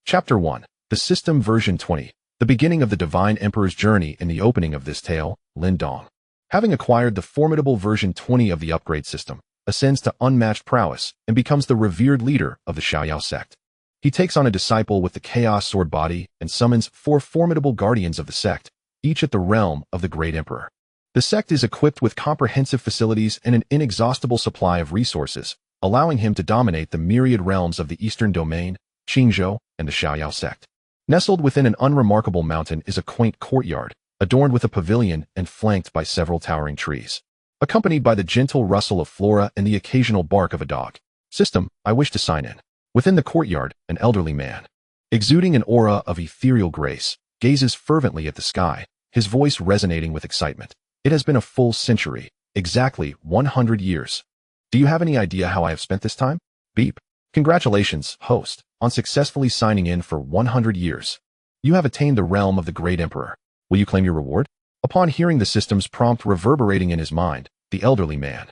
Chapter 1. The System Version 20. The beginning of the Divine Emperor's journey. In the opening of this tale, Lin Dong, having acquired the formidable version 20 of the upgrade system, ascends to unmatched prowess and becomes the revered leader of the Huaxia sect. He takes on a disciple with the chaos sword body and summons 4 formidable guardians of the sect, each at the realm of the great emperor. The sect is equipped with comprehensive facilities and an inexhaustible supply of resources, allowing him to dominate the myriad realms of the Eastern Domain, Qingzhou, and the Huaxia sect. Nestled within an unremarkable mountain is a quaint courtyard, adorned with a pavilion and flanked by several towering trees, accompanied by the gentle rustle of flora and the occasional bark of a dog. System, I wish to sign in. Within the courtyard, an elderly man, exuding an aura of ethereal grace, gazes fervently at the sky, his voice resonating with excitement. It has been a full century, exactly 100 years. Do you have any idea how I have spent this time? Beep. Congratulations, host, on successfully signing in for 100 years. You have attained the realm of the great emperor. Will you claim your reward? Upon hearing the system's prompt reverberating in his mind, the elderly man,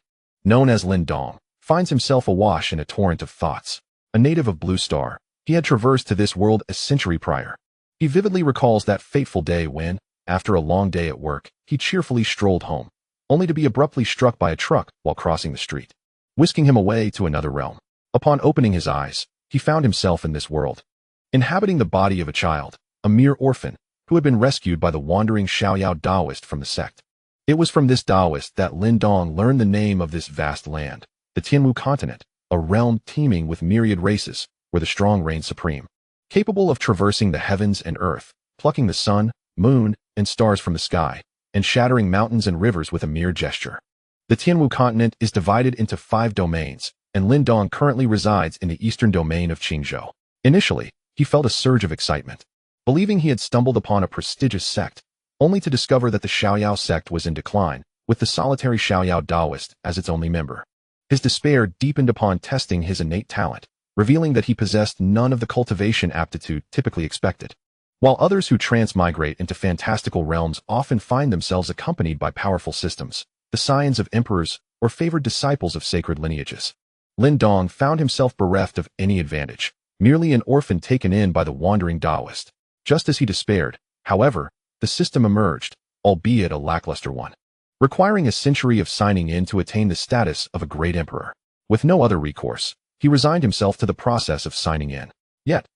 known as Lin Dong, finds himself awash in a torrent of thoughts. A native of Blue Star, he had traversed to this world a century prior. He vividly recalls that fateful day when, after a long day at work, he cheerfully strolled home, only to be abruptly struck by a truck while crossing the street, whisking him away to another realm. Upon opening his eyes, he found himself in this world, inhabiting the body of a child, a mere orphan, who had been rescued by the wandering Xiaoyao Taoist from the sect. It was from this Taoist that Lin Dong learned the name of this vast land, the Tianwu continent, a realm teeming with myriad races, where the strong reign supreme, capable of traversing the heavens and earth, plucking the sun, moon, and stars from the sky, and shattering mountains and rivers with a mere gesture. The Tianwu continent is divided into 5 domains, and Lin Dong currently resides in the eastern domain of Qingzhou. Initially, he felt a surge of excitement, believing he had stumbled upon a prestigious sect, only to discover that the Xiaoyao sect was in decline, with the solitary Xiaoyao Taoist as its only member. His despair deepened upon testing his innate talent, revealing that he possessed none of the cultivation aptitude typically expected. While others who transmigrate into fantastical realms often find themselves accompanied by powerful systems, the scions of emperors, or favored disciples of sacred lineages, Lin Dong found himself bereft of any advantage, merely an orphan taken in by the wandering Taoist. Just as he despaired, however, the system emerged, albeit a lackluster one, requiring a century of signing in to attain the status of a great emperor. With no other recourse, he resigned himself to the process of signing in. Yet,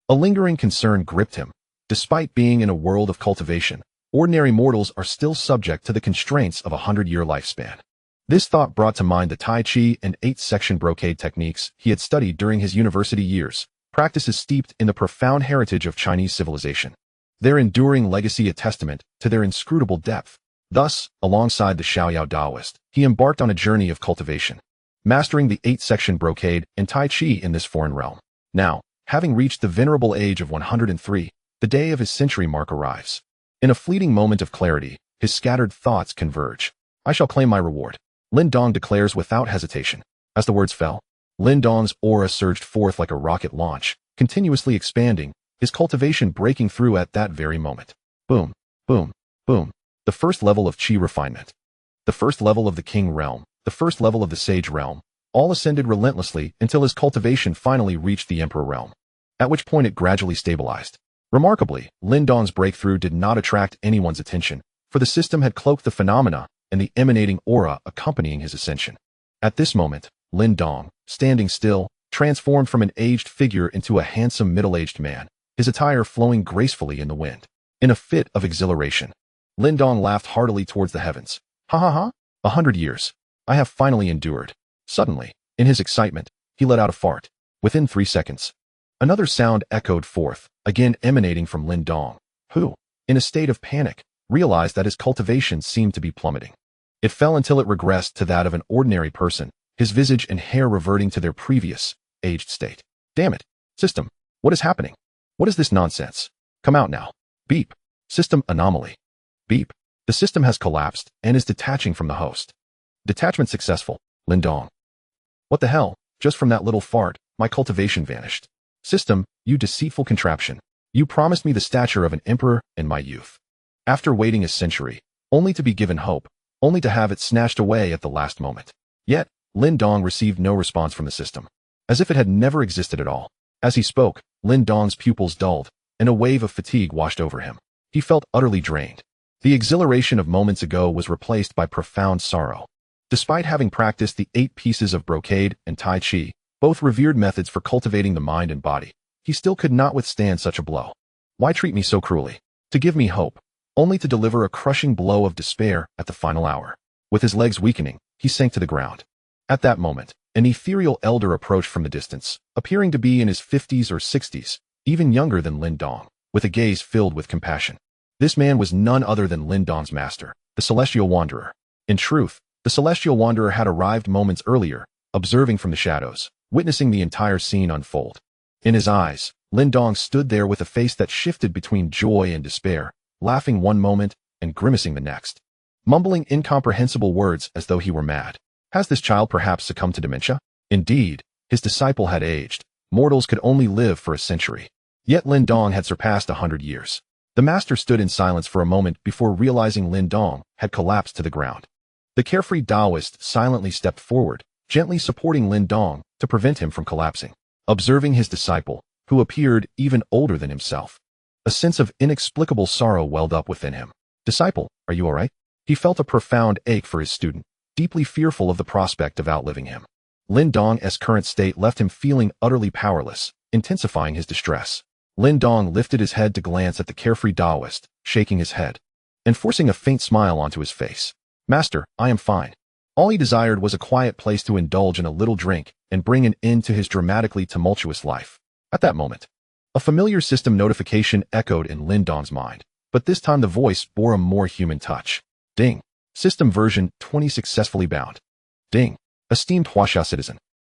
a lingering concern gripped him. Despite being in a world of cultivation, ordinary mortals are still subject to the constraints of a 100-year lifespan. This thought brought to mind the Tai Chi and 8-section brocade techniques he had studied during his university years, practices steeped in the profound heritage of Chinese civilization. Their enduring legacy a testament to their inscrutable depth. Thus, alongside the Xiaoyao Taoist, he embarked on a journey of cultivation, mastering the 8-section brocade and Tai Chi in this foreign realm. Now, having reached the venerable age of 103, the day of his century mark arrives. In a fleeting moment of clarity, his scattered thoughts converge. I shall claim my reward, Lin Dong declares without hesitation. As the words fell, Lin Dong's aura surged forth like a rocket launch, continuously expanding, his cultivation breaking through at that very moment. Boom, boom, boom. The first level of Qi refinement, the first level of the King realm, the first level of the Sage realm, all ascended relentlessly until his cultivation finally reached the Emperor realm, at which point it gradually stabilized. Remarkably, Lin Dong's breakthrough did not attract anyone's attention, for the system had cloaked the phenomena and the emanating aura accompanying his ascension. At this moment, Lin Dong, standing still, transformed from an aged figure into a handsome middle-aged man, his attire flowing gracefully in the wind. In a fit of exhilaration, Lin Dong laughed heartily towards the heavens. Ha ha ha! 100 years. I have finally endured. Suddenly, in his excitement, he let out a fart. Within 3 seconds, another sound echoed forth, again emanating from Lin Dong, who, in a state of panic, realized that his cultivation seemed to be plummeting. It fell until it regressed to that of an ordinary person, his visage and hair reverting to their previous, aged state. Damn it! System, what is happening? What is this nonsense? Come out now. Beep. System anomaly. Beep. The system has collapsed and is detaching from the host. Detachment successful, Lin Dong. What the hell? Just from that little fart, my cultivation vanished. System, you deceitful contraption. You promised me the stature of an emperor in my youth. After waiting a century, only to be given hope, only to have it snatched away at the last moment. Yet, Lin Dong received no response from the system, as if it had never existed at all. As he spoke, Lin Dong's pupils dulled, and a wave of fatigue washed over him. He felt utterly drained. The exhilaration of moments ago was replaced by profound sorrow. Despite having practiced the 8 pieces of brocade and tai chi, both revered methods for cultivating the mind and body, he still could not withstand such a blow. Why treat me so cruelly? To give me hope, only to deliver a crushing blow of despair at the final hour. With his legs weakening, he sank to the ground. At that moment, an ethereal elder approached from the distance, appearing to be in his 50s or 60s, even younger than Lin Dong, with a gaze filled with compassion. This man was none other than Lin Dong's master, the Celestial Wanderer. In truth, the Celestial Wanderer had arrived moments earlier, observing from the shadows, witnessing the entire scene unfold. In his eyes, Lin Dong stood there with a face that shifted between joy and despair, laughing one moment and grimacing the next, mumbling incomprehensible words as though he were mad. Has this child perhaps succumbed to dementia? Indeed, his disciple had aged. Mortals could only live for a century. Yet Lin Dong had surpassed 100 years. The master stood in silence for a moment before realizing Lin Dong had collapsed to the ground. The carefree Taoist silently stepped forward, gently supporting Lin Dong to prevent him from collapsing. Observing his disciple, who appeared even older than himself, a sense of inexplicable sorrow welled up within him. Disciple, are you all right? He felt a profound ache for his student, deeply fearful of the prospect of outliving him. Lin Dong's current state left him feeling utterly powerless, intensifying his distress. Lin Dong lifted his head to glance at the carefree Taoist, shaking his head, and forcing a faint smile onto his face. Master, I am fine. All he desired was a quiet place to indulge in a little drink and bring an end to his dramatically tumultuous life. At that moment, a familiar system notification echoed in Lin Dong's mind, but this time the voice bore a more human touch. Ding. System version 20 successfully bound. Ding. Esteemed Huaxia citizen.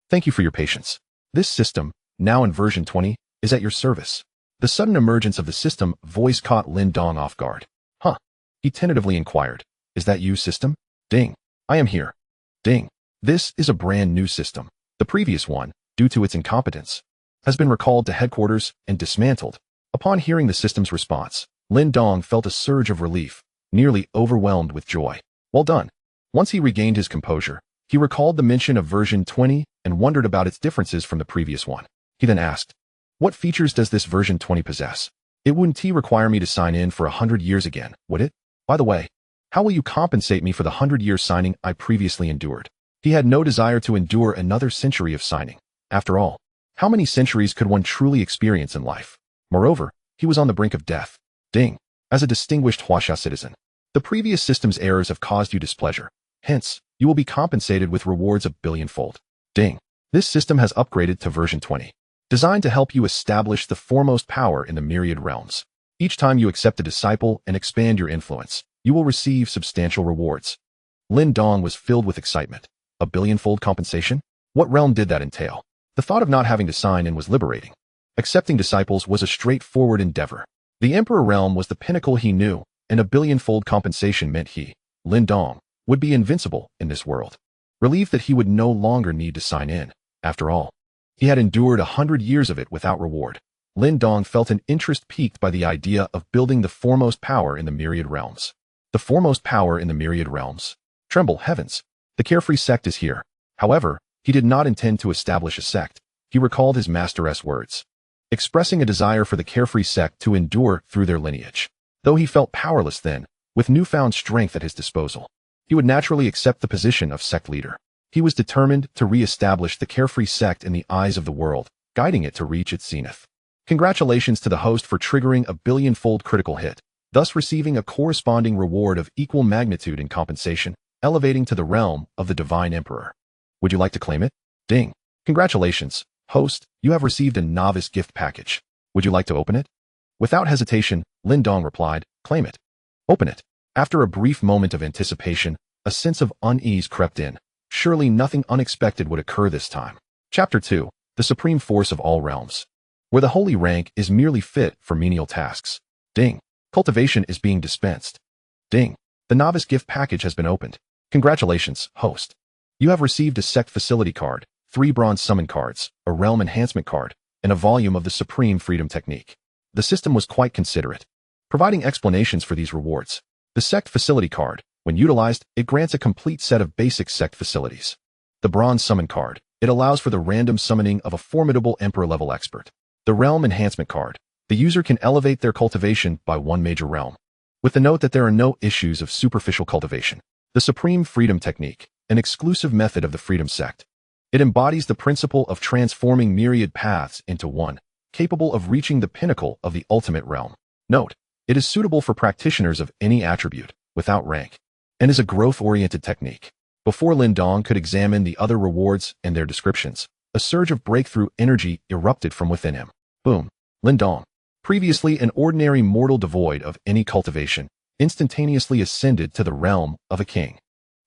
Thank you for your patience. This system, now in version 20, is at your service. The sudden emergence of the system voice caught Lin Dong off guard. Huh? He tentatively inquired. Is that you, system? Ding. I am here. Ding. This is a brand new system. The previous one, due to its incompetence, has been recalled to headquarters and dismantled. Upon hearing the system's response, Lin Dong felt a surge of relief, nearly overwhelmed with joy. Well done. Once he regained his composure, he recalled the mention of version 20 and wondered about its differences from the previous one. He then asked, what features does this version 20 possess? It wouldn't require me to sign in for 100 years again, would it? By the way, how will you compensate me for the 100-year signing I previously endured? He had no desire to endure another century of signing. After all, how many centuries could one truly experience in life? Moreover, he was on the brink of death. Ding. As a distinguished Huaxia citizen, the previous system's errors have caused you displeasure. Hence, you will be compensated with rewards a billionfold. Ding. This system has upgraded to version 20, designed to help you establish the foremost power in the myriad realms. Each time you accept a disciple and expand your influence, you will receive substantial rewards. Lin Dong was filled with excitement. A billionfold compensation? What realm did that entail? The thought of not having to sign in was liberating. Accepting disciples was a straightforward endeavor. The Emperor realm was the pinnacle he knew, and a billionfold compensation meant he, Lin Dong, would be invincible in this world. Relieved that he would no longer need to sign in. After all, he had endured 100 years of it without reward. Lin Dong felt an interest piqued by the idea of building the foremost power in the myriad realms. The foremost power in the myriad realms? Tremble, heavens! The carefree sect is here. However, he did not intend to establish a sect. He recalled his master's words, expressing a desire for the carefree sect to endure through their lineage. Though he felt powerless then, with newfound strength at his disposal, he would naturally accept the position of sect leader. He was determined to re-establish the carefree sect in the eyes of the world, guiding it to reach its zenith. Congratulations to the host for triggering a billionfold critical hit, thus receiving a corresponding reward of equal magnitude in compensation, elevating to the realm of the Divine Emperor. Would you like to claim it? Ding. Congratulations, host, you have received a novice gift package. Would you like to open it? Without hesitation, Lin Dong replied, claim it. Open it. After a brief moment of anticipation, a sense of unease crept in. Surely nothing unexpected would occur this time. Chapter 2, The Supreme Force of All Realms. Where the holy rank is merely fit for menial tasks. Ding. Cultivation is being dispensed. Ding. The novice gift package has been opened. Congratulations, host. You have received a sect facility card, 3 bronze summon cards, a realm enhancement card, and a volume of the Supreme Freedom Technique. The system was quite considerate, providing explanations for these rewards. The sect facility card, when utilized, it grants a complete set of basic sect facilities. The bronze summon card, it allows for the random summoning of a formidable emperor-level expert. The Realm Enhancement card. The user can elevate their cultivation by one major realm, with the note that there are no issues of superficial cultivation. The Supreme Freedom Technique, an exclusive method of the Freedom Sect. It embodies the principle of transforming myriad paths into one, capable of reaching the pinnacle of the ultimate realm. Note, it is suitable for practitioners of any attribute, without rank, and is a growth-oriented technique. Before Lin Dong could examine the other rewards and their descriptions, a surge of breakthrough energy erupted from within him. Boom. Lin Dong, previously an ordinary mortal devoid of any cultivation, instantaneously ascended to the realm of a king.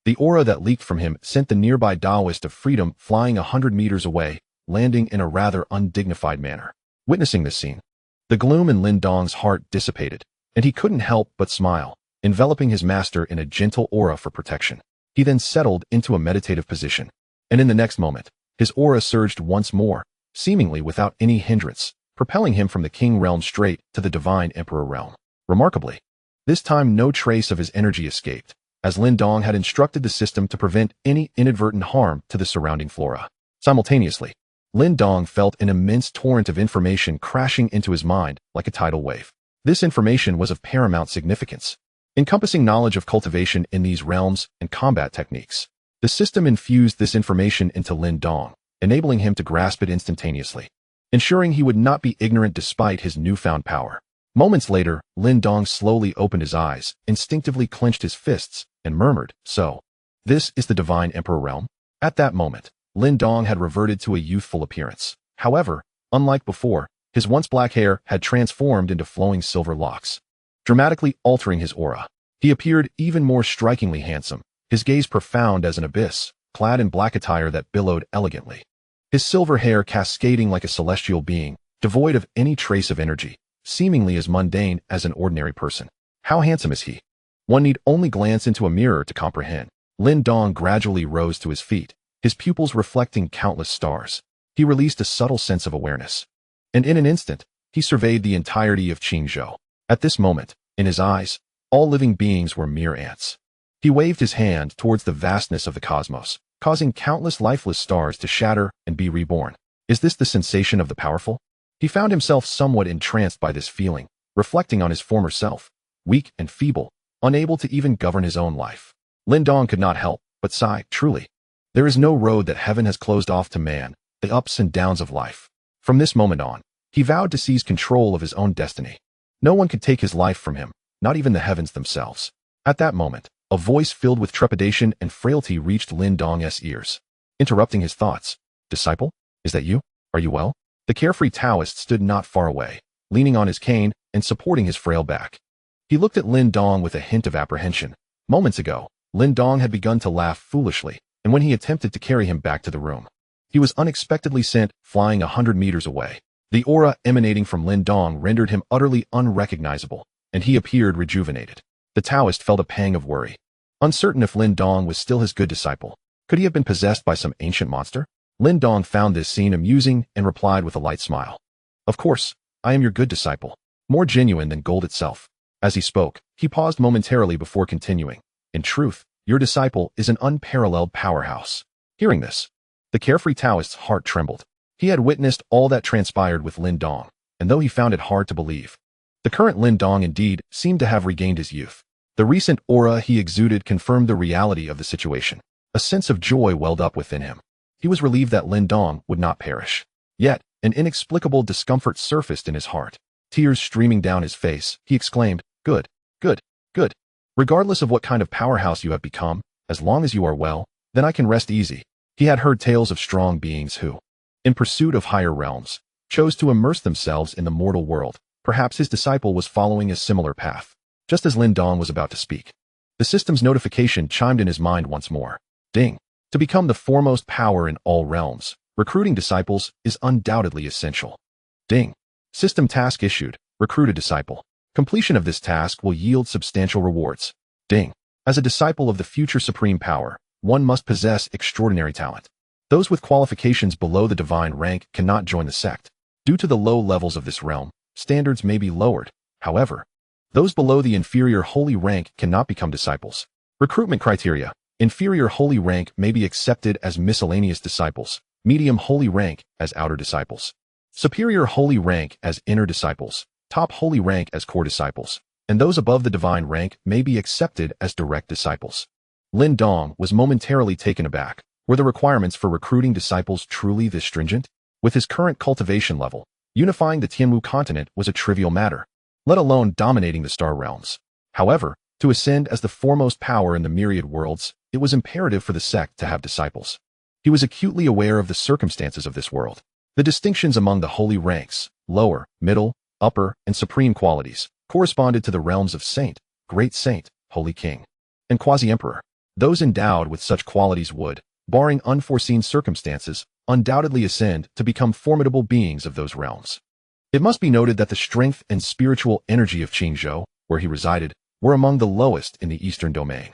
The aura that leaked from him sent the nearby Taoist of freedom flying 100 meters away, landing in a rather undignified manner. Witnessing this scene, the gloom in Lin Dong's heart dissipated, and he couldn't help but smile, enveloping his master in a gentle aura for protection. He then settled into a meditative position, and in the next moment, his aura surged once more, seemingly without any hindrance, propelling him from the king realm straight to the divine emperor realm. Remarkably, this time no trace of his energy escaped, as Lin Dong had instructed the system to prevent any inadvertent harm to the surrounding flora. Simultaneously, Lin Dong felt an immense torrent of information crashing into his mind like a tidal wave. This information was of paramount significance, encompassing knowledge of cultivation in these realms and combat techniques. The system infused this information into Lin Dong, enabling him to grasp it instantaneously, ensuring he would not be ignorant despite his newfound power. Moments later, Lin Dong slowly opened his eyes, instinctively clenched his fists, and murmured, "So, this is the divine emperor realm?" At that moment, Lin Dong had reverted to a youthful appearance. However, unlike before, his once black hair had transformed into flowing silver locks, dramatically altering his aura. He appeared even more strikingly handsome, his gaze profound as an abyss, clad in black attire that billowed elegantly. His silver hair cascading like a celestial being, devoid of any trace of energy, seemingly as mundane as an ordinary person. How handsome is he? One need only glance into a mirror to comprehend. Lin Dong gradually rose to his feet, his pupils reflecting countless stars. He released a subtle sense of awareness, and in an instant, he surveyed the entirety of Qingzhou. At this moment, in his eyes, all living beings were mere ants. He waved his hand towards the vastness of the cosmos, causing countless lifeless stars to shatter and be reborn. Is this the sensation of the powerful? He found himself somewhat entranced by this feeling, reflecting on his former self, weak and feeble, unable to even govern his own life. Lin Dong could not help but sigh. Truly, there is no road that heaven has closed off to man, the ups and downs of life. From this moment on, he vowed to seize control of his own destiny. No one could take his life from him, not even the heavens themselves. At that moment, a voice filled with trepidation and frailty reached Lin Dong's ears, interrupting his thoughts. "Disciple, is that you? Are you well?" The carefree Taoist stood not far away, leaning on his cane and supporting his frail back. He looked at Lin Dong with a hint of apprehension. Moments ago, Lin Dong had begun to laugh foolishly, and when he attempted to carry him back to the room, he was unexpectedly sent flying 100 meters away. The aura emanating from Lin Dong rendered him utterly unrecognizable, and he appeared rejuvenated. The Taoist felt a pang of worry, uncertain if Lin Dong was still his good disciple. Could he have been possessed by some ancient monster? Lin Dong found this scene amusing and replied with a light smile. "Of course, I am your good disciple, more genuine than gold itself." As he spoke, he paused momentarily before continuing. "In truth, your disciple is an unparalleled powerhouse." Hearing this, the carefree Taoist's heart trembled. He had witnessed all that transpired with Lin Dong, and though he found it hard to believe, the current Lin Dong indeed seemed to have regained his youth. The recent aura he exuded confirmed the reality of the situation. A sense of joy welled up within him. He was relieved that Lin Dong would not perish. Yet, an inexplicable discomfort surfaced in his heart. Tears streaming down his face, he exclaimed, "Good, good, good. Regardless of what kind of powerhouse you have become, as long as you are well, then I can rest easy." He had heard tales of strong beings who, in pursuit of higher realms, chose to immerse themselves in the mortal world. Perhaps his disciple was following a similar path. Just as Lin Dong was about to speak, the system's notification chimed in his mind once more. Ding. To become the foremost power in all realms, recruiting disciples is undoubtedly essential. Ding. System task issued. Recruit a disciple. Completion of this task will yield substantial rewards. Ding. As a disciple of the future supreme power, one must possess extraordinary talent. Those with qualifications below the divine rank cannot join the sect. Due to the low levels of this realm, standards may be lowered. However, those below the inferior holy rank cannot become disciples. Recruitment criteria. Inferior holy rank may be accepted as miscellaneous disciples, medium holy rank as outer disciples. Superior holy rank as inner disciples, top holy rank as core disciples, and those above the divine rank may be accepted as direct disciples. Lin Dong was momentarily taken aback. Were the requirements for recruiting disciples truly this stringent? With his current cultivation level, unifying the Tianmu continent was a trivial matter, let alone dominating the star realms. However, to ascend as the foremost power in the myriad worlds, it was imperative for the sect to have disciples. He was acutely aware of the circumstances of this world. The distinctions among the holy ranks, lower, middle, upper, and supreme qualities, corresponded to the realms of saint, great saint, holy king, and quasi-emperor. Those endowed with such qualities would, barring unforeseen circumstances, undoubtedly ascend to become formidable beings of those realms. It must be noted that the strength and spiritual energy of Qingzhou, where he resided, were among the lowest in the eastern domain,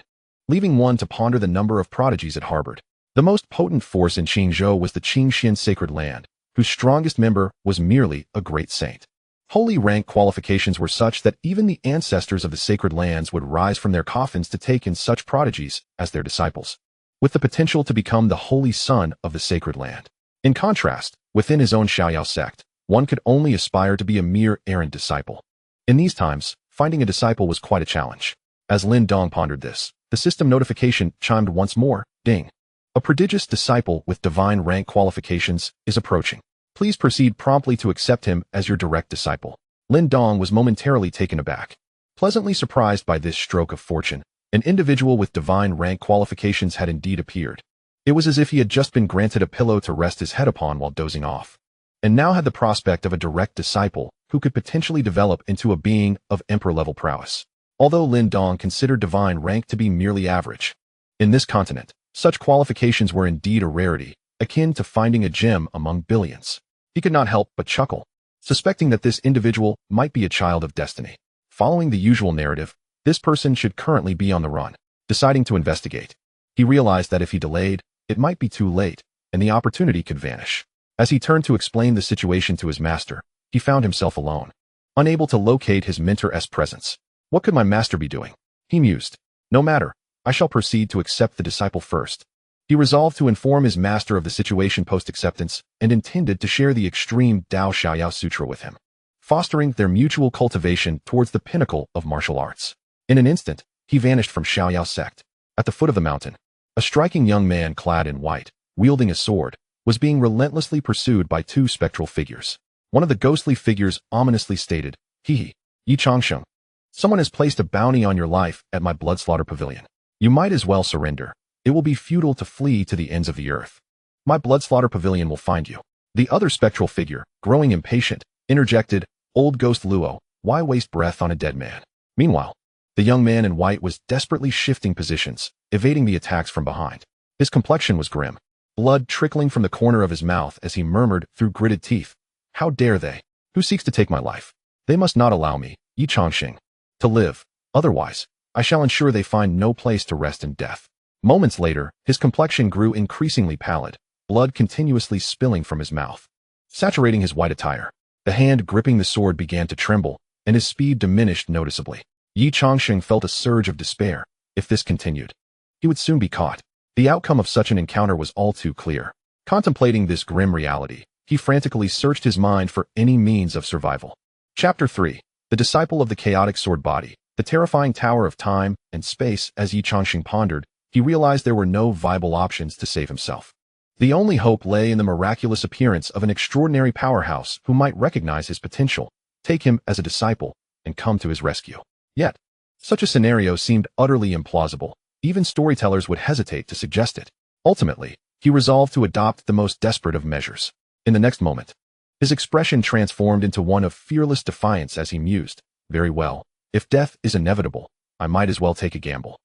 leaving one to ponder the number of prodigies it harbored. The most potent force in Qingzhou was the Qingxian sacred land, whose strongest member was merely a great saint. Holy rank qualifications were such that even the ancestors of the sacred lands would rise from their coffins to take in such prodigies as their disciples, with the potential to become the holy son of the sacred land. In contrast, within his own Xiaoyao sect, one could only aspire to be a mere errant disciple. In these times, finding a disciple was quite a challenge. As Lin Dong pondered this, the system notification chimed once more, ding. A prodigious disciple with divine rank qualifications is approaching. Please proceed promptly to accept him as your direct disciple. Lin Dong was momentarily taken aback. Pleasantly surprised by this stroke of fortune, an individual with divine rank qualifications had indeed appeared. It was as if he had just been granted a pillow to rest his head upon while dozing off, and now had the prospect of a direct disciple who could potentially develop into a being of emperor-level prowess. Although Lin Dong considered divine rank to be merely average, in this continent, such qualifications were indeed a rarity, akin to finding a gem among billions. He could not help but chuckle, suspecting that this individual might be a child of destiny. Following the usual narrative, this person should currently be on the run. Deciding to investigate, he realized that if he delayed, it might be too late, and the opportunity could vanish. As he turned to explain the situation to his master, he found himself alone, unable to locate his mentor's presence. What could my master be doing? He mused. No matter, I shall proceed to accept the disciple first. He resolved to inform his master of the situation post-acceptance and intended to share the extreme Dao Xiaoyao Sutra with him, fostering their mutual cultivation towards the pinnacle of martial arts. In an instant, he vanished from Xiaoyao sect. At the foot of the mountain, a striking young man clad in white, wielding a sword, was being relentlessly pursued by two spectral figures. One of the ghostly figures ominously stated, "Yi Changsheng, someone has placed a bounty on your life at my bloodslaughter pavilion. You might as well surrender. It will be futile to flee to the ends of the earth. My bloodslaughter pavilion will find you." The other spectral figure, growing impatient, interjected, "Old ghost Luo, why waste breath on a dead man?" Meanwhile, the young man in white was desperately shifting positions, evading the attacks from behind. His complexion was grim, blood trickling from the corner of his mouth as he murmured through gritted teeth, "How dare they? Who seeks to take my life? They must not allow me, Yi Changxing, to live. Otherwise, I shall ensure they find no place to rest in death." Moments later, his complexion grew increasingly pallid, blood continuously spilling from his mouth, saturating his white attire. The hand gripping the sword began to tremble, and his speed diminished noticeably. Yi Changxing felt a surge of despair. If this continued, he would soon be caught. The outcome of such an encounter was all too clear. Contemplating this grim reality, he frantically searched his mind for any means of survival. Chapter 3. The Disciple of the Chaotic Sword Body. The terrifying tower of time and space. As Yi Changxing pondered, he realized there were no viable options to save himself. The only hope lay in the miraculous appearance of an extraordinary powerhouse who might recognize his potential, take him as a disciple, and come to his rescue. Yet, such a scenario seemed utterly implausible. Even storytellers would hesitate to suggest it. Ultimately, he resolved to adopt the most desperate of measures. In the next moment, his expression transformed into one of fearless defiance as he mused, "Very well, if death is inevitable, I might as well take a gamble.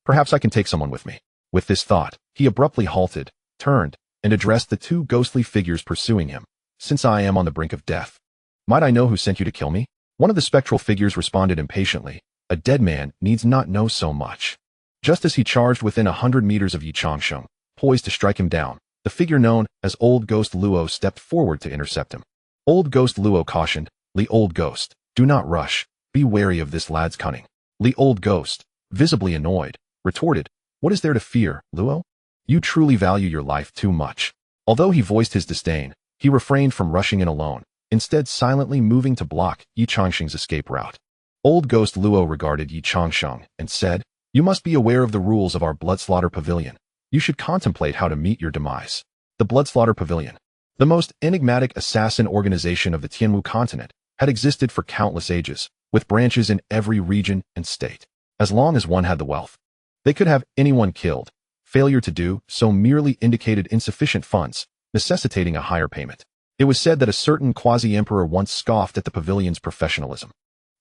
Perhaps I can take someone with me." With this thought, he abruptly halted, turned, and addressed the two ghostly figures pursuing him. "Since I am on the brink of death, might I know who sent you to kill me?" One of the spectral figures responded impatiently, "A dead man needs not know so much." Just as he charged within 100 meters of Yi Changsheng, poised to strike him down, the figure known as Old Ghost Luo stepped forward to intercept him. Old Ghost Luo cautioned, "Li Old Ghost, do not rush. Be wary of this lad's cunning." Li Old Ghost, visibly annoyed, retorted, "What is there to fear, Luo? You truly value your life too much." Although he voiced his disdain, he refrained from rushing in alone, instead silently moving to block Yi Changsheng's escape route. Old Ghost Luo regarded Yi Changsheng and said, "You must be aware of the rules of our bloodslaughter pavilion. You should contemplate how to meet your demise." The bloodslaughter pavilion, the most enigmatic assassin organization of the Tianwu continent, had existed for countless ages, with branches in every region and state. As long as one had the wealth, they could have anyone killed. Failure to do so merely indicated insufficient funds, necessitating a higher payment. It was said that a certain quasi-emperor once scoffed at the pavilion's professionalism,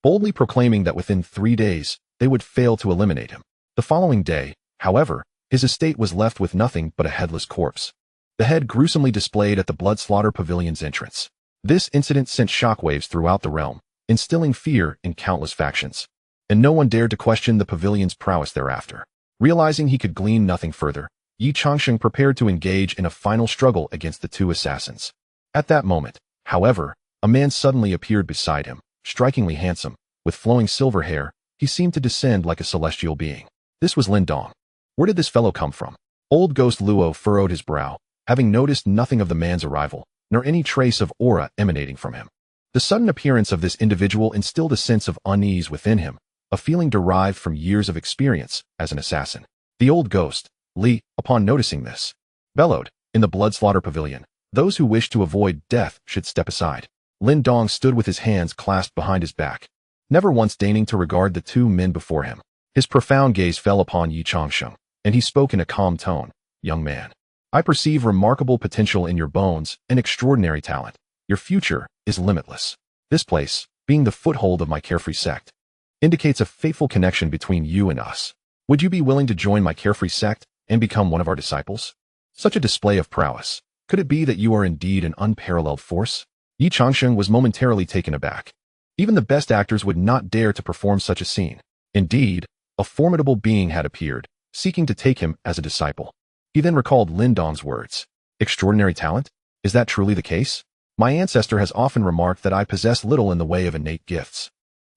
boldly proclaiming that within 3 days, they would fail to eliminate him. The following day, however, his estate was left with nothing but a headless corpse, the head gruesomely displayed at the bloodslaughter pavilion's entrance. This incident sent shockwaves throughout the realm, instilling fear in countless factions, and no one dared to question the pavilion's prowess thereafter. Realizing he could glean nothing further, Yi Changsheng prepared to engage in a final struggle against the two assassins. At that moment, however, a man suddenly appeared beside him, strikingly handsome, with flowing silver hair. He seemed to descend like a celestial being. This was Lin Dong. Where did this fellow come from? Old Ghost Luo furrowed his brow, having noticed nothing of the man's arrival, nor any trace of aura emanating from him. The sudden appearance of this individual instilled a sense of unease within him, a feeling derived from years of experience as an assassin. The old ghost, Li, upon noticing this, bellowed, "In the bloodslaughter pavilion, those who wish to avoid death should step aside." Lin Dong stood with his hands clasped behind his back, never once deigning to regard the two men before him. His profound gaze fell upon Yi Changsheng, and he spoke in a calm tone, "Young man, I perceive remarkable potential in your bones and extraordinary talent. Your future is limitless. This place, being the foothold of my carefree sect, indicates a fateful connection between you and us. Would you be willing to join my carefree sect and become one of our disciples? Such a display of prowess. Could it be that you are indeed an unparalleled force?" Yi Changsheng was momentarily taken aback. Even the best actors would not dare to perform such a scene. Indeed, a formidable being had appeared, seeking to take him as a disciple. He then recalled Lin Dong's words. "Extraordinary talent? Is that truly the case? My ancestor has often remarked that I possess little in the way of innate gifts,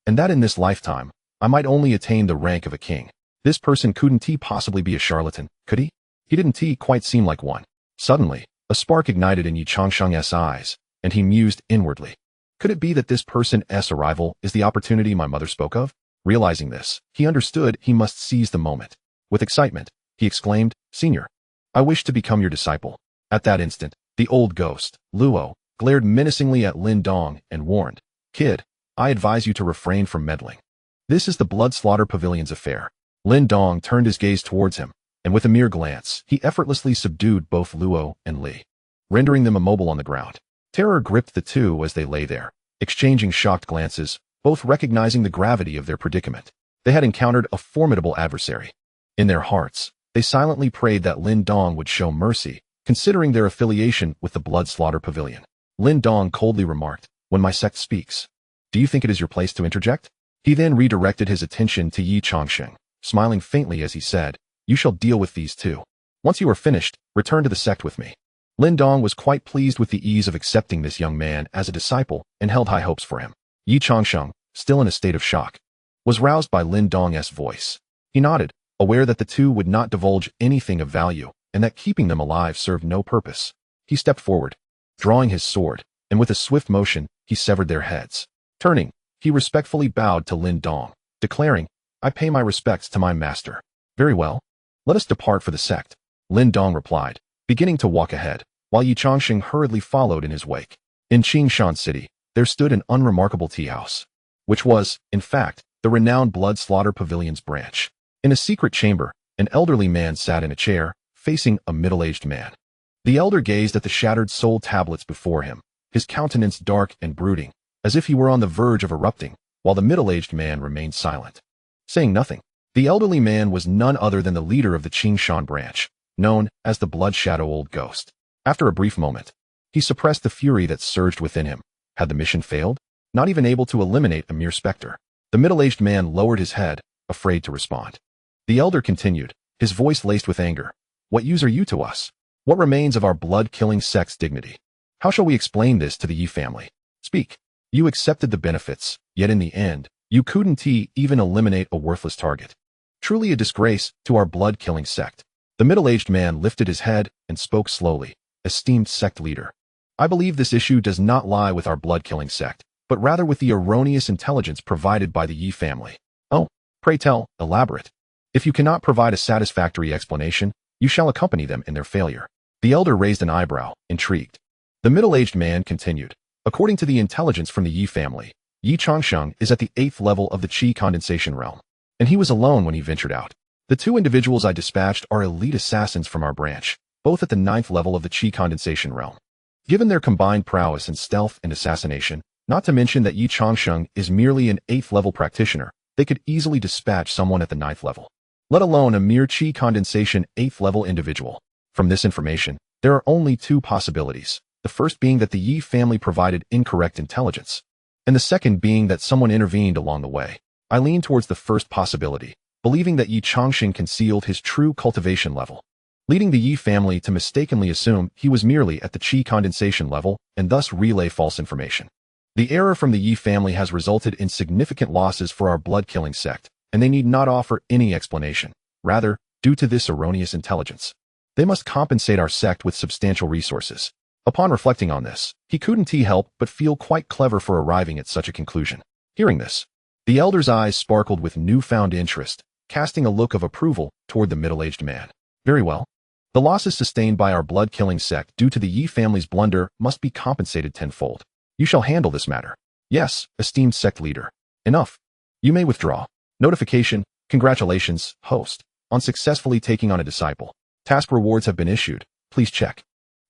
and that in this lifetime, I might only attain the rank of a king. This person couldn't he possibly be a charlatan, could he? He didn't he quite seem like one." Suddenly, a spark ignited in Yi Changsheng's eyes, and he mused inwardly. Could it be that this person's arrival is the opportunity my mother spoke of? Realizing this, he understood he must seize the moment. With excitement, he exclaimed, "Senior, I wish to become your disciple." At that instant, the old ghost, Luo, glared menacingly at Lin Dong and warned, "Kid, I advise you to refrain from meddling. This is the bloodslaughter pavilion's affair." Lin Dong turned his gaze towards him, and with a mere glance, he effortlessly subdued both Luo and Li, rendering them immobile on the ground. Terror gripped the two as they lay there, exchanging shocked glances, both recognizing the gravity of their predicament. They had encountered a formidable adversary. In their hearts, they silently prayed that Lin Dong would show mercy, considering their affiliation with the bloodslaughter pavilion. Lin Dong coldly remarked, "When my sect speaks, do you think it is your place to interject?" He then redirected his attention to Yi Changsheng, smiling faintly as he said, "You shall deal with these two. Once you are finished, return to the sect with me." Lin Dong was quite pleased with the ease of accepting this young man as a disciple and held high hopes for him. Yi Changsheng, still in a state of shock, was roused by Lin Dong's voice. He nodded, aware that the two would not divulge anything of value and that keeping them alive served no purpose. He stepped forward, drawing his sword, and with a swift motion, he severed their heads. Turning, he respectfully bowed to Lin Dong, declaring, "I pay my respects to my master." "Very well. Let us depart for the sect," Lin Dong replied, beginning to walk ahead, while Yi Changsheng hurriedly followed in his wake. In Qingshan City, there stood an unremarkable tea house, which was, in fact, the renowned blood slaughter pavilion's branch. In a secret chamber, an elderly man sat in a chair, facing a middle-aged man. The elder gazed at the shattered soul tablets before him, his countenance dark and brooding, as if he were on the verge of erupting, while the middle-aged man remained silent, saying nothing. The elderly man was none other than the leader of the Qingshan branch, known as the Blood Shadow Old Ghost. After a brief moment, he suppressed the fury that surged within him. Had the mission failed? Not even able to eliminate a mere specter. The middle-aged man lowered his head, afraid to respond. The elder continued, his voice laced with anger. "What use are you to us? What remains of our blood-killing sect's dignity? How shall we explain this to the Yi family? Speak. You accepted the benefits, yet in the end, you couldn't even eliminate a worthless target. Truly a disgrace to our blood-killing sect." The middle-aged man lifted his head and spoke slowly. "Esteemed sect leader, I believe this issue does not lie with our blood-killing sect, but rather with the erroneous intelligence provided by the Yi family. Oh, pray tell, elaborate. If you cannot provide a satisfactory explanation, you shall accompany them in their failure. The elder raised an eyebrow, intrigued. The middle-aged man continued. According to the intelligence from the Yi family, Yi Changsheng is at the 8th level of the Qi condensation realm, and he was alone when he ventured out. The two individuals I dispatched are elite assassins from our branch, both at the 9th level of the Qi condensation realm. Given their combined prowess in stealth and assassination, not to mention that Yi Changsheng is merely an 8th level practitioner, they could easily dispatch someone at the 9th level, let alone a mere Qi condensation 8th level individual. From this information, there are only two possibilities, the first being that the Yi family provided incorrect intelligence, and the second being that someone intervened along the way. I lean towards the first possibility, believing that Yi Changsheng concealed his true cultivation level, leading the Yi family to mistakenly assume he was merely at the Qi condensation level and thus relay false information. The error from the Yi family has resulted in significant losses for our blood-killing sect, and they need not offer any explanation. Rather, due to this erroneous intelligence, they must compensate our sect with substantial resources. Upon reflecting on this, he couldn't help but feel quite clever for arriving at such a conclusion. Hearing this, the elder's eyes sparkled with newfound interest, casting a look of approval toward the middle-aged man. Very well. The losses sustained by our blood-killing sect due to the Yi family's blunder must be compensated tenfold. You shall handle this matter. Yes, esteemed sect leader. Enough. You may withdraw. Notification, congratulations, host, on successfully taking on a disciple. Task rewards have been issued. Please check.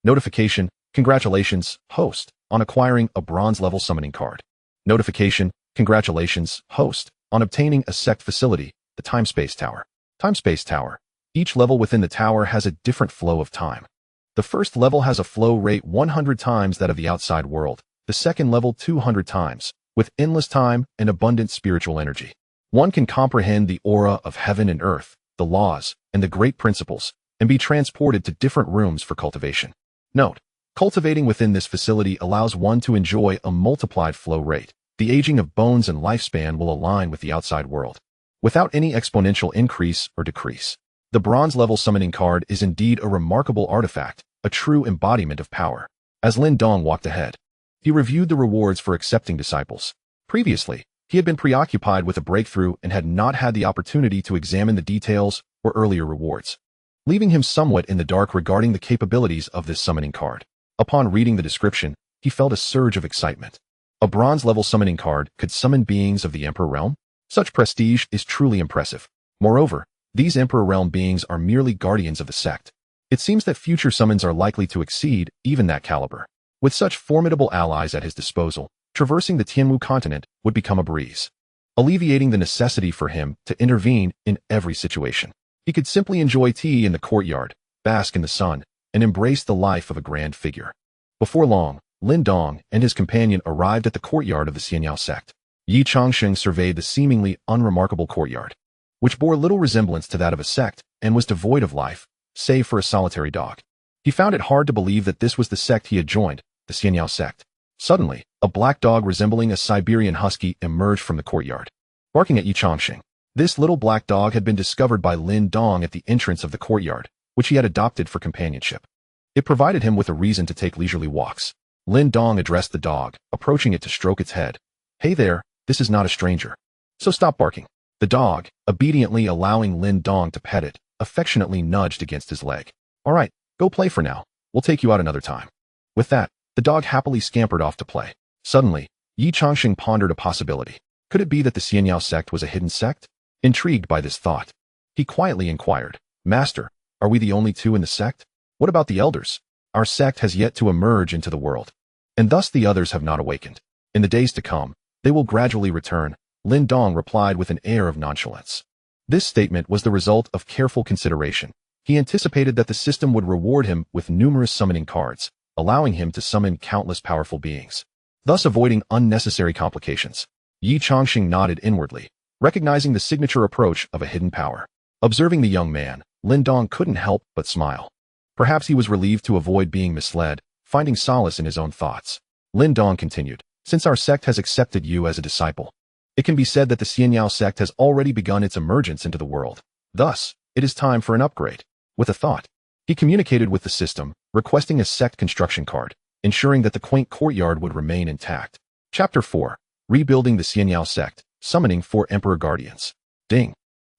Notification, congratulations, host, on acquiring a bronze-level summoning card. Notification, congratulations, host, on obtaining a sect facility, the Time-Space Tower. Time-Space Tower. Each level within the tower has a different flow of time. The first level has a flow rate 100 times that of the outside world, the second level 200 times, with endless time and abundant spiritual energy. One can comprehend the aura of heaven and earth, the laws, and the great principles, and be transported to different rooms for cultivation. Note, cultivating within this facility allows one to enjoy a multiplied flow rate. The aging of bones and lifespan will align with the outside world, without any exponential increase or decrease. The bronze-level summoning card is indeed a remarkable artifact, a true embodiment of power. As Lin Dong walked ahead, he reviewed the rewards for accepting disciples. Previously, he had been preoccupied with a breakthrough and had not had the opportunity to examine the details or earlier rewards, leaving him somewhat in the dark regarding the capabilities of this summoning card. Upon reading the description, he felt a surge of excitement. A bronze-level summoning card could summon beings of the Emperor Realm? Such prestige is truly impressive. Moreover, these Emperor Realm beings are merely guardians of the sect. It seems that future summons are likely to exceed even that caliber. With such formidable allies at his disposal, traversing the Tianwu continent would become a breeze, alleviating the necessity for him to intervene in every situation. He could simply enjoy tea in the courtyard, bask in the sun, and embrace the life of a grand figure. Before long, Lin Dong and his companion arrived at the courtyard of the Xianyao sect. Yi Changsheng surveyed the seemingly unremarkable courtyard, which bore little resemblance to that of a sect and was devoid of life, save for a solitary dog. He found it hard to believe that this was the sect he had joined, the Xianyao sect. Suddenly, a black dog resembling a Siberian husky emerged from the courtyard, barking at Yi Changsheng. This little black dog had been discovered by Lin Dong at the entrance of the courtyard, which he had adopted for companionship. It provided him with a reason to take leisurely walks. Lin Dong addressed the dog, approaching it to stroke its head. Hey there, this is not a stranger, so stop barking. The dog, obediently allowing Lin Dong to pet it, affectionately nudged against his leg. All right, go play for now. We'll take you out another time. With that, the dog happily scampered off to play. Suddenly, Yi Changsheng pondered a possibility. Could it be that the Xianyao sect was a hidden sect? Intrigued by this thought, he quietly inquired, Master, are we the only two in the sect? What about the elders? Our sect has yet to emerge into the world, and thus the others have not awakened. In the days to come, they will gradually return, Lin Dong replied with an air of nonchalance. This statement was the result of careful consideration. He anticipated that the system would reward him with numerous summoning cards, allowing him to summon countless powerful beings, thus avoiding unnecessary complications. Yi Changsheng nodded inwardly, recognizing the signature approach of a hidden power. Observing the young man, Lin Dong couldn't help but smile. Perhaps he was relieved to avoid being misled, finding solace in his own thoughts. Lin Dong continued, Since our sect has accepted you as a disciple, it can be said that the Xianyao sect has already begun its emergence into the world. Thus, it is time for an upgrade. With a thought, he communicated with the system, requesting a sect construction card. ensuring that the quaint courtyard would remain intact. Chapter 4. Rebuilding the Xianyao Sect, Summoning 4 Emperor Guardians. Ding.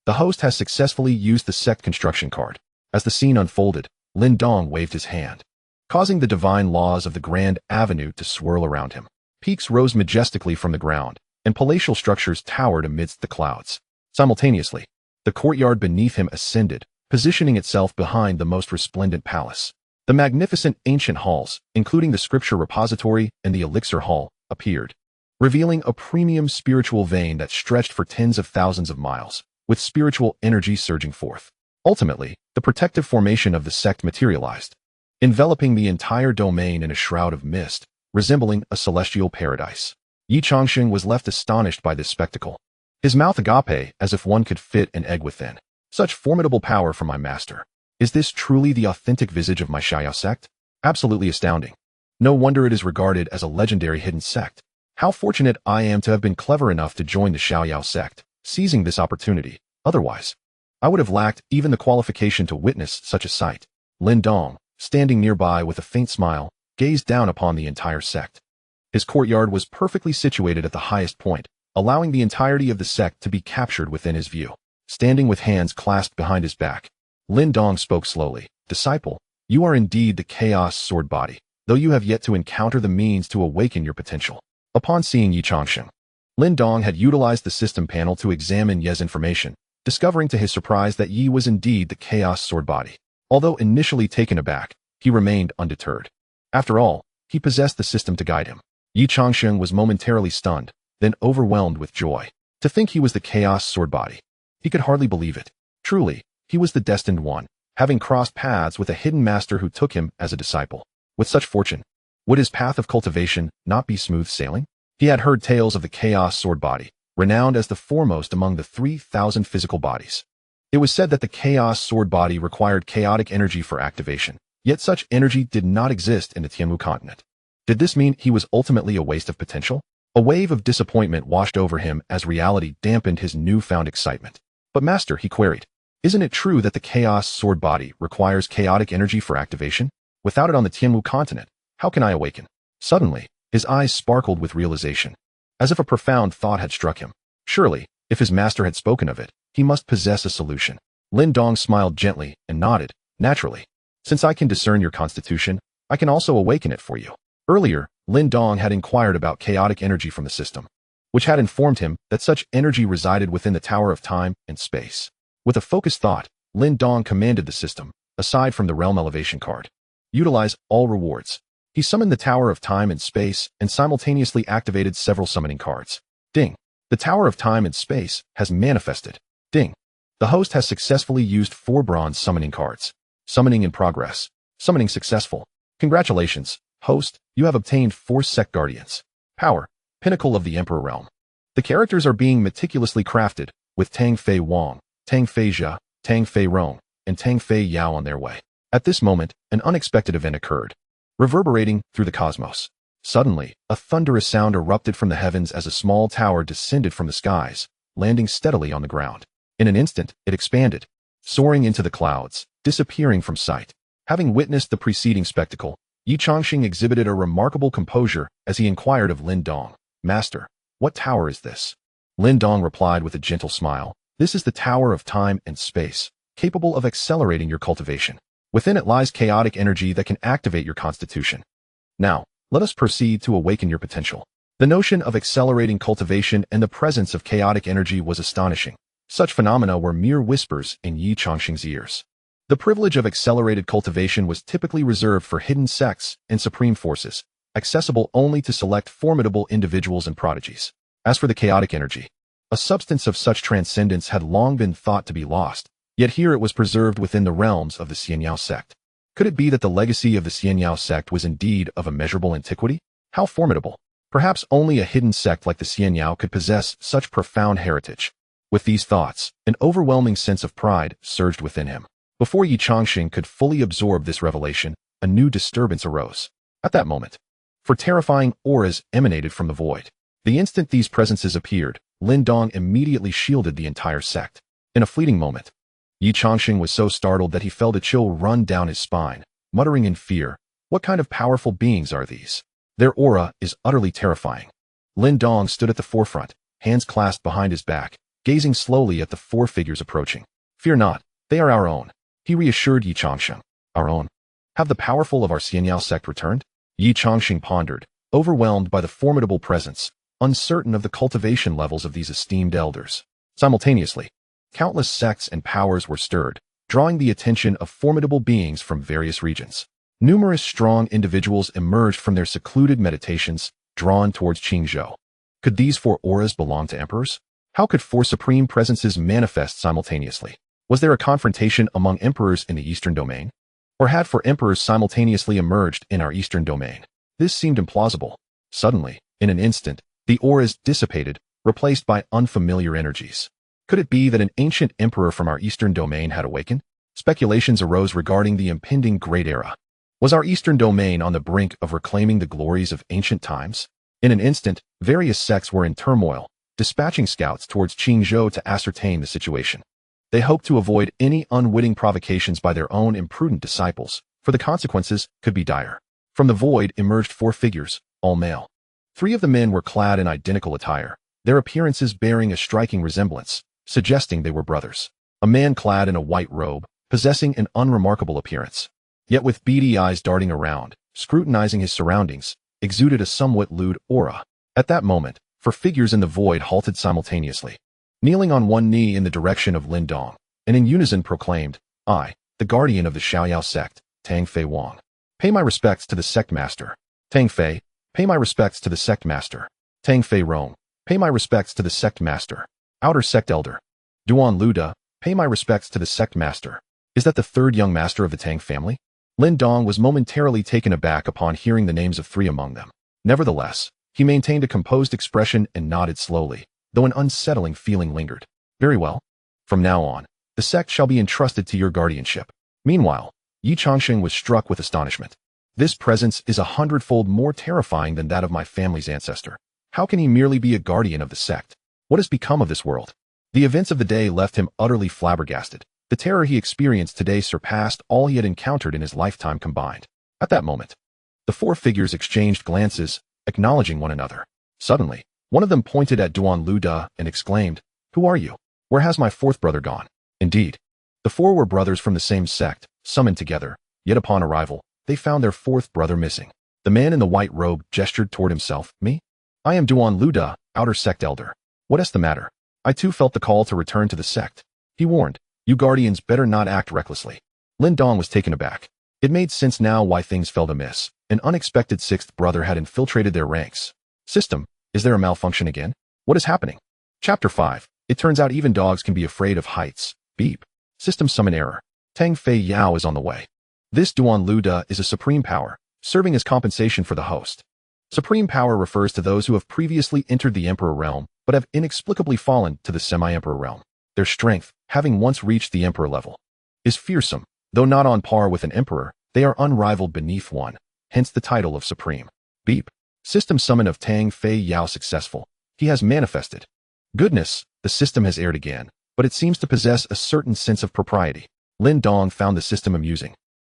The host has successfully used the Sect construction card. As the scene unfolded, Lin Dong waved his hand, causing the divine laws of the Grand Avenue to swirl around him. Peaks rose majestically from the ground, and palatial structures towered amidst the clouds. Simultaneously, the courtyard beneath him ascended, positioning itself behind the most resplendent palace. The magnificent ancient halls, including the scripture repository and the elixir hall, appeared, revealing a premium spiritual vein that stretched for tens of thousands of miles, with spiritual energy surging forth. Ultimately, the protective formation of the sect materialized, enveloping the entire domain in a shroud of mist, resembling a celestial paradise. Yi Changxing was left astonished by this spectacle, his mouth agape as if one could fit an egg within. Such formidable power from my master. Is this truly the authentic visage of my Xianyao sect? Absolutely astounding. No wonder it is regarded as a legendary hidden sect. How fortunate I am to have been clever enough to join the Xianyao sect, seizing this opportunity. Otherwise, I would have lacked even the qualification to witness such a sight. Lin Dong, standing nearby with a faint smile, gazed down upon the entire sect. His courtyard was perfectly situated at the highest point, allowing the entirety of the sect to be captured within his view. Standing with hands clasped behind his back, Lin Dong spoke slowly. Disciple, you are indeed the chaos sword body, though you have yet to encounter the means to awaken your potential. Upon seeing Yi Changxing, Lin Dong had utilized the system panel to examine Ye's information, discovering to his surprise that Yi was indeed the chaos sword body. Although initially taken aback, he remained undeterred. After all, he possessed the system to guide him. Yi Changxing was momentarily stunned, then overwhelmed with joy. To think he was the chaos sword body. He could hardly believe it. Truly, he was the destined one, having crossed paths with a hidden master who took him as a disciple. With such fortune, would his path of cultivation not be smooth sailing? He had heard tales of the chaos sword body, renowned as the foremost among the 3,000 physical bodies. It was said that the chaos sword body required chaotic energy for activation, yet such energy did not exist in the Tianmu continent. Did this mean he was ultimately a waste of potential? A wave of disappointment washed over him as reality dampened his newfound excitement. But master, he queried, isn't it true that the chaos sword body requires chaotic energy for activation? Without it on the Tianmu continent, how can I awaken? Suddenly, his eyes sparkled with realization, as if a profound thought had struck him. Surely, if his master had spoken of it, he must possess a solution. Lin Dong smiled gently and nodded. Naturally. Since I can discern your constitution, I can also awaken it for you. Earlier, Lin Dong had inquired about chaotic energy from the system, which had informed him that such energy resided within the Tower of Time and Space. With a focused thought, Lin Dong commanded the system, aside from the Realm Elevation card, utilize all rewards. He summoned the Tower of Time and Space and simultaneously activated several summoning cards. Ding. The Tower of Time and Space has manifested. Ding. The host has successfully used 4 bronze summoning cards. Summoning in progress. Summoning successful. Congratulations, host, you have obtained 4 Sect Guardians. Power. Pinnacle of the Emperor Realm. The characters are being meticulously crafted, with Tang Fei Wang, Tang Fei Jia, Tang Fei Rong, and Tang Fei Yao on their way. At this moment, an unexpected event occurred, reverberating through the cosmos. Suddenly, a thunderous sound erupted from the heavens as a small tower descended from the skies, landing steadily on the ground. In an instant, it expanded, soaring into the clouds, disappearing from sight. Having witnessed the preceding spectacle, Yi Changxing exhibited a remarkable composure as he inquired of Lin Dong, Master, what tower is this? Lin Dong replied with a gentle smile, this is the Tower of Time and Space, capable of accelerating your cultivation. Within it lies chaotic energy that can activate your constitution. Now, let us proceed to awaken your potential. The notion of accelerating cultivation and the presence of chaotic energy was astonishing. Such phenomena were mere whispers in Yi Changxing's ears. The privilege of accelerated cultivation was typically reserved for hidden sects and supreme forces, accessible only to select formidable individuals and prodigies. As for the chaotic energy, a substance of such transcendence had long been thought to be lost, yet here it was preserved within the realms of the Xianyao sect. Could it be that the legacy of the Xianyao sect was indeed of immeasurable antiquity? How formidable! Perhaps only a hidden sect like the Xianyao could possess such profound heritage. With these thoughts, an overwhelming sense of pride surged within him. Before Yi Changxing could fully absorb this revelation, a new disturbance arose. At that moment, for terrifying auras emanated from the void. The instant these presences appeared, Lin Dong immediately shielded the entire sect. In a fleeting moment, Yi Changxing was so startled that he felt a chill run down his spine. Muttering in fear, What kind of powerful beings are these? Their aura is utterly terrifying. Lin Dong stood at the forefront, hands clasped behind his back, gazing slowly at the four figures approaching. Fear not, they are our own, he reassured Yi Changsheng. Our own? Have the powerful of our Xianyao sect returned? Yi Changsheng pondered, overwhelmed by the formidable presence, uncertain of the cultivation levels of these esteemed elders. Simultaneously, countless sects and powers were stirred, drawing the attention of formidable beings from various regions. Numerous strong individuals emerged from their secluded meditations, drawn towards Qingzhou. Could these four auras belong to emperors? How could four supreme presences manifest simultaneously? Was there a confrontation among emperors in the Eastern Domain? Or had four emperors simultaneously emerged in our Eastern Domain? This seemed implausible. Suddenly, in an instant, the auras dissipated, replaced by unfamiliar energies. Could it be that an ancient emperor from our Eastern Domain had awakened? Speculations arose regarding the impending Great Era. Was our Eastern Domain on the brink of reclaiming the glories of ancient times? In an instant, various sects were in turmoil, dispatching scouts towards Qingzhou to ascertain the situation. They hoped to avoid any unwitting provocations by their own imprudent disciples, for the consequences could be dire. From the void emerged four figures, all male. Three of the men were clad in identical attire, their appearances bearing a striking resemblance, suggesting they were brothers. A man clad in a white robe, possessing an unremarkable appearance, yet with beady eyes darting around, scrutinizing his surroundings, exuded a somewhat lewd aura. At that moment, four figures in the void halted simultaneously, kneeling on one knee in the direction of Lin Dong, and in unison proclaimed, I, the guardian of the Xiaoyao sect, Tang Fei Wang. Pay my respects to the sect master. Tang Fei, pay my respects to the sect master. Tang Fei Rong, pay my respects to the sect master. Outer sect elder. Duan Luda, pay my respects to the sect master. Is that the third young master of the Tang family? Lin Dong was momentarily taken aback upon hearing the names of three among them. Nevertheless, he maintained a composed expression and nodded slowly, though an unsettling feeling lingered. Very well. From now on, the sect shall be entrusted to your guardianship. Meanwhile, Yi Changsheng was struck with astonishment. This presence is 100-fold more terrifying than that of my family's ancestor. How can he merely be a guardian of the sect? What has become of this world? The events of the day left him utterly flabbergasted. The terror he experienced today surpassed all he had encountered in his lifetime combined. At that moment, the four figures exchanged glances, acknowledging one another. Suddenly, one of them pointed at Duan Luda and exclaimed, Who are you? Where has my fourth brother gone? Indeed, the four were brothers from the same sect, summoned together, yet upon arrival, they found their fourth brother missing. The man in the white robe gestured toward himself. Me? I am Duan Luda, outer sect elder. What is the matter? I too felt the call to return to the sect. He warned, You guardians better not act recklessly. Lin Dong was taken aback. It made sense now why things felt amiss. An unexpected sixth brother had infiltrated their ranks. System, is there a malfunction again? What is happening? Chapter 5. It turns out even dogs can be afraid of heights. Beep. System summon error. Tang Fei Yao is on the way. This Duan Luda is a supreme power, serving as compensation for the host. Supreme power refers to those who have previously entered the Emperor realm, but have inexplicably fallen to the semi-Emperor realm. Their strength, having once reached the Emperor level, is fearsome. Though not on par with an Emperor, they are unrivaled beneath one, hence the title of Supreme. Beep. System summon of Tang Fei Yao successful. He has manifested. Goodness, the system has erred again, but it seems to possess a certain sense of propriety. Lin Dong found the system amusing,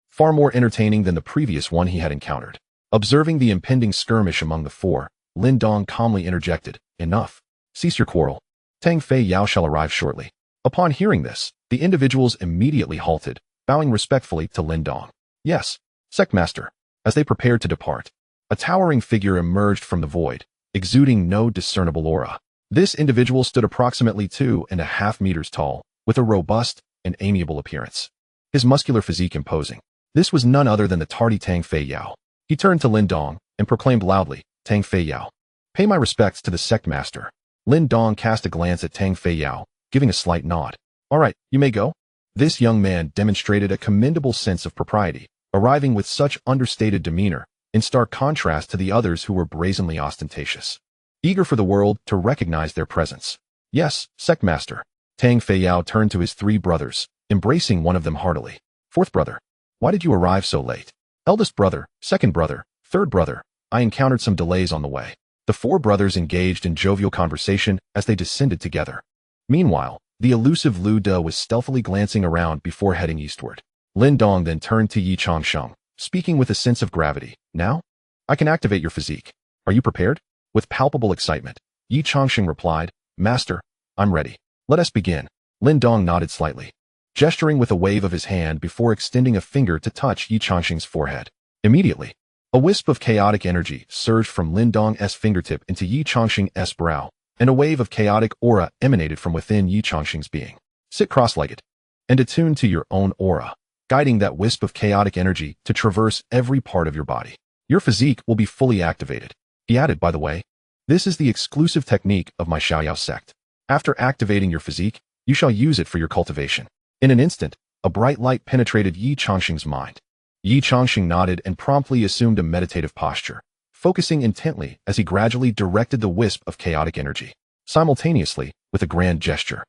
far more entertaining than the previous one he had encountered. Observing the impending skirmish among the four, Lin Dong calmly interjected, Enough. Cease your quarrel. Tang Fei Yao shall arrive shortly. Upon hearing this, the individuals immediately halted, bowing respectfully to Lin Dong. Yes, sect master. As they prepared to depart, a towering figure emerged from the void, exuding no discernible aura. This individual stood approximately 2.5 meters tall, with a robust and amiable appearance, his muscular physique imposing. This was none other than the tardy Tang Fei Yao. He turned to Lin Dong and proclaimed loudly, Tang Fei Yao. Pay my respects to the sect master. Lin Dong cast a glance at Tang Fei Yao, giving a slight nod. All right, you may go. This young man demonstrated a commendable sense of propriety, arriving with such understated demeanor, in stark contrast to the others who were brazenly ostentatious, eager for the world to recognize their presence. Yes, sect master. Tang Fei Yao turned to his three brothers, embracing one of them heartily. Fourth brother, why did you arrive so late? Eldest brother, second brother, third brother, I encountered some delays on the way. The four brothers engaged in jovial conversation as they descended together. Meanwhile, the elusive Lu De was stealthily glancing around before heading eastward. Lin Dong then turned to Yi Changsheng, speaking with a sense of gravity. Now, I can activate your physique. Are you prepared? With palpable excitement, Yi Changxing replied, Master, I'm ready. Let us begin. Lin Dong nodded slightly, gesturing with a wave of his hand before extending a finger to touch Yi Changxing's forehead. Immediately, a wisp of chaotic energy surged from Lin Dong's fingertip into Yi Changxing's brow, and a wave of chaotic aura emanated from within Yi Changxing's being. Sit cross-legged and attune to your own aura, guiding that wisp of chaotic energy to traverse every part of your body. Your physique will be fully activated. He added, by the way, this is the exclusive technique of my Xiaoyao sect. After activating your physique, you shall use it for your cultivation. In an instant, a bright light penetrated Yi Changxing's mind. Yi Changxing nodded and promptly assumed a meditative posture, focusing intently as he gradually directed the wisp of chaotic energy. Simultaneously, with a grand gesture,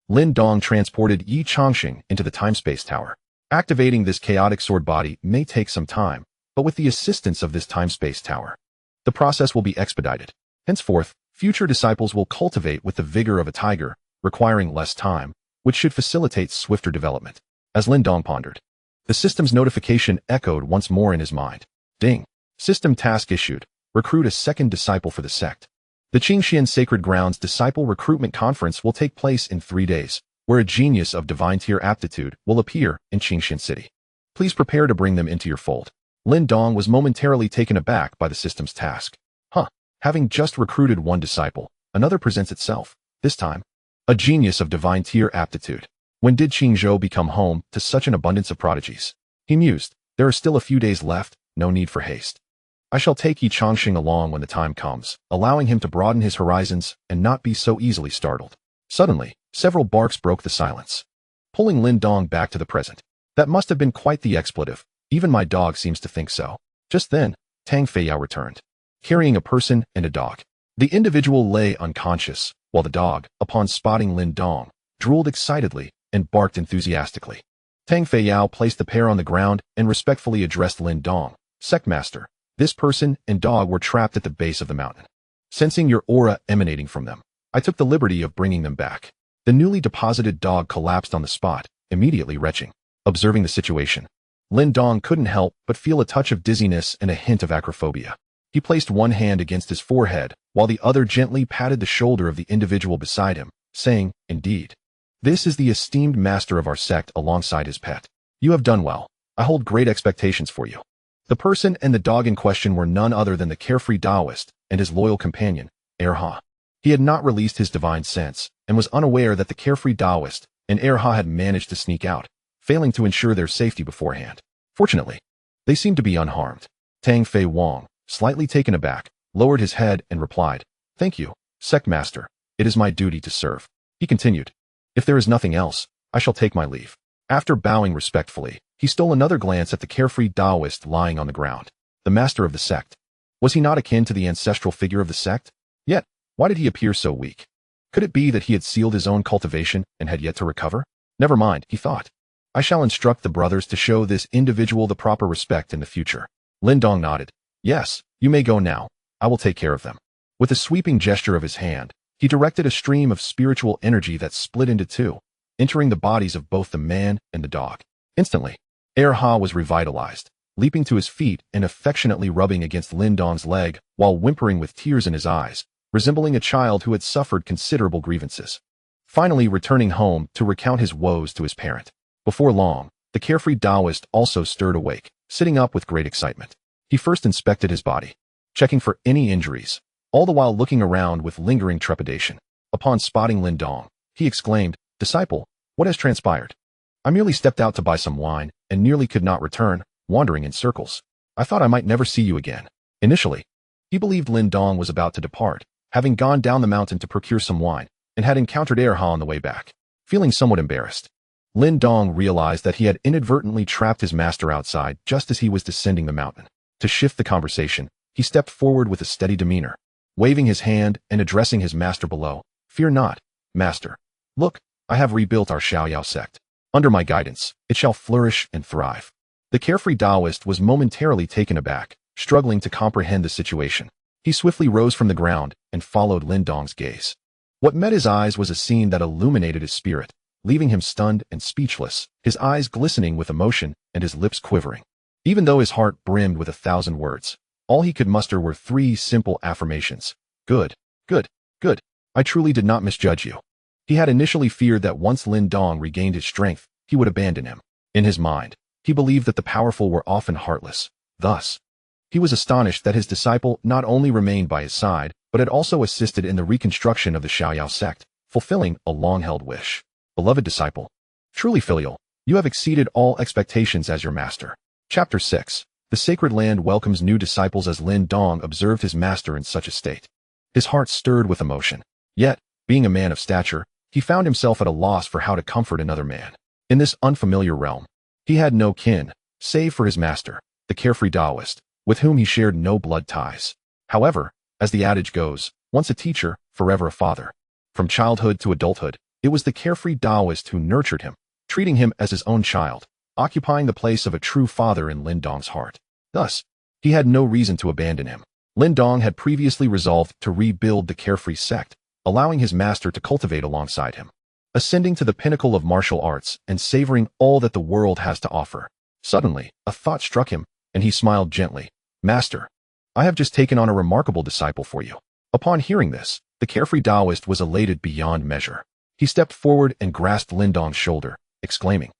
Lin Dong transported Yi Changxing into the time-space tower. Activating this chaotic sword body may take some time, but with the assistance of this time-space tower, the process will be expedited. Henceforth, future disciples will cultivate with the vigor of a tiger, requiring less time, which should facilitate swifter development. As Lin Dong pondered, the system's notification echoed once more in his mind. Ding. System task issued. Recruit a second disciple for the sect. The Qingxian Sacred Grounds Disciple Recruitment Conference will take place in 3 days, where a genius of divine tier aptitude will appear in Qingxian City. Please prepare to bring them into your fold. Lin Dong was momentarily taken aback by the system's task. Having just recruited one disciple, another presents itself. This time, a genius of divine tier aptitude. When did Qingzhou become home to such an abundance of prodigies? He mused. There are still a few days left, no need for haste. I shall take Yi Changxing along when the time comes, allowing him to broaden his horizons and not be so easily startled. Suddenly, several barks broke the silence, pulling Lin Dong back to the present. That must have been quite the expletive. Even my dog seems to think so. Just then, Tang Feiyao returned, carrying a person and a dog. The individual lay unconscious, while the dog, upon spotting Lin Dong, drooled excitedly and barked enthusiastically. Tang Feiyao placed the pair on the ground and respectfully addressed Lin Dong. Sect Master, this person and dog were trapped at the base of the mountain. Sensing your aura emanating from them, I took the liberty of bringing them back. The newly deposited dog collapsed on the spot, immediately retching. Observing the situation, Lin Dong couldn't help but feel a touch of dizziness and a hint of acrophobia. He placed one hand against his forehead, while the other gently patted the shoulder of the individual beside him, saying, Indeed, this is the esteemed master of our sect alongside his pet. You have done well. I hold great expectations for you. The person and the dog in question were none other than the carefree Taoist and his loyal companion, Erha. He had not released his divine sense, and was unaware that the carefree Taoist and Erha had managed to sneak out, failing to ensure their safety beforehand. Fortunately, they seemed to be unharmed. Tang Fei Wang, slightly taken aback, lowered his head and replied, Thank you, Sect Master. It is my duty to serve. He continued, If there is nothing else, I shall take my leave. After bowing respectfully, he stole another glance at the carefree Taoist lying on the ground. The master of the sect. Was he not akin to the ancestral figure of the sect? Yet, why did he appear so weak? Could it be that he had sealed his own cultivation and had yet to recover? Never mind, he thought. I shall instruct the brothers to show this individual the proper respect in the future. Lin Dong nodded. Yes, you may go now. I will take care of them. With a sweeping gesture of his hand, he directed a stream of spiritual energy that split into two, entering the bodies of both the man and the dog. Instantly, Erha was revitalized, leaping to his feet and affectionately rubbing against Lin Dong's leg while whimpering with tears in his eyes, resembling a child who had suffered considerable grievances. Finally returning home to recount his woes to his parent. Before long, the carefree Taoist also stirred awake, sitting up with great excitement. He first inspected his body, checking for any injuries, all the while looking around with lingering trepidation. Upon spotting Lin Dong, he exclaimed, Disciple, what has transpired? I merely stepped out to buy some wine and nearly could not return, wandering in circles. I thought I might never see you again. Initially, he believed Lin Dong was about to depart, having gone down the mountain to procure some wine, and had encountered Erha on the way back. Feeling somewhat embarrassed, Lin Dong realized that he had inadvertently trapped his master outside just as he was descending the mountain. To shift the conversation, he stepped forward with a steady demeanor, waving his hand and addressing his master below. Fear not, master. Look, I have rebuilt our Xiaoyao sect. Under my guidance, it shall flourish and thrive. The carefree Taoist was momentarily taken aback, struggling to comprehend the situation. He swiftly rose from the ground and followed Lin Dong's gaze. What met his eyes was a scene that illuminated his spirit, leaving him stunned and speechless, his eyes glistening with emotion and his lips quivering. Even though his heart brimmed with 1,000 words, all he could muster were 3 simple affirmations. Good, good, good. I truly did not misjudge you. He had initially feared that once Lin Dong regained his strength, he would abandon him. In his mind, he believed that the powerful were often heartless. Thus, he was astonished that his disciple not only remained by his side, but had also assisted in the reconstruction of the Xiaoyao sect, fulfilling a long-held wish. Beloved disciple, truly filial, you have exceeded all expectations as your master. Chapter 6. The Sacred Land welcomes new disciples. As Lin Dong observed his master in such a state, his heart stirred with emotion. Yet, being a man of stature, he found himself at a loss for how to comfort another man. In this unfamiliar realm, he had no kin, save for his master, the carefree Taoist, with whom he shared no blood ties. However, as the adage goes, once a teacher, forever a father. From childhood to adulthood, it was the carefree Taoist who nurtured him, treating him as his own child, occupying the place of a true father in Lin Dong's heart. Thus, he had no reason to abandon him. Lin Dong had previously resolved to rebuild the carefree sect, allowing his master to cultivate alongside him, ascending to the pinnacle of martial arts and savoring all that the world has to offer. Suddenly, a thought struck him, and he smiled gently. Master, I have just taken on a remarkable disciple for you. Upon hearing this, the carefree Taoist was elated beyond measure. He stepped forward and grasped Lin Dong's shoulder, exclaiming,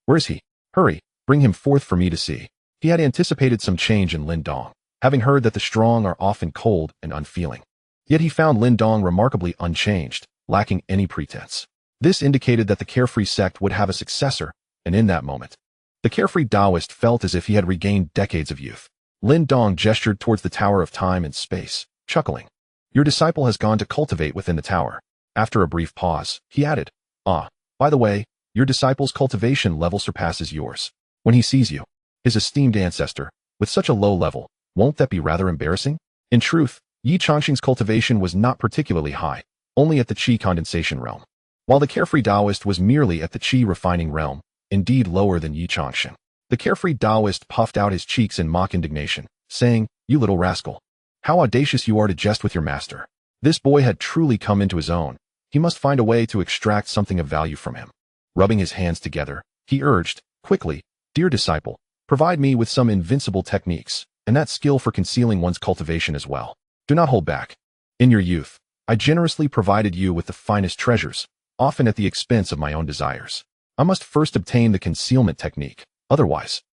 "Where is he? Hurry, bring him forth for me to see." He had anticipated some change in Lin Dong, having heard that the strong are often cold and unfeeling. Yet he found Lin Dong remarkably unchanged, lacking any pretense. This indicated that the carefree sect would have a successor, and in that moment, the carefree Taoist felt as if he had regained decades of youth. Lin Dong gestured towards the Tower of Time and Space, chuckling. Your disciple has gone to cultivate within the tower. After a brief pause, he added, by the way, your disciple's cultivation level surpasses yours. When he sees you, his esteemed ancestor, with such a low level, won't that be rather embarrassing? In truth, Yi Changxing's cultivation was not particularly high, only at the qi condensation realm, while the carefree Taoist was merely at the qi refining realm, indeed lower than Yi Changxing. The carefree Taoist puffed out his cheeks in mock indignation, saying, "You little rascal. How audacious you are to jest with your master." This boy had truly come into his own. He must find a way to extract something of value from him. Rubbing his hands together, he urged, quickly, "Dear disciple, provide me with some invincible techniques, and that skill for concealing one's cultivation as well. Do not hold back. In your youth, I generously provided you with the finest treasures, often at the expense of my own desires. I must first obtain the concealment technique, otherwise,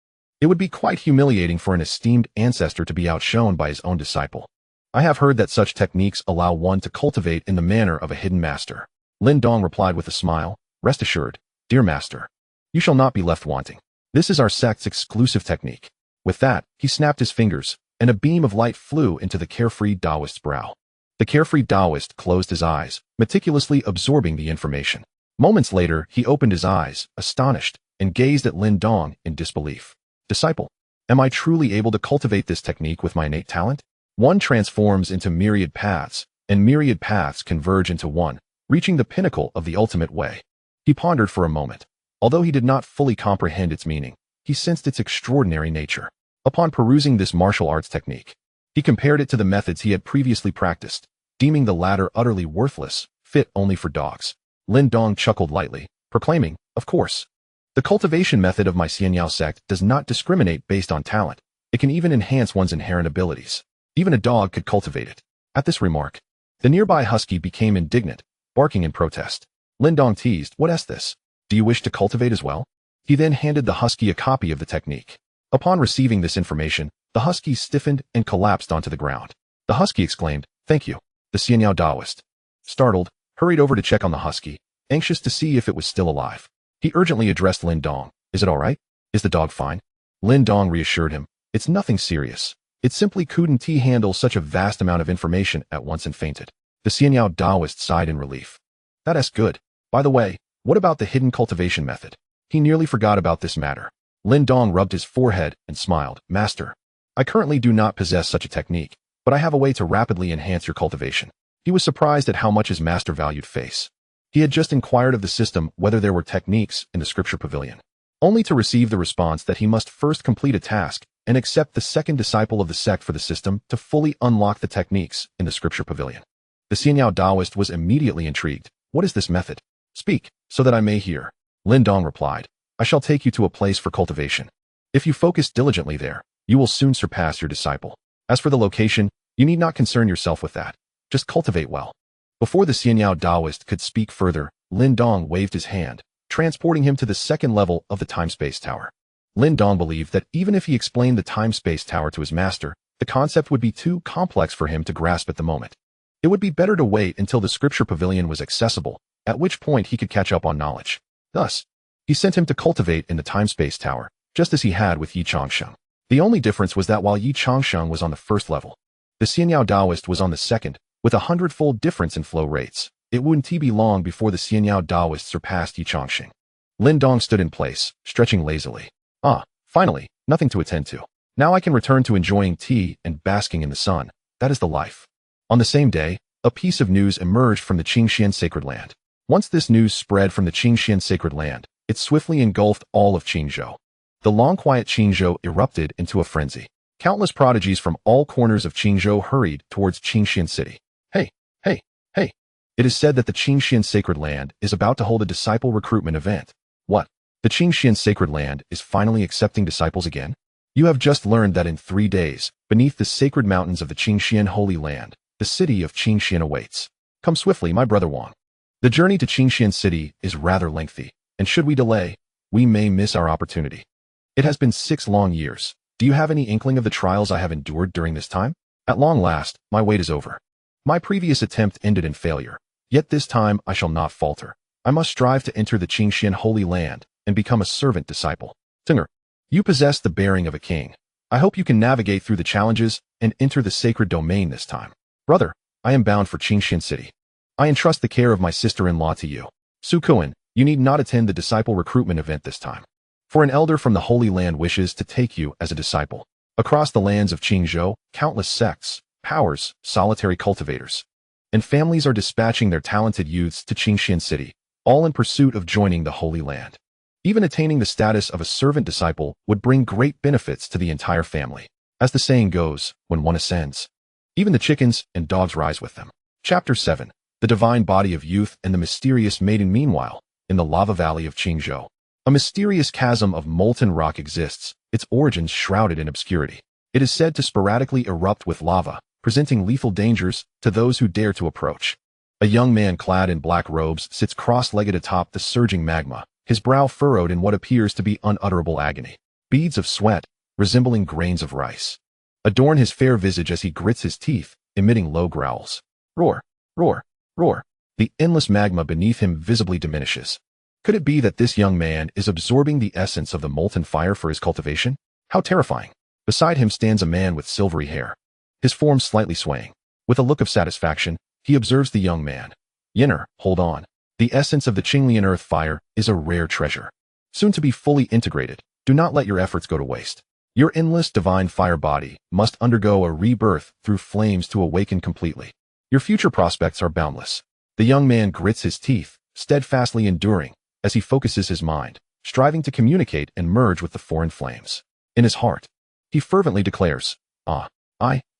it would be quite humiliating for an esteemed ancestor to be outshone by his own disciple. I have heard that such techniques allow one to cultivate in the manner of a hidden master." Lin Dong replied with a smile, "Rest assured, dear master, you shall not be left wanting. This is our sect's exclusive technique." With that, he snapped his fingers, and a beam of light flew into the carefree Taoist's brow. The carefree Taoist closed his eyes, meticulously absorbing the information. Moments later, he opened his eyes, astonished, and gazed at Lin Dong in disbelief. "Disciple, am I truly able to cultivate this technique with my innate talent? One transforms into myriad paths, and myriad paths converge into one, reaching the pinnacle of the ultimate way." He pondered for a moment. Although he did not fully comprehend its meaning, he sensed its extraordinary nature. Upon perusing this martial arts technique, he compared it to the methods he had previously practiced, deeming the latter utterly worthless, fit only for dogs. Lin Dong chuckled lightly, proclaiming, "Of course. The cultivation method of my Xianyao sect does not discriminate based on talent. It can even enhance one's inherent abilities. Even a dog could cultivate it." At this remark, the nearby husky became indignant, barking in protest. Lin Dong teased, "What is this? Do you wish to cultivate as well?" He then handed the husky a copy of the technique. Upon receiving this information, the husky stiffened and collapsed onto the ground. The husky exclaimed, "Thank you." The Xianyao Taoist, startled, hurried over to check on the husky, anxious to see if it was still alive. He urgently addressed Lin Dong. "Is it all right? Is the dog fine?" Lin Dong reassured him, "It's nothing serious. It simply couldn't handle such a vast amount of information at once and fainted." The Xianyao Taoist sighed in relief. "That's good. By the way, what about the hidden cultivation method?" He nearly forgot about this matter. Lin Dong rubbed his forehead and smiled. "Master, I currently do not possess such a technique, but I have a way to rapidly enhance your cultivation." He was surprised at how much his master valued face. He had just inquired of the system whether there were techniques in the scripture pavilion, only to receive the response that he must first complete a task and accept the second disciple of the sect for the system to fully unlock the techniques in the scripture pavilion. The Xianyao Taoist was immediately intrigued. "What is this method? Speak, so that I may hear." Lin Dong replied, "I shall take you to a place for cultivation. If you focus diligently there, you will soon surpass your disciple. As for the location, you need not concern yourself with that. Just cultivate well. Before the Xianyao Taoist could speak further, Lin Dong waved his hand, transporting him to the second level of the time-space tower. Lin Dong believed that even if he explained the time-space tower to his master, the concept would be too complex for him to grasp at the moment. It would be better to wait until the scripture pavilion was accessible, at which point he could catch up on knowledge. Thus, he sent him to cultivate in the time-space tower, just as he had with Yi Changsheng. The only difference was that while Yi Changsheng was on the first level, the Xianyao Taoist was on the second, with 100-fold difference in flow rates. It wouldn't be long before the Xianyao Taoist surpassed Yi Changsheng. Lin Dong stood in place, stretching lazily. Finally, nothing to attend to. Now I can return to enjoying tea and basking in the sun. That is the life. On the same day, a piece of news emerged from the Qingxian sacred land. Once this news spread from the Qingxian sacred land, it swiftly engulfed all of Qingzhou. The long-quiet Qingzhou erupted into a frenzy. Countless prodigies from all corners of Qingzhou hurried towards Qingxian city. Hey! It is said that the Qingxian sacred land is about to hold a disciple recruitment event. What? The Qingxian sacred land is finally accepting disciples again? You have just learned that in 3 days, beneath the sacred mountains of the Qingxian Holy Land, the city of Qingxian awaits. Come swiftly, my brother Wang. The journey to Qingxian city is rather lengthy, and should we delay, we may miss our opportunity. It has been 6 long years. Do you have any inkling of the trials I have endured during this time? At long last, my wait is over. My previous attempt ended in failure, yet this time I shall not falter. I must strive to enter the Qingxian Holy Land and become a servant disciple. Tinger, you possess the bearing of a king. I hope you can navigate through the challenges and enter the sacred domain this time. Brother, I am bound for Qingxian city. I entrust the care of my sister-in-law to you. Su Kuan, you need not attend the disciple recruitment event this time. For an elder from the Holy Land wishes to take you as a disciple. Across the lands of Qingzhou, countless sects, powers, solitary cultivators, and families are dispatching their talented youths to Qingxian city, all in pursuit of joining the Holy Land. Even attaining the status of a servant disciple would bring great benefits to the entire family. As the saying goes, when one ascends, even the chickens and dogs rise with them. Chapter 7. The Divine Body of Youth and the Mysterious Maiden. Meanwhile, in the lava valley of Qingzhou, a mysterious chasm of molten rock exists, its origins shrouded in obscurity. It is said to sporadically erupt with lava, presenting lethal dangers to those who dare to approach. A young man clad in black robes sits cross-legged atop the surging magma, his brow furrowed in what appears to be unutterable agony. Beads of sweat, resembling grains of rice, adorn his fair visage as he grits his teeth, emitting low growls. Roar, roar, roar. The endless magma beneath him visibly diminishes. Could it be that this young man is absorbing the essence of the molten fire for his cultivation? How terrifying. Beside him stands a man with silvery hair, his form slightly swaying. With a look of satisfaction, he observes the young man. Yinner, hold on. The essence of the Qinglian earth fire is a rare treasure. Soon to be fully integrated, do not let your efforts go to waste. Your endless divine fire body must undergo a rebirth through flames to awaken completely. Your future prospects are boundless. The young man grits his teeth, steadfastly enduring, as he focuses his mind, striving to communicate and merge with the foreign flames. In his heart, he fervently declares, I,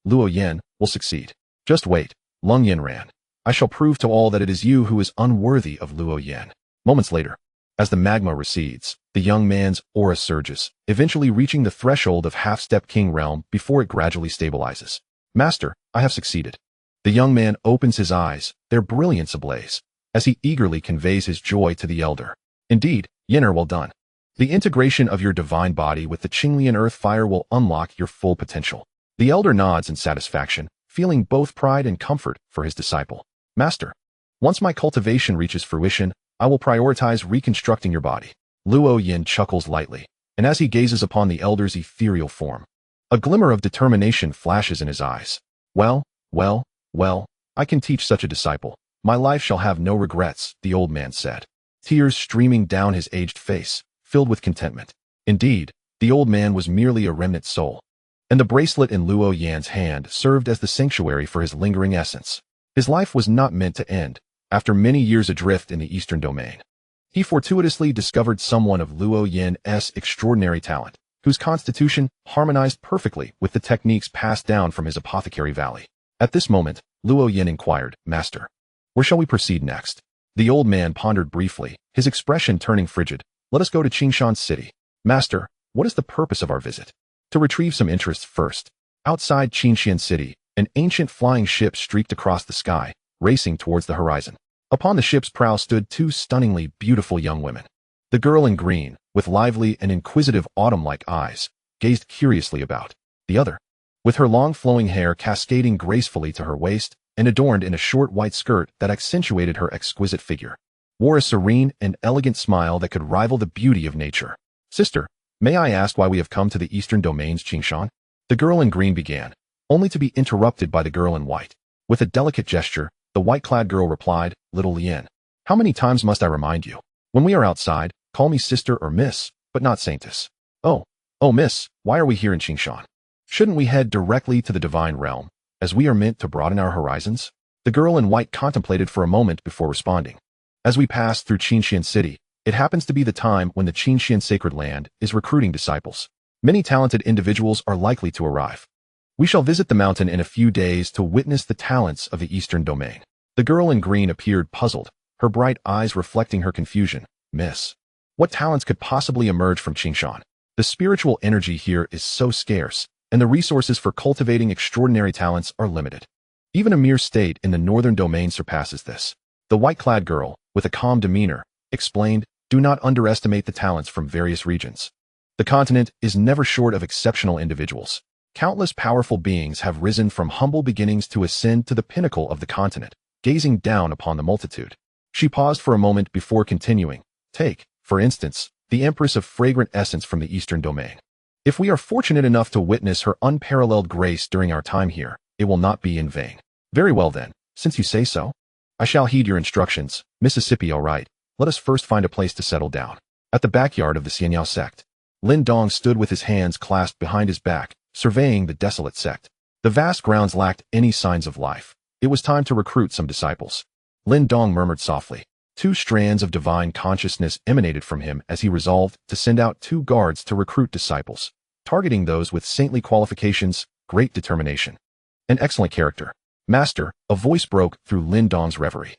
Luo Yan, will succeed. Just wait, Lung Yanran. I shall prove to all that it is you who is unworthy of Luo Yan. Moments later, as the magma recedes, the young man's aura surges, eventually reaching the threshold of half-step king realm before it gradually stabilizes. Master, I have succeeded. The young man opens his eyes, their brilliance ablaze, as he eagerly conveys his joy to the elder. Indeed, Yinner, well done. The integration of your divine body with the Qinglian earth fire will unlock your full potential. The elder nods in satisfaction, feeling both pride and comfort for his disciple. Master, once my cultivation reaches fruition, I will prioritize reconstructing your body. Luo Yin chuckles lightly, and as he gazes upon the elder's ethereal form, a glimmer of determination flashes in his eyes. Well, I can teach such a disciple. My life shall have no regrets, the old man said, tears streaming down his aged face, filled with contentment. Indeed, the old man was merely a remnant soul, and the bracelet in Luo Yan's hand served as the sanctuary for his lingering essence. His life was not meant to end. After many years adrift in the eastern domain, he fortuitously discovered someone of Luo Yan's extraordinary talent, whose constitution harmonized perfectly with the techniques passed down from his apothecary valley. At this moment, Luo Yan inquired, Master, where shall we proceed next? The old man pondered briefly, his expression turning frigid. Let us go to Qingshan city. Master, what is the purpose of our visit? To retrieve some interest first. Outside Qinxian City, an ancient flying ship streaked across the sky, racing towards the horizon. Upon the ship's prow stood two stunningly beautiful young women. The girl in green, with lively and inquisitive autumn-like eyes, gazed curiously about. The other, with her long flowing hair cascading gracefully to her waist and adorned in a short white skirt that accentuated her exquisite figure, wore a serene and elegant smile that could rival the beauty of nature. Sister, may I ask why we have come to the eastern domains, Qingshan? The girl in green began, only to be interrupted by the girl in white. With a delicate gesture, the white-clad girl replied, Little Lien, how many times must I remind you? When we are outside, call me sister or miss, but not saintess. Oh, miss, why are we here in Qingshan? Shouldn't we head directly to the divine realm, as we are meant to broaden our horizons? The girl in white contemplated for a moment before responding. As we pass through Qinxian City, it happens to be the time when the Qinxian sacred land is recruiting disciples. Many talented individuals are likely to arrive. We shall visit the mountain in a few days to witness the talents of the eastern domain. The girl in green appeared puzzled, her bright eyes reflecting her confusion. Miss, what talents could possibly emerge from Qingshan? The spiritual energy here is so scarce, and the resources for cultivating extraordinary talents are limited. Even a mere state in the northern domain surpasses this. The white-clad girl, with a calm demeanor, explained, do not underestimate the talents from various regions. The continent is never short of exceptional individuals. Countless powerful beings have risen from humble beginnings to ascend to the pinnacle of the continent, gazing down upon the multitude. She paused for a moment before continuing. Take, for instance, the Empress of fragrant essence from the eastern domain. If we are fortunate enough to witness her unparalleled grace during our time here, it will not be in vain. Very well then, since you say so. I shall heed your instructions. Mississippi, all right. Let us first find a place to settle down. At the backyard of the Xianyao sect, Lin Dong stood with his hands clasped behind his back, surveying the desolate sect. The vast grounds lacked any signs of life. It was time to recruit some disciples. Lin Dong murmured softly. Two strands of divine consciousness emanated from him as he resolved to send out 2 guards to recruit disciples, targeting those with saintly qualifications, great determination, and excellent character. Master, a voice broke through Lin Dong's reverie.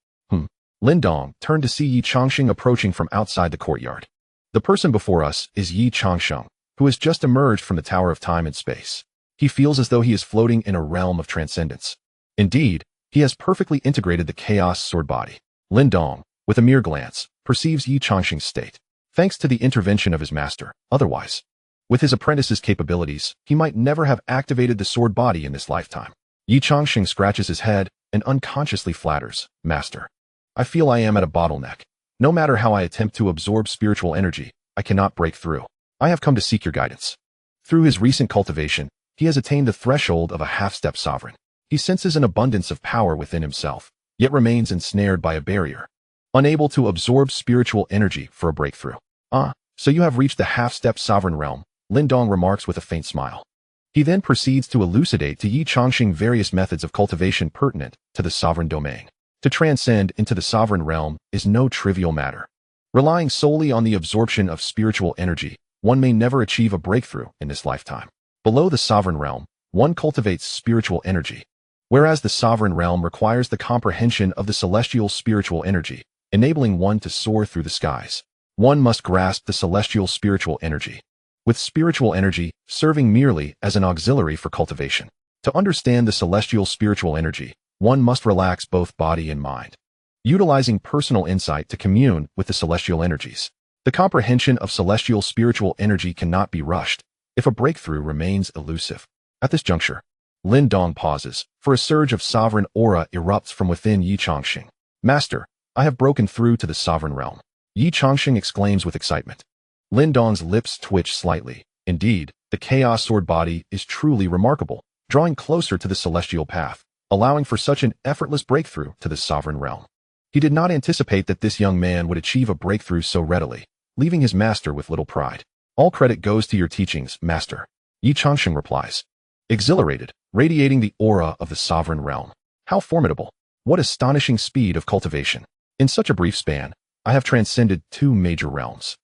Lin Dong turned to see Yi Changsheng approaching from outside the courtyard. The person before us is Yi Changsheng, who has just emerged from the Tower of Time and Space. He feels as though he is floating in a realm of transcendence. Indeed, he has perfectly integrated the chaos sword body. Lin Dong, with a mere glance, perceives Yi Changsheng's state. Thanks to the intervention of his master, otherwise, with his apprentice's capabilities, he might never have activated the sword body in this lifetime. Yi Changsheng scratches his head and unconsciously flatters, Master, I feel I am at a bottleneck. No matter how I attempt to absorb spiritual energy, I cannot break through. I have come to seek your guidance. Through his recent cultivation, he has attained the threshold of a half-step sovereign. He senses an abundance of power within himself, yet remains ensnared by a barrier, unable to absorb spiritual energy for a breakthrough. So you have reached the half-step sovereign realm, Lin Dong remarks with a faint smile. He then proceeds to elucidate to Yi Changsheng various methods of cultivation pertinent to the sovereign domain. To transcend into the sovereign realm is no trivial matter. Relying solely on the absorption of spiritual energy, one may never achieve a breakthrough in this lifetime. Below the sovereign realm, one cultivates spiritual energy, whereas the sovereign realm requires the comprehension of the celestial spiritual energy, enabling one to soar through the skies. One must grasp the celestial spiritual energy, with spiritual energy serving merely as an auxiliary for cultivation. To understand the celestial spiritual energy, one must relax both body and mind, utilizing personal insight to commune with the celestial energies. The comprehension of celestial spiritual energy cannot be rushed if a breakthrough remains elusive. At this juncture, Lin Dong pauses, for a surge of sovereign aura erupts from within Yi Changsheng. Master, I have broken through to the sovereign realm. Yi Changsheng exclaims with excitement. Lin Dong's lips twitch slightly. Indeed, the chaos sword body is truly remarkable, drawing closer to the celestial path, allowing for such an effortless breakthrough to the sovereign realm. He did not anticipate that this young man would achieve a breakthrough so readily, leaving his master with little pride. All credit goes to your teachings, Master, Yi Changsheng replies, exhilarated, radiating the aura of the sovereign realm. How formidable! What astonishing speed of cultivation! In such a brief span, I have transcended 2 major realms.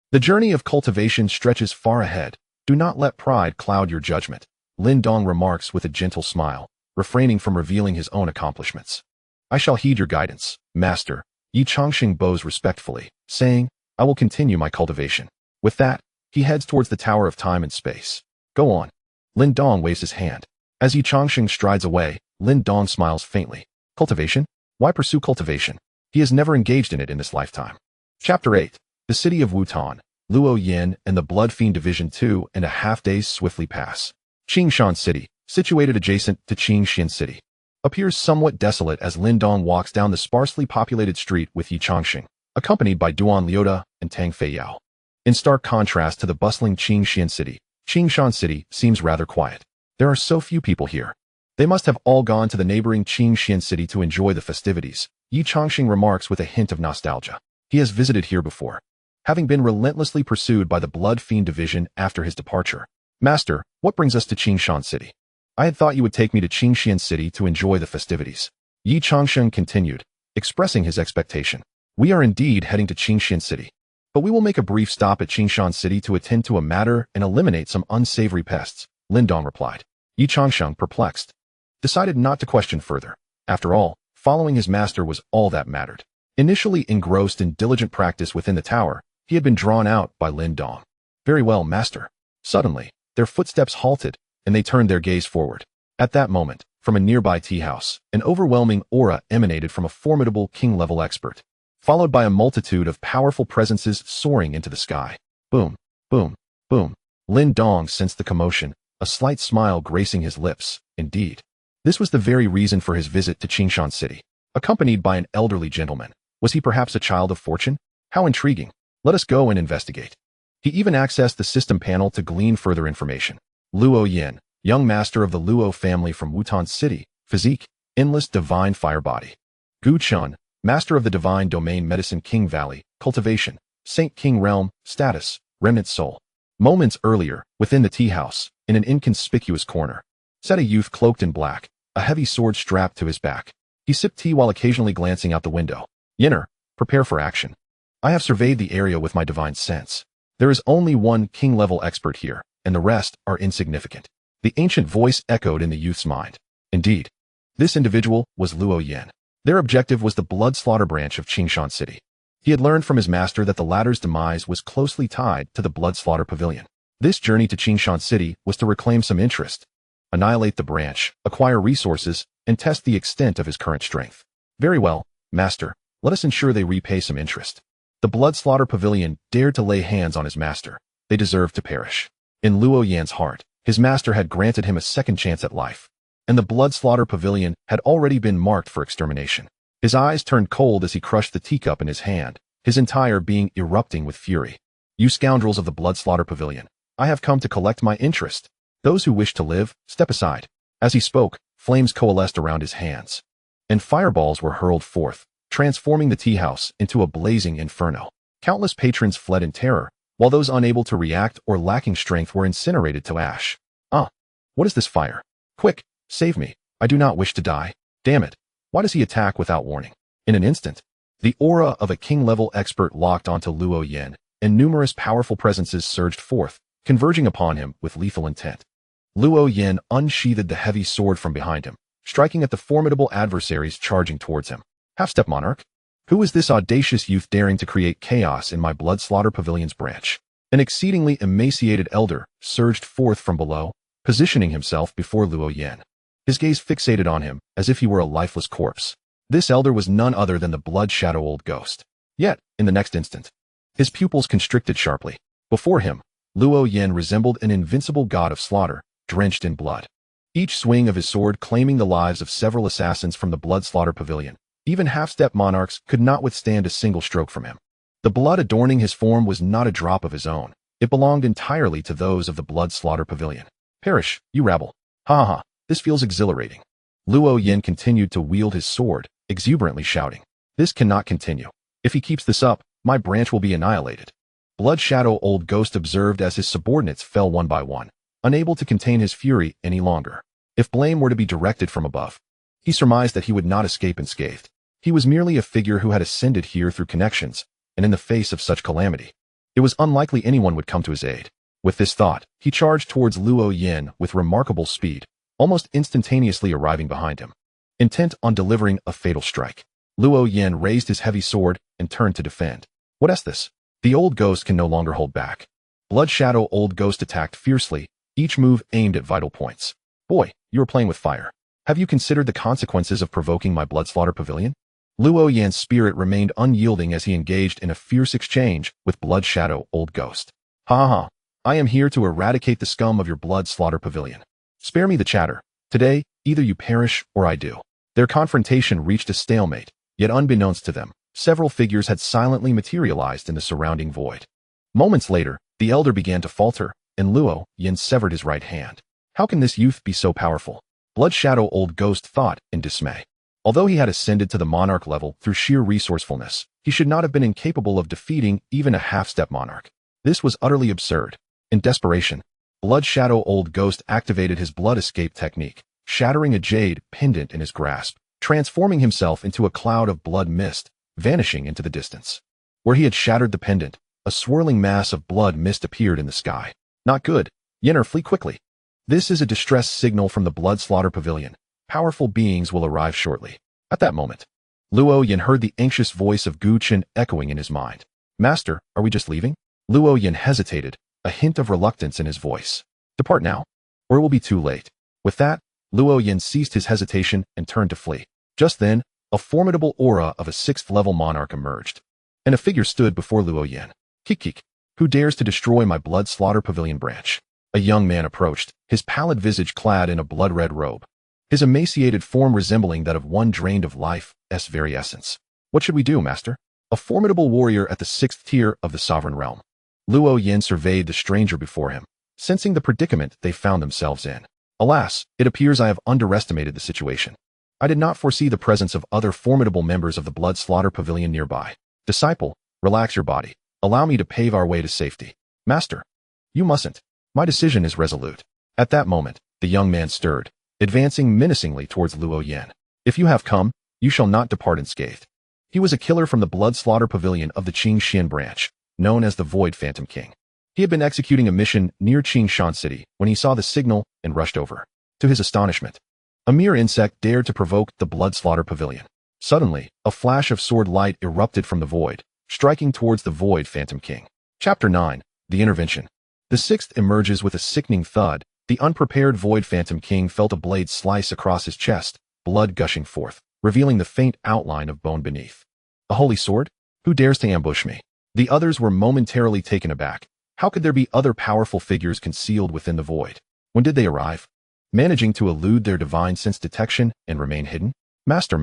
The journey of cultivation stretches far ahead. Do not let pride cloud your judgment, Lin Dong remarks with a gentle smile, refraining from revealing his own accomplishments. I shall heed your guidance, Master, Yi Changsheng bows respectfully, saying, I will continue my cultivation. With that, he He heads towards the Tower of Time and Space. Go on. Lin Dong waves his hand. As Yi Changxing strides away, Lin Dong smiles faintly. Cultivation? Why pursue cultivation? He has never engaged in it in this lifetime. Chapter 8. The City of Wutan. Luo Yin and the Blood Fiend Division 2.5 days swiftly pass. Qingshan City, situated adjacent to Qingshan City, appears somewhat desolate as Lin Dong walks down the sparsely populated street with Yi Changxing, accompanied by Duan Liuda and Tang Feiyao. In stark contrast to the bustling Qingshan City, Qingshan City seems rather quiet. There are so few people here. They must have all gone to the neighboring Qingshan City to enjoy the festivities, Yi Changxing remarks with a hint of nostalgia. He has visited here before, having been relentlessly pursued by the Blood Fiend Division after his departure. Master, what brings us to Qingshan City? I had thought you would take me to Qingshan City to enjoy the festivities. Yi Changxing continued, expressing his expectation. We are indeed heading to Qingshan City, but we will make a brief stop at Qingshan City to attend to a matter and eliminate some unsavory pests, Lin Dong replied. Yi Changxing, perplexed, decided not to question further. After all, following his master was all that mattered. Initially engrossed in diligent practice within the tower, he had been drawn out by Lin Dong. Very well, master. Suddenly, their footsteps halted, and they turned their gaze forward. At that moment, from a nearby tea house, an overwhelming aura emanated from a formidable king-level expert, followed by a multitude of powerful presences soaring into the sky. Boom, boom, boom. Lin Dong sensed the commotion, a slight smile gracing his lips. Indeed, this was the very reason for his visit to Qingshan City. Accompanied by an elderly gentleman. Was he perhaps a child of fortune? How intriguing. Let us go and investigate. He even accessed the system panel to glean further information. Luo Yin, young master of the Luo family from Wutan City, physique, endless divine fire body. Gu Chun, master of the divine domain medicine King Valley, cultivation, Saint King realm, status, remnant soul. Moments earlier, within the tea house, in an inconspicuous corner, sat a youth cloaked in black, a heavy sword strapped to his back. He sipped tea while occasionally glancing out the window. Yinner, prepare for action. I have surveyed the area with my divine sense. There is only one king-level expert here, and the rest are insignificant. The ancient voice echoed in the youth's mind. Indeed, this individual was Luo Yin. Their objective was the blood slaughter branch of Qingshan City. He had learned from his master that the latter's demise was closely tied to the blood slaughter pavilion. This journey to Qingshan City was to reclaim some interest, annihilate the branch, acquire resources, and test the extent of his current strength. Very well, master, let us ensure they repay some interest. The blood slaughter pavilion dared to lay hands on his master. They deserved to perish. In Luo Yan's heart, his master had granted him a second chance at life, and the blood slaughter pavilion had already been marked for extermination. His eyes turned cold as he crushed the teacup in his hand, his entire being erupting with fury. You scoundrels of the blood slaughter pavilion, I have come to collect my interest. Those who wish to live, step aside. As he spoke, flames coalesced around his hands, and fireballs were hurled forth, transforming the tea house into a blazing inferno. Countless patrons fled in terror, while those unable to react or lacking strength were incinerated to ash. What is this fire? Quick, save me. I do not wish to die. Damn it. Why does he attack without warning? In an instant, the aura of a king-level expert locked onto Luo Yin, and numerous powerful presences surged forth, converging upon him with lethal intent. Luo Yin unsheathed the heavy sword from behind him, striking at the formidable adversaries charging towards him. Half-step monarch? Who is this audacious youth daring to create chaos in my blood slaughter pavilion's branch? An exceedingly emaciated elder surged forth from below, positioning himself before Luo Yin. His gaze fixated on him as if he were a lifeless corpse. This elder was none other than the blood shadow old ghost. Yet, in the next instant, his pupils constricted sharply. Before him, Luo Yin resembled an invincible god of slaughter, drenched in blood. Each swing of his sword claiming the lives of several assassins from the blood slaughter pavilion. Even half-step monarchs could not withstand a single stroke from him. The blood adorning his form was not a drop of his own. It belonged entirely to those of the blood slaughter pavilion. Perish, you rabble. Ha ha, this feels exhilarating. Luo Yin continued to wield his sword, exuberantly shouting. This cannot continue. If he keeps this up, my branch will be annihilated. Blood Shadow Old Ghost observed as his subordinates fell one by one, unable to contain his fury any longer. If blame were to be directed from above, he surmised that he would not escape unscathed. He was merely a figure who had ascended here through connections, and in the face of such calamity, it was unlikely anyone would come to his aid. With this thought, he charged towards Luo Yin with remarkable speed, almost instantaneously arriving behind him, intent on delivering a fatal strike. Luo Yin raised his heavy sword and turned to defend. What is this? The old ghost can no longer hold back. Blood Shadow Old Ghost attacked fiercely, each move aimed at vital points. Boy, you are playing with fire. Have you considered the consequences of provoking my Bloodslaughter Pavilion? Luo Yan's spirit remained unyielding as he engaged in a fierce exchange with Blood Shadow Old Ghost. Ha ha. I am here to eradicate the scum of your Blood Slaughter Pavilion. Spare me the chatter. Today, either you perish or I do. Their confrontation reached a stalemate, yet unbeknownst to them, several figures had silently materialized in the surrounding void. Moments later, the elder began to falter, and Luo Yan severed his right hand. How can this youth be so powerful? Blood Shadow Old Ghost thought in dismay. Although he had ascended to the monarch level through sheer resourcefulness, he should not have been incapable of defeating even a half-step monarch. This was utterly absurd. In desperation, Blood Shadow Old Ghost activated his blood escape technique, shattering a jade pendant in his grasp, transforming himself into a cloud of blood mist, vanishing into the distance. Where he had shattered the pendant, a swirling mass of blood mist appeared in the sky. Not good. Yenner, flee quickly. This is a distress signal from the Blood Slaughter Pavilion. Powerful beings will arrive shortly. At that moment, Luo Yan heard the anxious voice of Gu Chen echoing in his mind. Master, are we just leaving? Luo Yan hesitated, a hint of reluctance in his voice. Depart now, or it will be too late. With that, Luo Yan ceased his hesitation and turned to flee. Just then, a formidable aura of a 6th-level monarch emerged, and a figure stood before Luo Yan. Kik, who dares to destroy my Blood Slaughter Pavilion branch? A young man approached, his pallid visage clad in a blood-red robe, his emaciated form resembling that of one drained of life's very essence. What should we do, master? A formidable warrior at the 6th tier of the sovereign realm. Luo Yan surveyed the stranger before him, sensing the predicament they found themselves in. Alas, it appears I have underestimated the situation. I did not foresee the presence of other formidable members of the Blood Slaughter Pavilion nearby. Disciple, relax your body. Allow me to pave our way to safety. Master, you mustn't. My decision is resolute. At that moment, the young man stirred, advancing menacingly towards Luo Yan. If you have come, you shall not depart unscathed. He was a killer from the Blood Slaughter Pavilion of the Qingxian branch, known as the Void Phantom King. He had been executing a mission near Qingshan City when he saw the signal and rushed over. To his astonishment, a mere insect dared to provoke the Blood Slaughter Pavilion. Suddenly, a flash of sword light erupted from the void, striking towards the Void Phantom King. Chapter 9. The Intervention. The 6th emerges with a sickening thud. The unprepared Void Phantom King felt a blade slice across his chest, blood gushing forth, revealing the faint outline of bone beneath. A holy sword? Who dares to ambush me? The others were momentarily taken aback. How could there be other powerful figures concealed within the void? When did they arrive? Managing to elude their divine sense detection and remain hidden? Master.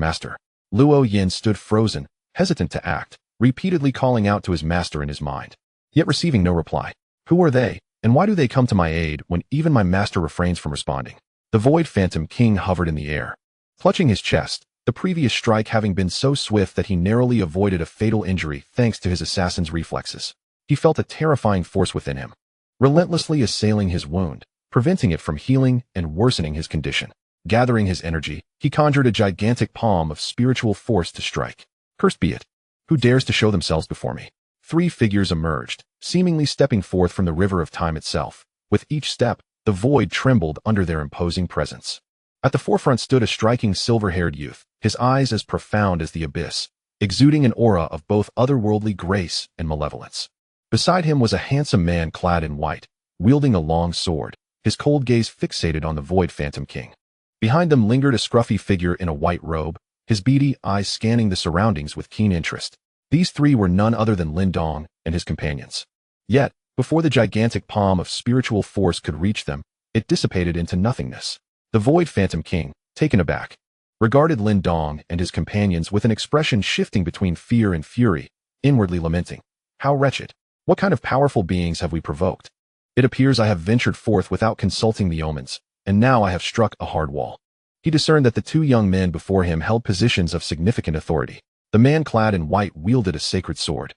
Luo Yan stood frozen, hesitant to act, repeatedly calling out to his master in his mind, yet receiving no reply. Who are they, and why do they come to my aid when even my master refrains from responding? The Void Phantom King hovered in the air, clutching his chest, the previous strike having been so swift that he narrowly avoided a fatal injury thanks to his assassin's reflexes. He felt a terrifying force within him, relentlessly assailing his wound, preventing it from healing and worsening his condition. Gathering his energy, he conjured a gigantic palm of spiritual force to strike. Cursed be it! Who dares to show themselves before me? 3 figures emerged, seemingly stepping forth from the river of time itself. With each step, the void trembled under their imposing presence. At the forefront stood a striking silver-haired youth, his eyes as profound as the abyss, exuding an aura of both otherworldly grace and malevolence. Beside him was a handsome man clad in white, wielding a long sword, his cold gaze fixated on the Void Phantom King. Behind them lingered a scruffy figure in a white robe, his beady eyes scanning the surroundings with keen interest. These 3 were none other than Lin Dong and his companions. Yet, before the gigantic palm of spiritual force could reach them, it dissipated into nothingness. The Void Phantom King, taken aback, regarded Lin Dong and his companions with an expression shifting between fear and fury, inwardly lamenting. How wretched! What kind of powerful beings have we provoked? It appears I have ventured forth without consulting the omens, and now I have struck a hard wall. He discerned that the 2 young men before him held positions of significant authority. The man clad in white wielded a sacred sword,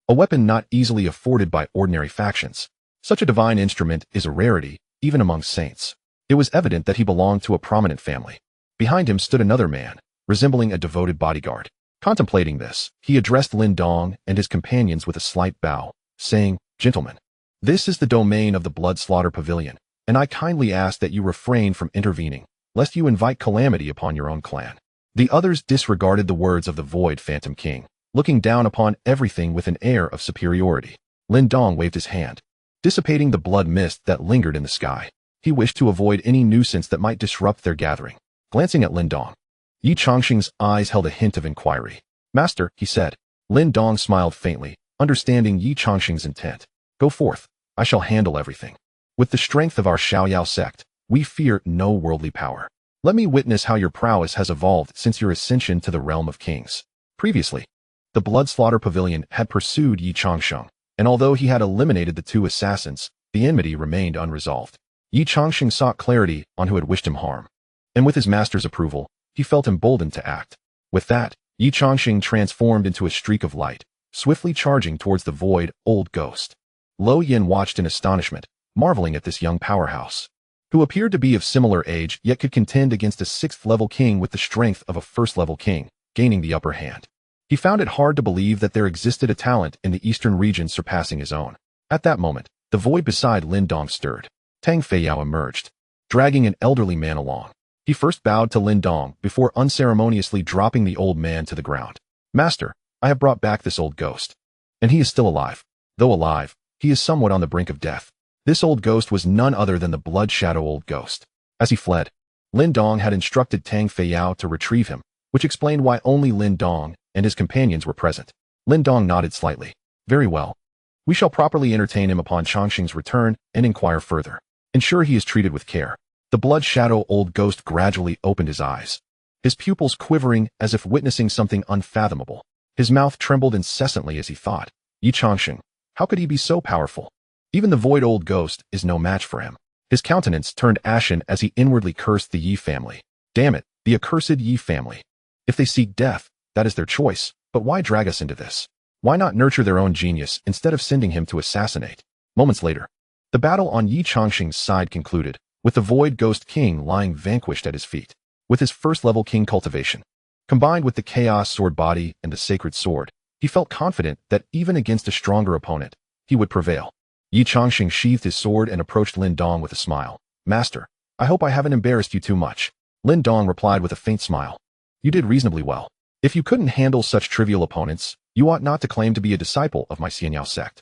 a weapon not easily afforded by ordinary factions. Such a divine instrument is a rarity, even among saints. It was evident that he belonged to a prominent family. Behind him stood another man, resembling a devoted bodyguard. Contemplating this, he addressed Lin Dong and his companions with a slight bow, saying, "Gentlemen, this is the domain of the Blood Slaughter Pavilion, and I kindly ask that you refrain from intervening, lest you invite calamity upon your own clan." The others disregarded the words of the Void Phantom King, looking down upon everything with an air of superiority. Lin Dong waved his hand. dissipating the blood mist that lingered in the sky. He wished to avoid any nuisance that might disrupt their gathering. Glancing at Lin Dong, Yi Chongxing's eyes held a hint of inquiry. "Master," he said. Lin Dong smiled faintly, understanding Yi Chongxing's intent. "Go forth. I shall handle everything. With the strength of our Xiaoyao sect, we fear no worldly power. Let me witness how your prowess has evolved since your ascension to the realm of kings." Previously, the blood slaughter pavilion had pursued Yi Chongxing, and although he had eliminated the two assassins, the enmity remained unresolved. Yi Chongxing sought clarity on who had wished him harm, and with his master's approval, he felt emboldened to act. With that, Yi Chongxing transformed into a streak of light, swiftly charging towards the void old ghost. Lo Yin watched in astonishment, marveling at this young powerhouse, who appeared to be of similar age yet could contend against a 6th-level king with the strength of a 1st-level king, gaining the upper hand. He found it hard to believe that there existed a talent in the eastern region surpassing his own. At that moment, the void beside Lin Dong stirred. Tang Feiyao emerged, dragging an elderly man along. He first bowed to Lin Dong before unceremoniously dropping the old man to the ground. "Master, I have brought back this old ghost. And he is still alive. Though alive, he is somewhat on the brink of death." This old ghost was none other than the blood shadow old ghost. As he fled, Lin Dong had instructed Tang Feiyao to retrieve him, which explained why only Lin Dong and his companions were present. Lin Dong nodded slightly. "Very well. We shall properly entertain him upon Chongqing's return and inquire further. Ensure he is treated with care." The blood shadow old ghost gradually opened his eyes, his pupils quivering as if witnessing something unfathomable. His mouth trembled incessantly as he thought, "Yi Chongqing, how could he be so powerful? Even the void old ghost is no match for him." His countenance turned ashen as he inwardly cursed the Yi family. Damn it, the accursed Yi family. If they seek death, that is their choice, but why drag us into this? Why not nurture their own genius instead of sending him to assassinate? Moments later, the battle on Yi Chongqing's side concluded, with the void ghost king lying vanquished at his feet. With his 1st-level king cultivation, combined with the chaos sword body and the sacred sword, he felt confident that even against a stronger opponent, he would prevail. Yi Chongqing sheathed his sword and approached Lin Dong with a smile. "Master, I hope I haven't embarrassed you too much." Lin Dong replied with a faint smile. "You did reasonably well. If you couldn't handle such trivial opponents, you ought not to claim to be a disciple of my Xianyao sect."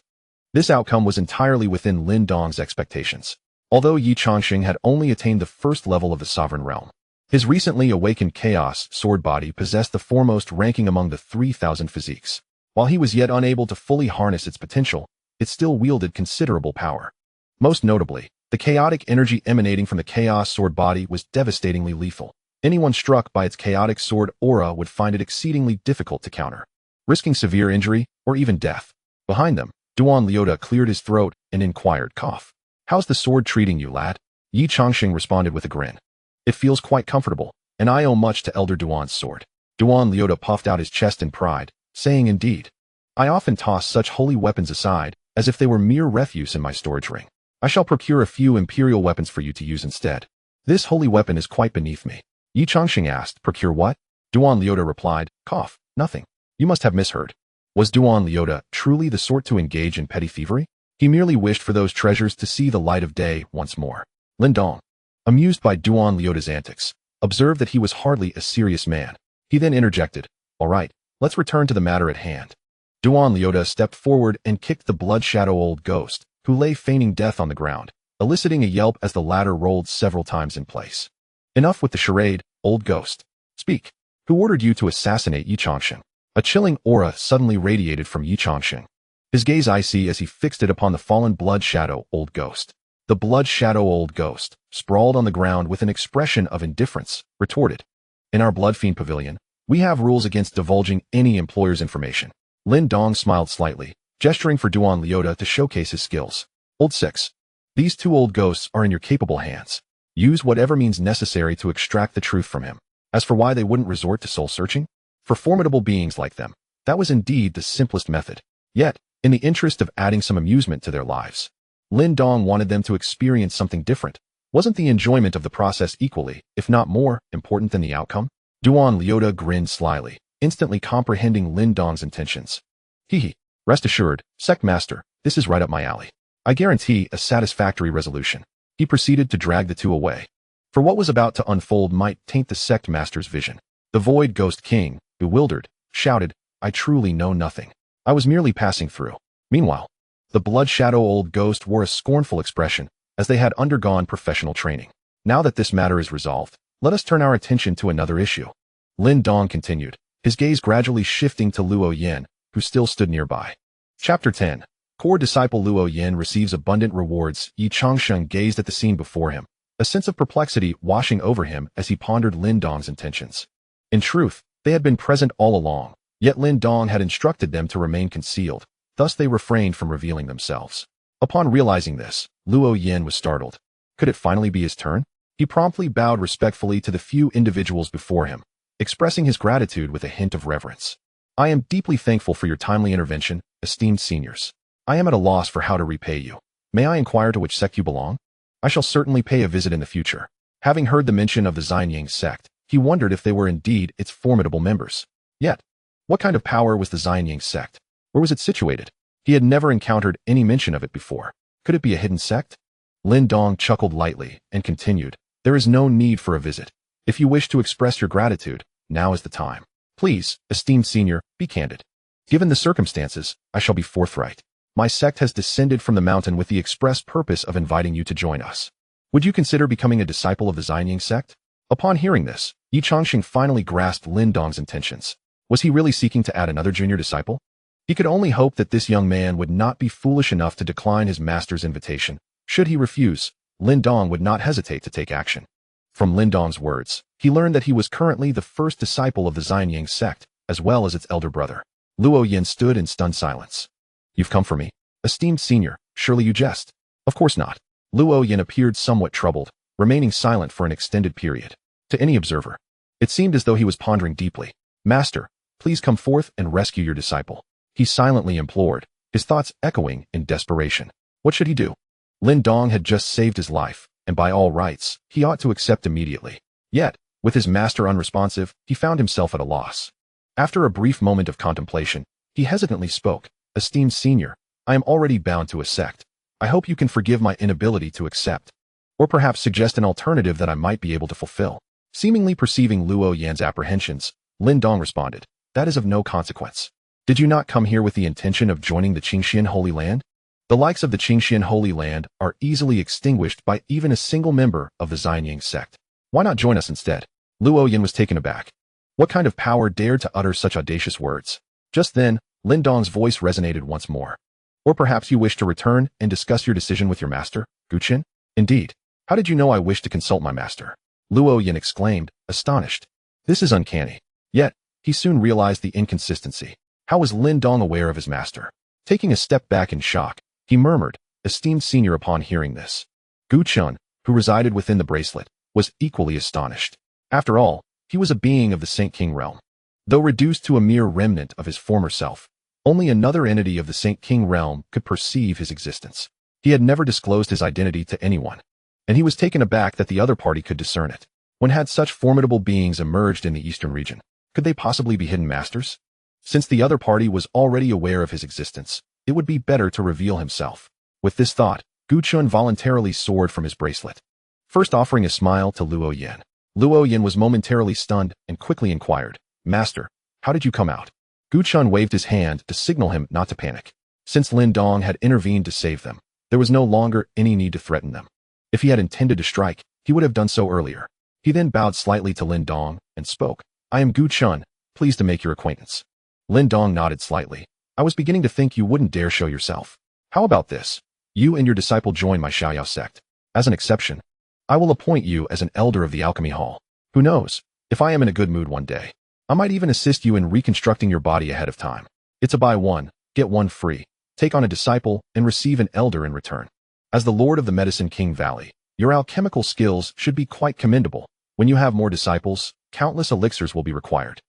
This outcome was entirely within Lin Dong's expectations. Although Yi Chongqing had only attained the 1st level of the sovereign realm, his recently awakened chaos sword body possessed the foremost ranking among the 3,000 physiques. While he was yet unable to fully harness its potential, it still wielded considerable power. Most notably, the chaotic energy emanating from the chaos sword body was devastatingly lethal. Anyone struck by its chaotic sword aura would find it exceedingly difficult to counter, risking severe injury or even death. Behind them, Duan Liota cleared his throat and inquired, "Cough. How's the sword treating you, lad?" Yi Chongqing responded with a grin. "It feels quite comfortable, and I owe much to Elder Duan's sword." Duan Liota puffed out his chest in pride, saying, "Indeed. I often toss such holy weapons aside, as if they were mere refuse in my storage ring. I shall procure a few imperial weapons for you to use instead. This holy weapon is quite beneath me." Yi Chongqing asked, "Procure what?" Duan Liota replied, "Cough, nothing. You must have misheard." Was Duan Liota truly the sort to engage in petty thievery? He merely wished for those treasures to see the light of day once more. Lin Dong, amused by Duan Liota's antics, observed that he was hardly a serious man. He then interjected, "All right, let's return to the matter at hand." Duan Liota stepped forward and kicked the blood shadow old ghost, who lay feigning death on the ground, eliciting a yelp as the latter rolled several times in place. "Enough with the charade, old ghost. Speak. Who ordered you to assassinate Yi Chongqing?" A chilling aura suddenly radiated from Yi Chongqing, his gaze icy as he fixed it upon the fallen blood shadow old ghost. The blood shadow old ghost, sprawled on the ground with an expression of indifference, retorted, "In our bloodfiend pavilion, we have rules against divulging any employer's information." Lin Dong smiled slightly, gesturing for Duan Liota to showcase his skills. "Old Six, these two old ghosts are in your capable hands. Use whatever means necessary to extract the truth from him. As for why they wouldn't resort to soul searching, for formidable beings like them, that was indeed the simplest method. Yet, in the interest of adding some amusement to their lives, Lin Dong wanted them to experience something different. Wasn't the enjoyment of the process equally, if not more, important than the outcome? Duan Liota grinned slyly, instantly comprehending Lin Dong's intentions. "Hee. Rest assured, Sect Master, this is right up my alley. I guarantee a satisfactory resolution." He proceeded to drag the two away, for what was about to unfold might taint the Sect Master's vision. The Void Ghost King, bewildered, shouted, "I truly know nothing. I was merely passing through." Meanwhile, The blood shadow old ghost wore a scornful expression, as they had undergone professional training. Now that this matter is resolved, let us turn our attention to another issue. Lin Dong continued, his gaze gradually shifting to Luo Yin, who still stood nearby. Chapter 10. Core disciple Luo Yin receives abundant rewards. Yi Changsheng gazed at the scene before him, a sense of perplexity washing over him as he pondered Lin Dong's intentions. In truth, they had been present all along, yet Lin Dong had instructed them to remain concealed, thus they refrained from revealing themselves. Upon realizing this, Luo Yin was startled. Could it finally be his turn? He promptly bowed respectfully to the few individuals before him, expressing his gratitude with a hint of reverence. I am deeply thankful for your timely intervention, esteemed seniors. I am at a loss for how to repay you. May I inquire to which sect you belong? I shall certainly pay a visit in the future. Having heard the mention of the Xianying sect, he wondered if they were indeed its formidable members. Yet, what kind of power was the Xianying sect? Where was it situated? He had never encountered any mention of it before. Could it be a hidden sect? Lin Dong chuckled lightly and continued, there is no need for a visit. If you wish to express your gratitude, now is the time. Please, esteemed senior, be candid. Given the circumstances, I shall be forthright. My sect has descended from the mountain with the express purpose of inviting you to join us. Would you consider becoming a disciple of the Xianying sect? Upon hearing this, Yi Changxing finally grasped Lin Dong's intentions. Was he really seeking to add another junior disciple? He could only hope that this young man would not be foolish enough to decline his master's invitation. Should he refuse, Lin Dong would not hesitate to take action. From Lin Dong's words, he learned that he was currently the first disciple of the Xianying sect, as well as its elder brother. Luo Yin stood in stunned silence. You've come for me? Esteemed senior, surely you jest. Of course not. Luo Yin appeared somewhat troubled, remaining silent for an extended period. To any observer, it seemed as though he was pondering deeply. Master, please come forth and rescue your disciple. He silently implored, his thoughts echoing in desperation. What should he do? Lin Dong had just saved his life, and by all rights, he ought to accept immediately. Yet, with his master unresponsive, he found himself at a loss. After a brief moment of contemplation, he hesitantly spoke, Esteemed senior, I am already bound to a sect. I hope you can forgive my inability to accept, or perhaps suggest an alternative that I might be able to fulfill. Seemingly perceiving Luo Yan's apprehensions, Lin Dong responded, that is of no consequence. Did you not come here with the intention of joining the Qingxian Holy Land? The likes of the Qingxian Holy Land are easily extinguished by even a single member of the Xianying sect. Why not join us instead? Luo Yan was taken aback. What kind of power dared to utter such audacious words? Just then, Lin Dong's voice resonated once more. Or perhaps you wish to return and discuss your decision with your master, Guqin? Indeed. How did you know I wished to consult my master? Luo Yan exclaimed, astonished. This is uncanny. Yet, he soon realized the inconsistency. How was Lin Dong aware of his master? Taking a step back in shock, he murmured, esteemed senior upon hearing this. Guqin, who resided within the bracelet, was equally astonished. After all, he was a being of the Saint King realm. Though reduced to a mere remnant of his former self, only another entity of the Saint King realm could perceive his existence. He had never disclosed his identity to anyone, and he was taken aback that the other party could discern it. When had such formidable beings emerged in the eastern region? Could they possibly be hidden masters? Since the other party was already aware of his existence, it would be better to reveal himself. With this thought, Guqin voluntarily soared from his bracelet, first offering a smile to Luo Yan. Luo Yan was momentarily stunned and quickly inquired, Master, how did you come out? Guqin waved his hand to signal him not to panic. Since Lin Dong had intervened to save them, there was no longer any need to threaten them. If he had intended to strike, he would have done so earlier. He then bowed slightly to Lin Dong and spoke, I am Guqin, pleased to make your acquaintance. Lin Dong nodded slightly. I was beginning to think you wouldn't dare show yourself. How about this? You and your disciple join my Xiaoyao sect. As an exception, I will appoint you as an elder of the alchemy hall. Who knows? If I am in a good mood one day, I might even assist you in reconstructing your body ahead of time. It's a buy one, get one free. Take on a disciple and receive an elder in return. As the Lord of the Medicine King Valley, your alchemical skills should be quite commendable. When you have more disciples, countless elixirs will be required.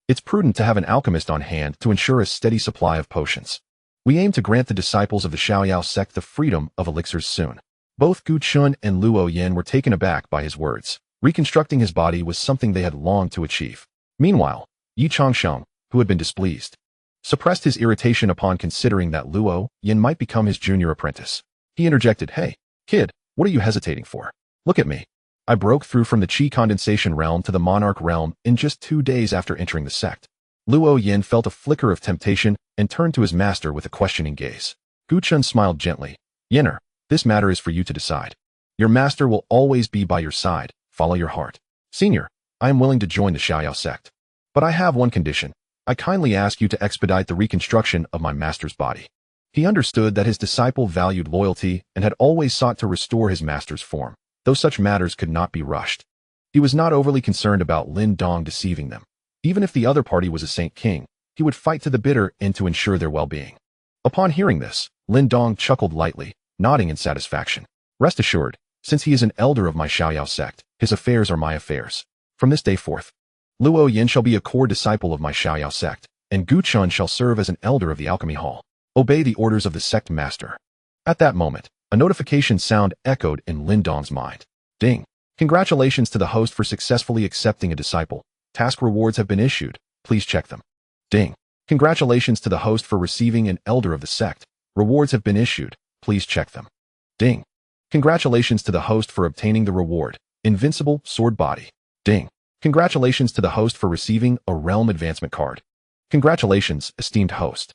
It's prudent to have an alchemist on hand to ensure a steady supply of potions. We aim to grant the disciples of the Xiaoyao sect the freedom of elixirs soon. Both Guqin and Luo Yan were taken aback by his words. Reconstructing his body was something they had longed to achieve. Meanwhile, Yi Changsheng, who had been displeased, suppressed his irritation upon considering that Luo Yan might become his junior apprentice. He interjected, Hey, kid, what are you hesitating for? Look at me. I broke through from the Qi condensation realm to the monarch realm in just 2 days after entering the sect. Luo Yan felt a flicker of temptation and turned to his master with a questioning gaze. Gu Chun smiled gently. Yenner, this matter is for you to decide. Your master will always be by your side. Follow your heart. Senior, I am willing to join the Xiaoyao sect. But I have one condition. I kindly ask you to expedite the reconstruction of my master's body. He understood that his disciple valued loyalty and had always sought to restore his master's form, though such matters could not be rushed. He was not overly concerned about Lin Dong deceiving them. Even if the other party was a Saint King, he would fight to the bitter end to ensure their well-being. Upon hearing this, Lin Dong chuckled lightly, nodding in satisfaction. Rest assured, since he is an elder of my Xiaoyao sect, his affairs are my affairs. From this day forth, Luo Yin shall be a core disciple of my Xiaoyao sect, and Gu Chun shall serve as an elder of the alchemy hall. Obey the orders of the sect master. At that moment, a notification sound echoed in Lin Dong's mind. Ding! Congratulations to the host for successfully accepting a disciple. Task rewards have been issued. Please check them. Ding! Congratulations to the host for receiving an elder of the sect. Rewards have been issued. Please check them. Ding! Congratulations to the host for obtaining the reward, Invincible Sword Body. Ding! Congratulations to the host for receiving a realm advancement card. Congratulations, esteemed host.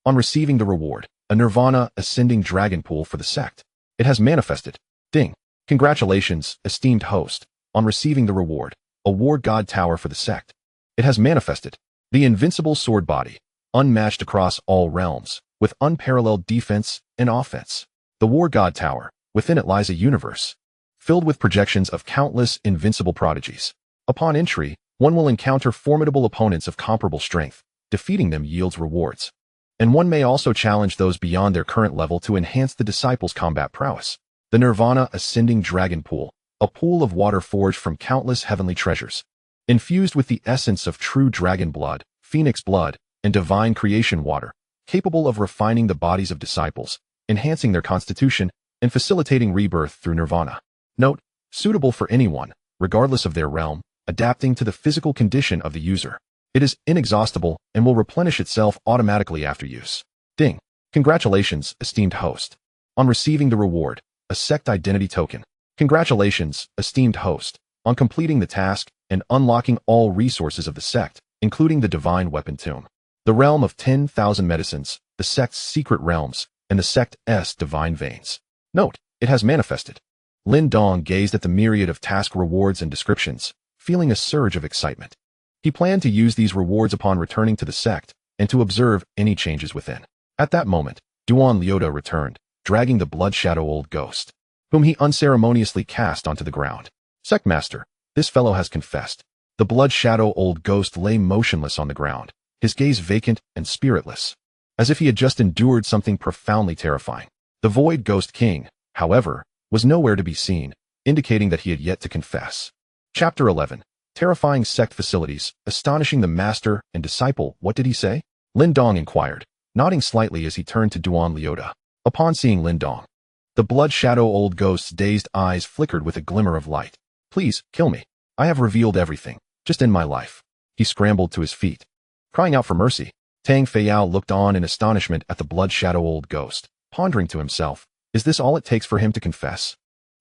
On receiving the reward, a Nirvana Ascending Dragon Pool for the sect. It has manifested. Ding! Congratulations, esteemed host. On receiving the reward, a War God Tower for the sect. It has manifested. The Invincible Sword Body, unmatched across all realms, with unparalleled defense and offense. The War God Tower, within it lies a universe, filled with projections of countless invincible prodigies. Upon entry, one will encounter formidable opponents of comparable strength. Defeating them yields rewards. And one may also challenge those beyond their current level to enhance the disciple's combat prowess. The Nirvana Ascending Dragon Pool, a pool of water forged from countless heavenly treasures. Infused with the essence of true dragon blood, phoenix blood, and divine creation water, capable of refining the bodies of disciples, enhancing their constitution, and facilitating rebirth through nirvana. Note, suitable for anyone, regardless of their realm, adapting to the physical condition of the user. It is inexhaustible and will replenish itself automatically after use. Ding! Congratulations, esteemed host. On receiving the reward, a sect identity token. Congratulations, esteemed host, on completing the task and unlocking all resources of the sect, including the divine weapon tomb, the realm of 10,000 medicines, the sect's secret realms, and the sect's divine veins. Note, it has manifested. Lin Dong gazed at the myriad of task rewards and descriptions, feeling a surge of excitement. He planned to use these rewards upon returning to the sect and to observe any changes within. At that moment, Duan Liuda returned, dragging the blood shadow old ghost, whom he unceremoniously cast onto the ground. Sect Master, this fellow has confessed. The blood shadow old ghost lay motionless on the ground, his gaze vacant and spiritless, as if he had just endured something profoundly terrifying. The Void Ghost King, however, was nowhere to be seen, indicating that he had yet to confess. Chapter 11. Terrifying Sect Facilities, Astonishing the Master and Disciple. What did he say? Lin Dong inquired, nodding slightly as he turned to Duan Liuda. Upon seeing Lin Dong, the blood shadow old ghost's dazed eyes flickered with a glimmer of light. Please, kill me. I have revealed everything. Just end my life. He scrambled to his feet, crying out for mercy. Tang Feiyao looked on in astonishment at the blood shadow old ghost, pondering to himself, is this all it takes for him to confess?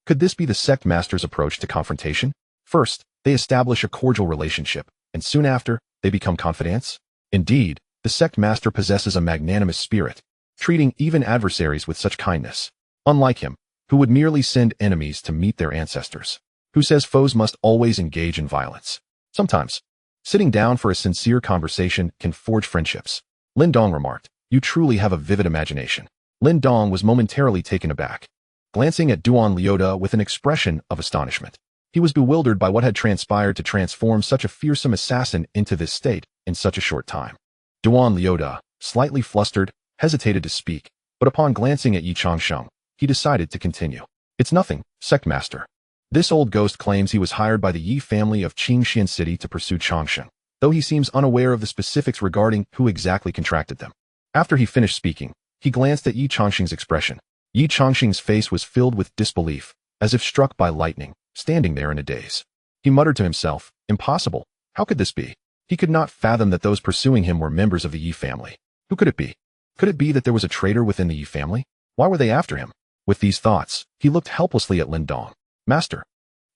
Could this be the sect master's approach to confrontation? First, they establish a cordial relationship, and soon after, they become confidants? Indeed, the sect master possesses a magnanimous spirit, treating even adversaries with such kindness. Unlike him, who would merely send enemies to meet their ancestors, who says foes must always engage in violence. Sometimes, sitting down for a sincere conversation can forge friendships. Lin Dong remarked, you truly have a vivid imagination. Lin Dong was momentarily taken aback, glancing at Duan Liuda with an expression of astonishment. He was bewildered by what had transpired to transform such a fearsome assassin into this state in such a short time. Duan Liuda, slightly flustered, hesitated to speak, but upon glancing at Yi Changsheng, he decided to continue. It's nothing, Sect Master. This old ghost claims he was hired by the Yi family of Qingxian City to pursue Changsheng, though he seems unaware of the specifics regarding who exactly contracted them. After he finished speaking, he glanced at Yi Changsheng's expression. Yi Changsheng's face was filled with disbelief, as if struck by lightning, standing there in a daze. He muttered to himself, impossible. How could this be? He could not fathom that those pursuing him were members of the Yi family. Who could it be? Could it be that there was a traitor within the Yi family? Why were they after him? With these thoughts, he looked helplessly at Lin Dong. Master,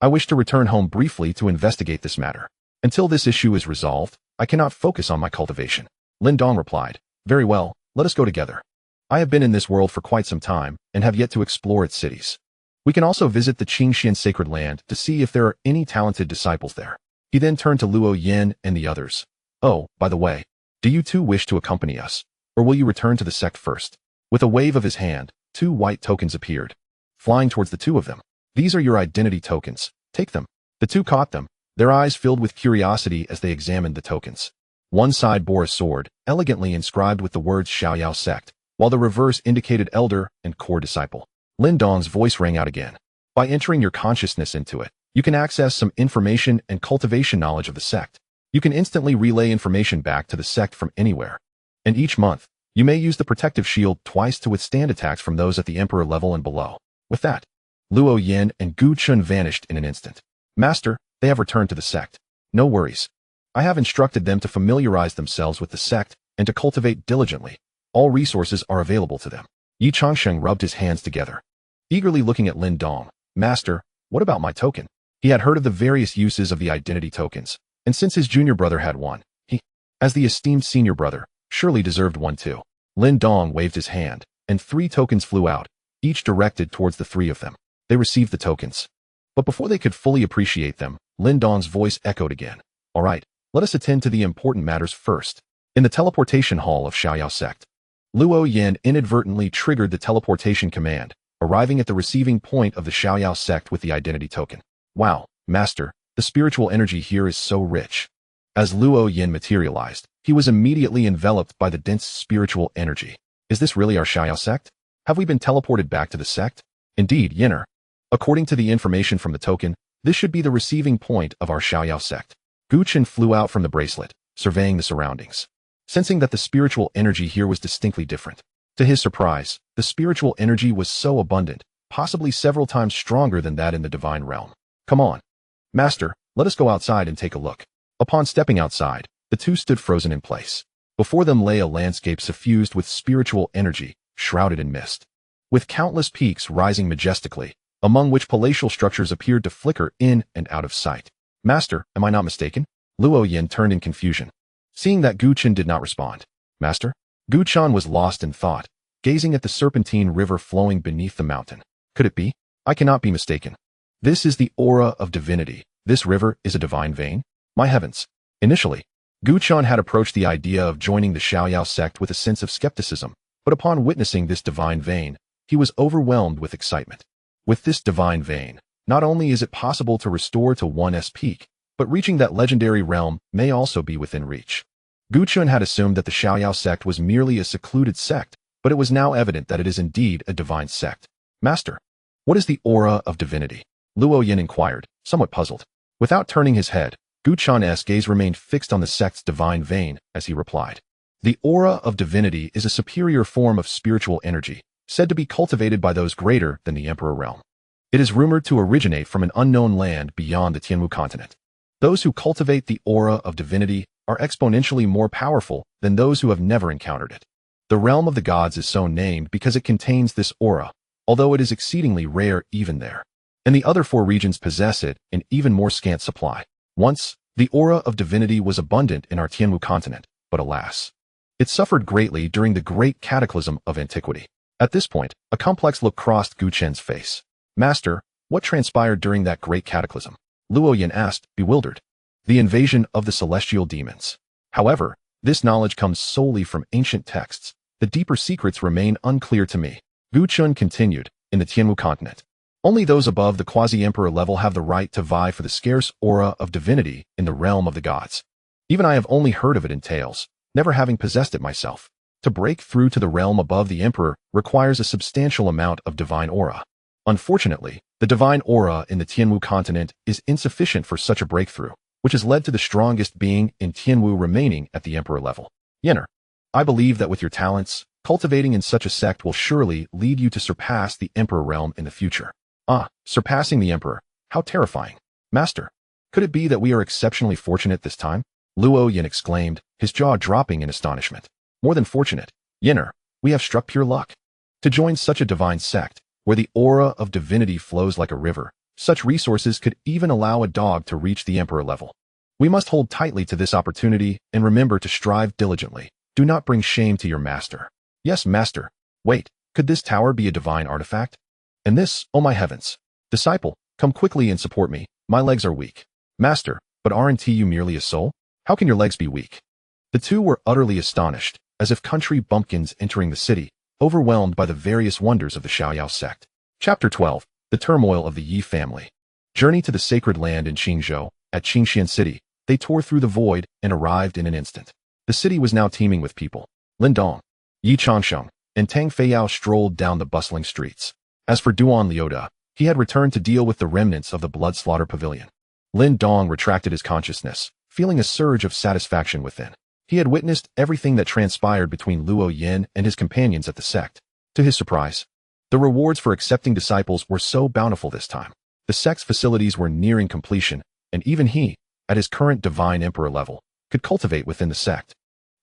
I wish to return home briefly to investigate this matter. Until this issue is resolved, I cannot focus on my cultivation. Lin Dong replied, very well, let us go together. I have been in this world for quite some time and have yet to explore its cities. We can also visit the Qingxian sacred land to see if there are any talented disciples there. He then turned to Luo Yin and the others. Oh, by the way, do you two wish to accompany us, or will you return to the sect first? With a wave of his hand, 2 white tokens appeared, flying towards the 2 of them. These are your identity tokens. Take them. The 2 caught them, their eyes filled with curiosity as they examined the tokens. One side bore a sword, elegantly inscribed with the words Xiaoyao Sect, while the reverse indicated elder and core disciple. Lin Dong's voice rang out again. By entering your consciousness into it, you can access some information and cultivation knowledge of the sect. You can instantly relay information back to the sect from anywhere. And each month, you may use the protective shield twice to withstand attacks from those at the emperor level and below. With that, Luo Yin and Gu Chun vanished in an instant. Master, they have returned to the sect. No worries. I have instructed them to familiarize themselves with the sect and to cultivate diligently. All resources are available to them. Yi Changsheng rubbed his hands together, eagerly looking at Lin Dong. Master, what about my token? He had heard of the various uses of the identity tokens, and since his junior brother had one, he, as the esteemed senior brother, surely deserved one too. Lin Dong waved his hand, and 3 tokens flew out, each directed towards the 3 of them. They received the tokens. But before they could fully appreciate them, Lin Dong's voice echoed again. All right, let us attend to the important matters first. In the teleportation hall of Xiaoyao Sect, Luo Yin inadvertently triggered the teleportation command, arriving at the receiving point of the Xiaoyao Sect with the identity token. Wow, Master, the spiritual energy here is so rich. As Luo Yin materialized, he was immediately enveloped by the dense spiritual energy. Is this really our Xiaoyao Sect? Have we been teleported back to the sect? Indeed, Yinner. According to the information from the token, this should be the receiving point of our Xiaoyao Sect. Gu Chen flew out from the bracelet, surveying the surroundings, sensing that the spiritual energy here was distinctly different. To his surprise, the spiritual energy was so abundant, possibly several times stronger than that in the divine realm. Come on. Master, let us go outside and take a look. Upon stepping outside, the 2 stood frozen in place. Before them lay a landscape suffused with spiritual energy, shrouded in mist, with countless peaks rising majestically, among which palatial structures appeared to flicker in and out of sight. Master, am I not mistaken? Luo Yin turned in confusion, seeing that Gu Chen did not respond. Master? Gu Chan was lost in thought, gazing at the serpentine river flowing beneath the mountain. Could it be? I cannot be mistaken. This is the aura of divinity. This river is a divine vein? My heavens. Initially, Gu Chan had approached the idea of joining the Xiaoyao sect with a sense of skepticism, but upon witnessing this divine vein, he was overwhelmed with excitement. With this divine vein, not only is it possible to restore to one's peak, but reaching that legendary realm may also be within reach. Gu Chun had assumed that the Xiaoyao sect was merely a secluded sect, but it was now evident that it is indeed a divine sect. Master, what is the aura of divinity? Luo Yin inquired, somewhat puzzled. Without turning his head, Gu Chan's gaze remained fixed on the sect's divine vein as he replied. The aura of divinity is a superior form of spiritual energy, said to be cultivated by those greater than the Emperor realm. It is rumored to originate from an unknown land beyond the Tianwu continent. Those who cultivate the aura of divinity are exponentially more powerful than those who have never encountered it. The realm of the gods is so named because it contains this aura, although it is exceedingly rare even there. And the other 4 regions possess it in even more scant supply. Once, the aura of divinity was abundant in our Tianwu continent, but alas, it suffered greatly during the great cataclysm of antiquity. At this point, a complex look crossed Gu Chen's face. Master, what transpired during that great cataclysm? Luo Yin asked, bewildered. The invasion of the celestial demons. However, this knowledge comes solely from ancient texts. The deeper secrets remain unclear to me. Gu Chun continued, in the Tianwu continent, only those above the quasi-emperor level have the right to vie for the scarce aura of divinity in the realm of the gods. Even I have only heard of it in tales, never having possessed it myself. To break through to the realm above the emperor requires a substantial amount of divine aura. Unfortunately, the divine aura in the Tianwu continent is insufficient for such a breakthrough, which has led to the strongest being in Tianwu remaining at the emperor level. Yenner, I believe that with your talents, cultivating in such a sect will surely lead you to surpass the emperor realm in the future. Ah, surpassing the emperor. How terrifying. Master, could it be that we are exceptionally fortunate this time? Luo Yin exclaimed, his jaw dropping in astonishment. More than fortunate. Yenner, we have struck pure luck. To join such a divine sect, where the aura of divinity flows like a river, such resources could even allow a dog to reach the emperor level. We must hold tightly to this opportunity and remember to strive diligently. Do not bring shame to your master. Yes, master. Wait, could this tower be a divine artifact? And this, oh my heavens. Disciple, come quickly and support me. My legs are weak. Master, but aren't you merely a soul? How can your legs be weak? The two were utterly astonished, as if country bumpkins entering the city, overwhelmed by the various wonders of the Xiaoyao sect. Chapter 12. The Turmoil of the Yi Family. Journey to the sacred land in Qingzhou. At Qingxian City, they tore through the void and arrived in an instant. The city was now teeming with people. Lin Dong, Yi Changsheng, and Tang Feiyao strolled down the bustling streets. As for Duan Liuda, he had returned to deal with the remnants of the blood slaughter pavilion. Lin Dong retracted his consciousness, feeling a surge of satisfaction within. He had witnessed everything that transpired between Luo Yin and his companions at the sect. To his surprise, the rewards for accepting disciples were so bountiful this time. The sect's facilities were nearing completion, and even he, at his current divine emperor level, could cultivate within the sect,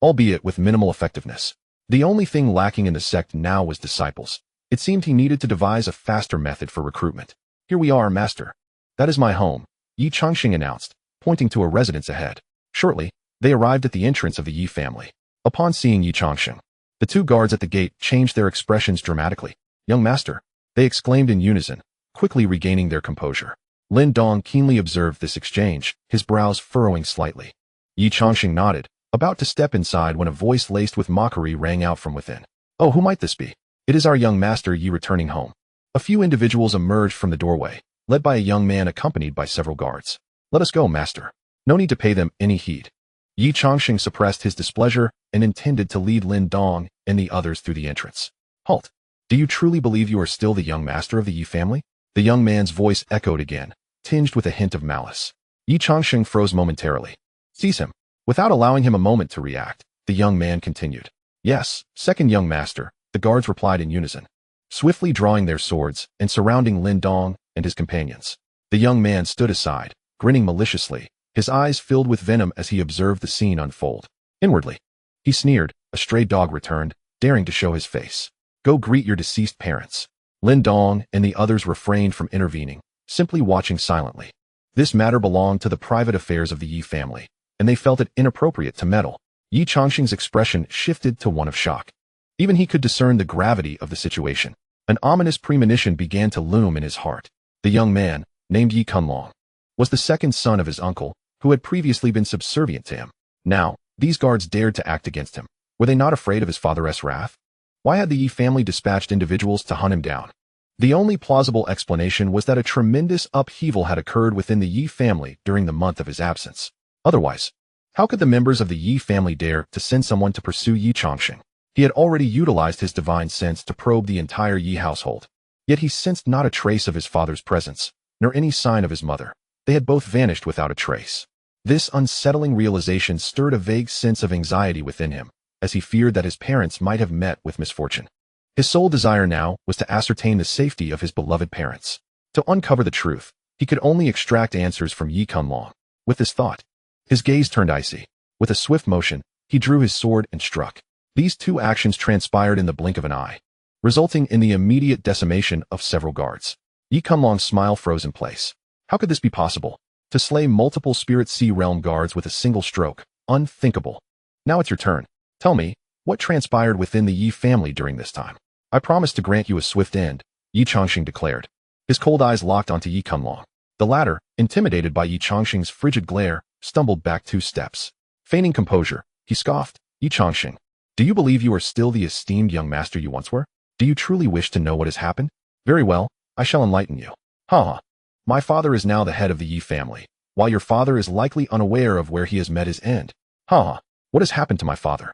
albeit with minimal effectiveness. The only thing lacking in the sect now was disciples. It seemed he needed to devise a faster method for recruitment. Here we are, master. That is my home, Yi Changxing announced, pointing to a residence ahead. Shortly, they arrived at the entrance of the Yi family. Upon seeing Yi Changxing, the two guards at the gate changed their expressions dramatically. Young master, they exclaimed in unison, quickly regaining their composure. Lin Dong keenly observed this exchange, his brows furrowing slightly. Yi Changxing nodded, about to step inside when a voice laced with mockery rang out from within. Oh, who might this be? It is our young master Yi returning home. A few individuals emerged from the doorway, led by a young man accompanied by several guards. Let us go, master. No need to pay them any heed. Yi Changxing suppressed his displeasure and intended to lead Lin Dong and the others through the entrance. Halt. Do you truly believe you are still the young master of the Yi family? The young man's voice echoed again, tinged with a hint of malice. Yi Changxing froze momentarily. Seize him. Without allowing him a moment to react, the young man continued. Yes, second young master, the guards replied in unison, swiftly drawing their swords and surrounding Lin Dong and his companions. The young man stood aside, grinning maliciously, his eyes filled with venom as he observed the scene unfold. Inwardly, he sneered. A stray dog returned, daring to show his face. Go greet your deceased parents. Lin Dong and the others refrained from intervening, simply watching silently. This matter belonged to the private affairs of the Yi family, and they felt it inappropriate to meddle. Yi Changxing's expression shifted to one of shock. Even he could discern the gravity of the situation. An ominous premonition began to loom in his heart. The young man, named Yi Kunlong, was the second son of his uncle, who had previously been subservient to him. Now, these guards dared to act against him. Were they not afraid of his father's wrath? Why had the Yi family dispatched individuals to hunt him down? The only plausible explanation was that a tremendous upheaval had occurred within the Yi family during the month of his absence. Otherwise, how could the members of the Yi family dare to send someone to pursue Yi Changxing? He had already utilized his divine sense to probe the entire Yi household. Yet he sensed not a trace of his father's presence, nor any sign of his mother. They had both vanished without a trace. This unsettling realization stirred a vague sense of anxiety within him, as he feared that his parents might have met with misfortune. His sole desire now was to ascertain the safety of his beloved parents. To uncover the truth, he could only extract answers from Yi Kunlong. With this thought, his gaze turned icy. With a swift motion, he drew his sword and struck. These two actions transpired in the blink of an eye, resulting in the immediate decimation of several guards. Yi Kunlong's smile froze in place. How could this be possible? To slay multiple Spirit Sea Realm guards with a single stroke? Unthinkable. Now it's your turn. Tell me, what transpired within the Yi family during this time? I promise to grant you a swift end, Yi Changxing declared. His cold eyes locked onto Yi Kunlong. The latter, intimidated by Yi Changxing's frigid glare, stumbled back 2 steps. Feigning composure, he scoffed. Yi Changxing, do you believe you are still the esteemed young master you once were? Do you truly wish to know what has happened? Very well, I shall enlighten you. Ha! My father is now the head of the Yi family, while your father is likely unaware of where he has met his end. Ha! What has happened to my father?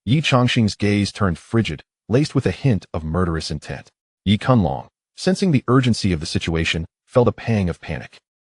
Yi Changxing's gaze turned frigid, laced with a hint of murderous intent. Yi Kunlong, sensing the urgency of the situation, felt a pang of panic.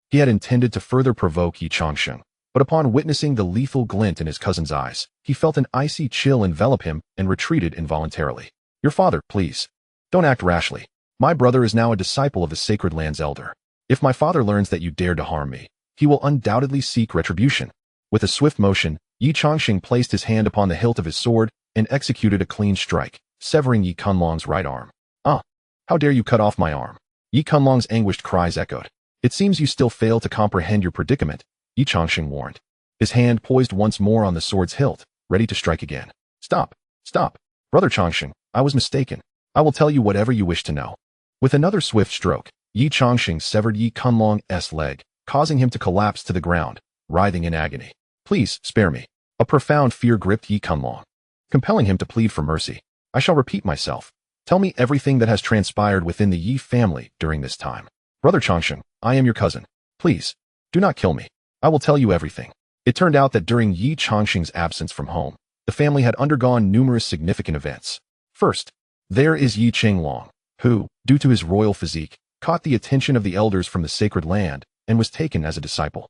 He had intended to further provoke Yi Changxing, but upon witnessing the lethal glint in his cousin's eyes, he felt an icy chill envelop him and retreated involuntarily. Your father, please. Don't act rashly. My brother is now a disciple of the Sacred Land's elder. If my father learns that you dared to harm me, he will undoubtedly seek retribution. With a swift motion, Yi Changxing placed his hand upon the hilt of his sword and executed a clean strike, severing Yi Kunlong's right arm. Ah! How dare you cut off my arm? Yi Kunlong's anguished cries echoed. It seems you still fail to comprehend your predicament, Yi Changxing warned. His hand poised once more on the sword's hilt, ready to strike again. Stop! Stop! Brother Changxing, I was mistaken. I will tell you whatever you wish to know. With another swift stroke, Yi Changxing severed Yi Kunlong's leg, causing him to collapse to the ground, writhing in agony. Please, spare me. A profound fear gripped Yi Kunlong, compelling him to plead for mercy. I shall repeat myself. Tell me everything that has transpired within the Yi family during this time. Brother Changxing, I am your cousin. Please, do not kill me. I will tell you everything. It turned out that during Yi Changxing's absence from home, the family had undergone numerous significant events. First, there is Yi Qinglong, who, due to his royal physique, caught the attention of the elders from the sacred land and was taken as a disciple,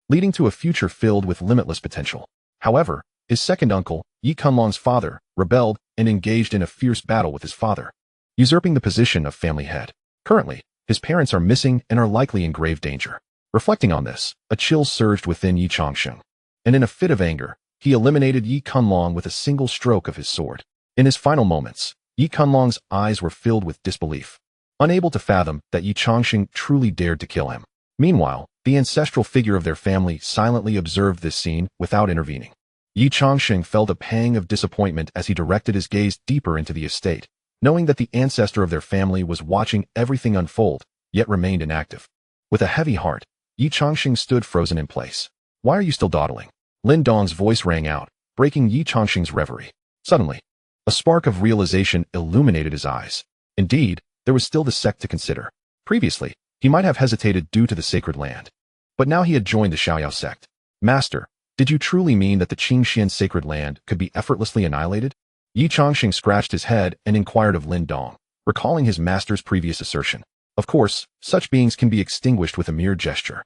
leading to a future filled with limitless potential. However, his second uncle, Yi Kunlong's father, rebelled and engaged in a fierce battle with his father, usurping the position of family head. Currently, his parents are missing and are likely in grave danger. Reflecting on this, a chill surged within Yi Changxing, and in a fit of anger, he eliminated Yi Kunlong with a single stroke of his sword. In his final moments, Yi Kunlong's eyes were filled with disbelief, unable to fathom that Yi Changxing truly dared to kill him. Meanwhile, the ancestral figure of their family silently observed this scene without intervening. Yi Changxing felt a pang of disappointment as he directed his gaze deeper into the estate, knowing that the ancestor of their family was watching everything unfold, yet remained inactive. With a heavy heart, Yi Changxing stood frozen in place. Why are you still dawdling? Lin Dong's voice rang out, breaking Yi Changxing's reverie. Suddenly, a spark of realization illuminated his eyes. Indeed, there was still the sect to consider. Previously, he might have hesitated due to the sacred land. But now he had joined the Xiaoyao sect. Master, did you truly mean that the Qingxian sacred land could be effortlessly annihilated? Yi Changxing scratched his head and inquired of Lin Dong, recalling his master's previous assertion. Of course, such beings can be extinguished with a mere gesture.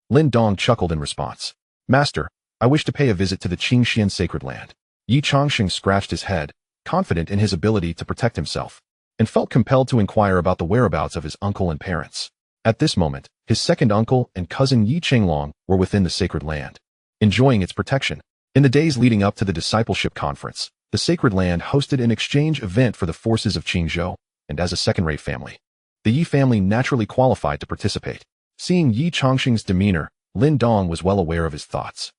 Lin Dong chuckled in response. Master, I wish to pay a visit to the Qingxian sacred land. Yi Changxing scratched his head, confident in his ability to protect himself, and felt compelled to inquire about the whereabouts of his uncle and parents. At this moment, his second uncle and cousin Yi Qinglong were within the sacred land, enjoying its protection. In the days leading up to the discipleship conference, the sacred land hosted an exchange event for the forces of Qingzhou, and as a second-rate family, the Yi family naturally qualified to participate. Seeing Yi Changxing's demeanor, Lin Dong was well aware of his thoughts.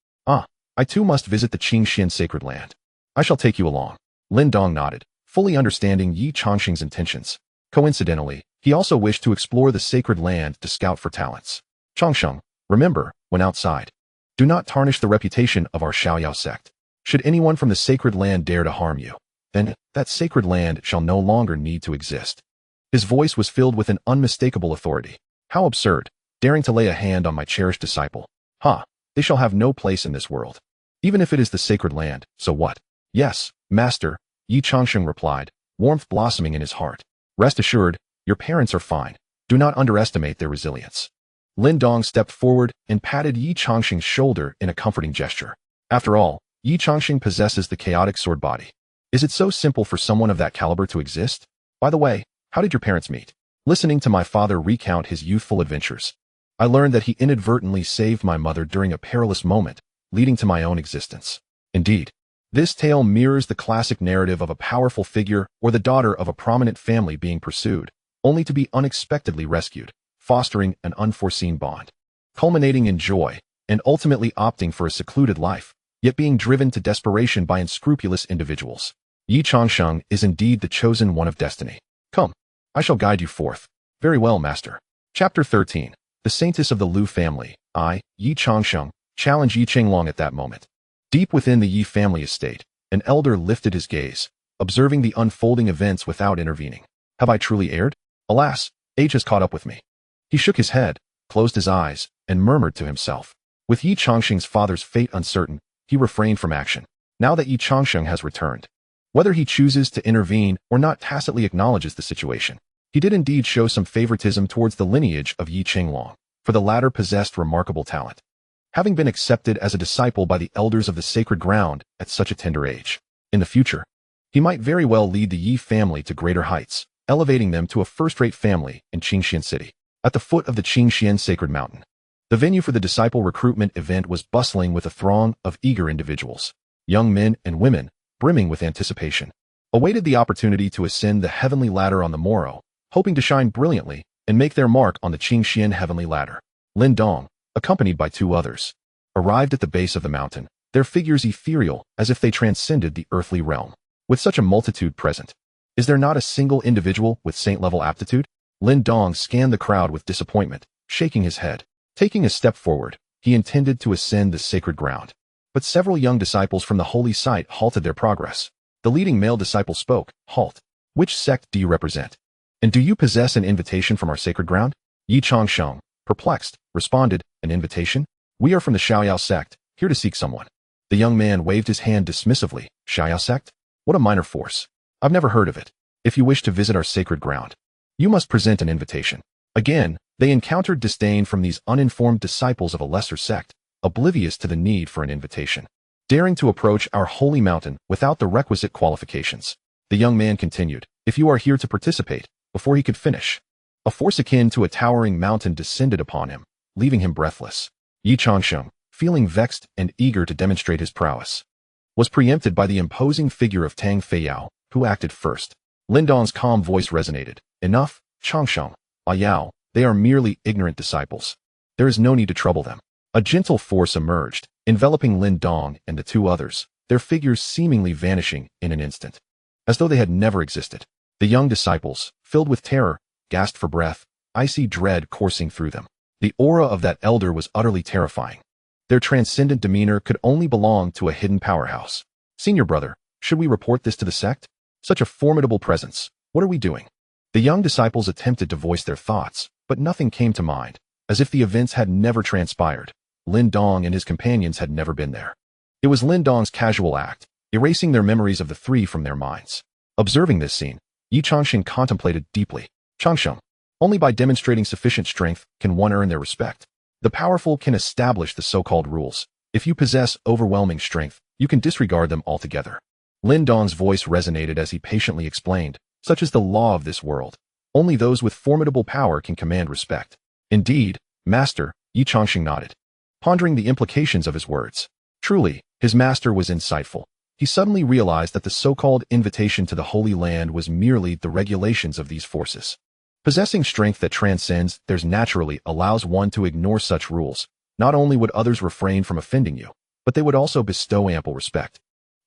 I too must visit the Qingxian sacred land. I shall take you along. Lin Dong nodded, fully understanding Yi Changxing's intentions. Coincidentally, he also wished to explore the sacred land to scout for talents. Changxing, remember, when outside, do not tarnish the reputation of our Xiaoyao sect. Should anyone from the sacred land dare to harm you, then that sacred land shall no longer need to exist. His voice was filled with an unmistakable authority. How absurd, daring to lay a hand on my cherished disciple. They shall have no place in this world. Even if it is the sacred land, so what? Yes, master, Yi Changxing replied, warmth blossoming in his heart. Rest assured, your parents are fine. Do not underestimate their resilience. Lin Dong stepped forward and patted Yi Changxing's shoulder in a comforting gesture. After all, Yi Changxing possesses the chaotic sword body. Is it so simple for someone of that caliber to exist? By the way, how did your parents meet? Listening to my father recount his youthful adventures, I learned that he inadvertently saved my mother during a perilous moment, leading to my own existence. Indeed, this tale mirrors the classic narrative of a powerful figure or the daughter of a prominent family being pursued, only to be unexpectedly rescued, fostering an unforeseen bond, culminating in joy, and ultimately opting for a secluded life, yet being driven to desperation by unscrupulous individuals. Yi Changxing is indeed the chosen one of destiny. Come, I shall guide you forth. Very well, master. Chapter 13. The Saintess of the Lu family. I, Yi Changxing, challenged Yi Qinglong at that moment. Deep within the Yi family estate, an elder lifted his gaze, observing the unfolding events without intervening. Have I truly erred? Alas, age has caught up with me. He shook his head, closed his eyes, and murmured to himself. With Yi Changxing's father's fate uncertain, he refrained from action. Now that Yi Changxing has returned, whether he chooses to intervene or not tacitly acknowledges the situation, he did indeed show some favoritism towards the lineage of Yi Qinglong, for the latter possessed remarkable talent, having been accepted as a disciple by the elders of the sacred ground at such a tender age. In the future, he might very well lead the Yi family to greater heights, elevating them to a first-rate family in Qingxian City. At the foot of the Qingxian Sacred Mountain, the venue for the disciple recruitment event was bustling with a throng of eager individuals. Young men and women, brimming with anticipation, awaited the opportunity to ascend the heavenly ladder on the morrow, hoping to shine brilliantly and make their mark on the Qingxian heavenly ladder. Lin Dong, accompanied by two others, arrived at the base of the mountain, their figures ethereal as if they transcended the earthly realm. With such a multitude present, Is there not a single individual with saint-level aptitude? Lin Dong scanned the crowd with disappointment, shaking his head. Taking a step forward, he intended to ascend the sacred ground. But several young disciples from the holy site halted their progress. The leading male disciple spoke. Halt. Which sect do you represent? And do you possess an invitation from our sacred ground? Yi Changsheng, perplexed, responded, an invitation? We are from the Xiaoyao sect, here to seek someone. The young man waved his hand dismissively. Xiaoyao sect? What a minor force. I've never heard of it. If you wish to visit our sacred ground, you must present an invitation. Again, they encountered disdain from these uninformed disciples of a lesser sect, oblivious to the need for an invitation, daring to approach our holy mountain without the requisite qualifications. The young man continued, if you are here to participate, before he could finish, a force akin to a towering mountain descended upon him, leaving him breathless. Yi Changsheng, feeling vexed and eager to demonstrate his prowess, was preempted by the imposing figure of Tang Feiyao, who acted first. Lin Dong's calm voice resonated. Enough, Changsheng, Yao, they are merely ignorant disciples. There is no need to trouble them. A gentle force emerged, enveloping Lin Dong and the two others, their figures seemingly vanishing in an instant, as though they had never existed. The young disciples, filled with terror, gasped for breath, icy dread coursing through them. The aura of that elder was utterly terrifying. Their transcendent demeanor could only belong to a hidden powerhouse. Senior brother, should we report this to the sect? Such a formidable presence. What are we doing? The young disciples attempted to voice their thoughts, but nothing came to mind, as if the events had never transpired. Lin Dong and his companions had never been there. It was Lin Dong's casual act, erasing their memories of the three from their minds. Observing this scene, Yi Changsheng contemplated deeply. Changsheng, only by demonstrating sufficient strength can one earn their respect. The powerful can establish the so-called rules. If you possess overwhelming strength, you can disregard them altogether. Lin Dong's voice resonated as he patiently explained, such is the law of this world. Only those with formidable power can command respect. Indeed, master, Yi Changsheng nodded, pondering the implications of his words. Truly, his master was insightful. He suddenly realized that the so-called invitation to the Holy Land was merely the regulations of these forces. Possessing strength that transcends theirs naturally allows one to ignore such rules. Not only would others refrain from offending you, but they would also bestow ample respect.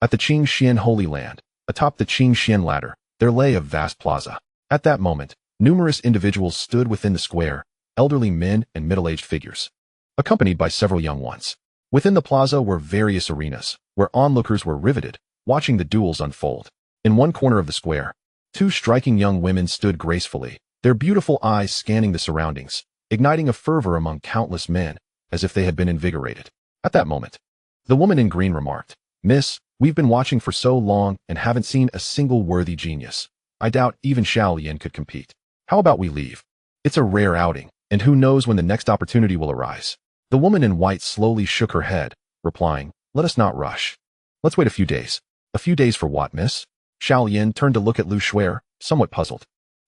At the Qingxian Holy Land, atop the Qingxian ladder, there lay a vast plaza. At that moment, numerous individuals stood within the square, elderly men and middle-aged figures, accompanied by several young ones. Within the plaza were various arenas, where onlookers were riveted, watching the duels unfold. In one corner of the square, two striking young women stood gracefully, their beautiful eyes scanning the surroundings, igniting a fervor among countless men, as if they had been invigorated. At that moment, the woman in green remarked, Miss, we've been watching for so long and haven't seen a single worthy genius. I doubt even Xiaolian could compete. How about we leave? It's a rare outing, and who knows when the next opportunity will arise. The woman in white slowly shook her head, replying, let us not rush. Let's wait a few days. A few days for what, miss? Xiaolian turned to look at Lu Shuer, somewhat puzzled,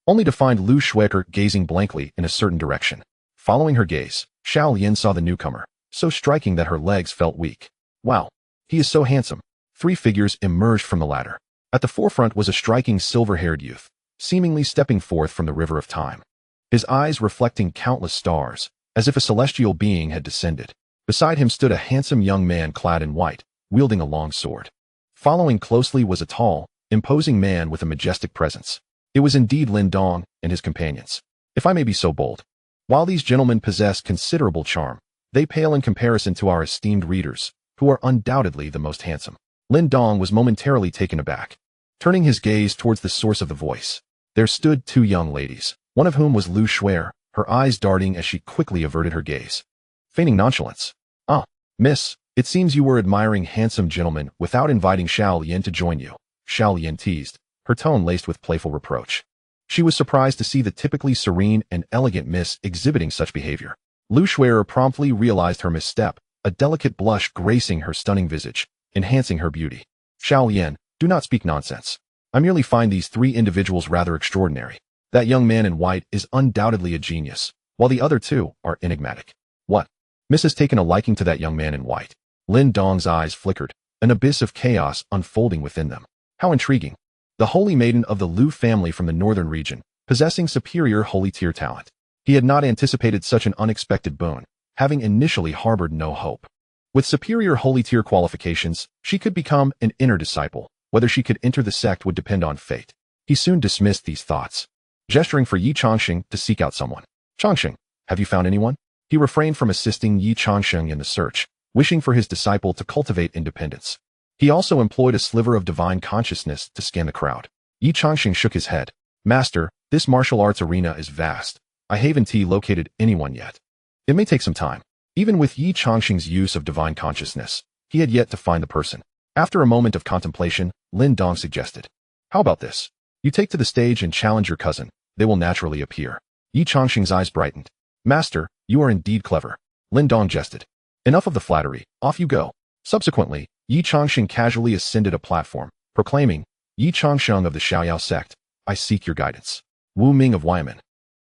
only to find Lu Shuer gazing blankly in a certain direction. Following her gaze, Xiaolian saw the newcomer, so striking that her legs felt weak. Wow, he is so handsome. Three figures emerged from the ladder. At the forefront was a striking silver-haired youth, seemingly stepping forth from the river of time, his eyes reflecting countless stars, as if a celestial being had descended. Beside him stood a handsome young man clad in white, wielding a long sword. Following closely was a tall, imposing man with a majestic presence. It was indeed Lin Dong and his companions. If I may be so bold, while these gentlemen possess considerable charm, they pale in comparison to our esteemed readers, who are undoubtedly the most handsome. Lin Dong was momentarily taken aback. Turning his gaze towards the source of the voice, there stood two young ladies, one of whom was Lu Shuer, her eyes darting as she quickly averted her gaze, feigning nonchalance. Ah, miss, it seems you were admiring handsome gentlemen without inviting Xiaolian to join you. Xiaolian teased, her tone laced with playful reproach. She was surprised to see the typically serene and elegant miss exhibiting such behavior. Lu Shuer promptly realized her misstep, a delicate blush gracing her stunning visage, enhancing her beauty. Xiaolian, do not speak nonsense. I merely find these three individuals rather extraordinary. That young man in white is undoubtedly a genius, while the other two are enigmatic. What? Miss has taken a liking to that young man in white. Lin Dong's eyes flickered, an abyss of chaos unfolding within them. How intriguing. The holy maiden of the Lu family from the northern region, possessing superior holy tier talent. He had not anticipated such an unexpected boon, having initially harbored no hope. With superior holy tier qualifications, she could become an inner disciple. Whether she could enter the sect would depend on fate. He soon dismissed these thoughts, gesturing for Yi Changsheng to seek out someone. Changsheng, have you found anyone? He refrained from assisting Yi Changsheng in the search, wishing for his disciple to cultivate independence. He also employed a sliver of divine consciousness to scan the crowd. Yi Changsheng shook his head. Master, this martial arts arena is vast. I haven't located anyone yet. It may take some time. Even with Yi Changsheng's use of divine consciousness, he had yet to find the person. After a moment of contemplation, Lin Dong suggested, how about this? You take to the stage and challenge your cousin. They will naturally appear. Yi Changsheng's eyes brightened. Master, you are indeed clever. Lin Dong jested. Enough of the flattery. Off you go. Subsequently, Yi Changsheng casually ascended a platform, proclaiming, Yi Changsheng of the Xiaoyao sect, I seek your guidance. Wu Ming of Weiman.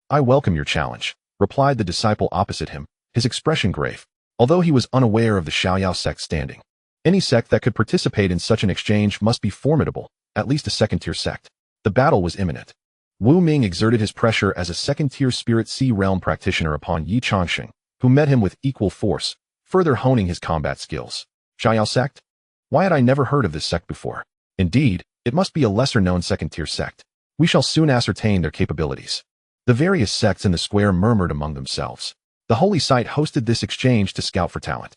I welcome your challenge, replied the disciple opposite him, his expression grave, although he was unaware of the Xiaoyao sect standing. Any sect that could participate in such an exchange must be formidable, at least a second-tier sect. The battle was imminent. Wu Ming exerted his pressure as a second-tier Spirit Sea realm practitioner upon Yi Changsheng, who met him with equal force, further honing his combat skills. Xiaoyao sect? Why had I never heard of this sect before? Indeed, it must be a lesser-known second-tier sect. We shall soon ascertain their capabilities. The various sects in the square murmured among themselves. The holy site hosted this exchange to scout for talent.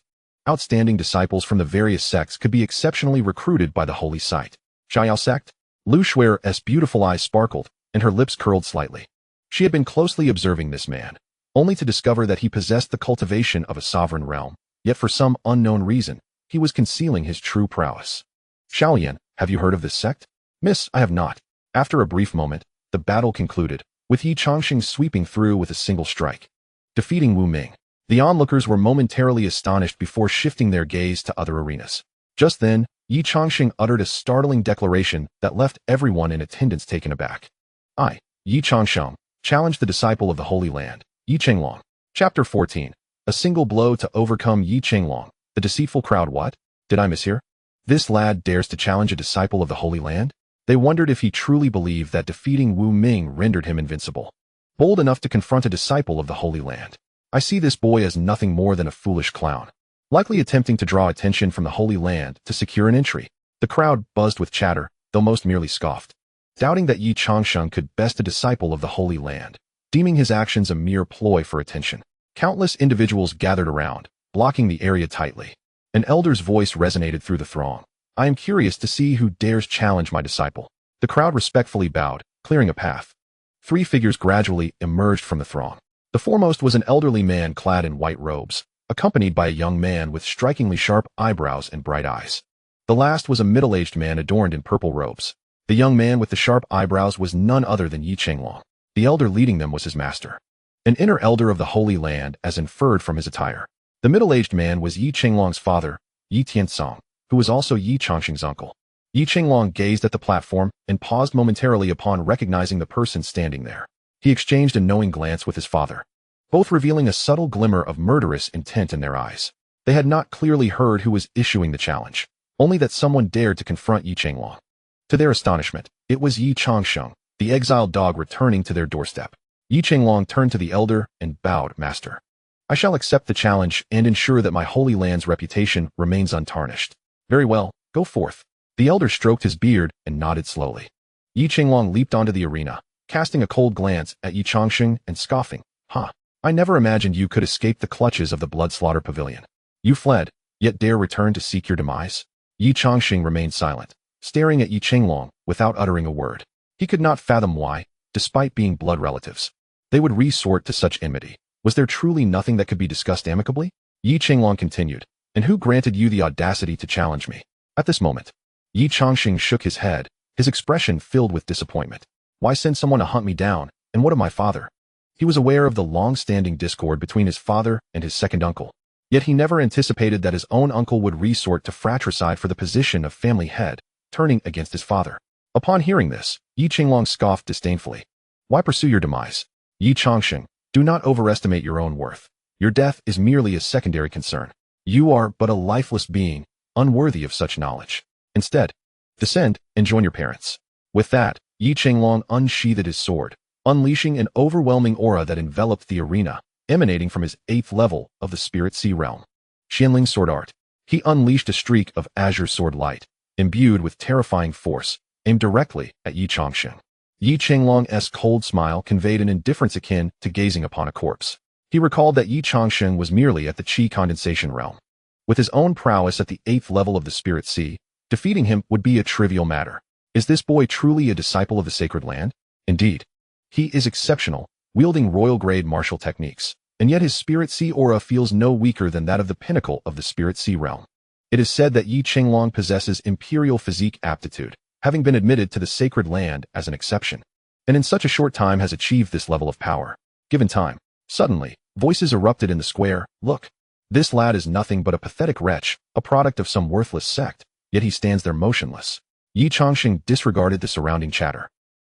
Outstanding disciples from the various sects could be exceptionally recruited by the holy site. Xiaoyao sect? Lu Xuer's beautiful eyes sparkled, and her lips curled slightly. She had been closely observing this man, only to discover that he possessed the cultivation of a sovereign realm, yet for some unknown reason, he was concealing his true prowess. Xiaoyan, have you heard of this sect? Miss, I have not. After a brief moment, the battle concluded, with Yi Changsheng sweeping through with a single strike, defeating Wu Ming. The onlookers were momentarily astonished before shifting their gaze to other arenas. Just then, Yi Changsheng uttered a startling declaration that left everyone in attendance taken aback. I, Yi Changsheng, challenge the disciple of the Holy Land, Yi Chenglong. Chapter 14. A single blow to overcome Yi Chenglong. The deceitful crowd. What? Did I mishear? This lad dares to challenge a disciple of the Holy Land? They wondered if he truly believed that defeating Wu Ming rendered him invincible. Bold enough to confront a disciple of the Holy Land. I see this boy as nothing more than a foolish clown, likely attempting to draw attention from the Holy Land to secure an entry. The crowd buzzed with chatter, though most merely scoffed, doubting that Yi Changsheng could best a disciple of the Holy Land, deeming his actions a mere ploy for attention. Countless individuals gathered around, blocking the area tightly. An elder's voice resonated through the throng. I am curious to see who dares challenge my disciple. The crowd respectfully bowed, clearing a path. 3 figures gradually emerged from the throng. The foremost was an elderly man clad in white robes, accompanied by a young man with strikingly sharp eyebrows and bright eyes. The last was a middle-aged man adorned in purple robes. The young man with the sharp eyebrows was none other than Yi Chenglong. The elder leading them was his master, an inner elder of the Holy Land as inferred from his attire. The middle-aged man was Yi Chenglong's father, Yi Tiansong, who was also Yi Changsheng's uncle. Yi Chenglong gazed at the platform and paused momentarily upon recognizing the person standing there. He exchanged a knowing glance with his father, both revealing a subtle glimmer of murderous intent in their eyes. They had not clearly heard who was issuing the challenge, only that someone dared to confront Yi Chenglong. To their astonishment, it was Yi Changsheng, the exiled dog returning to their doorstep. Yi Chenglong turned to the elder and bowed. Master, I shall accept the challenge and ensure that my Holy Land's reputation remains untarnished. Very well, go forth. The elder stroked his beard and nodded slowly. Yi Chenglong leaped onto the arena, casting a cold glance at Yi Changsheng and scoffing. I never imagined you could escape the clutches of the blood slaughter pavilion. You fled, yet dare return to seek your demise? Yi Changsheng remained silent, staring at Yi Chenglong without uttering a word. He could not fathom why, despite being blood relatives, they would resort to such enmity. Was there truly nothing that could be discussed amicably? Yi Chenglong continued. And who granted you the audacity to challenge me? At this moment, Yi Changsheng shook his head, his expression filled with disappointment. Why send someone to hunt me down, and what of my father? He was aware of the long-standing discord between his father and his second uncle, yet he never anticipated that his own uncle would resort to fratricide for the position of family head, turning against his father. Upon hearing this, Yi Chenglong scoffed disdainfully. Why pursue your demise? Yi Changsheng, do not overestimate your own worth. Your death is merely a secondary concern. You are but a lifeless being, unworthy of such knowledge. Instead, descend and join your parents. With that, Yi Chenglong unsheathed his sword, unleashing an overwhelming aura that enveloped the arena, emanating from his 8th level of the Spirit Sea realm. Xianling's sword art. He unleashed a streak of azure sword light, imbued with terrifying force, aimed directly at Yi Changsheng. Yi Qinglong's cold smile conveyed an indifference akin to gazing upon a corpse. He recalled that Yi Changsheng was merely at the qi condensation realm. With his own prowess at the 8th level of the Spirit Sea, defeating him would be a trivial matter. Is this boy truly a disciple of the Sacred Land? Indeed. He is exceptional, wielding royal-grade martial techniques, and yet his Spirit Sea aura feels no weaker than that of the pinnacle of the Spirit Sea realm. It is said that Yi Qinglong possesses imperial physique aptitude, having been admitted to the Sacred Land as an exception, and in such a short time has achieved this level of power. Given time, suddenly, voices erupted in the square. Look, this lad is nothing but a pathetic wretch, a product of some worthless sect, yet he stands there motionless. Yi Changsheng disregarded the surrounding chatter.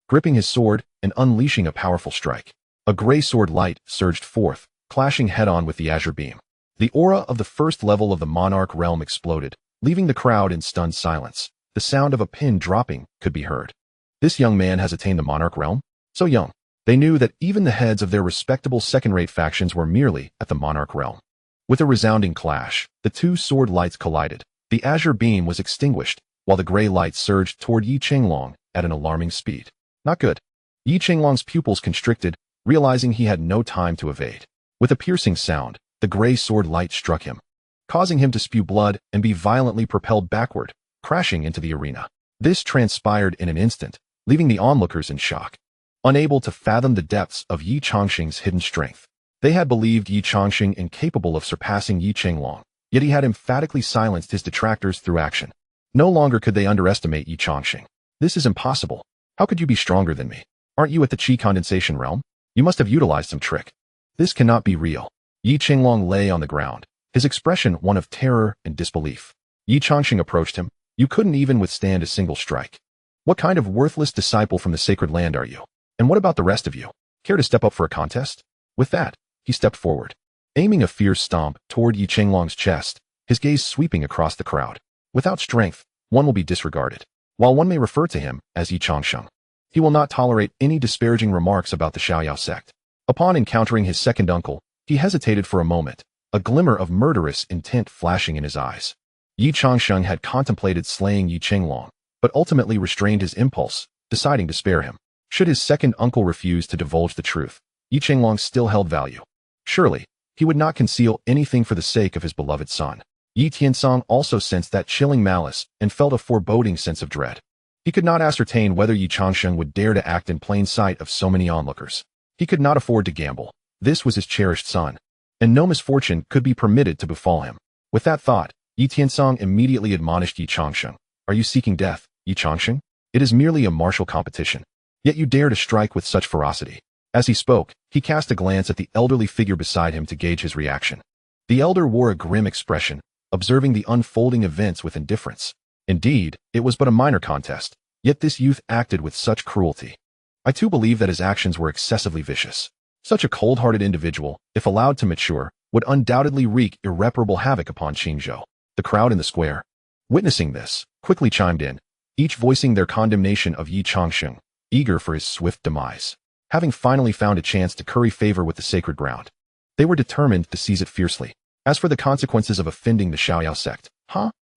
Gripping his sword and unleashing a powerful strike, a gray sword light surged forth, clashing head-on with the azure beam. The aura of the first level of the monarch realm exploded, leaving the crowd in stunned silence. The sound of a pin dropping could be heard. This young man has attained the monarch realm? So young. They knew that even the heads of their respectable second-rate factions were merely at the monarch realm. With a resounding clash, the two sword lights collided. The azure beam was extinguished, while the gray light surged toward Yi Qinglong at an alarming speed. Not good. Yi Qinglong's pupils constricted, realizing he had no time to evade. With a piercing sound, the gray sword light struck him, causing him to spew blood and be violently propelled backward, crashing into the arena. This transpired in an instant, leaving the onlookers in shock. Unable to fathom the depths of Yi Changsheng's hidden strength, they had believed Yi Changsheng incapable of surpassing Yi Qinglong, yet he had emphatically silenced his detractors through action. No longer could they underestimate Yi Changsheng. This is impossible. How could you be stronger than me? Aren't you at the qi condensation realm? You must have utilized some trick. This cannot be real. Yi Qinglong lay on the ground, his expression one of terror and disbelief. Yi Changsheng approached him. You couldn't even withstand a single strike. What kind of worthless disciple from the Sacred Land are you? And what about the rest of you? Care to step up for a contest? With that, he stepped forward, aiming a fierce stomp toward Yi Qinglong's chest, his gaze sweeping across the crowd. Without strength, one will be disregarded. While one may refer to him as Yi Changsheng, he will not tolerate any disparaging remarks about the Xiaoyao sect. Upon encountering his second uncle, he hesitated for a moment, a glimmer of murderous intent flashing in his eyes. Yi Changsheng had contemplated slaying Yi Qinglong, but ultimately restrained his impulse, deciding to spare him. Should his second uncle refuse to divulge the truth, Yi Qinglong still held value. Surely, he would not conceal anything for the sake of his beloved son. Yi Tiansong also sensed that chilling malice and felt a foreboding sense of dread. He could not ascertain whether Yi Changsheng would dare to act in plain sight of so many onlookers. He could not afford to gamble. This was his cherished son, and no misfortune could be permitted to befall him. With that thought, Yi Tiansong immediately admonished Yi Changsheng. Are you seeking death, Yi Changsheng? It is merely a martial competition. Yet you dare to strike with such ferocity. As he spoke, he cast a glance at the elderly figure beside him to gauge his reaction. The elder wore a grim expression, observing the unfolding events with indifference. Indeed, it was but a minor contest, yet this youth acted with such cruelty. I too believe that his actions were excessively vicious. Such a cold-hearted individual, if allowed to mature, would undoubtedly wreak irreparable havoc upon Qingzhou. The crowd in the square, witnessing this, quickly chimed in, each voicing their condemnation of Yi Changsheng, eager for his swift demise. Having finally found a chance to curry favor with the sacred ground, they were determined to seize it fiercely. As for the consequences of offending the Xiaoyao sect,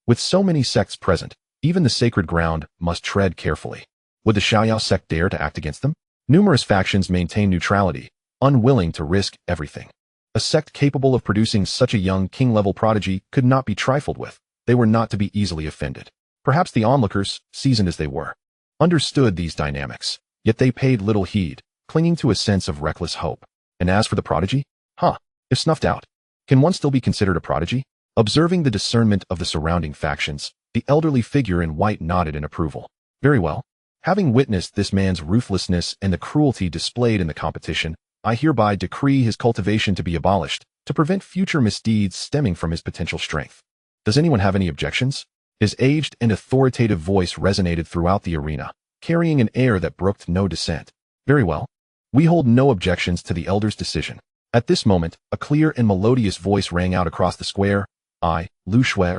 with so many sects present, even the sacred ground must tread carefully. Would the Xiaoyao sect dare to act against them? Numerous factions maintain neutrality, unwilling to risk everything. A sect capable of producing such a young king-level prodigy could not be trifled with. They were not to be easily offended. Perhaps the onlookers, seasoned as they were, understood these dynamics, yet they paid little heed, clinging to a sense of reckless hope. And as for the prodigy? If snuffed out, can one still be considered a prodigy? Observing the discernment of the surrounding factions, the elderly figure in white nodded in approval. Very well. Having witnessed this man's ruthlessness and the cruelty displayed in the competition, I hereby decree his cultivation to be abolished, to prevent future misdeeds stemming from his potential strength. Does anyone have any objections? His aged and authoritative voice resonated throughout the arena, carrying an air that brooked no dissent. Very well. We hold no objections to the elder's decision. At this moment, a clear and melodious voice rang out across the square. I, Lu Shui,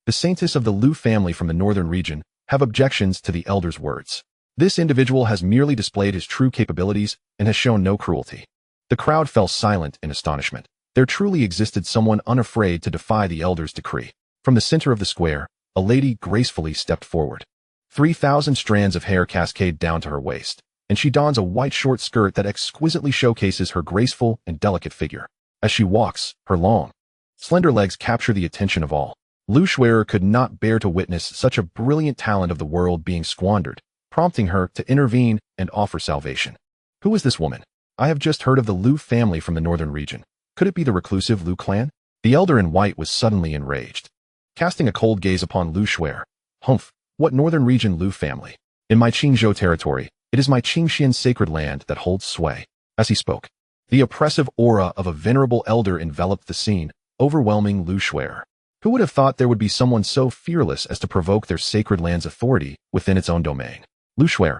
the saintess of the Lu family from the northern region, have objections to the elder's words. This individual has merely displayed his true capabilities and has shown no cruelty. The crowd fell silent in astonishment. There truly existed someone unafraid to defy the elder's decree. From the center of the square, a lady gracefully stepped forward. 3,000 strands of hair cascaded down to her waist, and she dons a white short skirt that exquisitely showcases her graceful and delicate figure. As she walks, her long, slender legs capture the attention of all. Lu Shuer could not bear to witness such a brilliant talent of the world being squandered, prompting her to intervene and offer salvation. Who is this woman? I have just heard of the Lu family from the northern region. Could it be the reclusive Lu clan? The elder in white was suddenly enraged, casting a cold gaze upon Lu Shuer. Humph, what northern region Lu family? In my Qingzhou territory, it is my Qingxian sacred land that holds sway. As he spoke, the oppressive aura of a venerable elder enveloped the scene, overwhelming Lu Shuer. Who would have thought there would be someone so fearless as to provoke their sacred land's authority within its own domain? Lu Shuer,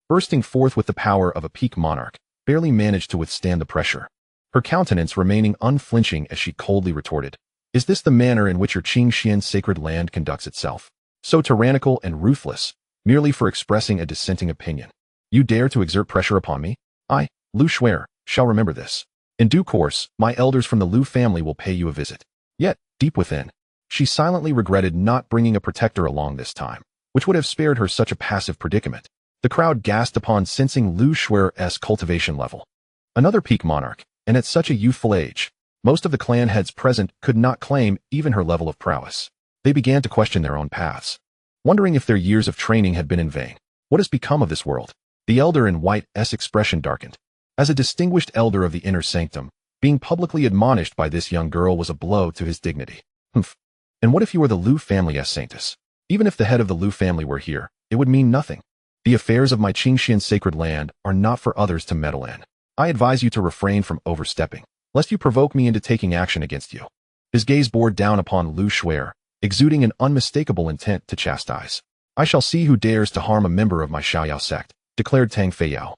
bursting forth with the power of a peak monarch, barely managed to withstand the pressure, her countenance remaining unflinching as she coldly retorted, "Is this the manner in which your Qingxian sacred land conducts itself? So tyrannical and ruthless, merely for expressing a dissenting opinion. You dare to exert pressure upon me? I, Lu Shuer, shall remember this. In due course, my elders from the Lu family will pay you a visit." Yet, deep within, she silently regretted not bringing a protector along this time, which would have spared her such a passive predicament. The crowd gasped upon sensing Lu Shuer's cultivation level. Another peak monarch, and at such a youthful age. Most of the clan heads present could not claim even her level of prowess. They began to question their own paths, wondering if their years of training had been in vain. What has become of this world? The elder in white's expression darkened. As a distinguished elder of the inner sanctum, being publicly admonished by this young girl was a blow to his dignity. Humph. And what if you were the Lu family's sanctus? Even if the head of the Lu family were here, it would mean nothing. The affairs of my Qingxian sacred land are not for others to meddle in. I advise you to refrain from overstepping, lest you provoke me into taking action against you. His gaze bore down upon Lu Shuer, exuding an unmistakable intent to chastise. I shall see who dares to harm a member of my Xiaoyao sect, declared Tang Feiyao,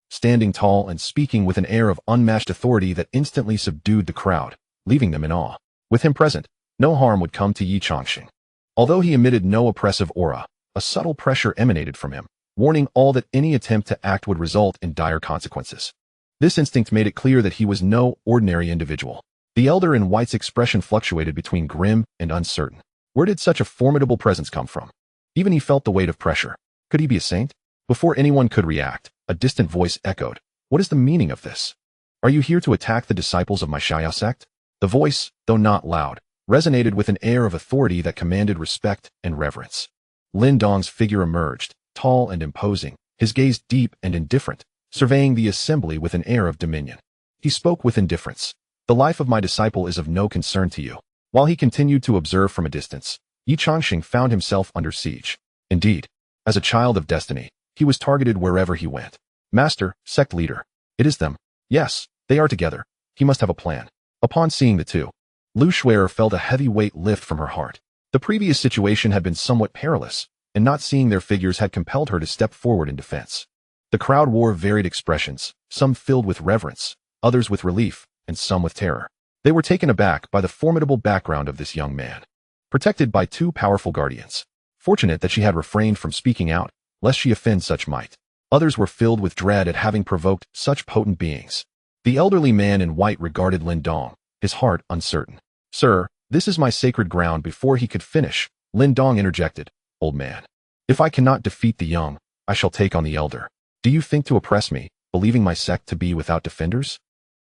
standing tall and speaking with an air of unmatched authority that instantly subdued the crowd, leaving them in awe. With him present, no harm would come to Yi Changxing. Although he emitted no oppressive aura, a subtle pressure emanated from him, warning all that any attempt to act would result in dire consequences. This instinct made it clear that he was no ordinary individual. The elder in white's expression fluctuated between grim and uncertain. Where did such a formidable presence come from? Even he felt the weight of pressure. Could he be a saint? Before anyone could react, a distant voice echoed, "What is the meaning of this? Are you here to attack the disciples of my Xiaoyao sect?" The voice, though not loud, resonated with an air of authority that commanded respect and reverence. Lin Dong's figure emerged, tall and imposing, his gaze deep and indifferent, surveying the assembly with an air of dominion. He spoke with indifference. "The life of my disciple is of no concern to you." While he continued to observe from a distance, Yi Changxing found himself under siege. Indeed, as a child of destiny, he was targeted wherever he went. "Master, sect leader. It is them. Yes, they are together. He must have a plan." Upon seeing the two, Lu Shuer felt a heavy weight lift from her heart. The previous situation had been somewhat perilous, and not seeing their figures had compelled her to step forward in defense. The crowd wore varied expressions, some filled with reverence, others with relief, and some with terror. They were taken aback by the formidable background of this young man, protected by two powerful guardians. Fortunate that she had refrained from speaking out, lest she offend such might. Others were filled with dread at having provoked such potent beings. The elderly man in white regarded Lin Dong, his heart uncertain. "Sir, this is my sacred ground." Before he could finish, Lin Dong interjected, "Old man, if I cannot defeat the young, I shall take on the elder. Do you think to oppress me, believing my sect to be without defenders?"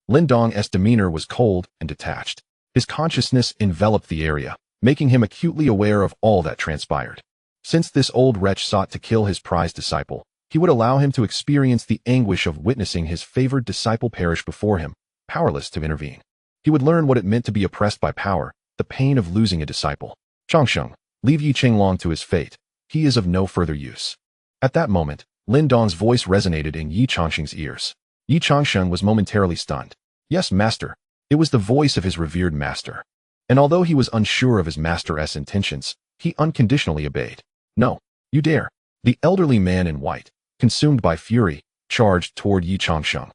Lin Dong's demeanor was cold and detached. His consciousness enveloped the area, making him acutely aware of all that transpired. Since this old wretch sought to kill his prized disciple, he would allow him to experience the anguish of witnessing his favored disciple perish before him, powerless to intervene. He would learn what it meant to be oppressed by power, the pain of losing a disciple. "Changsheng, leave Yi Qinglong to his fate. He is of no further use." At that moment, Lin Dong's voice resonated in Yi Changsheng's ears. Yi Changsheng was momentarily stunned. "Yes, master." It was the voice of his revered master. And although he was unsure of his master's intentions, he unconditionally obeyed. "No, you dare." The elderly man in white, consumed by fury, charged toward Yi Changsheng,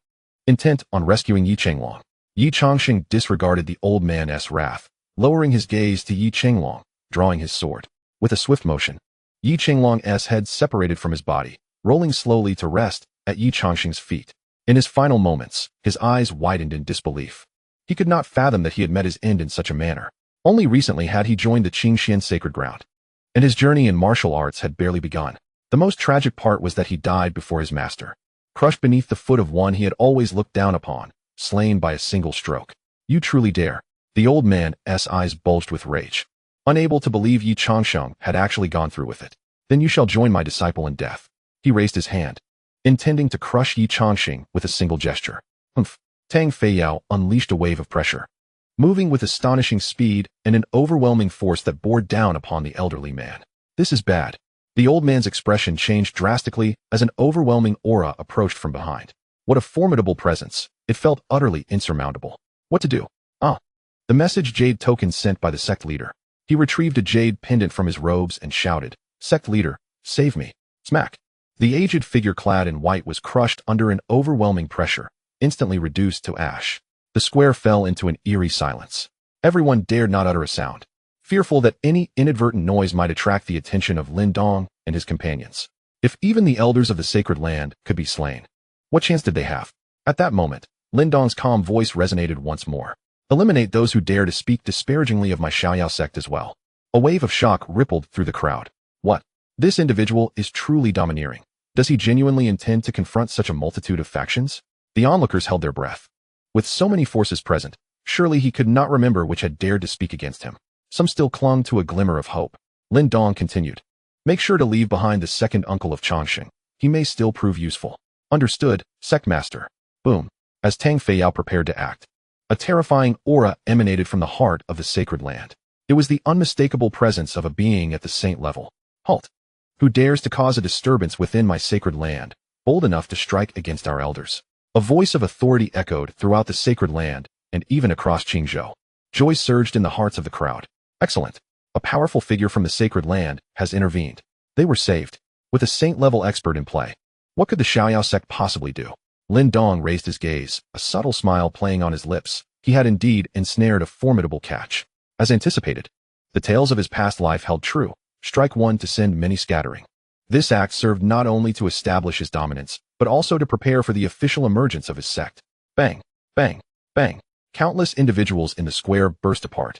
intent on rescuing Yi Qinglong. Yi Changsheng disregarded the old man's wrath, lowering his gaze to Yi Qinglong, drawing his sword. With a swift motion, Yi Qinglong's head separated from his body, rolling slowly to rest at Yi Changsheng's feet. In his final moments, his eyes widened in disbelief. He could not fathom that he had met his end in such a manner. Only recently had he joined the Qingxian sacred ground, and his journey in martial arts had barely begun. The most tragic part was that he died before his master. crushed beneath the foot of one he had always looked down upon, slain by a single stroke. You truly dare. The old man's eyes bulged with rage. Unable to believe Yi Changsheng had actually gone through with it. Then you shall join my disciple in death. He raised his hand, intending to crush Yi Changsheng with a single gesture. Humph. Tang Feiyao unleashed a wave of pressure, moving with astonishing speed and an overwhelming force that bore down upon the elderly man. This is bad. The old man's expression changed drastically as an overwhelming aura approached from behind. What a formidable presence. It felt utterly insurmountable. What to do? The message jade token sent by the sect leader. He retrieved a jade pendant from his robes and shouted, "Sect leader, save me." Smack. The aged figure clad in white was crushed under an overwhelming pressure, instantly reduced to ash. The square fell into an eerie silence. Everyone dared not utter a sound, fearful that any inadvertent noise might attract the attention of Lin Dong and his companions. If even the elders of the sacred land could be slain, what chance did they have? At that moment, Lin Dong's calm voice resonated once more. Eliminate those who dare to speak disparagingly of my Xiaoyao sect as well. A wave of shock rippled through the crowd. What? This individual is truly domineering. Does he genuinely intend to confront such a multitude of factions? The onlookers held their breath. With so many forces present, surely he could not remember which had dared to speak against him. Some still clung to a glimmer of hope. Lin Dong continued. Make sure to leave behind the second uncle of Changsheng. He may still prove useful. Understood, Sect Master. Boom. As Tang Feiyao prepared to act, a terrifying aura emanated from the heart of the sacred land. It was the unmistakable presence of a being at the saint level. Halt! Who dares to cause a disturbance within my sacred land, bold enough to strike against our elders? A voice of authority echoed throughout the sacred land and even across Qingzhou. Joy surged in the hearts of the crowd. Excellent! A powerful figure from the sacred land has intervened. They were saved. With a saint-level expert in play, what could the Xiaoyao sect possibly do? Lin Dong raised his gaze, a subtle smile playing on his lips. He had indeed ensnared a formidable catch. As anticipated, the tales of his past life held true. Strike one to send many scattering. This act served not only to establish his dominance, but also to prepare for the official emergence of his sect. Bang, bang, bang. Countless individuals in the square burst apart,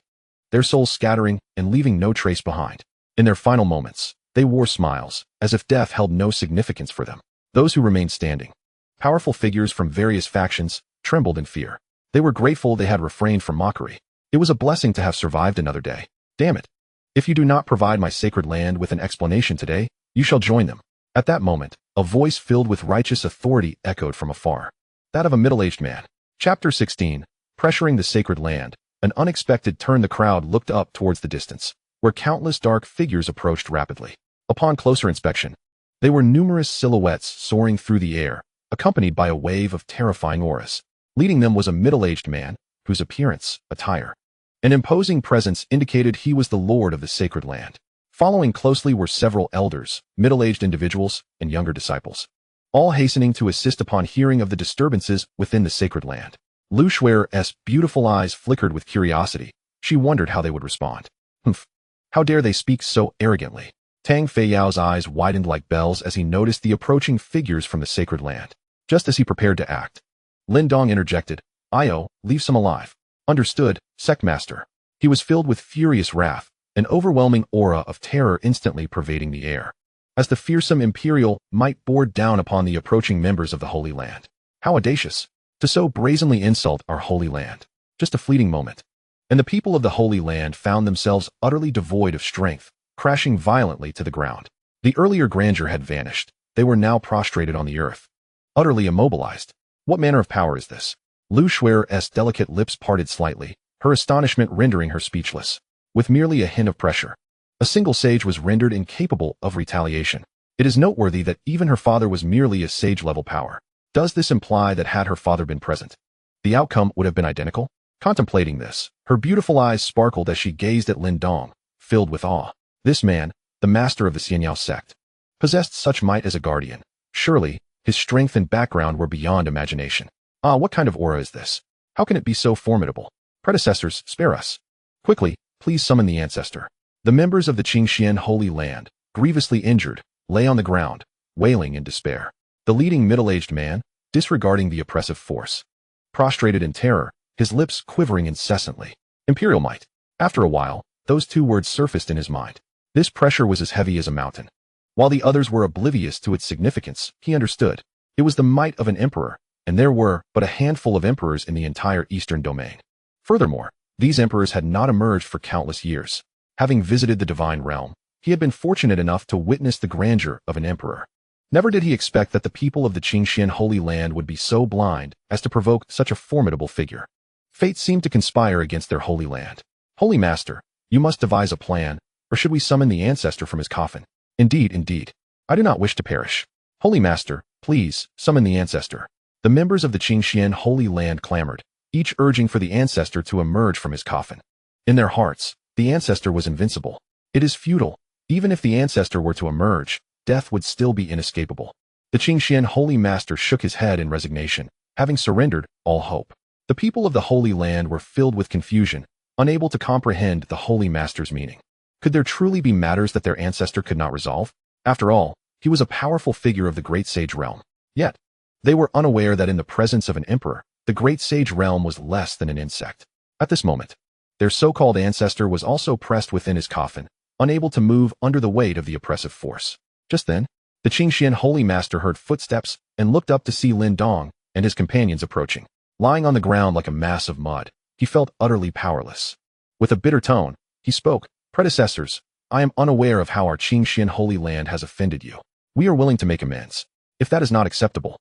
their souls scattering and leaving no trace behind. In their final moments, they wore smiles, as if death held no significance for them. Those who remained standing, powerful figures from various factions, trembled in fear. They were grateful they had refrained from mockery. It was a blessing to have survived another day. Damn it. If you do not provide my sacred land with an explanation today, you shall join them. At that moment, a voice filled with righteous authority echoed from afar. That of a middle-aged man. Chapter 16. Pressuring the sacred land. An unexpected turn. The crowd looked up towards the distance, where countless dark figures approached rapidly. Upon closer inspection, they were numerous silhouettes soaring through the air, accompanied by a wave of terrifying auras. Leading them was a middle-aged man, whose appearance, attire, and imposing presence indicated he was the lord of the sacred land. Following closely were several elders, middle-aged individuals, and younger disciples, all hastening to assist upon hearing of the disturbances within the sacred land. Lu Shui's beautiful eyes flickered with curiosity. She wondered how they would respond. Humph. How dare they speak so arrogantly? Tang Feiyao's eyes widened like bells as he noticed the approaching figures from the sacred land. Just as he prepared to act, Lin Dong interjected, "Io, leave some alive." Understood, Sect Master. He was filled with furious wrath, an overwhelming aura of terror instantly pervading the air, as the fearsome imperial might bore down upon the approaching members of the Holy Land. How audacious, to so brazenly insult our Holy Land. Just a fleeting moment, and the people of the Holy Land found themselves utterly devoid of strength, crashing violently to the ground. The earlier grandeur had vanished. They were now prostrated on the earth, utterly immobilized. What manner of power is this? Lu Shui's delicate lips parted slightly, her astonishment rendering her speechless. With merely a hint of pressure, a single sage was rendered incapable of retaliation. It is noteworthy that even her father was merely a sage-level power. Does this imply that had her father been present, the outcome would have been identical? Contemplating this, her beautiful eyes sparkled as she gazed at Lin Dong, filled with awe. This man, the master of the Xianyao sect, possessed such might as a guardian. Surely, his strength and background were beyond imagination. What kind of aura is this? How can it be so formidable? Predecessors, spare us. Quickly, please summon the ancestor. The members of the Qingxian Holy Land, grievously injured, lay on the ground, wailing in despair. The leading middle-aged man, disregarding the oppressive force, prostrated in terror, his lips quivering incessantly. Imperial might. After a while, those two words surfaced in his mind. This pressure was as heavy as a mountain. While the others were oblivious to its significance, he understood. It was the might of an emperor, and there were but a handful of emperors in the entire eastern domain. Furthermore, these emperors had not emerged for countless years. Having visited the divine realm, he had been fortunate enough to witness the grandeur of an emperor. Never did he expect that the people of the Qingxian Holy Land would be so blind as to provoke such a formidable figure. Fate seemed to conspire against their holy land. Holy Master, you must devise a plan, or should we summon the ancestor from his coffin? Indeed, I do not wish to perish. Holy Master, please, summon the ancestor. The members of the Qingxian Holy Land clamored, each urging for the ancestor to emerge from his coffin. In their hearts, the ancestor was invincible. It is futile. Even if the ancestor were to emerge, death would still be inescapable. The Qingxian Holy Master shook his head in resignation, having surrendered all hope. The people of the Holy Land were filled with confusion, unable to comprehend the Holy Master's meaning. Could there truly be matters that their ancestor could not resolve? After all, he was a powerful figure of the Great Sage Realm. Yet, they were unaware that in the presence of an emperor, the Great Sage Realm was less than an insect. At this moment, their so-called ancestor was also pressed within his coffin, unable to move under the weight of the oppressive force. Just then, the Qingxian Holy Master heard footsteps and looked up to see Lin Dong and his companions approaching. Lying on the ground like a mass of mud, he felt utterly powerless. With a bitter tone, he spoke, "Predecessors, I am unaware of how our Qingxian Holy Land has offended you. We are willing to make amends. If that is not acceptable,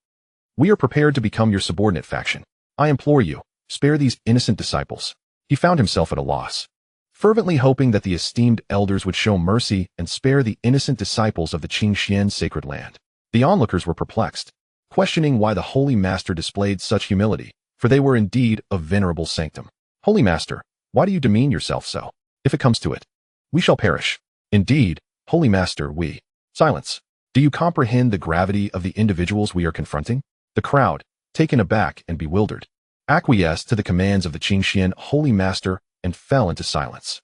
we are prepared to become your subordinate faction. I implore you, spare these innocent disciples." He found himself at a loss, fervently hoping that the esteemed elders would show mercy and spare the innocent disciples of the Qingxian sacred land. The onlookers were perplexed, questioning why the Holy Master displayed such humility, for they were indeed of venerable sanctum. "Holy Master, why do you demean yourself so? If it comes to it, we shall perish." "Indeed, Holy Master, we..." "Silence. Do you comprehend the gravity of the individuals we are confronting?" The crowd, taken aback and bewildered, acquiesced to the commands of the Qingxian Holy Master and fell into silence.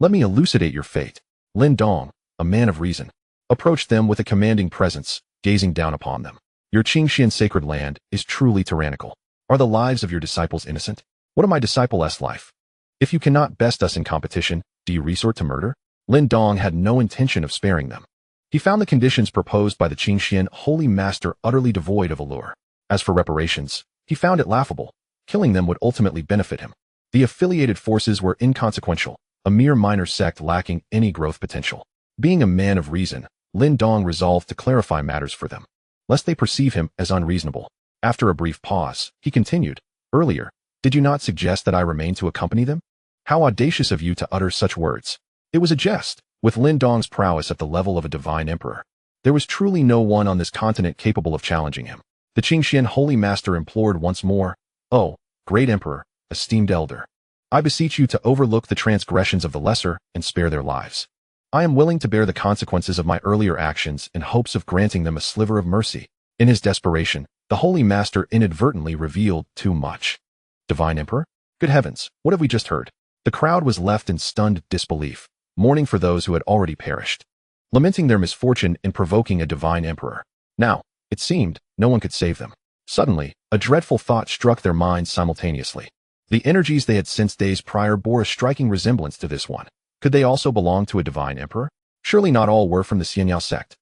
Let me elucidate your fate." Lin Dong, a man of reason, approached them with a commanding presence, gazing down upon them. "Your Qingxian sacred land is truly tyrannical. Are the lives of your disciples innocent? What of my disciple's life? If you cannot best us in competition, do you resort to murder?" Lin Dong had no intention of sparing them. He found the conditions proposed by the Qingxian Holy Master utterly devoid of allure. As for reparations, he found it laughable. Killing them would ultimately benefit him. The affiliated forces were inconsequential, a mere minor sect lacking any growth potential. Being a man of reason, Lin Dong resolved to clarify matters for them, lest they perceive him as unreasonable. After a brief pause, he continued, "Earlier, did you not suggest that I remain to accompany them? How audacious of you to utter such words." It was a jest. With Lin Dong's prowess at the level of a divine emperor, there was truly no one on this continent capable of challenging him. The Qingxian Holy Master implored once more, "Oh, great emperor, esteemed elder, I beseech you to overlook the transgressions of the lesser and spare their lives. I am willing to bear the consequences of my earlier actions in hopes of granting them a sliver of mercy." In his desperation, the Holy Master inadvertently revealed too much. Divine Emperor? Good heavens, what have we just heard? The crowd was left in stunned disbelief, mourning for those who had already perished, lamenting their misfortune in provoking a divine emperor. Now, it seemed, no one could save them. Suddenly, a dreadful thought struck their minds simultaneously. The energies they had sensed days prior bore a striking resemblance to this one. Could they also belong to a divine emperor? Surely not all were from the Xianyao sect.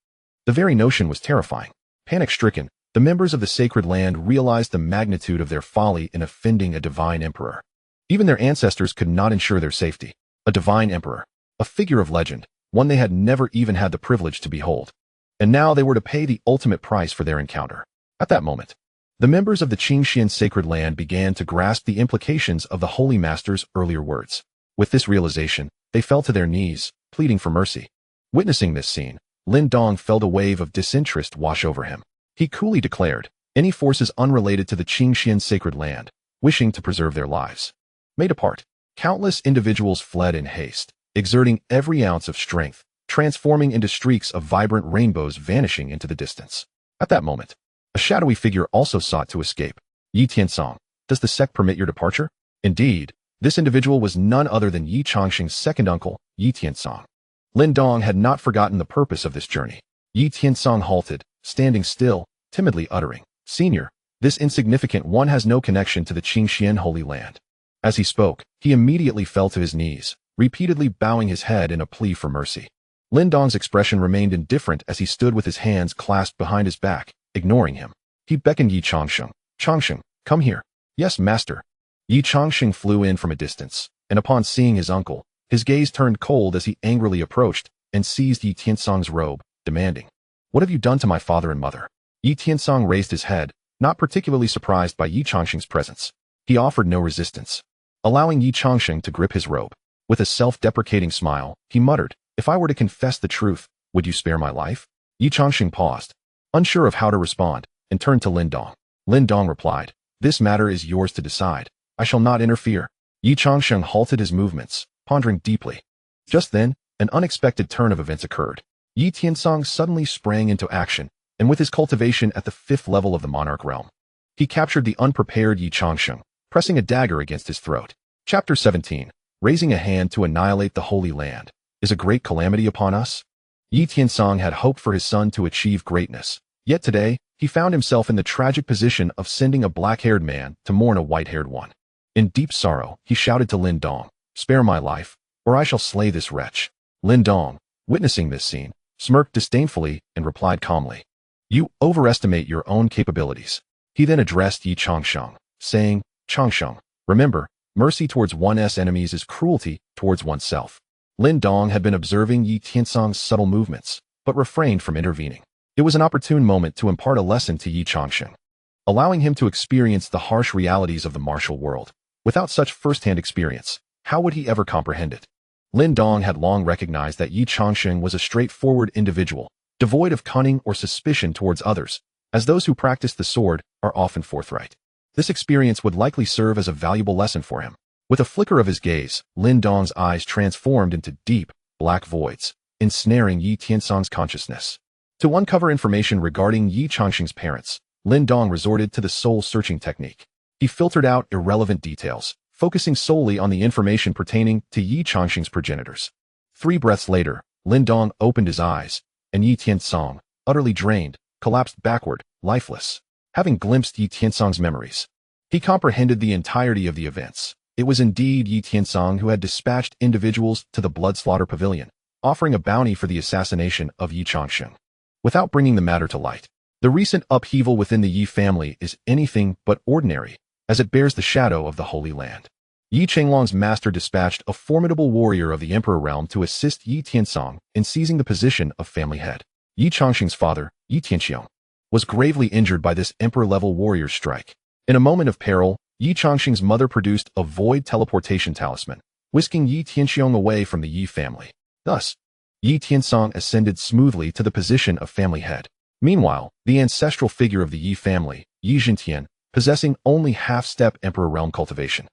The very notion was terrifying. Panic-stricken, the members of the sacred land realized the magnitude of their folly in offending a divine emperor. Even their ancestors could not ensure their safety. A divine emperor, a figure of legend, one they had never even had the privilege to behold. And now they were to pay the ultimate price for their encounter. At that moment, the members of the Qingxian sacred land began to grasp the implications of the Holy Master's earlier words. With this realization, they fell to their knees, pleading for mercy. Witnessing this scene, Lin Dong felt a wave of disinterest wash over him. He coolly declared, any forces unrelated to the Qingxian sacred land, wishing to preserve their lives. Made apart, countless individuals fled in haste, exerting every ounce of strength, transforming into streaks of vibrant rainbows vanishing into the distance. At that moment, a shadowy figure also sought to escape. "Yi Tiansong, does the sect permit your departure?" Indeed, this individual was none other than Yi Changxing's second uncle, Yi Tiansong. Lin Dong had not forgotten the purpose of this journey. Yi Tiansong halted, standing still, timidly uttering, "Senior, this insignificant one has no connection to the Qingxian Holy Land." As he spoke, he immediately fell to his knees, repeatedly bowing his head in a plea for mercy. Lin Dong's expression remained indifferent as he stood with his hands clasped behind his back, ignoring him. He beckoned Yi Changsheng. Changsheng, come here. Yes, master. Yi Changsheng flew in from a distance, and upon seeing his uncle, his gaze turned cold as he angrily approached and seized Yi Tiansong's robe, demanding, "What have you done to my father and mother?" Yi Tiansong raised his head, not particularly surprised by Yi Changsheng's presence. He offered no resistance, allowing Yi Changsheng to grip his robe. With a self-deprecating smile, he muttered, "If I were to confess the truth, would you spare my life?" Yi Changsheng paused, unsure of how to respond, and turned to Lin Dong. Lin Dong replied, "This matter is yours to decide. I shall not interfere." Yi Changsheng halted his movements, pondering deeply. Just then, an unexpected turn of events occurred. Yi Tiansong suddenly sprang into action, and with his cultivation at the 5th level of the monarch realm, he captured the unprepared Yi Changsheng, pressing a dagger against his throat. Chapter 17. Raising a hand to annihilate the Holy Land. Is a great calamity upon us? Yi Tiansong had hoped for his son to achieve greatness, yet today, he found himself in the tragic position of sending a black-haired man to mourn a white-haired one. In deep sorrow, he shouted to Lin Dong, "Spare my life, or I shall slay this wretch." Lin Dong, witnessing this scene, smirked disdainfully and replied calmly, "You overestimate your own capabilities." He then addressed Yi Changsheng, saying, "Changsheng, remember, mercy towards one's enemies is cruelty towards oneself." Lin Dong had been observing Yi Tiansong's subtle movements, but refrained from intervening. It was an opportune moment to impart a lesson to Yi Changsheng, allowing him to experience the harsh realities of the martial world. Without such first-hand experience, how would he ever comprehend it? Lin Dong had long recognized that Yi Changsheng was a straightforward individual, devoid of cunning or suspicion towards others, as those who practice the sword are often forthright. This experience would likely serve as a valuable lesson for him. With a flicker of his gaze, Lin Dong's eyes transformed into deep, black voids, ensnaring Yi Tiansong's consciousness. To uncover information regarding Yi Changsheng's parents, Lin Dong resorted to the soul-searching technique. He filtered out irrelevant details, focusing solely on the information pertaining to Yi Changsheng's progenitors. 3 breaths later, Lin Dong opened his eyes, and Yi Tiansong, utterly drained, collapsed backward, lifeless. Having glimpsed Yi Tiansong's memories, he comprehended the entirety of the events. It was indeed Yi Tiansong who had dispatched individuals to the blood slaughter pavilion, offering a bounty for the assassination of Yi Changsheng. Without bringing the matter to light, the recent upheaval within the Yi family is anything but ordinary, as it bears the shadow of the Holy Land. Yi Chenglong's master dispatched a formidable warrior of the Emperor realm to assist Yi Tiansong in seizing the position of family head. Yi Changsheng's father, Yi Tianxiong, was gravely injured by this Emperor-level warrior's strike. In a moment of peril, Yi Changsheng's mother produced a void teleportation talisman, whisking Yi Tianxiong away from the Yi family. Thus, Yi Tiansong ascended smoothly to the position of family head. Meanwhile, the ancestral figure of the Yi family, Yi Jintian, possessing only half-step Emperor realm cultivation,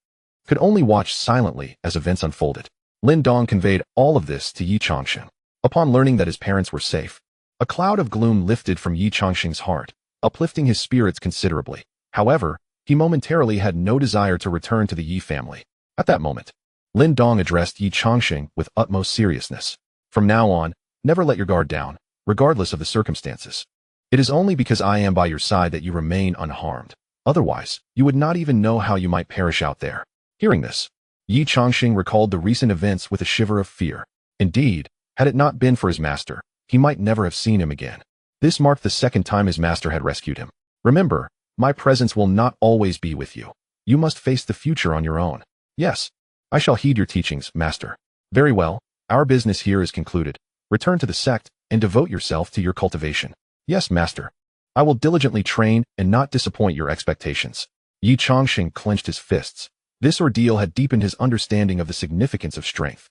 could only watch silently as events unfolded. Lin Dong conveyed all of this to Yi Changsheng. Upon learning that his parents were safe, a cloud of gloom lifted from Yi Changsheng's heart, uplifting his spirits considerably. However, he momentarily had no desire to return to the Yi family. At that moment, Lin Dong addressed Yi Changsheng with utmost seriousness. "From now on, never let your guard down, regardless of the circumstances. It is only because I am by your side that you remain unharmed. Otherwise, you would not even know how you might perish out there." Hearing this, Yi Changsheng recalled the recent events with a shiver of fear. Indeed, had it not been for his master, he might never have seen him again. This marked the second time his master had rescued him. "Remember, my presence will not always be with you. You must face the future on your own." "Yes, I shall heed your teachings, master." "Very well, our business here is concluded. Return to the sect and devote yourself to your cultivation." "Yes, master. I will diligently train and not disappoint your expectations." Yi Changsheng clenched his fists. This ordeal had deepened his understanding of the significance of strength.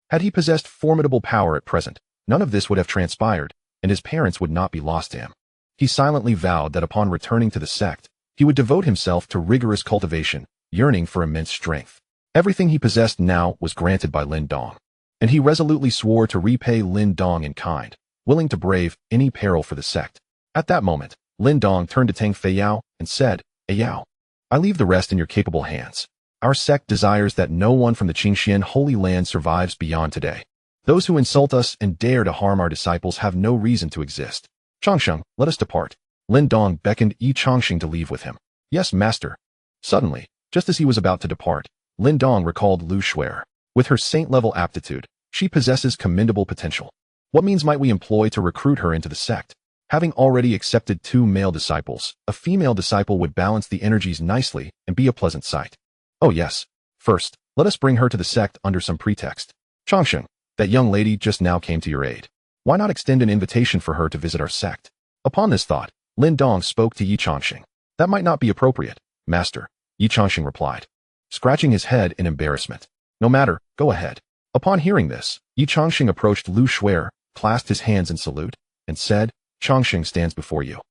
Had he possessed formidable power at present, none of this would have transpired, and his parents would not be lost to him. He silently vowed that upon returning to the sect, he would devote himself to rigorous cultivation, yearning for immense strength. Everything he possessed now was granted by Lin Dong, and he resolutely swore to repay Lin Dong in kind, willing to brave any peril for the sect. At that moment, Lin Dong turned to Tang Feiyao and said, "Yao, I leave the rest in your capable hands. Our sect desires that no one from the Qingxian Holy Land survives beyond today. Those who insult us and dare to harm our disciples have no reason to exist. Changsheng, let us depart." Lin Dong beckoned Yi Changsheng to leave with him. "Yes, master." Suddenly, just as he was about to depart, Lin Dong recalled Lu Shuer. With her saint-level aptitude, she possesses commendable potential. What means might we employ to recruit her into the sect? Having already accepted 2 male disciples, a female disciple would balance the energies nicely and be a pleasant sight. Oh yes. First, let us bring her to the sect under some pretext. Changsheng, that young lady just now came to your aid. Why not extend an invitation for her to visit our sect? Upon this thought, Lin Dong spoke to Yi Changsheng. That might not be appropriate, master, Yi Changsheng replied, scratching his head in embarrassment. No matter, go ahead. Upon hearing this, Yi Changsheng approached Lu Shuer, clasped his hands in salute, and said, Changsheng stands before you.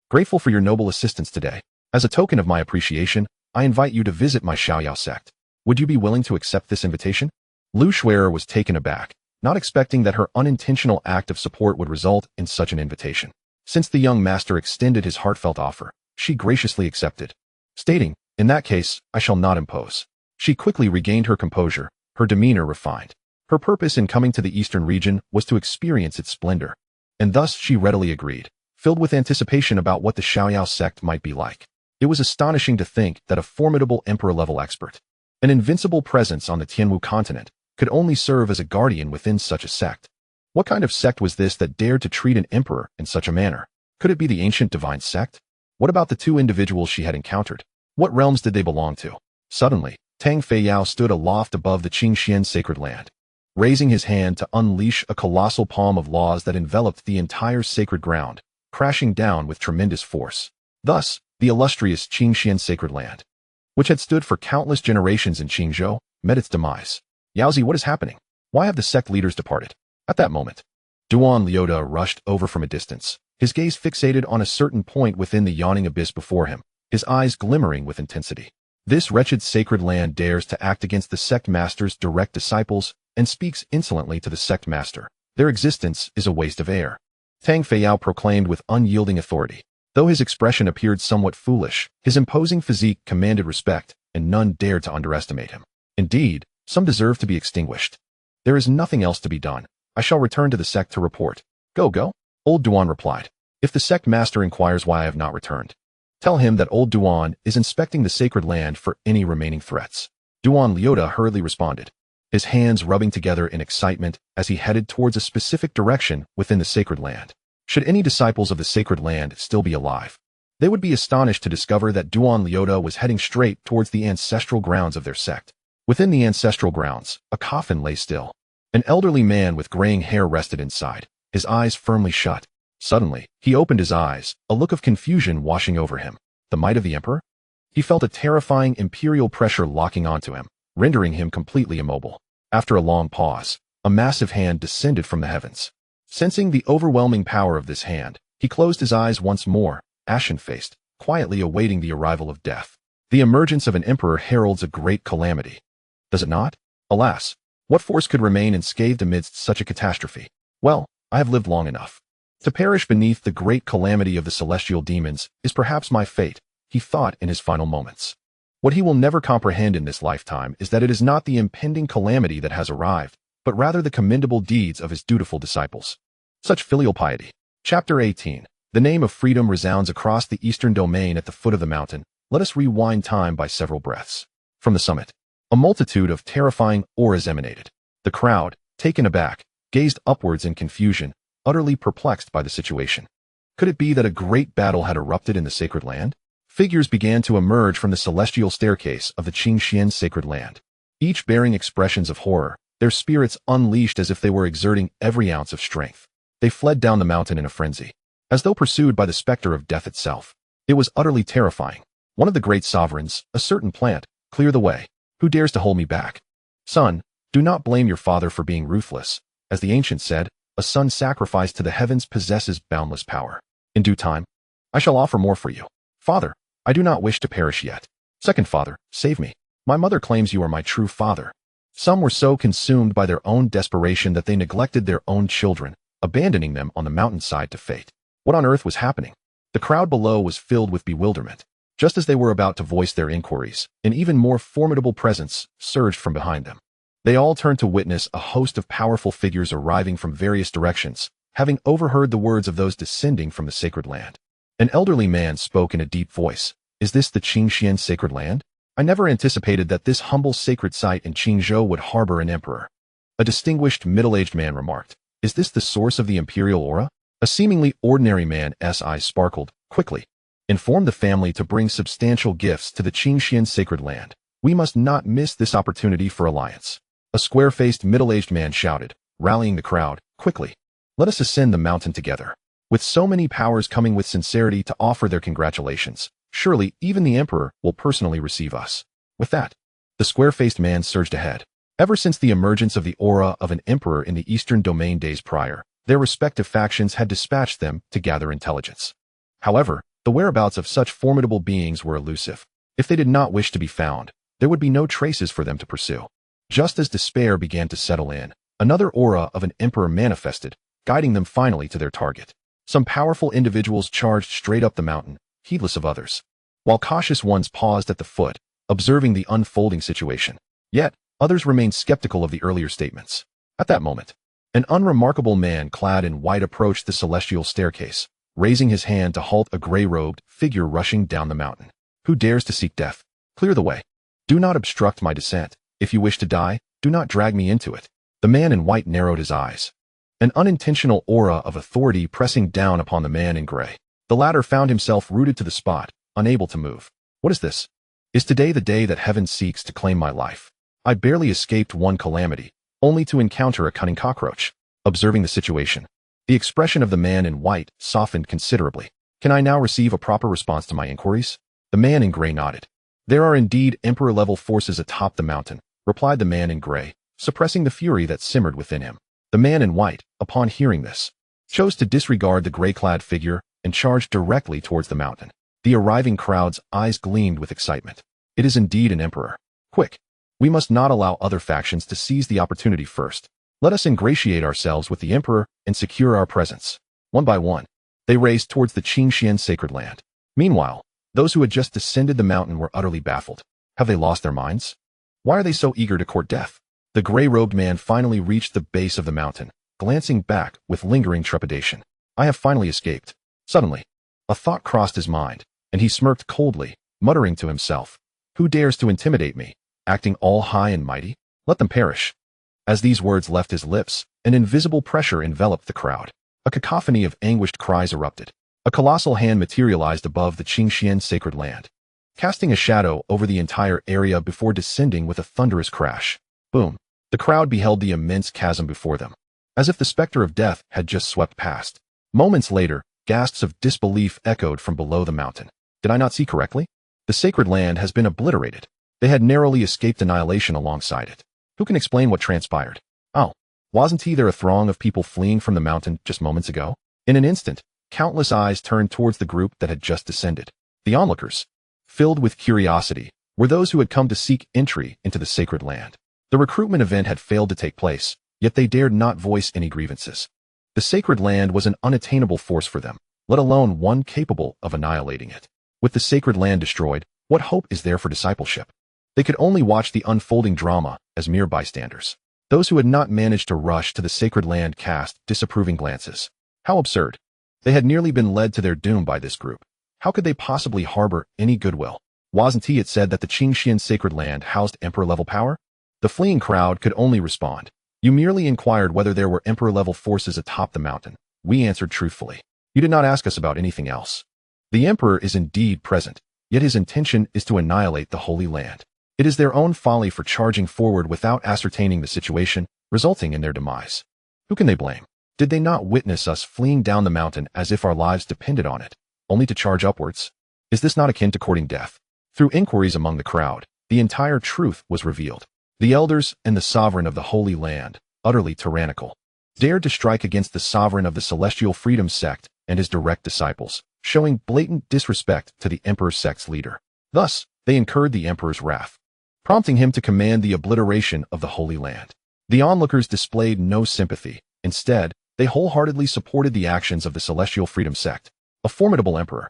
Grateful for your noble assistance today. As a token of my appreciation, I invite you to visit my Xiaoyao sect. Would you be willing to accept this invitation? Lu Shuer was taken aback, not expecting that her unintentional act of support would result in such an invitation. Since the young master extended his heartfelt offer, she graciously accepted, stating, in that case, I shall not impose. She quickly regained her composure, her demeanor refined. Her purpose in coming to the eastern region was to experience its splendor, and thus she readily agreed, filled with anticipation about what the Xiaoyao sect might be like. It was astonishing to think that a formidable emperor-level expert, an invincible presence on the Tianwu continent, could only serve as a guardian within such a sect. What kind of sect was this that dared to treat an emperor in such a manner? Could it be the ancient divine sect? What about the 2 individuals she had encountered? What realms did they belong to? Suddenly, Tang Feiyao stood aloft above the Qingxian sacred land, raising his hand to unleash a colossal palm of laws that enveloped the entire sacred ground, crashing down with tremendous force. Thus, the illustrious Qingxian sacred land, which had stood for countless generations in Qingzhou, met its demise. Yaozi, what is happening? Why have the sect leaders departed? At that moment, Duan Liuda rushed over from a distance, his gaze fixated on a certain point within the yawning abyss before him, his eyes glimmering with intensity. This wretched sacred land dares to act against the sect master's direct disciples and speaks insolently to the sect master. Their existence is a waste of air. Tang Feiyao proclaimed with unyielding authority. Though his expression appeared somewhat foolish, his imposing physique commanded respect, and none dared to underestimate him. Indeed, some deserve to be extinguished. There is nothing else to be done. I shall return to the sect to report. Go. Old Duan replied. If the sect master inquires why I have not returned, tell him that old Duan is inspecting the sacred land for any remaining threats. Duan Liuda hurriedly responded, his hands rubbing together in excitement as he headed towards a specific direction within the sacred land. Should any disciples of the sacred land still be alive, they would be astonished to discover that Duan Liuda was heading straight towards the ancestral grounds of their sect. Within the ancestral grounds, a coffin lay still. An elderly man with graying hair rested inside, his eyes firmly shut. Suddenly, he opened his eyes, a look of confusion washing over him. The might of the emperor? He felt a terrifying imperial pressure locking onto him, rendering him completely immobile. After a long pause, a massive hand descended from the heavens. Sensing the overwhelming power of this hand, he closed his eyes once more, ashen-faced, quietly awaiting the arrival of death. The emergence of an emperor heralds a great calamity. Does it not? Alas, what force could remain unscathed amidst such a catastrophe? Well, I have lived long enough. To perish beneath the great calamity of the celestial demons is perhaps my fate, he thought in his final moments. What he will never comprehend in this lifetime is that it is not the impending calamity that has arrived, but rather the commendable deeds of his dutiful disciples. Such filial piety. Chapter 18. The name of freedom resounds across the eastern domain at the foot of the mountain. Let us rewind time by several breaths. From the summit, a multitude of terrifying auras emanated. The crowd, taken aback, gazed upwards in confusion, utterly perplexed by the situation. Could it be that a great battle had erupted in the sacred land? Figures began to emerge from the celestial staircase of the Qingxian sacred land, each bearing expressions of horror, their spirits unleashed as if they were exerting every ounce of strength. They fled down the mountain in a frenzy, as though pursued by the specter of death itself. It was utterly terrifying. One of the great sovereigns, a certain plant, clear the way. Who dares to hold me back? Son, do not blame your father for being ruthless. As the ancient said, a son sacrificed to the heavens possesses boundless power. In due time, I shall offer more for you. Father, I do not wish to perish yet. Second father, save me. My mother claims you are my true father. Some were so consumed by their own desperation that they neglected their own children, abandoning them on the mountainside to fate. What on earth was happening? The crowd below was filled with bewilderment. Just as they were about to voice their inquiries, an even more formidable presence surged from behind them. They all turned to witness a host of powerful figures arriving from various directions, having overheard the words of those descending from the sacred land. An elderly man spoke in a deep voice. Is this the Qingxian sacred land? I never anticipated that this humble sacred site in Qingzhou would harbor an emperor. A distinguished middle-aged man remarked. Is this the source of the imperial aura? A seemingly ordinary man's eyes sparkled. Quickly. Inform the family to bring substantial gifts to the Qingxian sacred land. We must not miss this opportunity for alliance. A square-faced middle-aged man shouted, rallying the crowd. Quickly. Let us ascend the mountain together. With so many powers coming with sincerity to offer their congratulations, surely even the emperor will personally receive us. With that, the square-faced man surged ahead. Ever since the emergence of the aura of an emperor in the eastern domain days prior, their respective factions had dispatched them to gather intelligence. However, the whereabouts of such formidable beings were elusive. If they did not wish to be found, there would be no traces for them to pursue. Just as despair began to settle in, another aura of an emperor manifested, guiding them finally to their target. Some powerful individuals charged straight up the mountain, heedless of others, while cautious ones paused at the foot, observing the unfolding situation. Yet, others remained skeptical of the earlier statements. At that moment, an unremarkable man clad in white approached the celestial staircase, raising his hand to halt a gray-robed figure rushing down the mountain. Who dares to seek death? Clear the way. Do not obstruct my descent. If you wish to die, do not drag me into it. The man in white narrowed his eyes, an unintentional aura of authority pressing down upon the man in gray. The latter found himself rooted to the spot, unable to move. What is this? Is today the day that heaven seeks to claim my life? I barely escaped one calamity, only to encounter a cunning cockroach. Observing the situation, the expression of the man in white softened considerably. Can I now receive a proper response to my inquiries? The man in gray nodded. There are indeed emperor-level forces atop the mountain, replied the man in gray, suppressing the fury that simmered within him. The man in white, upon hearing this, chose to disregard the gray-clad figure and charged directly towards the mountain. The arriving crowd's eyes gleamed with excitement. It is indeed an emperor. Quick! We must not allow other factions to seize the opportunity first. Let us ingratiate ourselves with the emperor and secure our presence. One by one, they raced towards the Qingxian sacred land. Meanwhile, those who had just descended the mountain were utterly baffled. Have they lost their minds? Why are they so eager to court death? The gray-robed man finally reached the base of the mountain, glancing back with lingering trepidation. I have finally escaped. Suddenly, a thought crossed his mind, and he smirked coldly, muttering to himself, who dares to intimidate me, acting all high and mighty? Let them perish. As these words left his lips, an invisible pressure enveloped the crowd. A cacophony of anguished cries erupted. A colossal hand materialized above the Qingxian sacred land, casting a shadow over the entire area before descending with a thunderous crash. Boom! The crowd beheld the immense chasm before them, as if the specter of death had just swept past. Moments later, gasps of disbelief echoed from below the mountain. Did I not see correctly? The sacred land has been obliterated. They had narrowly escaped annihilation alongside it. Who can explain what transpired? Oh, wasn't there a throng of people fleeing from the mountain just moments ago? In an instant, countless eyes turned towards the group that had just descended. The onlookers, filled with curiosity, were those who had come to seek entry into the sacred land. The recruitment event had failed to take place, yet they dared not voice any grievances. The sacred land was an unattainable force for them, let alone one capable of annihilating it. With the sacred land destroyed, what hope is there for discipleship? They could only watch the unfolding drama as mere bystanders. Those who had not managed to rush to the sacred land cast disapproving glances. How absurd. They had nearly been led to their doom by this group. How could they possibly harbor any goodwill? Wasn't it said that the Qingxian sacred land housed emperor-level power? The fleeing crowd could only respond. You merely inquired whether there were emperor-level forces atop the mountain. We answered truthfully. You did not ask us about anything else. The emperor is indeed present, yet his intention is to annihilate the Holy Land. It is their own folly for charging forward without ascertaining the situation, resulting in their demise. Who can they blame? Did they not witness us fleeing down the mountain as if our lives depended on it, only to charge upwards? Is this not akin to courting death? Through inquiries among the crowd, the entire truth was revealed. The elders and the sovereign of the Holy Land, utterly tyrannical, dared to strike against the sovereign of the Celestial Freedom Sect and his direct disciples, showing blatant disrespect to the Emperor's sect's leader. Thus, they incurred the Emperor's wrath, prompting him to command the obliteration of the Holy Land. The onlookers displayed no sympathy. Instead, they wholeheartedly supported the actions of the Celestial Freedom Sect, a formidable emperor.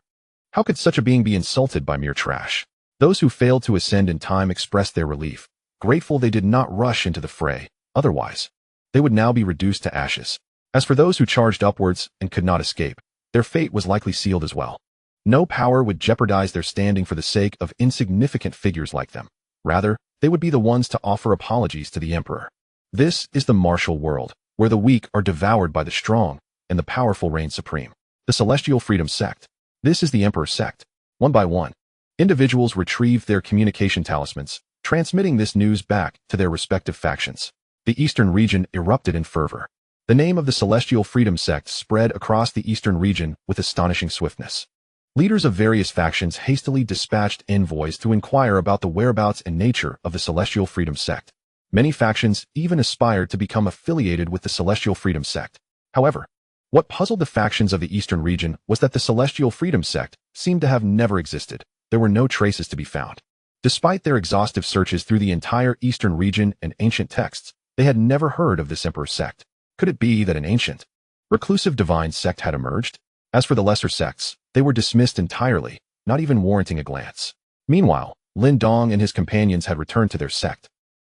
How could such a being be insulted by mere trash? Those who failed to ascend in time expressed their relief, grateful they did not rush into the fray. Otherwise, they would now be reduced to ashes. As for those who charged upwards and could not escape, their fate was likely sealed as well. No power would jeopardize their standing for the sake of insignificant figures like them. Rather, they would be the ones to offer apologies to the emperor. This is the martial world, where the weak are devoured by the strong, and the powerful reign supreme. The Celestial Freedom Sect. This is the Emperor's Sect. One by one, individuals retrieved their communication talismans, transmitting this news back to their respective factions. The eastern region erupted in fervor. The name of the Celestial Freedom Sect spread across the eastern region with astonishing swiftness. Leaders of various factions hastily dispatched envoys to inquire about the whereabouts and nature of the Celestial Freedom Sect. Many factions even aspired to become affiliated with the Celestial Freedom Sect. However, what puzzled the factions of the eastern region was that the Celestial Freedom Sect seemed to have never existed. There were no traces to be found. Despite their exhaustive searches through the entire eastern region and ancient texts, they had never heard of this Emperor's Sect. Could it be that an ancient, reclusive divine sect had emerged? As for the lesser sects, they were dismissed entirely, not even warranting a glance. Meanwhile, Lin Dong and his companions had returned to their sect,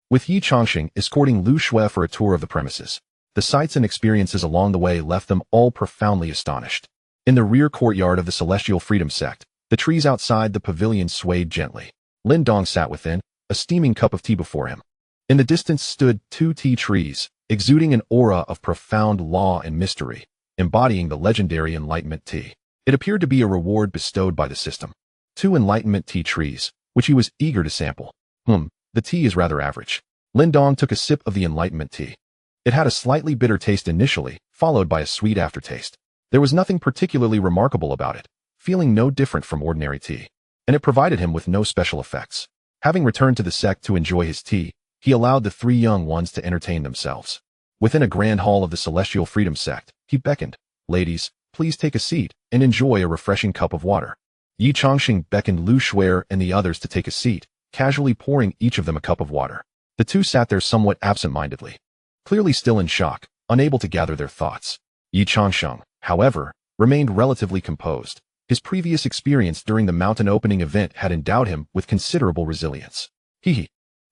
with Yi Chongxing escorting Lu Shui for a tour of the premises. The sights and experiences along the way left them all profoundly astonished. In the rear courtyard of the Celestial Freedom Sect, the trees outside the pavilion swayed gently. Lin Dong sat within, a steaming cup of tea before him. In the distance stood 2 tea trees, exuding an aura of profound law and mystery, embodying the legendary Enlightenment tea. It appeared to be a reward bestowed by the system. 2 Enlightenment tea trees, which he was eager to sample. The tea is rather average. Lin Dong took a sip of the Enlightenment tea. It had a slightly bitter taste initially, followed by a sweet aftertaste. There was nothing particularly remarkable about it, feeling no different from ordinary tea, and it provided him with no special effects. Having returned to the sect to enjoy his tea, he allowed the 3 young ones to entertain themselves. Within a grand hall of the Celestial Freedom Sect, he beckoned, "Ladies, please take a seat and enjoy a refreshing cup of water." Yi Chongxing beckoned Lu Shui and the others to take a seat, casually pouring each of them a cup of water. The 2 sat there somewhat absent-mindedly, clearly still in shock, unable to gather their thoughts. Yi Chongxing, however, remained relatively composed. His previous experience during the mountain opening event had endowed him with considerable resilience.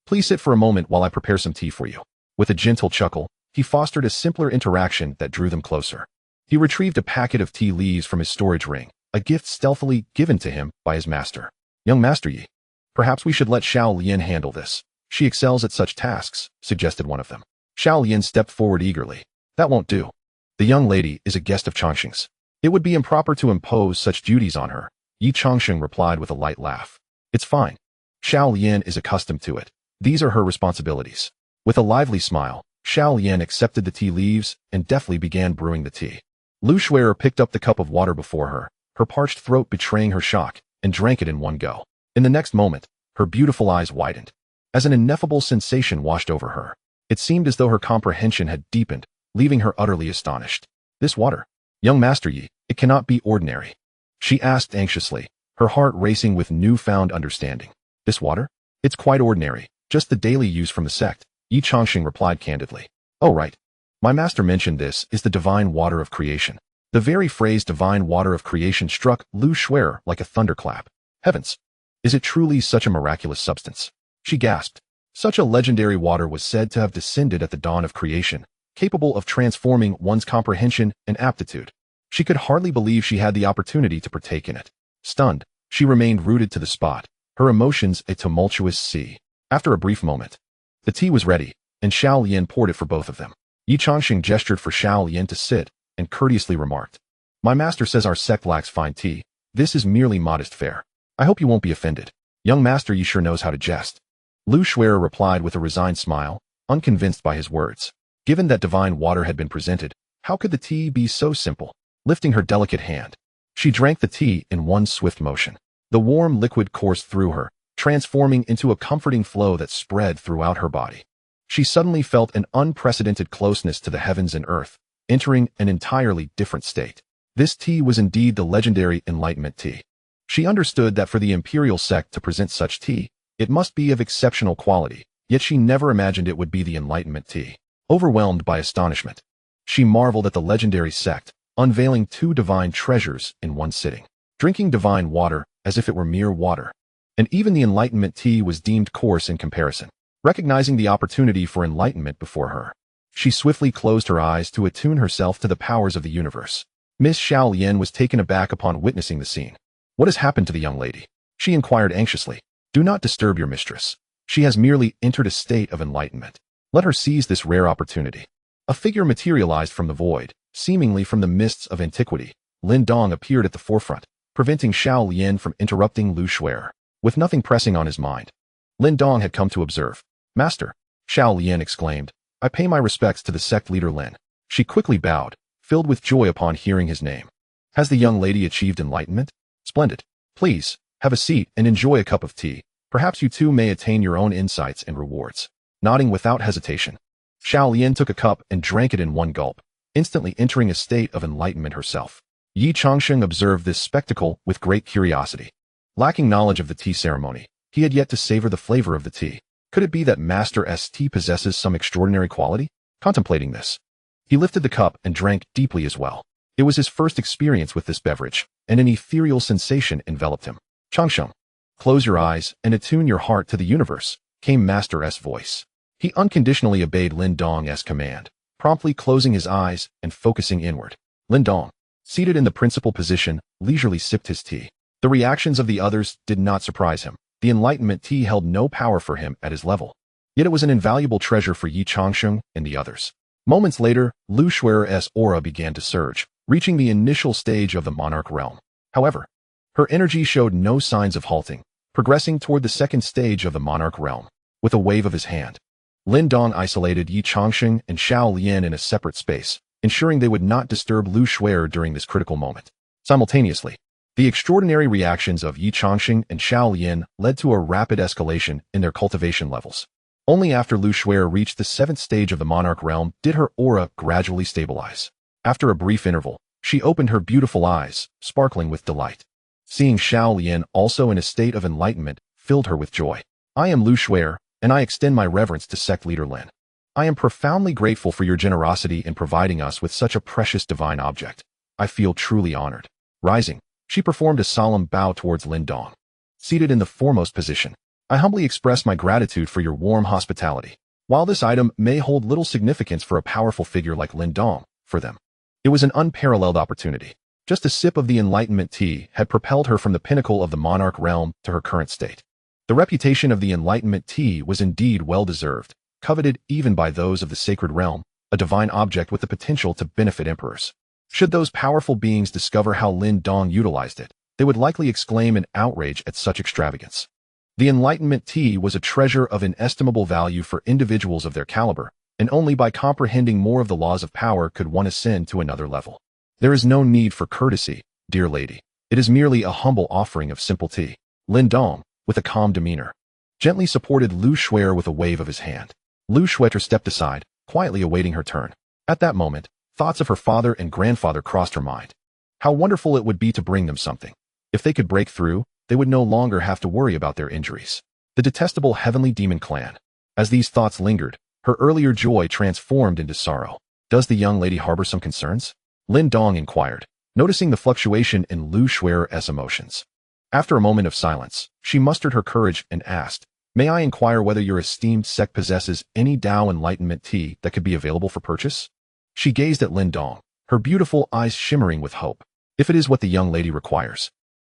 Please sit for a moment while I prepare some tea for you." With a gentle chuckle, he fostered a simpler interaction that drew them closer. He retrieved a packet of tea leaves from his storage ring, a gift stealthily given to him by his master. "Young Master Yi, perhaps we should let Xiao Lian handle this. She excels at such tasks," suggested one of them. Xiao Lian stepped forward eagerly. "That won't do. The young lady is a guest of Chongqing's. It would be improper to impose such duties on her." Yi Chongxing replied with a light laugh. "It's fine. Xiao Lian is accustomed to it. These are her responsibilities." With a lively smile, Xiao Lian accepted the tea leaves and deftly began brewing the tea. Lu Shui picked up the cup of water before her, her parched throat betraying her shock, and drank it in one go. In the next moment, her beautiful eyes widened, as an ineffable sensation washed over her. It seemed as though her comprehension had deepened, leaving her utterly astonished. "This water, young Master Yi, it cannot be ordinary," she asked anxiously, her heart racing with newfound understanding. "This water? It's quite ordinary, just the daily use from the sect," Yi Chongxing replied candidly. "Oh right. My master mentioned this is the divine water of creation." The very phrase divine water of creation struck Lu Shui like a thunderclap. Heavens! Is it truly such a miraculous substance? She gasped. Such a legendary water was said to have descended at the dawn of creation, capable of transforming one's comprehension and aptitude. She could hardly believe she had the opportunity to partake in it. Stunned, she remained rooted to the spot, her emotions a tumultuous sea. After a brief moment, the tea was ready, and Xiao Lian poured it for both of them. Yi Chongxing gestured for Xiao Lian to sit, and courteously remarked, "My master says our sect lacks fine tea. This is merely modest fare. I hope you won't be offended. Young Master Yi sure knows how to jest." Lu Shui replied with a resigned smile, unconvinced by his words. Given that divine water had been presented, how could the tea be so simple? Lifting her delicate hand, she drank the tea in one swift motion. The warm liquid coursed through her, transforming into a comforting flow that spread throughout her body. She suddenly felt an unprecedented closeness to the heavens and earth, entering an entirely different state. This tea was indeed the legendary Enlightenment tea. She understood that for the imperial sect to present such tea, it must be of exceptional quality, yet she never imagined it would be the Enlightenment tea. Overwhelmed by astonishment, she marveled at the legendary sect, unveiling 2 divine treasures in one sitting, drinking divine water as if it were mere water. And even the Enlightenment tea was deemed coarse in comparison. Recognizing the opportunity for enlightenment before her, she swiftly closed her eyes to attune herself to the powers of the universe. Miss Xiao Lian was taken aback upon witnessing the scene. "What has happened to the young lady?" she inquired anxiously. "Do not disturb your mistress. She has merely entered a state of enlightenment. Let her seize this rare opportunity." A figure materialized from the void, seemingly from the mists of antiquity. Lin Dong appeared at the forefront, preventing Xiao Lian from interrupting Lu Shuer. With nothing pressing on his mind, Lin Dong had come to observe. "Master," Xiao Lian exclaimed, "I pay my respects to the sect leader Lin." She quickly bowed, filled with joy upon hearing his name. "Has the young lady achieved enlightenment? Splendid. Please, have a seat and enjoy a cup of tea. Perhaps you too may attain your own insights and rewards." Nodding without hesitation, Xiao Lian took a cup and drank it in one gulp, instantly entering a state of enlightenment herself. Yi Changsheng observed this spectacle with great curiosity. Lacking knowledge of the tea ceremony, he had yet to savor the flavor of the tea. Could it be that Master S tea possesses some extraordinary quality? Contemplating this, he lifted the cup and drank deeply as well. It was his first experience with this beverage, and an ethereal sensation enveloped him. "Changsheng, close your eyes and attune your heart to the universe," came Master S' voice. He unconditionally obeyed Lin Dong's command, promptly closing his eyes and focusing inward. Lin Dong, seated in the principal position, leisurely sipped his tea. The reactions of the others did not surprise him. The enlightenment tea held no power for him at his level. Yet it was an invaluable treasure for Yi Changsheng and the others. Moments later, Lu Shuer's aura began to surge, reaching the initial stage of the monarch realm. However, her energy showed no signs of halting, progressing toward the second stage of the monarch realm. With a wave of his hand, Lin Dong isolated Yi Changsheng and Xiao Lian in a separate space, ensuring they would not disturb Lu Shuer during this critical moment. Simultaneously, the extraordinary reactions of Yi Changsheng and Xiao Lian led to a rapid escalation in their cultivation levels. Only after Lu Shuer reached the seventh stage of the monarch realm did her aura gradually stabilize. After a brief interval, she opened her beautiful eyes, sparkling with delight. Seeing Xiao Lian also in a state of enlightenment filled her with joy. "I am Lu Shuer, and I extend my reverence to sect leader Lin. I am profoundly grateful for your generosity in providing us with such a precious divine object. I feel truly honored." Rising, she performed a solemn bow towards Lin Dong. Seated in the foremost position, "I humbly express my gratitude for your warm hospitality." While this item may hold little significance for a powerful figure like Lin Dong, for them, it was an unparalleled opportunity. Just a sip of the enlightenment tea had propelled her from the pinnacle of the monarch realm to her current state. The reputation of the enlightenment tea was indeed well-deserved, coveted even by those of the sacred realm, a divine object with the potential to benefit emperors. Should those powerful beings discover how Lin Dong utilized it, they would likely exclaim in outrage at such extravagance. The enlightenment tea was a treasure of inestimable value for individuals of their caliber, and only by comprehending more of the laws of power could one ascend to another level. "There is no need for courtesy, dear lady. It is merely a humble offering of simple tea." Lin Dong, with a calm demeanor, gently supported Lu Shuer with a wave of his hand. Lu Shuer stepped aside, quietly awaiting her turn. At that moment, thoughts of her father and grandfather crossed her mind. How wonderful it would be to bring them something. If they could break through, they would no longer have to worry about their injuries. The detestable heavenly demon clan. As these thoughts lingered, her earlier joy transformed into sorrow. "Does the young lady harbor some concerns?" Lin Dong inquired, noticing the fluctuation in Lu Shuer's emotions. After a moment of silence, she mustered her courage and asked, "May I inquire whether your esteemed sect possesses any Dao enlightenment tea that could be available for purchase?" She gazed at Lin Dong, her beautiful eyes shimmering with hope. "If it is what the young lady requires,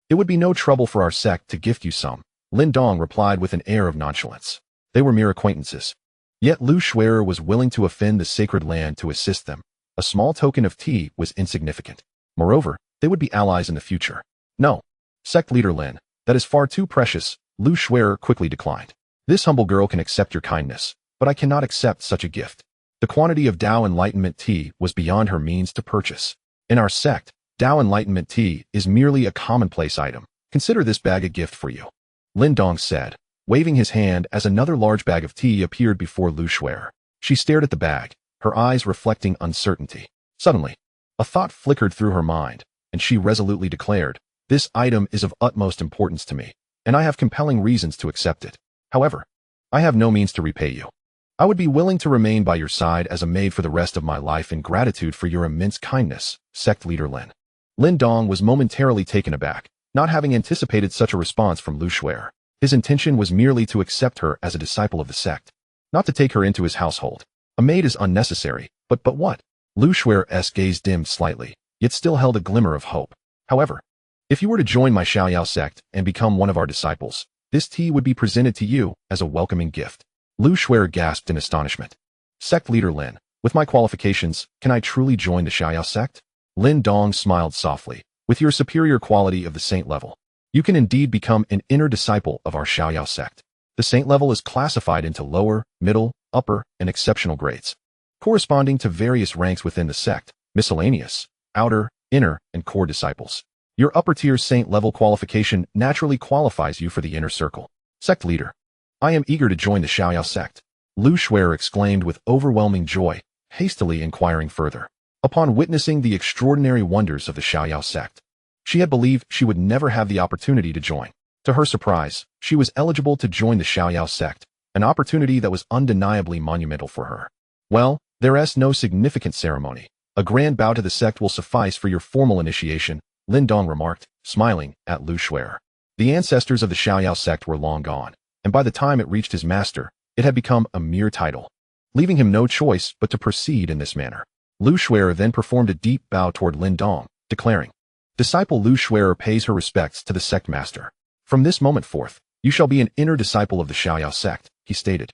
it would be no trouble for our sect to gift you some," Lin Dong replied with an air of nonchalance. They were mere acquaintances. Yet Lu Shuer was willing to offend the sacred land to assist them. A small token of tea was insignificant. Moreover, they would be allies in the future. "No, sect leader Lin, that is far too precious," Lu Shuer quickly declined. "This humble girl can accept your kindness, but I cannot accept such a gift." The quantity of Dao enlightenment tea was beyond her means to purchase. "In our sect, Dao enlightenment tea is merely a commonplace item. Consider this bag a gift for you," Lin Dong said, waving his hand as another large bag of tea appeared before Lu Shuer. She stared at the bag, her eyes reflecting uncertainty. Suddenly, a thought flickered through her mind, and she resolutely declared, "This item is of utmost importance to me, and I have compelling reasons to accept it. However, I have no means to repay you. I would be willing to remain by your side as a maid for the rest of my life in gratitude for your immense kindness, sect leader Lin." Lin Dong was momentarily taken aback, not having anticipated such a response from Lu Shuer. His intention was merely to accept her as a disciple of the sect, not to take her into his household. A maid is unnecessary, but what? Lu Shuer's gaze dimmed slightly, yet still held a glimmer of hope. "However, if you were to join my Xiaoyao sect and become one of our disciples, this tea would be presented to you as a welcoming gift." Lu Shuer gasped in astonishment. "Sect leader Lin, With my qualifications, can I truly join the Xiaoyao sect? Lin Dong smiled softly. With your superior quality of the saint level, you can indeed become an inner disciple of our Xiaoyao sect. The saint level is classified into lower, middle, upper, and exceptional grades, corresponding to various ranks within the sect: miscellaneous, outer, inner, and core disciples. Your upper-tier saint level qualification naturally qualifies you for the inner circle. Sect leader. I am eager to join the Xiaoyao sect. Lu Shuer exclaimed with overwhelming joy, hastily inquiring further. Upon witnessing the extraordinary wonders of the Xiaoyao sect, she had believed she would never have the opportunity to join. To her surprise, she was eligible to join the Xiaoyao sect, an opportunity that was undeniably monumental for her. Well, there is no significant ceremony. A grand bow to the sect will suffice for your formal initiation, Lin Dong remarked, smiling at Lu Shuer. The ancestors of the Xiaoyao sect were long gone, and by the time it reached his master, it had become a mere title, leaving him no choice but to proceed in this manner. Lu Shuer then performed a deep bow toward Lin Dong, declaring, Disciple Lu Shuer pays her respects to the sect master. From this moment forth, you shall be an inner disciple of the Xiaoyao sect, he stated,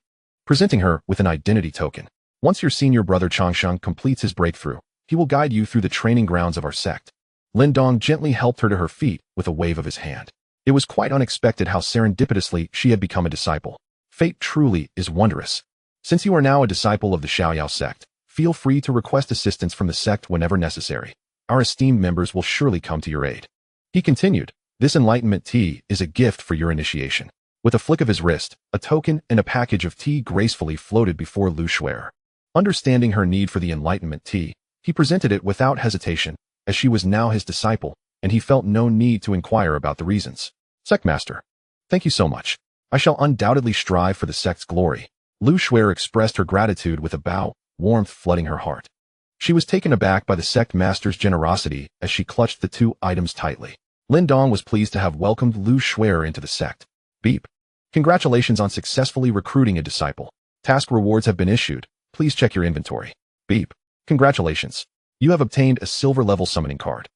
presenting her with an identity token. Once your senior brother Changsheng completes his breakthrough, he will guide you through the training grounds of our sect. Lin Dong gently helped her to her feet with a wave of his hand. It was quite unexpected how serendipitously she had become a disciple. Fate truly is wondrous. Since you are now a disciple of the Xiaoyao sect, feel free to request assistance from the sect whenever necessary. Our esteemed members will surely come to your aid. He continued, this enlightenment tea is a gift for your initiation. With a flick of his wrist, a token and a package of tea gracefully floated before Lu Shuer. Understanding her need for the enlightenment tea, he presented it without hesitation, as she was now his disciple, and he felt no need to inquire about the reasons. Sectmaster. Thank you so much. I shall undoubtedly strive for the sect's glory. Lu Shuer expressed her gratitude with a bow, warmth flooding her heart. She was taken aback by the sect master's generosity as she clutched the two items tightly. Lin Dong was pleased to have welcomed Lu Shuer into the sect. Beep. Congratulations on successfully recruiting a disciple. Task rewards have been issued. Please check your inventory. Beep. Congratulations. You have obtained a silver-level summoning card.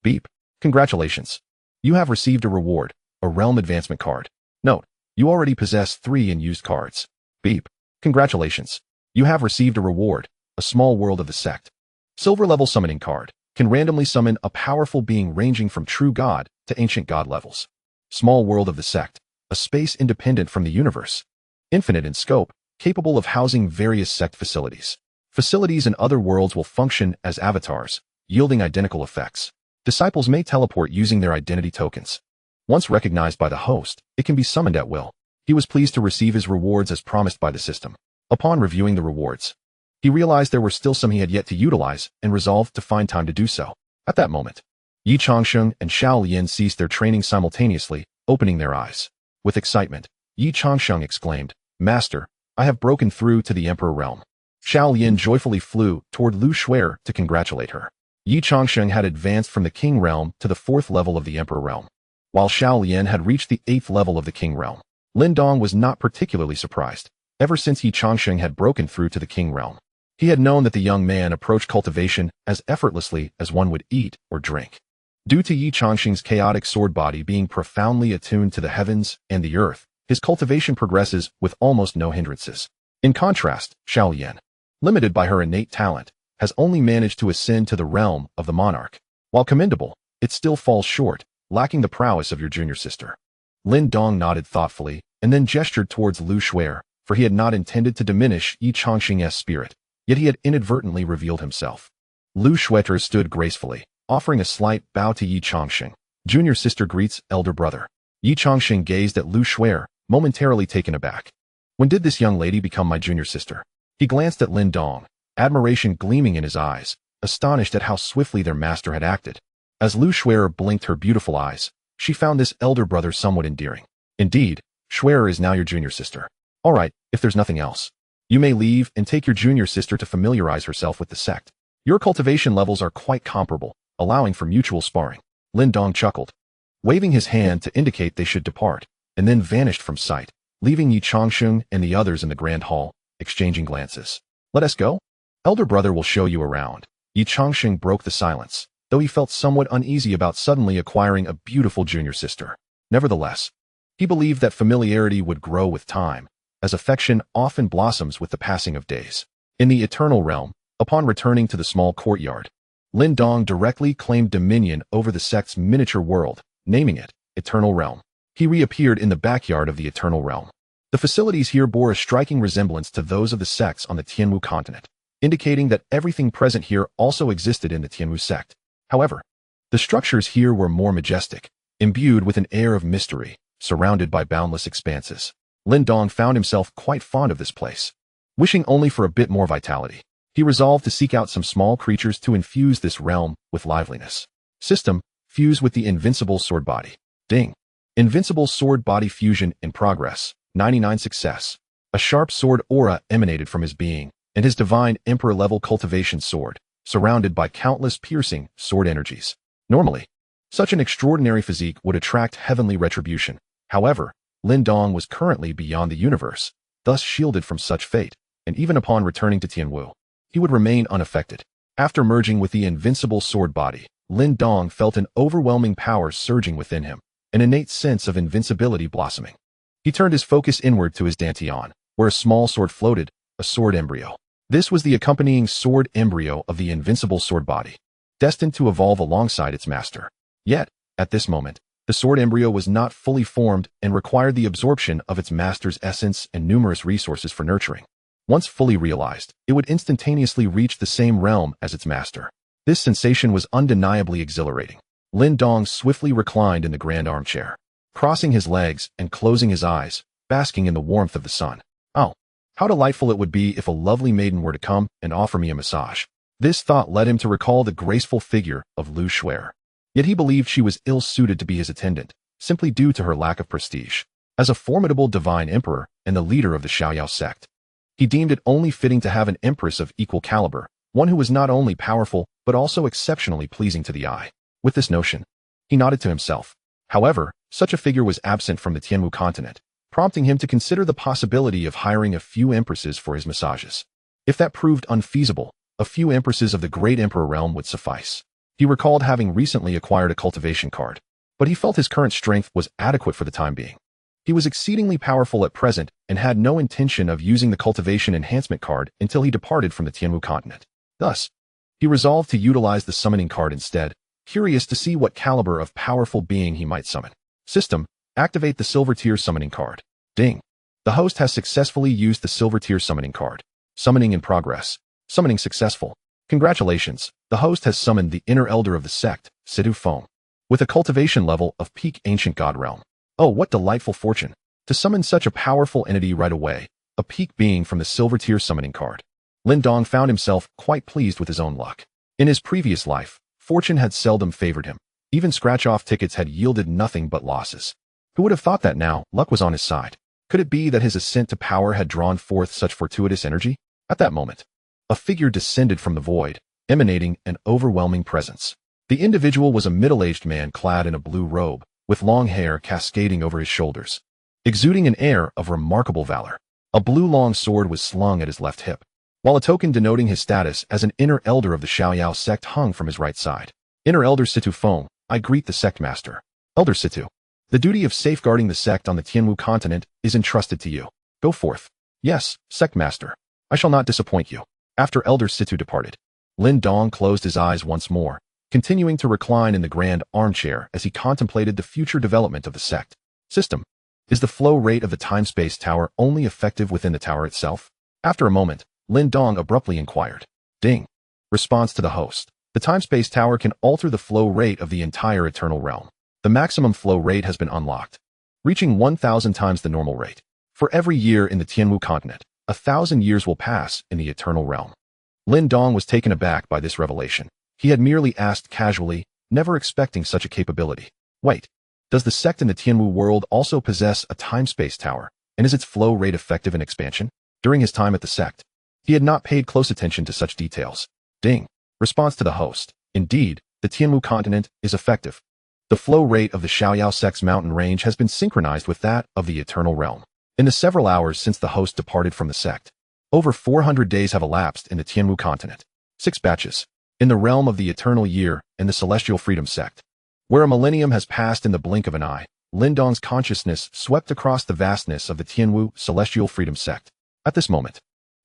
Beep. Congratulations. You have received a reward, a realm advancement card. Note, you already possess 3 unused cards. Beep. Congratulations. You have received a reward, a small world of the sect. Silver-level summoning card. Can randomly summon a powerful being ranging from true god to ancient god levels. Small world of the sect. A space independent from the universe. Infinite in scope, capable of housing various sect facilities. Facilities in other worlds will function as avatars, yielding identical effects. Disciples may teleport using their identity tokens. Once recognized by the host, it can be summoned at will. He was pleased to receive his rewards as promised by the system. Upon reviewing the rewards, he realized there were still some he had yet to utilize and resolved to find time to do so. At that moment, Yi Changsheng and Xiao Lian ceased their training simultaneously, opening their eyes. With excitement, Yi Changsheng exclaimed, Master, I have broken through to the Emperor realm. Xiao Lian joyfully flew toward Lu Shuer to congratulate her. Yi Changsheng had advanced from the King realm to the 4th level of the Emperor realm, while Xiao Lian had reached the 8th level of the King realm. Lin Dong was not particularly surprised. Ever since Yi Changsheng had broken through to the King realm, he had known that the young man approached cultivation as effortlessly as one would eat or drink. Due to Yi Changsheng's chaotic sword body being profoundly attuned to the heavens and the earth, his cultivation progresses with almost no hindrances. In contrast, Xiao Lian, limited by her innate talent, has only managed to ascend to the realm of the monarch. While commendable, it still falls short, lacking the prowess of your junior sister. Lin Dong nodded thoughtfully and then gestured towards Lu Shuer, for he had not intended to diminish Yi Changsheng's spirit, yet he had inadvertently revealed himself. Lu Shuer stood gracefully, offering a slight bow to Yi Changsheng. Junior sister greets elder brother. Yi Changsheng gazed at Lu Shuer, momentarily taken aback. When did this young lady become my junior sister? He glanced at Lin Dong, admiration gleaming in his eyes, astonished at how swiftly their master had acted. As Lu Shuer blinked her beautiful eyes, she found this elder brother somewhat endearing. Indeed, Shuer is now your junior sister. All right, if there's nothing else, you may leave and take your junior sister to familiarize herself with the sect. Your cultivation levels are quite comparable, allowing for mutual sparring. Lin Dong chuckled, waving his hand to indicate they should depart, and then vanished from sight, leaving Yi Changsheng and the others in the grand hall, exchanging glances. Let us go? Elder brother will show you around. Yi Changsheng broke the silence, though he felt somewhat uneasy about suddenly acquiring a beautiful junior sister. Nevertheless, he believed that familiarity would grow with time, as affection often blossoms with the passing of days. In the Eternal Realm, upon returning to the small courtyard, Lin Dong directly claimed dominion over the sect's miniature world, naming it Eternal Realm. He reappeared in the backyard of the Eternal Realm. The facilities here bore a striking resemblance to those of the sects on the Tianwu continent, indicating that everything present here also existed in the Tianwu sect. However, the structures here were more majestic, imbued with an air of mystery, surrounded by boundless expanses. Lin Dong found himself quite fond of this place. Wishing only for a bit more vitality, he resolved to seek out some small creatures to infuse this realm with liveliness. System: fuse with the invincible sword body. Ding. Invincible sword body fusion in progress. 99 success. A sharp sword aura emanated from his being, and his divine emperor-level cultivation sword, surrounded by countless piercing sword energies. Normally, such an extraordinary physique would attract heavenly retribution. However, Lin Dong was currently beyond the universe, thus shielded from such fate, and even upon returning to Tianwu, he would remain unaffected. After merging with the invincible sword body, Lin Dong felt an overwhelming power surging within him, an innate sense of invincibility blossoming. He turned his focus inward to his dantian, where a small sword floated, a sword embryo. This was the accompanying sword embryo of the invincible sword body, destined to evolve alongside its master. Yet, at this moment, the sword embryo was not fully formed and required the absorption of its master's essence and numerous resources for nurturing. Once fully realized, it would instantaneously reach the same realm as its master. This sensation was undeniably exhilarating. Lin Dong swiftly reclined in the grand armchair, crossing his legs and closing his eyes, basking in the warmth of the sun. Oh, how delightful it would be if a lovely maiden were to come and offer me a massage. This thought led him to recall the graceful figure of Lu Shuer. Yet he believed she was ill-suited to be his attendant, simply due to her lack of prestige. As a formidable divine emperor and the leader of the Xiaoyao sect, he deemed it only fitting to have an empress of equal caliber, one who was not only powerful but also exceptionally pleasing to the eye. With this notion, he nodded to himself. However, such a figure was absent from the Tianwu continent, prompting him to consider the possibility of hiring a few empresses for his massages. If that proved unfeasible, a few empresses of the Great Emperor realm would suffice. He recalled having recently acquired a cultivation card, but he felt his current strength was adequate for the time being. He was exceedingly powerful at present and had no intention of using the cultivation enhancement card until he departed from the Tianwu continent. Thus, he resolved to utilize the summoning card instead, curious to see what caliber of powerful being he might summon. System: activate the silver tier summoning card. Ding. The host has successfully used the silver tier summoning card. Summoning in progress. Summoning successful. Congratulations, the host has summoned the inner elder of the sect, Situ Feng, with a cultivation level of peak ancient god realm. Oh, what delightful fortune, to summon such a powerful entity right away, a peak being from the silver tier summoning card. Lin Dong found himself quite pleased with his own luck. In his previous life, fortune had seldom favored him. Even scratch-off tickets had yielded nothing but losses. Who would have thought that now luck was on his side? Could it be that his ascent to power had drawn forth such fortuitous energy? At that moment, a figure descended from the void, emanating an overwhelming presence. The individual was a middle-aged man clad in a blue robe, with long hair cascading over his shoulders, exuding an air of remarkable valor. A blue long sword was slung at his left hip, while a token denoting his status as an inner elder of the Xiaoyao sect hung from his right side. Inner Elder Situ Feng, I greet the sect master. Elder Situ, the duty of safeguarding the sect on the Tianwu continent is entrusted to you. Go forth. Yes, sect master. I shall not disappoint you. After Elder Situ departed, Lin Dong closed his eyes once more, continuing to recline in the grand armchair as he contemplated the future development of the sect. System: is the flow rate of the time-space tower only effective within the tower itself? After a moment, Lin Dong abruptly inquired. Ding. Response to the host. The time-space tower can alter the flow rate of the entire eternal realm. The maximum flow rate has been unlocked, reaching 1,000 times the normal rate. For every year in the Tianwu continent, 1,000 years will pass in the eternal realm. Lin Dong was taken aback by this revelation. He had merely asked casually, never expecting such a capability. Wait, does the sect in the Tianwu world also possess a time-space tower, and is its flow rate effective in expansion? During his time at the sect, he had not paid close attention to such details. Ding. Response to the host. Indeed, the Tianwu continent is effective. The flow rate of the Xiaoyao sect's mountain range has been synchronized with that of the eternal realm. In the several hours since the host departed from the sect, over 400 days have elapsed in the Tianwu continent. 6 batches. In the realm of the eternal year and the celestial freedom sect, where a millennium has passed in the blink of an eye, Lin Dong's consciousness swept across the vastness of the Tianwu celestial freedom sect. At this moment,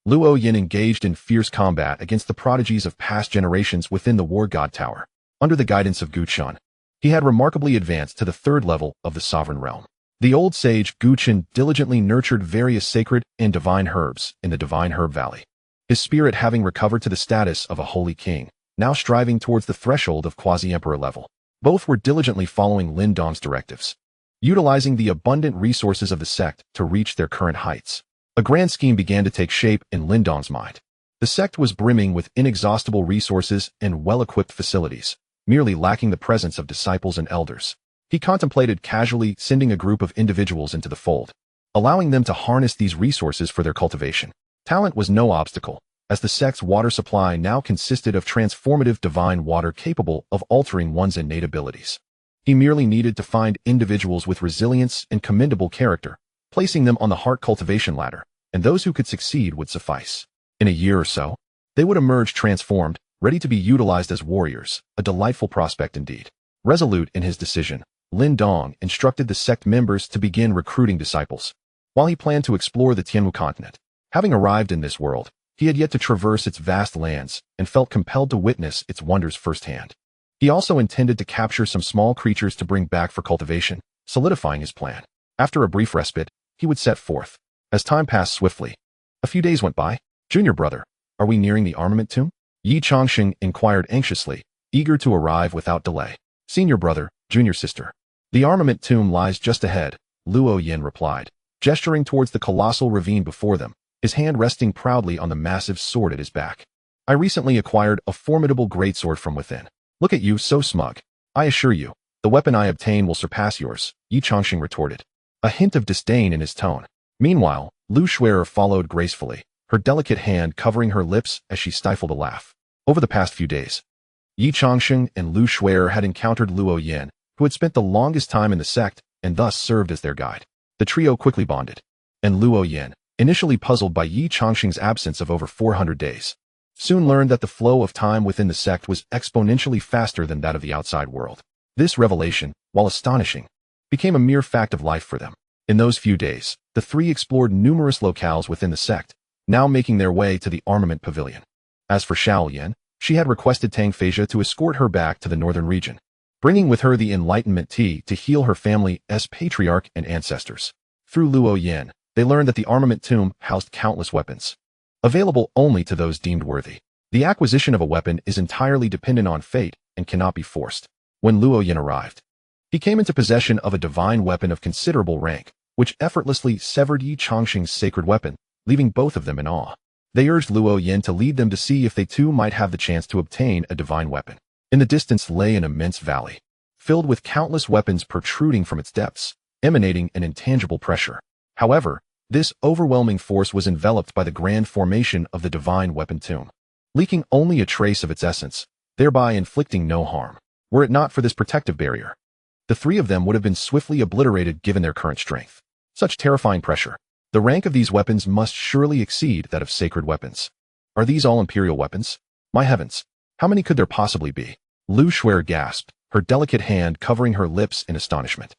Luo Yin engaged in fierce combat against the prodigies of past generations within the War God Tower. Under the guidance of Guqian, he had remarkably advanced to the third level of the sovereign realm. The old sage Guqian diligently nurtured various sacred and divine herbs in the Divine Herb Valley, his spirit having recovered to the status of a holy king, now striving towards the threshold of quasi-emperor level. Both were diligently following Lin Dong's directives, utilizing the abundant resources of the sect to reach their current heights. A grand scheme began to take shape in Lin Dong's mind. The sect was brimming with inexhaustible resources and well-equipped facilities, merely lacking the presence of disciples and elders. He contemplated casually sending a group of individuals into the fold, allowing them to harness these resources for their cultivation. Talent was no obstacle, as the sect's water supply now consisted of transformative divine water capable of altering one's innate abilities. He merely needed to find individuals with resilience and commendable character, placing them on the heart cultivation ladder, and those who could succeed would suffice. In a year or so, they would emerge transformed, ready to be utilized as warriors, a delightful prospect indeed. Resolute in his decision, Lin Dong instructed the sect members to begin recruiting disciples. While he planned to explore the Tianwu continent, having arrived in this world, he had yet to traverse its vast lands and felt compelled to witness its wonders firsthand. He also intended to capture some small creatures to bring back for cultivation, solidifying his plan. After a brief respite, he would set forth. As time passed swiftly, a few days went by. Junior brother, are we nearing the armament tomb? Yi Chongxing inquired anxiously, eager to arrive without delay. Senior brother, junior sister. The armament tomb lies just ahead, Luo Yin replied, gesturing towards the colossal ravine before them, his hand resting proudly on the massive sword at his back. I recently acquired a formidable greatsword from within. Look at you, so smug. I assure you, the weapon I obtain will surpass yours, Yi Chongxing retorted, a hint of disdain in his tone. Meanwhile, Lu Shuer followed gracefully, her delicate hand covering her lips as she stifled a laugh. Over the past few days, Yi Chongxing and Lu Shuer had encountered Luo Yin, who had spent the longest time in the sect and thus served as their guide. The trio quickly bonded, and Luo Yin, initially puzzled by Yi Chongxing's absence of over 400 days, soon learned that the flow of time within the sect was exponentially faster than that of the outside world. This revelation, while astonishing, became a mere fact of life for them. In those few days, the three explored numerous locales within the sect, now making their way to the armament pavilion. As for Shaoyan, she had requested Tang Feijia to escort her back to the northern region, bringing with her the enlightenment tea to heal her family's patriarch and ancestors. Through Luo Yin, they learned that the armament tomb housed countless weapons, available only to those deemed worthy. The acquisition of a weapon is entirely dependent on fate and cannot be forced. When Luo Yin arrived, he came into possession of a divine weapon of considerable rank, which effortlessly severed Yi Chongxing's sacred weapon, leaving both of them in awe. They urged Luo Yin to lead them to see if they too might have the chance to obtain a divine weapon. In the distance lay an immense valley, filled with countless weapons protruding from its depths, emanating an intangible pressure. However, this overwhelming force was enveloped by the grand formation of the divine weapon tomb, leaking only a trace of its essence, thereby inflicting no harm. Were it not for this protective barrier, the three of them would have been swiftly obliterated given their current strength. Such terrifying pressure. The rank of these weapons must surely exceed that of sacred weapons. Are these all imperial weapons? My heavens, how many could there possibly be? Lu Shuer gasped, her delicate hand covering her lips in astonishment.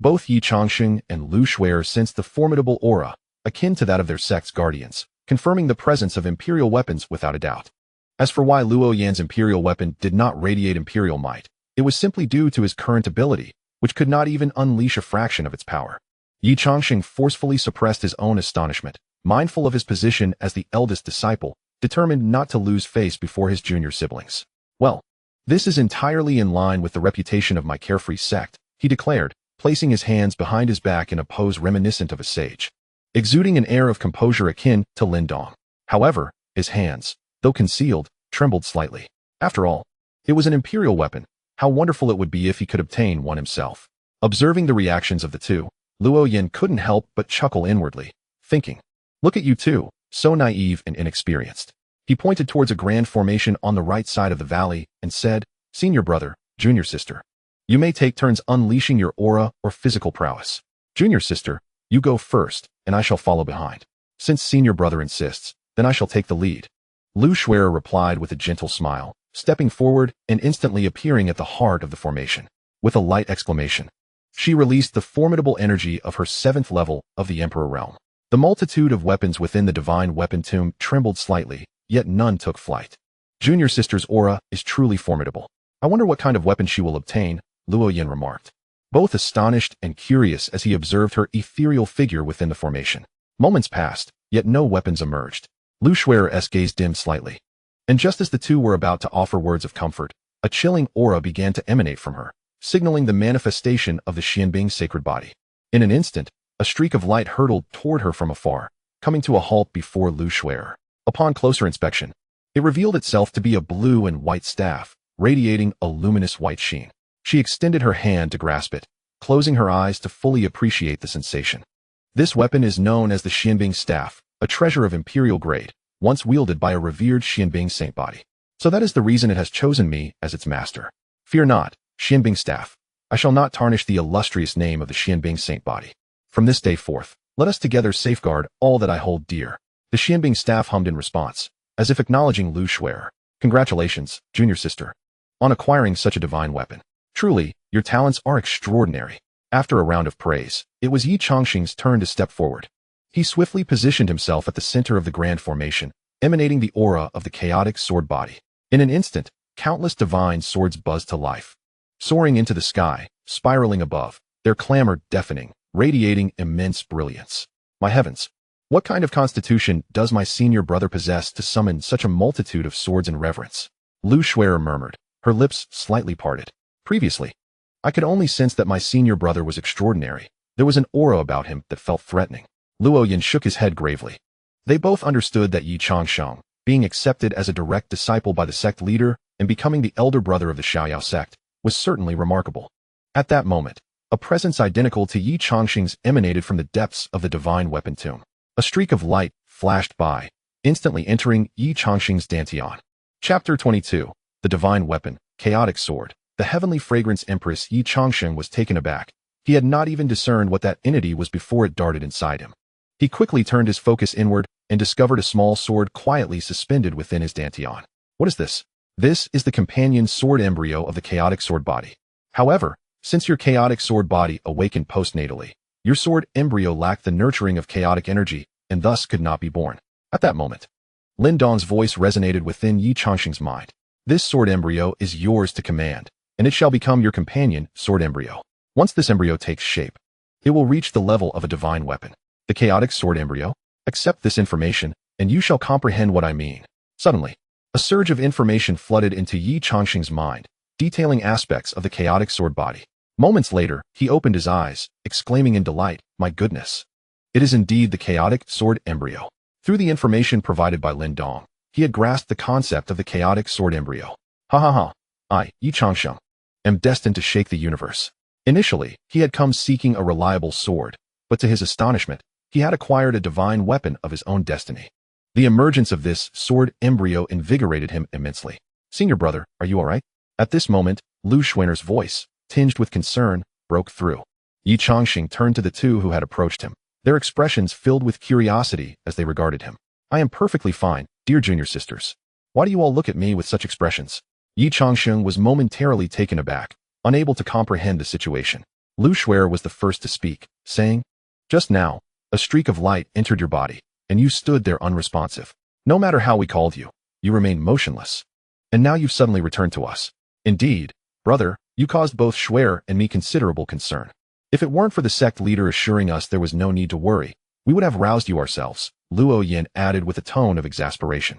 Both Yi Chongxing and Lu Shuer sensed the formidable aura, akin to that of their sect's guardians, confirming the presence of imperial weapons without a doubt. As for why Luo Yan's imperial weapon did not radiate imperial might, it was simply due to his current ability, which could not even unleash a fraction of its power. Yi Chongxing forcefully suppressed his own astonishment, mindful of his position as the eldest disciple, determined not to lose face before his junior siblings. Well, this is entirely in line with the reputation of my carefree sect, he declared, placing his hands behind his back in a pose reminiscent of a sage, exuding an air of composure akin to Lin Dong. However, his hands, though concealed, trembled slightly. After all, it was an imperial weapon. How wonderful it would be if he could obtain one himself. Observing the reactions of the two, Luo Yin couldn't help but chuckle inwardly, thinking, look at you two, so naive and inexperienced. He pointed towards a grand formation on the right side of the valley and said, Senior brother, junior sister, you may take turns unleashing your aura or physical prowess. Junior sister, you go first, and I shall follow behind. Since senior brother insists, then I shall take the lead. Lu Shuer replied with a gentle smile, stepping forward and instantly appearing at the heart of the formation. With a light exclamation, she released the formidable energy of her 7th level of the Emperor realm. The multitude of weapons within the divine weapon tomb trembled slightly, yet none took flight. Junior sister's aura is truly formidable. I wonder what kind of weapon she will obtain, Luo Yin remarked, both astonished and curious as he observed her ethereal figure within the formation. Moments passed, yet no weapons emerged. Lu Shuer's gaze dimmed slightly. And just as the two were about to offer words of comfort, a chilling aura began to emanate from her, signaling the manifestation of the Xianbing's sacred body. In an instant, a streak of light hurtled toward her from afar, coming to a halt before Lu Shuer. Upon closer inspection, it revealed itself to be a blue and white staff, radiating a luminous white sheen. She extended her hand to grasp it, closing her eyes to fully appreciate the sensation. This weapon is known as the Xianbing staff, a treasure of imperial grade, once wielded by a revered Xianbing saint body. So that is the reason it has chosen me as its master. Fear not, Xianbing staff. I shall not tarnish the illustrious name of the Xianbing saint body. From this day forth, let us together safeguard all that I hold dear. The Xianbing staff hummed in response, as if acknowledging Lu Shuer. Congratulations, junior sister, on acquiring such a divine weapon. Truly, your talents are extraordinary. After a round of praise, it was Yi Chongqing's turn to step forward. He swiftly positioned himself at the center of the grand formation, emanating the aura of the chaotic sword body. In an instant, countless divine swords buzzed to life. Soaring into the sky, spiraling above, their clamor deafening, radiating immense brilliance. My heavens! What kind of constitution does my senior brother possess to summon such a multitude of swords in reverence? Lu Shuer murmured, her lips slightly parted. Previously, I could only sense that my senior brother was extraordinary. There was an aura about him that felt threatening. Luo Yin shook his head gravely. They both understood that Yi Chongsheng, being accepted as a direct disciple by the sect leader and becoming the elder brother of the Xiaoyao sect, was certainly remarkable. At that moment, a presence identical to Yi Chongqing's emanated from the depths of the divine weapon tomb. A streak of light flashed by, instantly entering Yi Chongqing's dantian. Chapter 22. The Divine Weapon, Chaotic Sword. The heavenly fragrance empress Yi Chongqing was taken aback. He had not even discerned what that entity was before it darted inside him. He quickly turned his focus inward and discovered a small sword quietly suspended within his dantian. What is this? This is the companion sword embryo of the chaotic sword body. However, since your chaotic sword body awakened postnatally, your sword embryo lacked the nurturing of chaotic energy and thus could not be born. At that moment, Lin Dong's voice resonated within Yi Chongqing's mind. This sword embryo is yours to command, and it shall become your companion sword embryo. Once this embryo takes shape, it will reach the level of a divine weapon. The chaotic sword embryo, accept this information, and you shall comprehend what I mean. Suddenly, a surge of information flooded into Yi Chongqing's mind, detailing aspects of the chaotic sword body. Moments later, he opened his eyes, exclaiming in delight, my goodness! It is indeed the chaotic sword embryo. Through the information provided by Lin Dong, he had grasped the concept of the chaotic sword embryo. Ha ha ha! I, Yi Chongqing, am destined to shake the universe. Initially, he had come seeking a reliable sword, but to his astonishment, he had acquired a divine weapon of his own destiny. The emergence of this sword embryo invigorated him immensely. Senior brother, are you all right? At this moment, Lu Shuer's voice, tinged with concern, broke through. Yi Chongqing turned to the two who had approached him, their expressions filled with curiosity as they regarded him. I am perfectly fine, dear junior sisters. Why do you all look at me with such expressions? Yi Chongqing was momentarily taken aback, unable to comprehend the situation. Lu Shuer was the first to speak, saying, just now, a streak of light entered your body, and you stood there unresponsive. No matter how we called you, you remained motionless. And now you've suddenly returned to us. Indeed, brother, you caused both Shuer and me considerable concern. If it weren't for the sect leader assuring us there was no need to worry, we would have roused you ourselves, Luo Yin added with a tone of exasperation.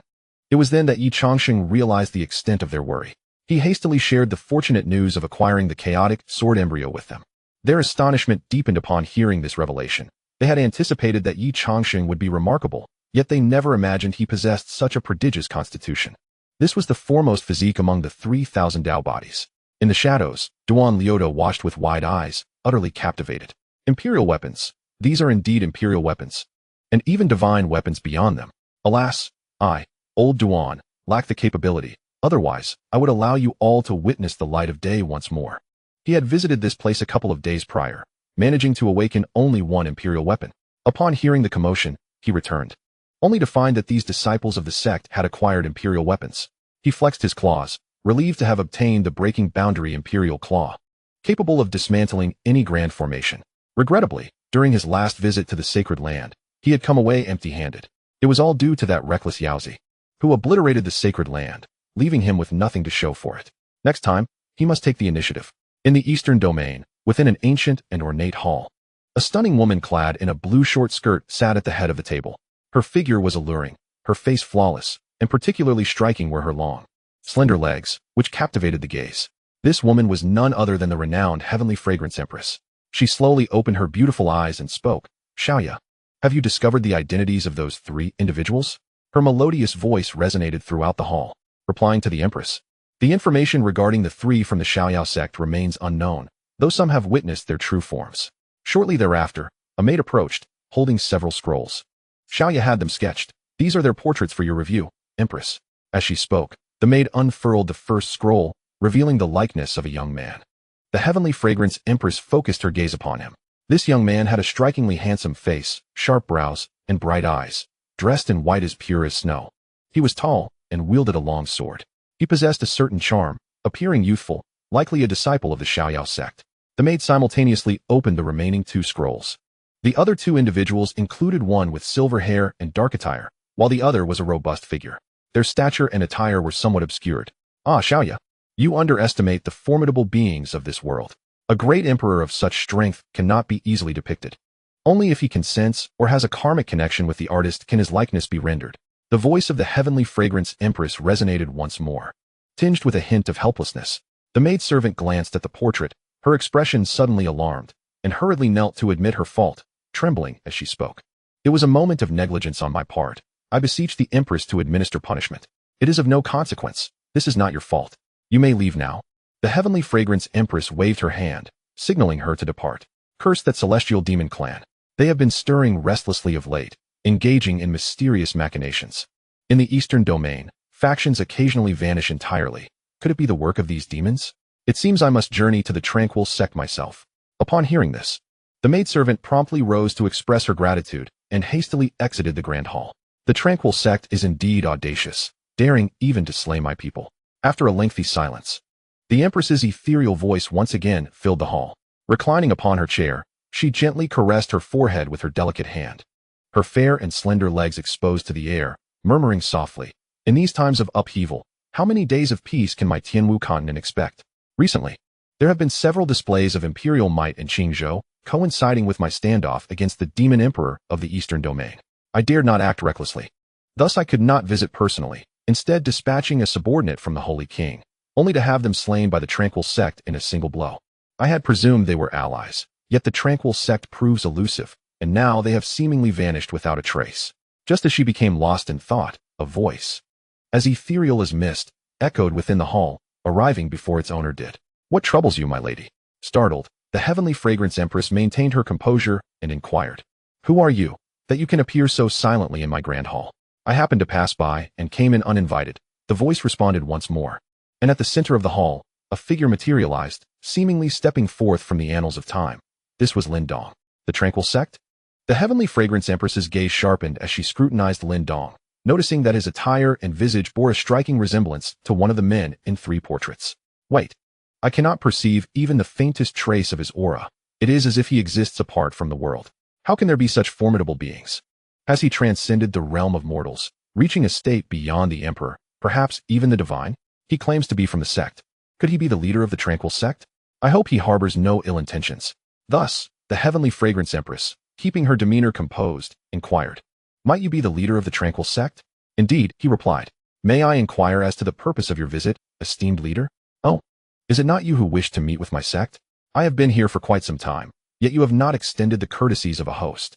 It was then that Yi Chongqing realized the extent of their worry. He hastily shared the fortunate news of acquiring the chaotic sword embryo with them. Their astonishment deepened upon hearing this revelation. They had anticipated that Yi Chongqing would be remarkable, yet they never imagined he possessed such a prodigious constitution. This was the foremost physique among the 3,000 Dao bodies. In the shadows, Duan Liudo watched with wide eyes, utterly captivated. Imperial weapons. These are indeed imperial weapons. And even divine weapons beyond them. Alas, I, old Duan, lack the capability. Otherwise, I would allow you all to witness the light of day once more. He had visited this place a couple of days prior, managing to awaken only one imperial weapon. Upon hearing the commotion, he returned, only to find that these disciples of the sect had acquired imperial weapons. He flexed his claws, relieved to have obtained the breaking boundary imperial claw, capable of dismantling any grand formation. Regrettably, during his last visit to the sacred land, He had come away empty-handed. It was all due to that reckless Yaozi, who obliterated the sacred land, leaving him with nothing to show for it. Next time, he must take the initiative. In the eastern domain, within an ancient and ornate hall, a stunning woman clad in a blue short skirt sat at the head of the table. Her figure was alluring, her face flawless, and particularly striking were her long, slender legs, which captivated the gaze. This woman was none other than the renowned heavenly fragrance empress. She slowly opened her beautiful eyes and spoke. Huaxia, have you discovered the identities of those 3 individuals? Her melodious voice resonated throughout the hall, replying to the empress. The information regarding the 3 from the Xiaoyao sect remains unknown, though some have witnessed their true forms. Shortly thereafter, a maid approached, holding several scrolls. Huaxia had them sketched. These are their portraits for your review, empress. As she spoke, the maid unfurled the first scroll, revealing the likeness of a young man. The heavenly fragrance empress focused her gaze upon him. This young man had a strikingly handsome face, sharp brows, and bright eyes, dressed in white as pure as snow. He was tall and wielded a long sword. He possessed a certain charm, appearing youthful, likely a disciple of the Xiaoyao sect. The maid simultaneously opened the remaining 2 scrolls. The other 2 individuals included one with silver hair and dark attire, while the other was a robust figure. Their stature and attire were somewhat obscured. Ah, Huaxia, you underestimate the formidable beings of this world. A great emperor of such strength cannot be easily depicted. Only if he consents or has a karmic connection with the artist can his likeness be rendered. The voice of the heavenly fragrance empress resonated once more, tinged with a hint of helplessness. The maidservant glanced at the portrait, her expression suddenly alarmed, and hurriedly knelt to admit her fault, trembling as she spoke. It was a moment of negligence on my part. I beseech the empress to administer punishment. It is of no consequence. This is not your fault. You may leave now. The heavenly fragrance empress waved her hand, signaling her to depart. Curse that celestial demon clan. They have been stirring restlessly of late, engaging in mysterious machinations. In the eastern domain, factions occasionally vanish entirely. Could it be the work of these demons? It seems I must journey to the tranquil sect myself. Upon hearing this, the maidservant promptly rose to express her gratitude and hastily exited the grand hall. The tranquil sect is indeed audacious, daring even to slay my people. After a lengthy silence, the empress's ethereal voice once again filled the hall. Reclining upon her chair, she gently caressed her forehead with her delicate hand, her fair and slender legs exposed to the air, murmuring softly, "In these times of upheaval, how many days of peace can my Tianwu continent expect?" Recently, there have been several displays of imperial might in Qingzhou, coinciding with my standoff against the demon emperor of the eastern domain. I dared not act recklessly. Thus I could not visit personally, instead dispatching a subordinate from the Holy King, only to have them slain by the tranquil sect in a single blow. I had presumed they were allies, yet the tranquil sect proves elusive, and now they have seemingly vanished without a trace. Just as she became lost in thought, a voice, as ethereal as mist, echoed within the hall, arriving before its owner did. "What troubles you, my lady?" Startled, the heavenly fragrance empress maintained her composure and inquired, "Who are you, that you can appear so silently in my grand hall?" "I happened to pass by and came in uninvited," the voice responded once more. And at the center of the hall, a figure materialized, seemingly stepping forth from the annals of time. This was Lin Dong. The tranquil sect? The heavenly fragrance empress's gaze sharpened as she scrutinized Lin Dong, noticing that his attire and visage bore a striking resemblance to one of the men in 3 portraits. "Wait. I cannot perceive even the faintest trace of his aura. It is as if he exists apart from the world. How can there be such formidable beings? Has he transcended the realm of mortals, reaching a state beyond the emperor, perhaps even the divine? He claims to be from the sect. Could he be the leader of the tranquil sect? I hope he harbors no ill intentions." Thus, the heavenly fragrance empress, keeping her demeanor composed, inquired, "Might you be the leader of the tranquil sect?" "Indeed," he replied. "May I inquire as to the purpose of your visit, esteemed leader?" "Oh, is it not you who wish to meet with my sect? I have been here for quite some time, yet you have not extended the courtesies of a host.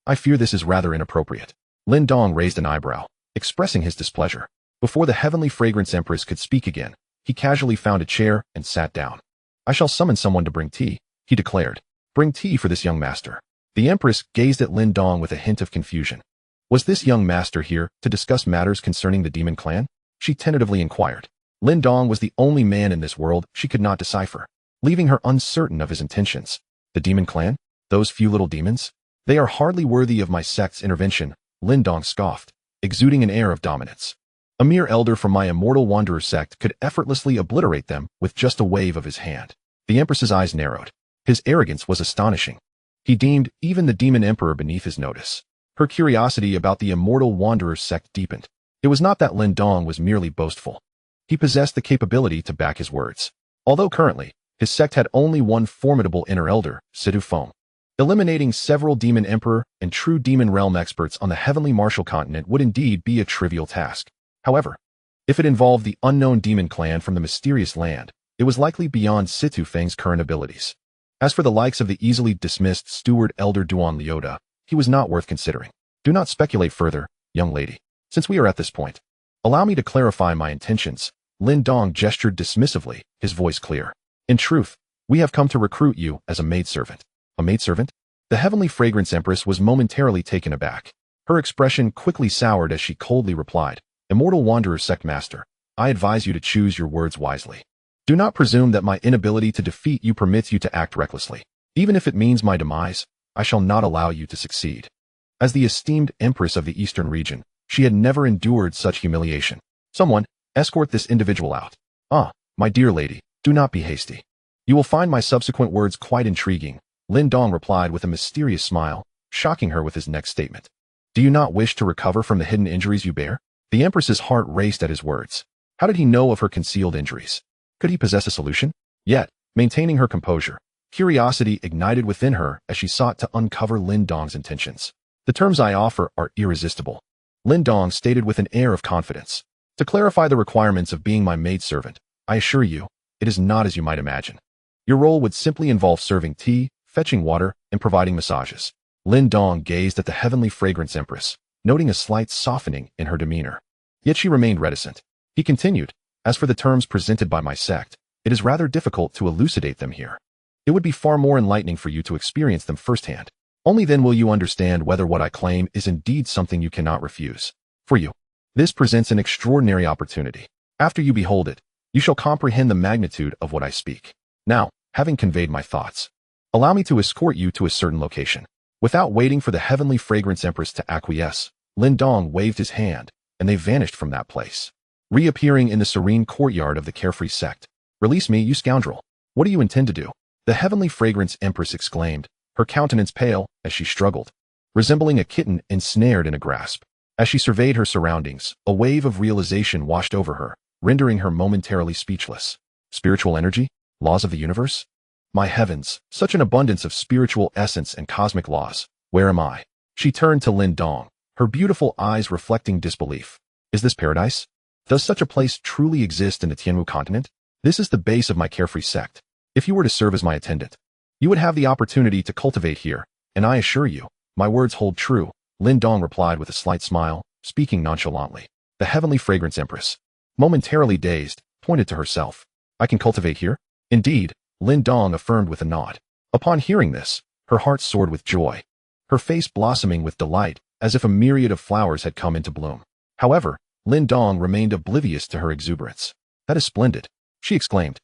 I fear this is rather inappropriate." Lin Dong raised an eyebrow, expressing his displeasure. Before the heavenly fragrance empress could speak again, he casually found a chair and sat down. "I shall summon someone to bring tea," he declared. "Bring tea for this young master." The empress gazed at Lin Dong with a hint of confusion. Was this young master here to discuss matters concerning the demon clan? She tentatively inquired. Lin Dong was the only man in this world she could not decipher, leaving her uncertain of his intentions. The demon clan? Those few little demons? They are hardly worthy of my sect's intervention, Lin Dong scoffed, exuding an air of dominance. A mere elder from my immortal wanderer sect could effortlessly obliterate them with just a wave of his hand. The empress's eyes narrowed. His arrogance was astonishing. He deemed even the demon emperor beneath his notice. Her curiosity about the immortal wanderer's sect deepened. It was not that Lin Dong was merely boastful. He possessed the capability to back his words. Although currently, his sect had only one formidable inner elder, Situ Feng. Eliminating several demon emperor and true demon realm experts on the heavenly martial continent would indeed be a trivial task. However, if it involved the unknown demon clan from the mysterious land, it was likely beyond Situ Feng's current abilities. As for the likes of the easily dismissed steward elder Duan Leota, he was not worth considering. Do not speculate further, young lady. Since we are at this point, allow me to clarify my intentions. Lin Dong gestured dismissively, his voice clear. In truth, we have come to recruit you as a maidservant. A maidservant? The heavenly fragrance empress was momentarily taken aback. Her expression quickly soured as she coldly replied, Immortal Wanderer Sect Master, I advise you to choose your words wisely. Do not presume that my inability to defeat you permits you to act recklessly. Even if it means my demise, I shall not allow you to succeed. As the esteemed empress of the eastern region, she had never endured such humiliation. Someone, escort this individual out. Ah, my dear lady, do not be hasty. You will find my subsequent words quite intriguing, Lin Dong replied with a mysterious smile, shocking her with his next statement. Do you not wish to recover from the hidden injuries you bear? The empress's heart raced at his words. How did he know of her concealed injuries? Could he possess a solution? Yet, maintaining her composure, curiosity ignited within her as she sought to uncover Lin Dong's intentions. The terms I offer are irresistible, Lin Dong stated with an air of confidence. To clarify the requirements of being my maidservant, I assure you, it is not as you might imagine. Your role would simply involve serving tea, fetching water, and providing massages. Lin Dong gazed at the heavenly fragrance empress, noting a slight softening in her demeanor. Yet she remained reticent. He continued, as for the terms presented by my sect, it is rather difficult to elucidate them here. It would be far more enlightening for you to experience them firsthand. Only then will you understand whether what I claim is indeed something you cannot refuse. For you, this presents an extraordinary opportunity. After you behold it, you shall comprehend the magnitude of what I speak. Now, having conveyed my thoughts, allow me to escort you to a certain location. Without waiting for the heavenly fragrance empress to acquiesce, Lin Dong waved his hand, and they vanished from that place, reappearing in the serene courtyard of the carefree sect. Release me, you scoundrel. What do you intend to do? The heavenly fragrance empress exclaimed, her countenance pale as she struggled, resembling a kitten ensnared in a grasp. As she surveyed her surroundings, a wave of realization washed over her, rendering her momentarily speechless. Spiritual energy? Laws of the universe? My heavens, such an abundance of spiritual essence and cosmic laws. Where am I? She turned to Lin Dong, her beautiful eyes reflecting disbelief. Is this paradise? Does such a place truly exist in the Tianwu continent? This is the base of my carefree sect. If you were to serve as my attendant, you would have the opportunity to cultivate here, and I assure you, my words hold true, Lin Dong replied with a slight smile, speaking nonchalantly. The heavenly fragrance empress, momentarily dazed, pointed to herself. I can cultivate here? Indeed, Lin Dong affirmed with a nod. Upon hearing this, her heart soared with joy, her face blossoming with delight, as if a myriad of flowers had come into bloom. However, Lin Dong remained oblivious to her exuberance. That is splendid, she exclaimed.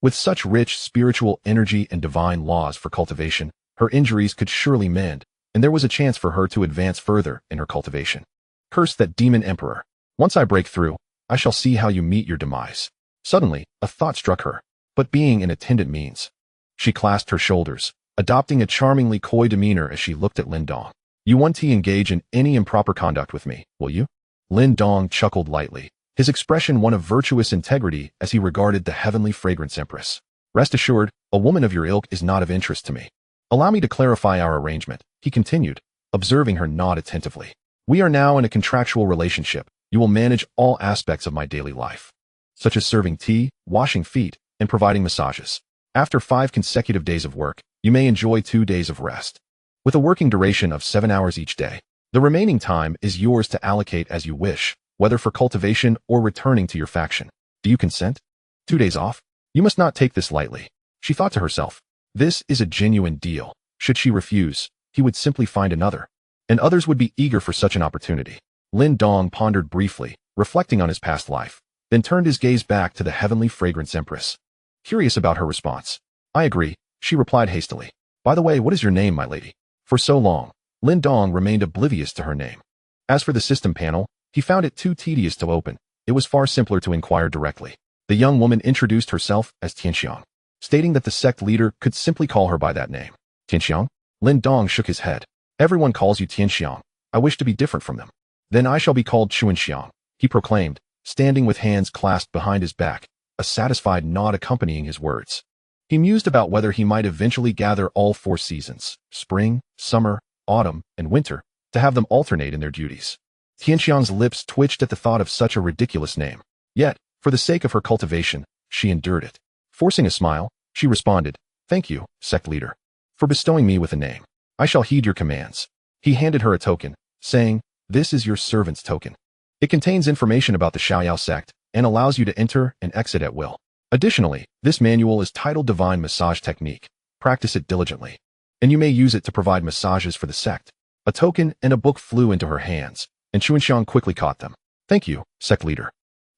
With such rich spiritual energy and divine laws for cultivation, her injuries could surely mend, and there was a chance for her to advance further in her cultivation. Curse that demon emperor. Once I break through, I shall see how you meet your demise. Suddenly, a thought struck her. But being an attendant means. She clasped her shoulders, adopting a charmingly coy demeanor as she looked at Lin Dong. You won't engage in any improper conduct with me, will you? Lin Dong chuckled lightly, his expression one of virtuous integrity as he regarded the heavenly fragrance empress. Rest assured, a woman of your ilk is not of interest to me. Allow me to clarify our arrangement, he continued, observing her nod attentively. We are now in a contractual relationship. You will manage all aspects of my daily life, such as serving tea, washing feet, and providing massages. After 5 consecutive days of work, you may enjoy 2 days of rest. With a working duration of 7 hours each day, the remaining time is yours to allocate as you wish, whether for cultivation or returning to your faction. Do you consent? 2 days off? You must not take this lightly. She thought to herself, this is a genuine deal. Should she refuse, he would simply find another, and others would be eager for such an opportunity. Lin Dong pondered briefly, reflecting on his past life, then turned his gaze back to the heavenly fragrance empress. Curious about her response. I agree, she replied hastily. By the way, what is your name, my lady? For so long, Lin Dong remained oblivious to her name. As for the system panel, he found it too tedious to open. It was far simpler to inquire directly. The young woman introduced herself as Tianxiang, stating that the sect leader could simply call her by that name. Tianxiang? Lin Dong shook his head. Everyone calls you Tianxiang. I wish to be different from them. Then I shall be called Chuanxiang, he proclaimed, standing with hands clasped behind his back, a satisfied nod accompanying his words. He mused about whether he might eventually gather all 4 seasons, spring, summer, autumn, and winter, to have them alternate in their duties. Tianxiang's lips twitched at the thought of such a ridiculous name. Yet, for the sake of her cultivation, she endured it. Forcing a smile, she responded, "Thank you, sect leader, for bestowing me with a name. I shall heed your commands." He handed her a token, saying, "This is your servant's token. It contains information about the Xiaoyao sect and allows you to enter and exit at will. Additionally, this manual is titled Divine Massage Technique. Practice it diligently, and you may use it to provide massages for the sect." A token and a book flew into her hands, and Chuanxiang quickly caught them. "Thank you, sect leader,"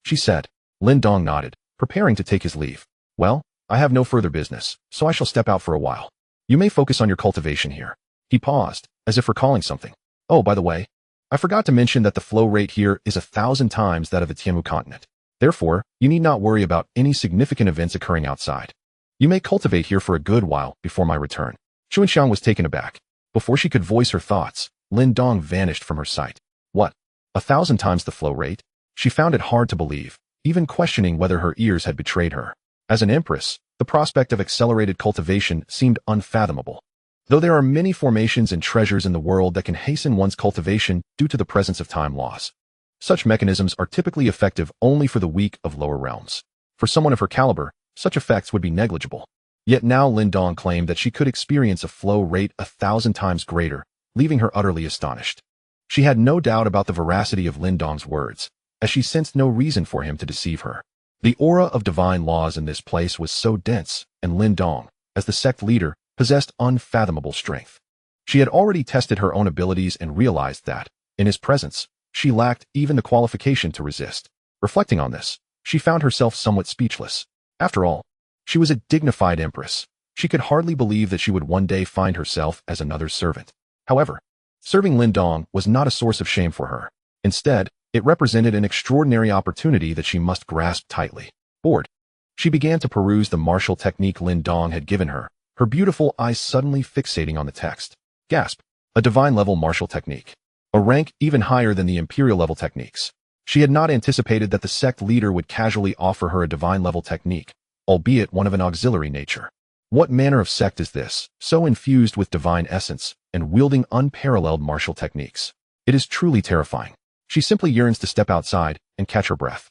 she said. Lin Dong nodded, preparing to take his leave. "Well, I have no further business, so I shall step out for a while. You may focus on your cultivation here." He paused, as if recalling something. "Oh, by the way, I forgot to mention that the flow rate here is 1,000 times that of the Tianmu continent. Therefore, you need not worry about any significant events occurring outside. You may cultivate here for a good while before my return." Chuanxiang was taken aback. Before she could voice her thoughts, Lin Dong vanished from her sight. What? 1,000 times the flow rate? She found it hard to believe, even questioning whether her ears had betrayed her. As an empress, the prospect of accelerated cultivation seemed unfathomable. Though there are many formations and treasures in the world that can hasten one's cultivation due to the presence of time laws, such mechanisms are typically effective only for the weak of lower realms. For someone of her caliber, such effects would be negligible. Yet now Lin Dong claimed that she could experience a flow rate 1,000 times greater, leaving her utterly astonished. She had no doubt about the veracity of Lin Dong's words, as she sensed no reason for him to deceive her. The aura of divine laws in this place was so dense, and Lin Dong, as the sect leader, possessed unfathomable strength. She had already tested her own abilities and realized that, in his presence, she lacked even the qualification to resist. Reflecting on this, she found herself somewhat speechless. After all, she was a dignified empress. She could hardly believe that she would one day find herself as another's servant. However, serving Lin Dong was not a source of shame for her. Instead, it represented an extraordinary opportunity that she must grasp tightly. Bored, she began to peruse the martial technique Lin Dong had given her, her beautiful eyes suddenly fixating on the text. Gasp! A divine-level martial technique. A rank even higher than the imperial-level techniques. She had not anticipated that the sect leader would casually offer her a divine-level technique, albeit one of an auxiliary nature. What manner of sect is this, so infused with divine essence and wielding unparalleled martial techniques? It is truly terrifying. She simply yearns to step outside and catch her breath.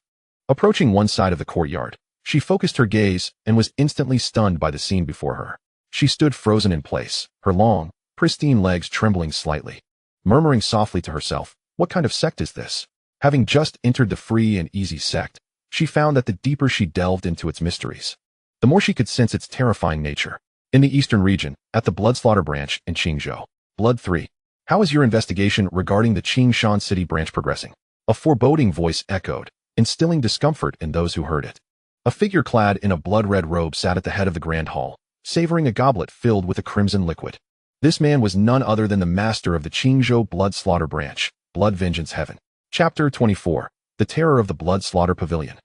Approaching one side of the courtyard, she focused her gaze and was instantly stunned by the scene before her. She stood frozen in place, her long, pristine legs trembling slightly. Murmuring softly to herself, "What kind of sect is this?" Having just entered the free and easy sect, she found that the deeper she delved into its mysteries, the more she could sense its terrifying nature. In the eastern region, at the blood slaughter branch in Qingzhou. Blood 3. How is your investigation regarding the Qingshan City branch progressing? A foreboding voice echoed, instilling discomfort in those who heard it. A figure clad in a blood-red robe sat at the head of the grand hall, savoring a goblet filled with a crimson liquid. This man was none other than the master of the Qingzhou blood slaughter branch, Blood Vengeance Heaven. Chapter 24. The Terror of the Blood Slaughter Pavilion.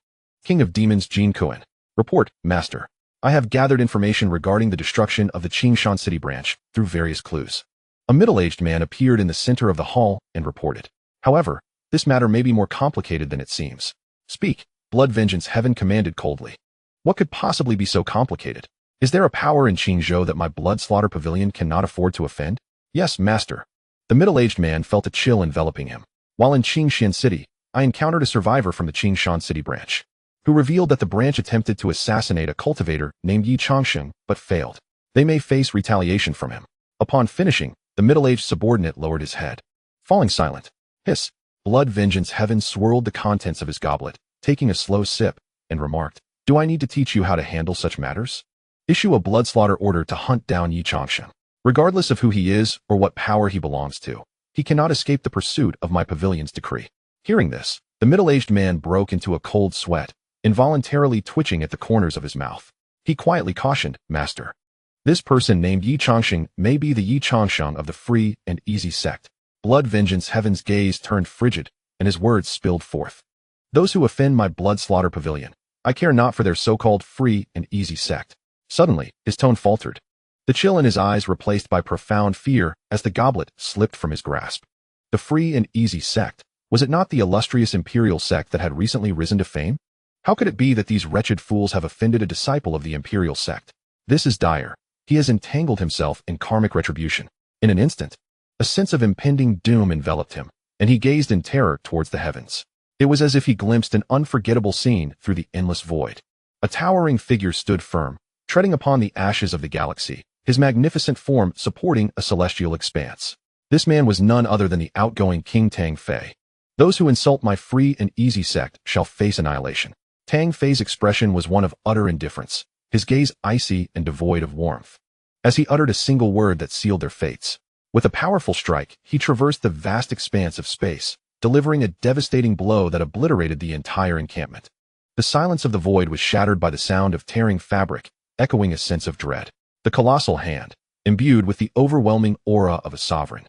King of Demons Jin Kuan. Report, Master. I have gathered information regarding the destruction of the Qingshan City branch through various clues. A middle-aged man appeared in the center of the hall and reported. However, this matter may be more complicated than it seems. Speak, Blood Vengeance Heaven commanded coldly. What could possibly be so complicated? Is there a power in Qingzhou that my blood slaughter pavilion cannot afford to offend? Yes, Master. The middle-aged man felt a chill enveloping him. While in Qingshan City, I encountered a survivor from the Qingshan City branch, who revealed that the branch attempted to assassinate a cultivator named Yi Changsheng, but failed. They may face retaliation from him. Upon finishing, the middle-aged subordinate lowered his head. Falling silent. Hiss. Blood Vengeance Heaven swirled the contents of his goblet, taking a slow sip, and remarked, "Do I need to teach you how to handle such matters? Issue a blood slaughter order to hunt down Yi Changsheng. Regardless of who he is or what power he belongs to, he cannot escape the pursuit of my pavilion's decree." Hearing this, the middle-aged man broke into a cold sweat, involuntarily twitching at the corners of his mouth. He quietly cautioned, "Master, this person named Yi Changsheng may be the Yi Changsheng of the free and easy sect." Blood Vengeance Heaven's gaze turned frigid, and his words spilled forth. "Those who offend my blood slaughter pavilion, I care not for their so-called free and easy sect." Suddenly, his tone faltered, the chill in his eyes replaced by profound fear as the goblet slipped from his grasp. The free and easy sect. Was it not the illustrious imperial sect that had recently risen to fame? How could it be that these wretched fools have offended a disciple of the imperial sect? This is dire. He has entangled himself in karmic retribution. In an instant, a sense of impending doom enveloped him, and he gazed in terror towards the heavens. It was as if he glimpsed an unforgettable scene through the endless void. A towering figure stood firm, treading upon the ashes of the galaxy, his magnificent form supporting a celestial expanse. This man was none other than the outgoing King Tang Fei. Those who insult my free and easy sect shall face annihilation. Tang Fei's expression was one of utter indifference, his gaze icy and devoid of warmth, as he uttered a single word that sealed their fates. With a powerful strike, he traversed the vast expanse of space, delivering a devastating blow that obliterated the entire encampment. The silence of the void was shattered by the sound of tearing fabric, echoing a sense of dread. The colossal hand, imbued with the overwhelming aura of a sovereign,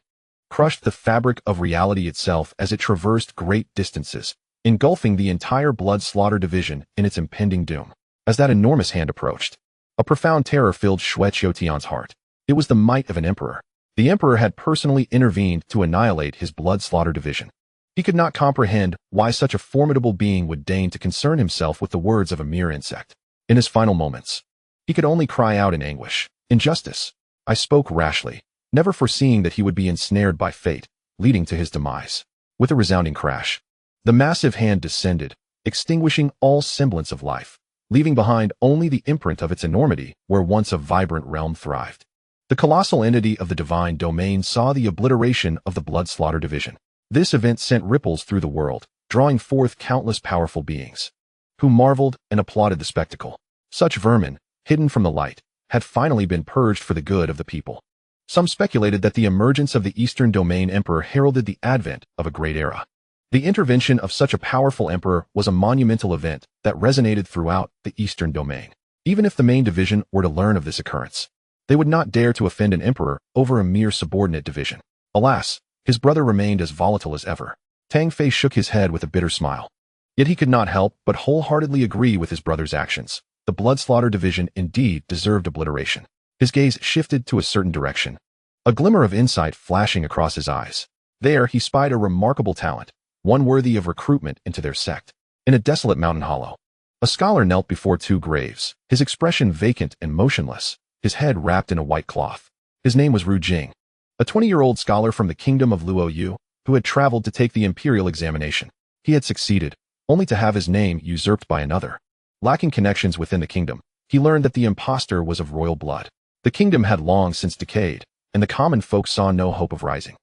crushed the fabric of reality itself as it traversed great distances, engulfing the entire blood slaughter division in its impending doom. As that enormous hand approached, a profound terror filled Xue Qiutian's heart. It was the might of an emperor. The emperor had personally intervened to annihilate his blood slaughter division. He could not comprehend why such a formidable being would deign to concern himself with the words of a mere insect. In his final moments, he could only cry out in anguish, "Injustice! I spoke rashly, never foreseeing that he would be ensnared by fate, leading to his demise." With a resounding crash, the massive hand descended, extinguishing all semblance of life, leaving behind only the imprint of its enormity where once a vibrant realm thrived. The colossal entity of the divine domain saw the obliteration of the blood slaughter division. This event sent ripples through the world, drawing forth countless powerful beings, who marveled and applauded the spectacle. Such vermin, hidden from the light, had finally been purged for the good of the people. Some speculated that the emergence of the Eastern Domain Emperor heralded the advent of a great era. The intervention of such a powerful emperor was a monumental event that resonated throughout the Eastern Domain. Even if the main division were to learn of this occurrence, they would not dare to offend an emperor over a mere subordinate division. Alas, his brother remained as volatile as ever. Tang Fei shook his head with a bitter smile. Yet he could not help but wholeheartedly agree with his brother's actions. The blood slaughter division indeed deserved obliteration. His gaze shifted to a certain direction, a glimmer of insight flashing across his eyes. There he spied a remarkable talent, one worthy of recruitment into their sect. In a desolate mountain hollow, a scholar knelt before two graves, his expression vacant and motionless, his head wrapped in a white cloth. His name was Ru Jing, a 20-year-old scholar from the kingdom of Luoyu, who had traveled to take the imperial examination. He had succeeded, only to have his name usurped by another. Lacking connections within the kingdom, he learned that the impostor was of royal blood. The kingdom had long since decayed, and the common folk saw no hope of rising.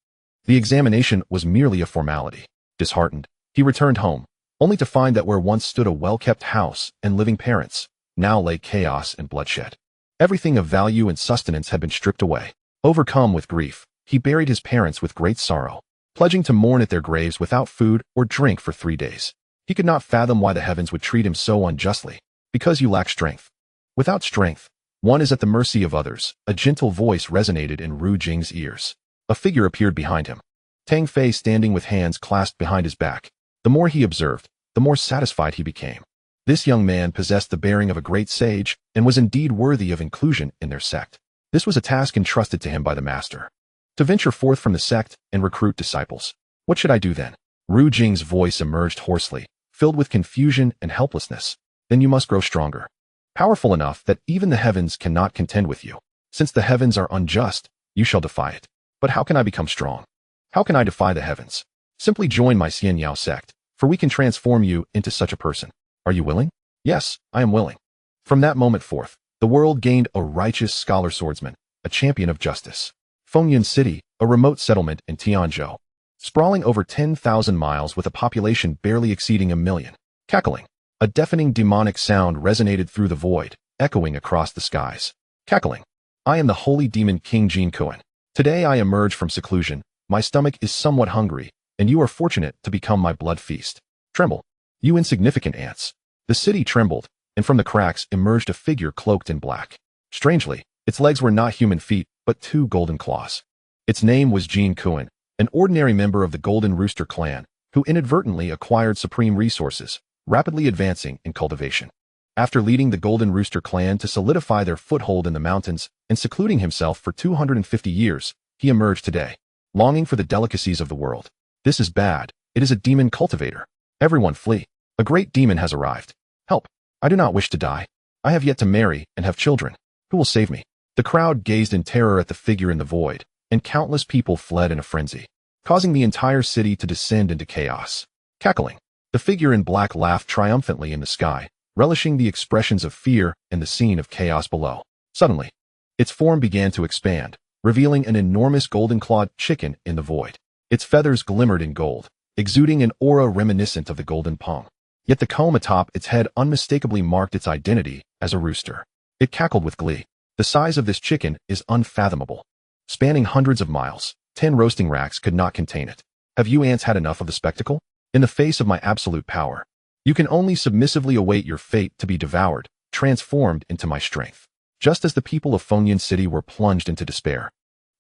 The examination was merely a formality. Disheartened, he returned home, only to find that where once stood a well-kept house and living parents, now lay chaos and bloodshed. Everything of value and sustenance had been stripped away. Overcome with grief, he buried his parents with great sorrow, pledging to mourn at their graves without food or drink for 3 days. He could not fathom why the heavens would treat him so unjustly. Because you lack strength. Without strength, one is at the mercy of others. A gentle voice resonated in Ru Jing's ears. A figure appeared behind him, Tang Fei standing with hands clasped behind his back. The more he observed, the more satisfied he became. This young man possessed the bearing of a great sage and was indeed worthy of inclusion in their sect. This was a task entrusted to him by the master, to venture forth from the sect and recruit disciples. What should I do then? Ru Jing's voice emerged hoarsely, filled with confusion and helplessness. Then you must grow stronger, powerful enough that even the heavens cannot contend with you. Since the heavens are unjust, you shall defy it. But how can I become strong? How can I defy the heavens? Simply join my Xian Yao sect, for we can transform you into such a person. Are you willing? Yes, I am willing. From that moment forth, the world gained a righteous scholar swordsman, a champion of justice. Fengyun City, a remote settlement in Tianzhou, sprawling over 10,000 miles with a population barely exceeding 1 million. Cackling. A deafening demonic sound resonated through the void, echoing across the skies. Cackling. I am the holy demon King Jin Kuan. Today I emerge from seclusion. My stomach is somewhat hungry, and you are fortunate to become my blood feast. Tremble, you insignificant ants. The city trembled, and from the cracks emerged a figure cloaked in black. Strangely, its legs were not human feet, but 2 golden claws. Its name was Jin Kuan, an ordinary member of the Golden Rooster clan, who inadvertently acquired supreme resources, rapidly advancing in cultivation. After leading the Golden Rooster clan to solidify their foothold in the mountains and secluding himself for 250 years, he emerged today. longing for the delicacies of the world. This is bad. It is a demon cultivator. Everyone flee. A great demon has arrived. Help. I do not wish to die. I have yet to marry and have children. Who will save me? The crowd gazed in terror at the figure in the void, and countless people fled in a frenzy, causing the entire city to descend into chaos. Cackling. The figure in black laughed triumphantly in the sky, relishing the expressions of fear and the scene of chaos below. Suddenly, its form began to expand, revealing an enormous golden-clawed chicken in the void. Its feathers glimmered in gold, exuding an aura reminiscent of the golden palm. Yet the comb atop its head unmistakably marked its identity as a rooster. It cackled with glee. The size of this chicken is unfathomable. Spanning hundreds of miles, 10 roasting racks could not contain it. Have you ants had enough of the spectacle? In the face of my absolute power, you can only submissively await your fate to be devoured, transformed into my strength. Just as the people of Fengyan City were plunged into despair,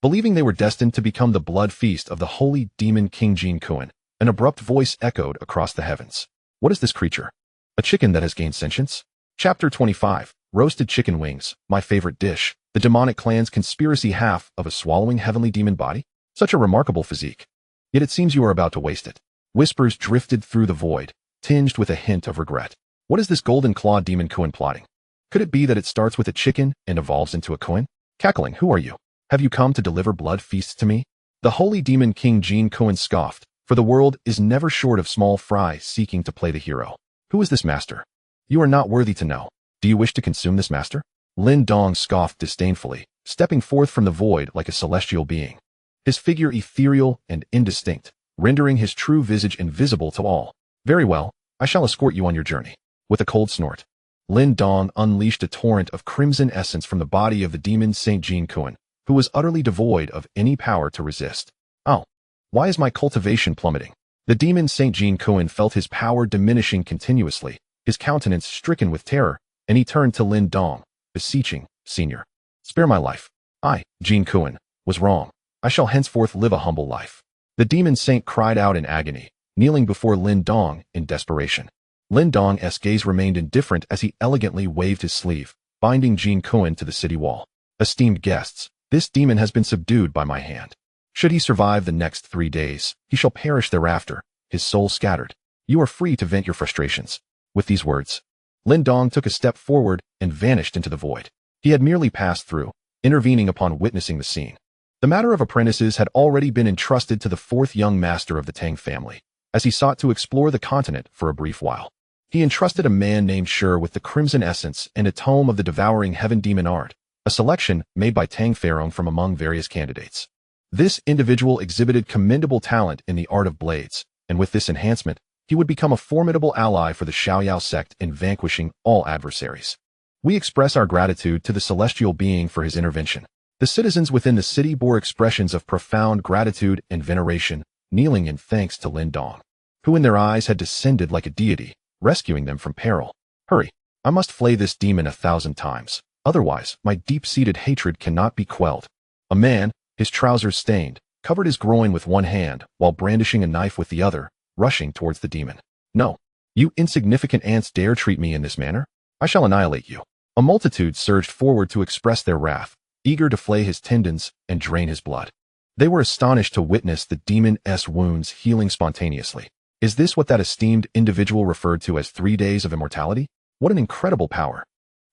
believing they were destined to become the blood feast of the holy demon King Jin Kuan, an abrupt voice echoed across the heavens. What is this creature? A chicken that has gained sentience? Chapter 25. Roasted chicken wings, my favorite dish. The demonic clan's conspiracy half of a swallowing heavenly demon body? Such a remarkable physique. Yet it seems you are about to waste it. Whispers drifted through the void, tinged with a hint of regret. What is this golden-clawed demon Kuan plotting? Could it be that it starts with a chicken and evolves into a Kuan? Cackling, who are you? Have you come to deliver blood feasts to me? The holy demon King Jin Kuan scoffed, for the world is never short of small fry seeking to play the hero. Who is this master? You are not worthy to know. Do you wish to consume this master? Lin Dong scoffed disdainfully, stepping forth from the void like a celestial being. His figure ethereal and indistinct, rendering his true visage invisible to all. Very well, I shall escort you on your journey. With a cold snort, Lin Dong unleashed a torrent of crimson essence from the body of the demon Saint Jin Kuan, who was utterly devoid of any power to resist. Oh, why is my cultivation plummeting? The demon Saint Jin Kuan felt his power diminishing continuously, his countenance stricken with terror, and he turned to Lin Dong, beseeching, Senior, spare my life. I, Jin Kuan, was wrong. I shall henceforth live a humble life. The demon saint cried out in agony, kneeling before Lin Dong in desperation. Lin Dong's gaze remained indifferent as he elegantly waved his sleeve, binding Jin Kuan to the city wall. Esteemed guests, this demon has been subdued by my hand. Should he survive the next 3 days, he shall perish thereafter, his soul scattered. You are free to vent your frustrations. With these words, Lin Dong took a step forward and vanished into the void. He had merely passed through, intervening upon witnessing the scene. The matter of apprentices had already been entrusted to the 4th young master of the Tang family, as he sought to explore the continent for a brief while. He entrusted a man named Shi with the Crimson Essence and a tome of the Devouring Heaven Demon Art, a selection made by Tang Pharaoh from among various candidates. This individual exhibited commendable talent in the art of blades, and with this enhancement, he would become a formidable ally for the Huaxia sect in vanquishing all adversaries. We express our gratitude to the celestial being for his intervention. The citizens within the city bore expressions of profound gratitude and veneration, kneeling in thanks to Lin Dong, who in their eyes had descended like a deity, rescuing them from peril. Hurry, I must flay this demon 1,000 times, otherwise my deep-seated hatred cannot be quelled. A man, his trousers stained, covered his groin with one hand while brandishing a knife with the other, rushing towards the demon. No, you insignificant ants dare treat me in this manner? I shall annihilate you. A multitude surged forward to express their wrath, eager to flay his tendons and drain his blood. They were astonished to witness the demon's wounds healing spontaneously. Is this what that esteemed individual referred to as 3 days of immortality? What an incredible power.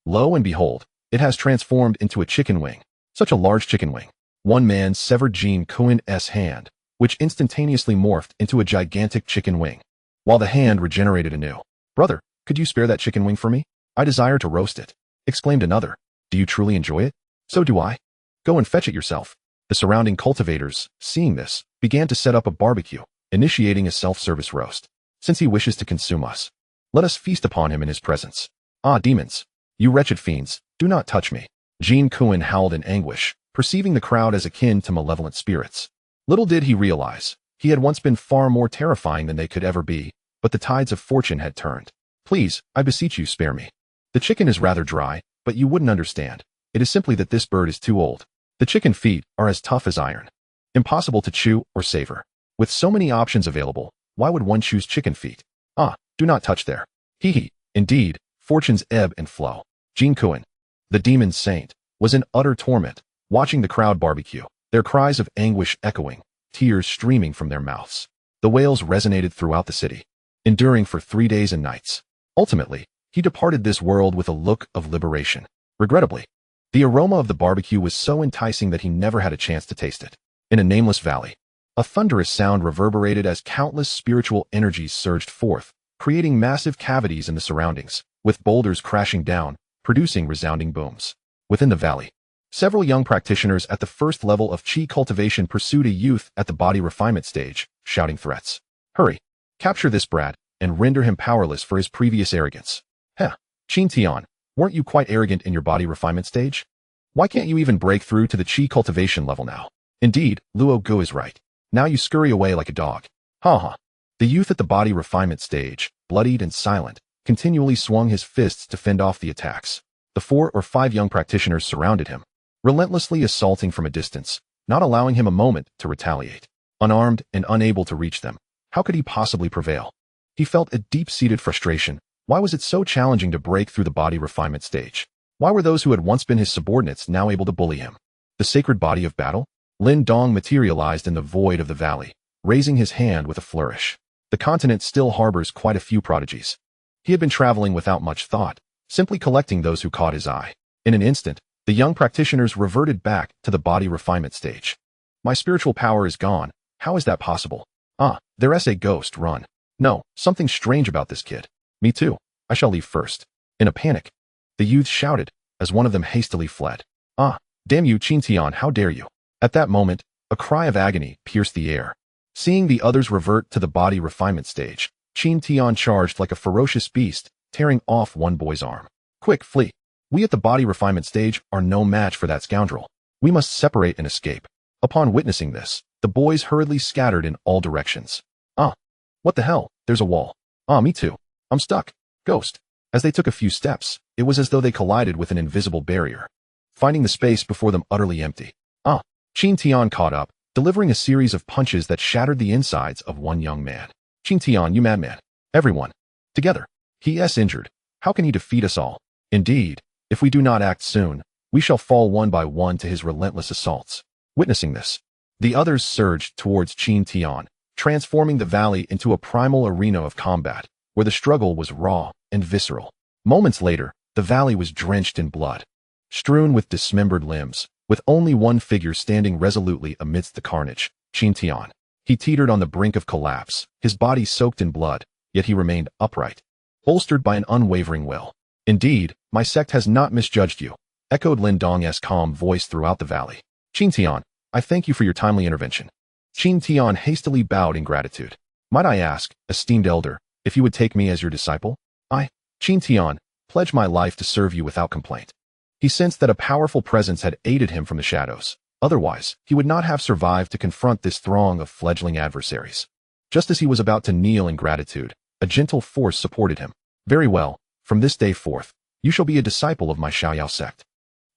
Lo and behold, it has transformed into a chicken wing. Such a large chicken wing. One man severed Jin Kuan's hand, which instantaneously morphed into a gigantic chicken wing, while the hand regenerated anew. Brother, could you spare that chicken wing for me? I desire to roast it, exclaimed another. Do you truly enjoy it? So do I. Go and fetch it yourself. The surrounding cultivators, seeing this, began to set up a barbecue, initiating a self-service roast. Since he wishes to consume us, let us feast upon him in his presence. Ah, demons! You wretched fiends, do not touch me. Jin Kuan howled in anguish, perceiving the crowd as akin to malevolent spirits. Little did he realize, he had once been far more terrifying than they could ever be, but the tides of fortune had turned. Please, I beseech you, spare me. The chicken is rather dry, but you wouldn't understand. It is simply that this bird is too old. The chicken feet are as tough as iron. Impossible to chew or savor. With so many options available, why would one choose chicken feet? Ah, do not touch there. Hee hee. Indeed, fortunes ebb and flow. Jin Kuan, the demon saint, was in utter torment, watching the crowd barbecue, their cries of anguish echoing, tears streaming from their mouths. The wails resonated throughout the city, enduring for 3 days and nights. Ultimately, he departed this world with a look of liberation. Regrettably, the aroma of the barbecue was so enticing that he never had a chance to taste it. In a nameless valley, a thunderous sound reverberated as countless spiritual energies surged forth, creating massive cavities in the surroundings, with boulders crashing down, producing resounding booms. Within the valley, several young practitioners at the first level of Qi cultivation pursued a youth at the body refinement stage, shouting threats. Hurry, capture this brat, and render him powerless for his previous arrogance. Heh, Qin Tian, weren't you quite arrogant in your body refinement stage? Why can't you even break through to the Qi cultivation level now? Indeed, Luo Gu is right. Now you scurry away like a dog. Ha ha. The youth at the body refinement stage, bloodied and silent, continually swung his fists to fend off the attacks. The 4 or 5 young practitioners surrounded him, relentlessly assaulting from a distance, not allowing him a moment to retaliate. Unarmed and unable to reach them, how could he possibly prevail? He felt a deep-seated frustration. Why was it so challenging to break through the body refinement stage? Why were those who had once been his subordinates now able to bully him? The sacred body of battle? Lin Dong materialized in the void of the valley, raising his hand with a flourish. The continent still harbors quite a few prodigies. He had been traveling without much thought, simply collecting those who caught his eye. In an instant, the young practitioners reverted back to the body refinement stage. My spiritual power is gone. How is that possible? Ah, there's a ghost, run. No, something strange about this kid. Me too. I shall leave first. In a panic, the youth shouted, as one of them hastily fled. Ah, damn you, Qin Tian, how dare you? At that moment, a cry of agony pierced the air. Seeing the others revert to the body refinement stage, Qin Tian charged like a ferocious beast, tearing off one boy's arm. Quick, flee. We at the body refinement stage are no match for that scoundrel. We must separate and escape. Upon witnessing this, the boys hurriedly scattered in all directions. Ah, what the hell? There's a wall. Ah, me too. I'm stuck. Ghost. As they took a few steps, it was as though they collided with an invisible barrier, finding the space before them utterly empty. Ah, Qin Tian caught up, delivering a series of punches that shattered the insides of one young man. Qin Tian, you madman. Everyone. Together. He is injured. How can he defeat us all? Indeed, if we do not act soon, we shall fall one by one to his relentless assaults. Witnessing this, the others surged towards Qin Tian, transforming the valley into a primal arena of combat, where the struggle was raw and visceral. Moments later, the valley was drenched in blood, strewn with dismembered limbs, with only one figure standing resolutely amidst the carnage, Qin Tian. He teetered on the brink of collapse, his body soaked in blood, yet he remained upright, bolstered by an unwavering will. Indeed, my sect has not misjudged you, echoed Lin Dong's calm voice throughout the valley. Qin Tian, I thank you for your timely intervention. Qin Tian hastily bowed in gratitude. Might I ask, esteemed elder, if you would take me as your disciple? I, Qin Tian, pledge my life to serve you without complaint. He sensed that a powerful presence had aided him from the shadows. Otherwise, he would not have survived to confront this throng of fledgling adversaries. Just as he was about to kneel in gratitude, a gentle force supported him. Very well, from this day forth, you shall be a disciple of my Xiaoyao sect.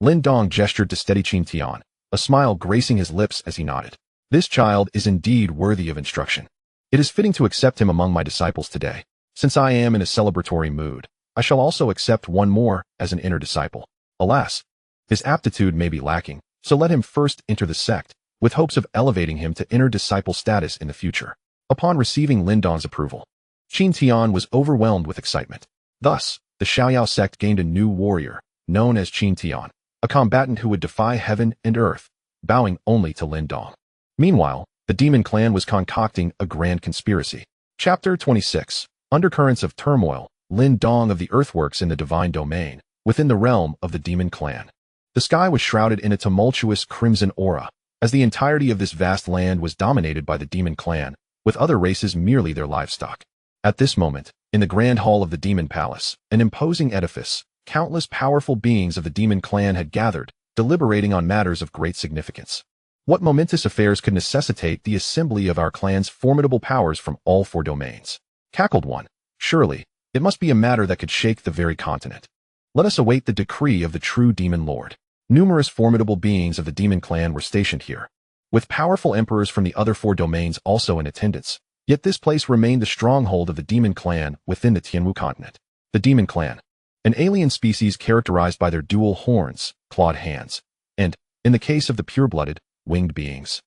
Lin Dong gestured to steady Qin Tian, a smile gracing his lips as he nodded. This child is indeed worthy of instruction. It is fitting to accept him among my disciples today. Since I am in a celebratory mood, I shall also accept one more as an inner disciple. Alas, his aptitude may be lacking, so let him first enter the sect, with hopes of elevating him to inner disciple status in the future. Upon receiving Lin Dong's approval, Qin Tian was overwhelmed with excitement. Thus, the Xiaoyao sect gained a new warrior, known as Qin Tian, a combatant who would defy heaven and earth, bowing only to Lin Dong. Meanwhile, the demon clan was concocting a grand conspiracy. Chapter 26. Undercurrents of turmoil. Lin Dong of the earthworks in the divine domain, within the realm of the demon clan. The sky was shrouded in a tumultuous crimson aura, as the entirety of this vast land was dominated by the demon clan, with other races merely their livestock. At this moment, in the grand hall of the demon palace, an imposing edifice, countless powerful beings of the demon clan had gathered, deliberating on matters of great significance. What momentous affairs could necessitate the assembly of our clan's formidable powers from all 4 domains? Cackled one. Surely, it must be a matter that could shake the very continent. Let us await the decree of the true demon lord. Numerous formidable beings of the demon clan were stationed here, with powerful emperors from the other 4 domains also in attendance. Yet this place remained the stronghold of the demon clan within the Tianwu continent. The demon clan, an alien species characterized by their dual horns, clawed hands, and, in the case of the pure-blooded, winged beings,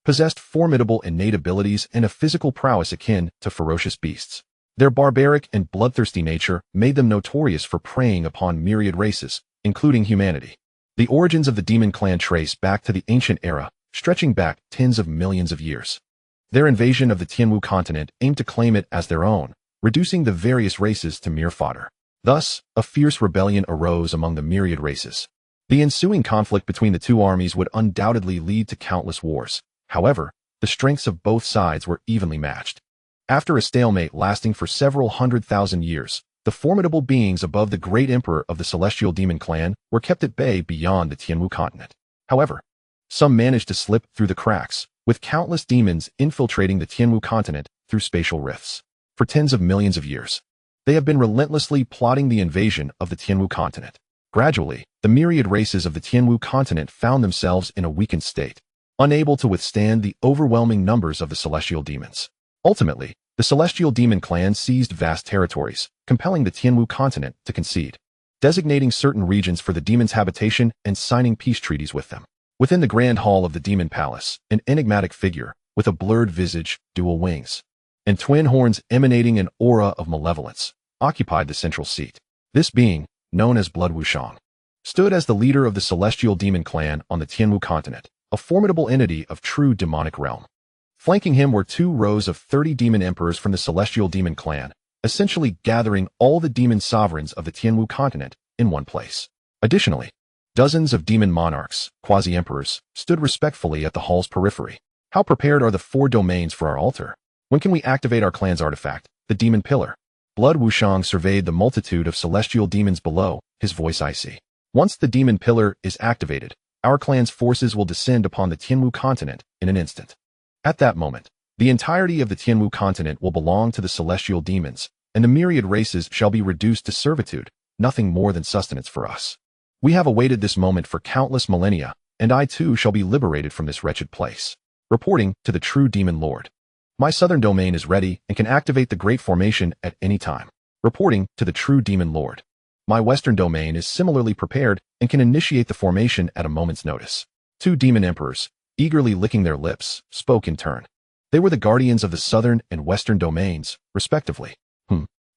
possessed formidable innate abilities and a physical prowess akin to ferocious beasts. Their barbaric and bloodthirsty nature made them notorious for preying upon myriad races, including humanity. The origins of the demon clan trace back to the ancient era, stretching back tens of millions of years. Their invasion of the Tianwu continent aimed to claim it as their own, reducing the various races to mere fodder. Thus, a fierce rebellion arose among the myriad races. The ensuing conflict between the two armies would undoubtedly lead to countless wars. However, the strengths of both sides were evenly matched. After a stalemate lasting for several 100,000 years, the formidable beings above the great emperor of the celestial demon clan were kept at bay beyond the Tianwu continent. However, some managed to slip through the cracks, with countless demons infiltrating the Tianwu continent through spatial rifts. For tens of millions of years, they have been relentlessly plotting the invasion of the Tianwu continent. Gradually, the myriad races of the Tianwu continent found themselves in a weakened state, unable to withstand the overwhelming numbers of the celestial demons. Ultimately, the celestial demon clan seized vast territories, compelling the Tianwu continent to concede, designating certain regions for the demons' habitation and signing peace treaties with them. Within the grand hall of the demon palace, an enigmatic figure, with a blurred visage, dual wings, and twin horns emanating an aura of malevolence, occupied the central seat. This being, known as Blood Wuxiang, stood as the leader of the celestial demon clan on the Tianwu continent, a formidable entity of true demonic realm. Flanking him were 2 rows of 30 demon emperors from the celestial demon clan, essentially gathering all the demon sovereigns of the Tianwu continent in one place. Additionally, dozens of demon monarchs, quasi-emperors, stood respectfully at the hall's periphery. How prepared are the 4 domains for our altar? When can we activate our clan's artifact, the demon pillar? Blood Wuxiang surveyed the multitude of celestial demons below, his voice icy. Once the demon pillar is activated, our clan's forces will descend upon the Tianwu continent in an instant. At that moment, the entirety of the Tianwu continent will belong to the celestial demons, and the myriad races shall be reduced to servitude, nothing more than sustenance for us. We have awaited this moment for countless millennia, and I too shall be liberated from this wretched place. Reporting to the true demon lord. My southern domain is ready and can activate the great formation at any time. Reporting to the true demon lord. My western domain is similarly prepared and can initiate the formation at a moment's notice. 2 demon emperors, eagerly licking their lips, spoke in turn. They were the guardians of the southern and western domains, respectively.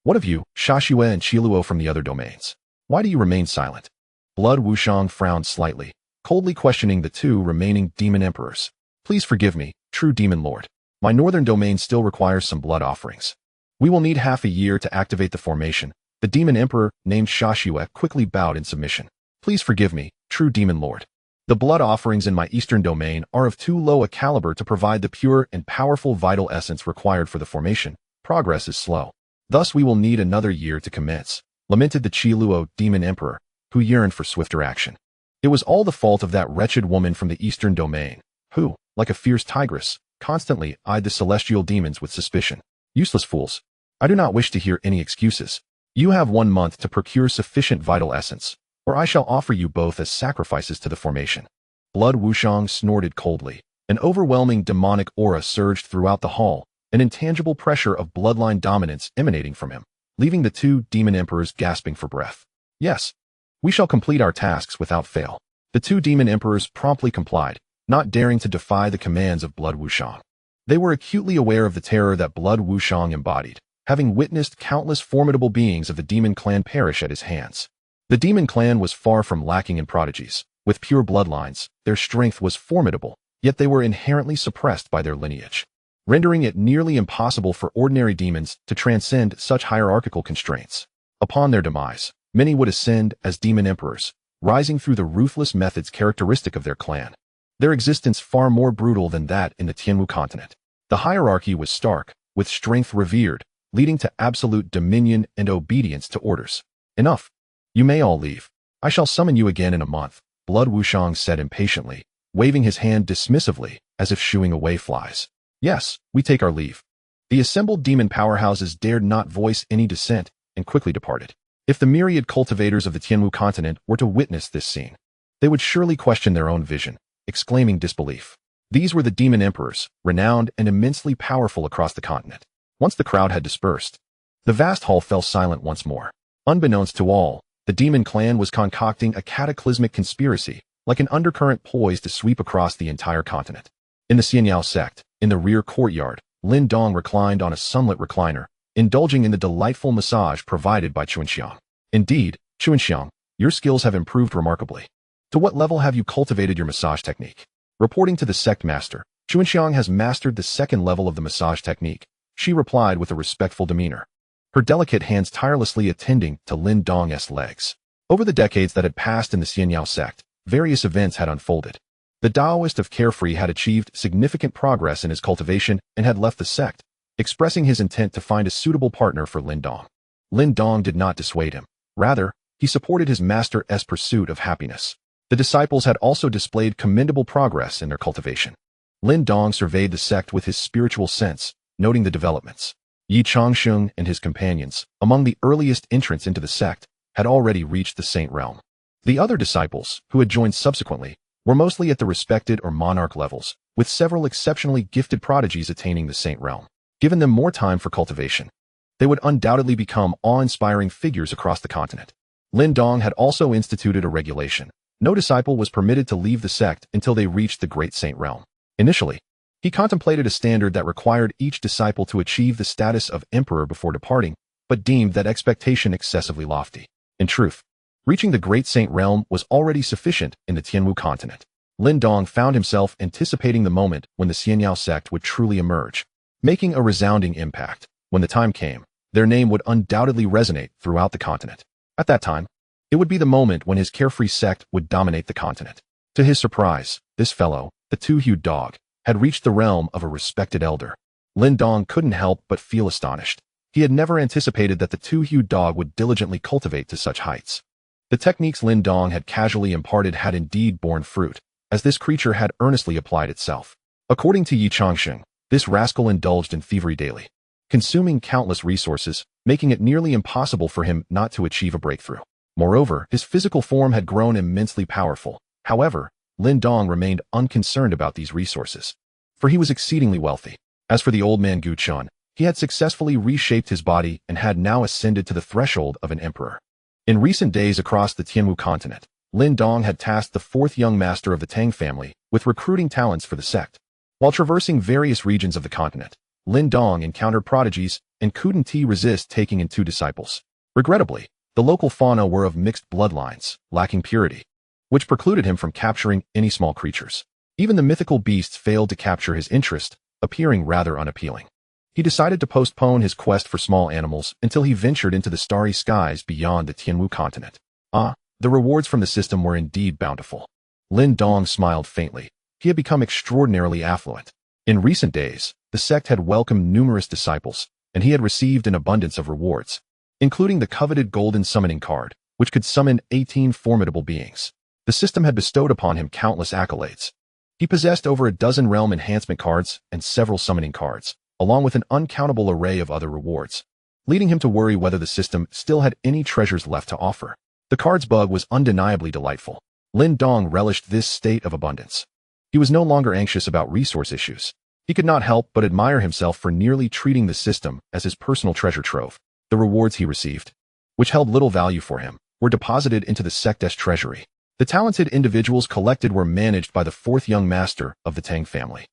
What of you, Huaxia and Qiluo from the other domains? Why do you remain silent? Blood Wuxiang frowned slightly, coldly questioning the 2 remaining demon emperors. Please forgive me, true demon lord. My northern domain still requires some blood offerings. We will need half a year to activate the formation. The demon emperor, named Huaxia, quickly bowed in submission. Please forgive me, true demon lord. The blood offerings in my eastern domain are of too low a caliber to provide the pure and powerful vital essence required for the formation. Progress is slow. Thus we will need another year to commence, lamented the Qiluo demon emperor, who yearned for swifter action. It was all the fault of that wretched woman from the eastern domain, who, like a fierce tigress, constantly eyed the celestial demons with suspicion. Useless fools. I do not wish to hear any excuses. You have 1 month to procure sufficient vital essence, or I shall offer you both as sacrifices to the formation. Blood Wuxiang snorted coldly. An overwhelming demonic aura surged throughout the hall, an intangible pressure of bloodline dominance emanating from him, leaving the 2 demon emperors gasping for breath. Yes, we shall complete our tasks without fail. The 2 demon emperors promptly complied, not daring to defy the commands of Blood Wuxiang. They were acutely aware of the terror that Blood Wuxiang embodied, having witnessed countless formidable beings of the demon clan perish at his hands. The demon clan was far from lacking in prodigies. With pure bloodlines, their strength was formidable, yet they were inherently suppressed by their lineage, rendering it nearly impossible for ordinary demons to transcend such hierarchical constraints. Upon their demise, many would ascend as demon emperors, rising through the ruthless methods characteristic of their clan. Their existence far more brutal than that in the Tianwu continent. The hierarchy was stark, with strength revered, leading to absolute dominion and obedience to orders. Enough. You may all leave. I shall summon you again in a month, Blood Wuxiang said impatiently, waving his hand dismissively, as if shooing away flies. Yes, we take our leave. The assembled demon powerhouses dared not voice any dissent, and quickly departed. If the myriad cultivators of the Tianwu continent were to witness this scene, they would surely question their own vision, exclaiming disbelief. These were the demon emperors, renowned and immensely powerful across the continent. Once the crowd had dispersed, the vast hall fell silent once more. Unbeknownst to all, the demon clan was concocting a cataclysmic conspiracy, like an undercurrent poised to sweep across the entire continent. In the Xianyao sect, in the rear courtyard, Lin Dong reclined on a sunlit recliner, indulging in the delightful massage provided by Chuanxiang. Indeed, Chuanxiang, your skills have improved remarkably. To what level have you cultivated your massage technique? Reporting to the sect master, Chuanxiang has mastered the second level of the massage technique, she replied with a respectful demeanor, her delicate hands tirelessly attending to Lin Dong's legs. Over the decades that had passed in the Xianyao sect, various events had unfolded. The Taoist of Carefree had achieved significant progress in his cultivation and had left the sect, expressing his intent to find a suitable partner for Lin Dong. Lin Dong did not dissuade him. Rather, he supported his master's pursuit of happiness. The disciples had also displayed commendable progress in their cultivation. Lin Dong surveyed the sect with his spiritual sense, noting the developments. Yi Changsheng and his companions, among the earliest entrants into the sect, had already reached the saint realm. The other disciples, who had joined subsequently, were mostly at the respected or monarch levels, with several exceptionally gifted prodigies attaining the saint realm. Given them more time for cultivation, they would undoubtedly become awe-inspiring figures across the continent. Lin Dong had also instituted a regulation. No disciple was permitted to leave the sect until they reached the great saint realm. Initially, he contemplated a standard that required each disciple to achieve the status of emperor before departing, but deemed that expectation excessively lofty. In truth, reaching the great saint realm was already sufficient in the Tianwu continent. Lin Dong found himself anticipating the moment when the Xianyao sect would truly emerge, making a resounding impact. When the time came, their name would undoubtedly resonate throughout the continent. At that time, it would be the moment when his carefree sect would dominate the continent. To his surprise, this fellow, the two-hued dog, had reached the realm of a respected elder. Lin Dong couldn't help but feel astonished. He had never anticipated that the two-hued dog would diligently cultivate to such heights. The techniques Lin Dong had casually imparted had indeed borne fruit, as this creature had earnestly applied itself. According to Yi Changsheng, this rascal indulged in thievery daily, consuming countless resources, making it nearly impossible for him not to achieve a breakthrough. Moreover, his physical form had grown immensely powerful. However, Lin Dong remained unconcerned about these resources, for he was exceedingly wealthy. As for the old man Gu Chun, he had successfully reshaped his body and had now ascended to the threshold of an emperor. In recent days across the Tianwu continent, Lin Dong had tasked the fourth young master of the Tang family with recruiting talents for the sect. While traversing various regions of the continent, Lin Dong encountered prodigies and couldn't resist taking in two disciples. Regrettably, the local fauna were of mixed bloodlines, lacking purity, which precluded him from capturing any small creatures. Even the mythical beasts failed to capture his interest, appearing rather unappealing. He decided to postpone his quest for small animals until he ventured into the starry skies beyond the Tianwu continent. The rewards from the system were indeed bountiful. Lin Dong smiled faintly. He had become extraordinarily affluent. In recent days, the sect had welcomed numerous disciples, and he had received an abundance of rewards, including the coveted golden summoning card, which could summon 18 formidable beings. The system had bestowed upon him countless accolades. He possessed over a dozen realm enhancement cards and several summoning cards, along with an uncountable array of other rewards, leading him to worry whether the system still had any treasures left to offer. The cards bug was undeniably delightful. Lin Dong relished this state of abundance. He was no longer anxious about resource issues. He could not help but admire himself for nearly treating the system as his personal treasure trove. The rewards he received, which held little value for him, were deposited into the sect's treasury. The talented individuals collected were managed by the fourth young master of the Tang family.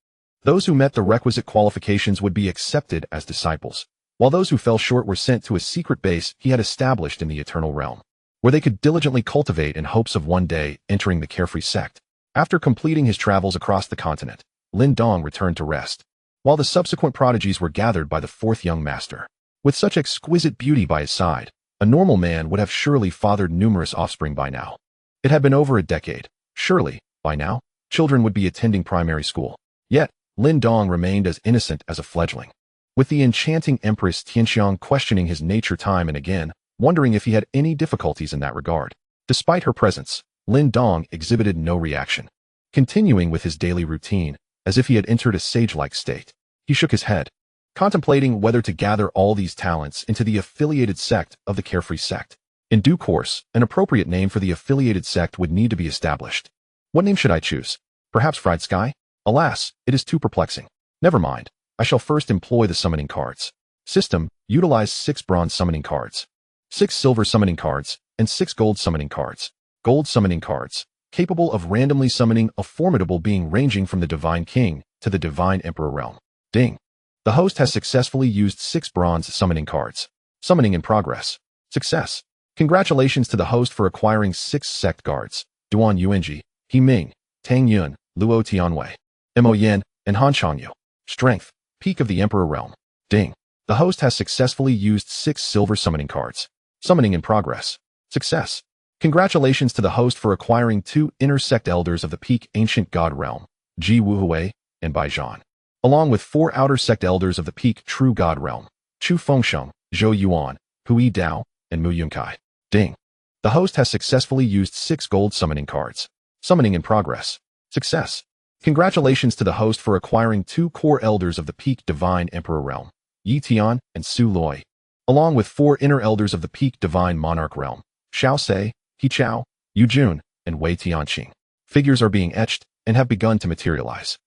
Those who met the requisite qualifications would be accepted as disciples, while those who fell short were sent to a secret base he had established in the eternal realm, where they could diligently cultivate in hopes of one day entering the carefree sect. After completing his travels across the continent, Lin Dong returned to rest, while the subsequent prodigies were gathered by the fourth young master. With such exquisite beauty by his side, a normal man would have surely fathered numerous offspring by now. It had been over a decade. Surely, by now, children would be attending primary school. Yet, Lin Dong remained as innocent as a fledgling. With the enchanting Empress Tianxiang questioning his nature time and again, wondering if he had any difficulties in that regard. Despite her presence, Lin Dong exhibited no reaction. Continuing with his daily routine, as if he had entered a sage-like state, he shook his head, contemplating whether to gather all these talents into the affiliated sect of the carefree sect. In due course, an appropriate name for the affiliated sect would need to be established. What name should I choose? Perhaps Fried Sky? Alas, it is too perplexing. Never mind. I shall first employ the summoning cards. System, utilize 6 bronze summoning cards, 6 silver summoning cards, and 6 gold summoning cards. Gold summoning cards, capable of randomly summoning a formidable being ranging from the Divine King to the Divine Emperor realm. Ding. The host has successfully used 6 bronze summoning cards. Summoning in progress. Success. Congratulations to the host for acquiring 6 Sect guards. Duan Yuanji, He Ming, Tang Yun, Luo Tianwei, Mo Yen, and Han Changyu. Strength. Peak of the Emperor realm. Ding. The host has successfully used 6 silver summoning cards. Summoning in progress. Success. Congratulations to the host for acquiring 2 inner sect elders of the peak ancient god realm, Ji Wuhui and Bai Zhan, along with 4 outer sect elders of the peak true god realm, Chu Fengsheng, Zhou Yuan, Hui Dao, and Mu Yunkai. Ding. The host has successfully used 6 gold summoning cards. Summoning in progress. Success. Congratulations to the host for acquiring 2 core elders of the peak divine emperor realm, Yi Tian and Su Loi, along with 4 inner elders of the peak divine monarch realm, Xiao Se, He Chao, Yu Jun, and Wei Tianqing. Figures are being etched and have begun to materialize.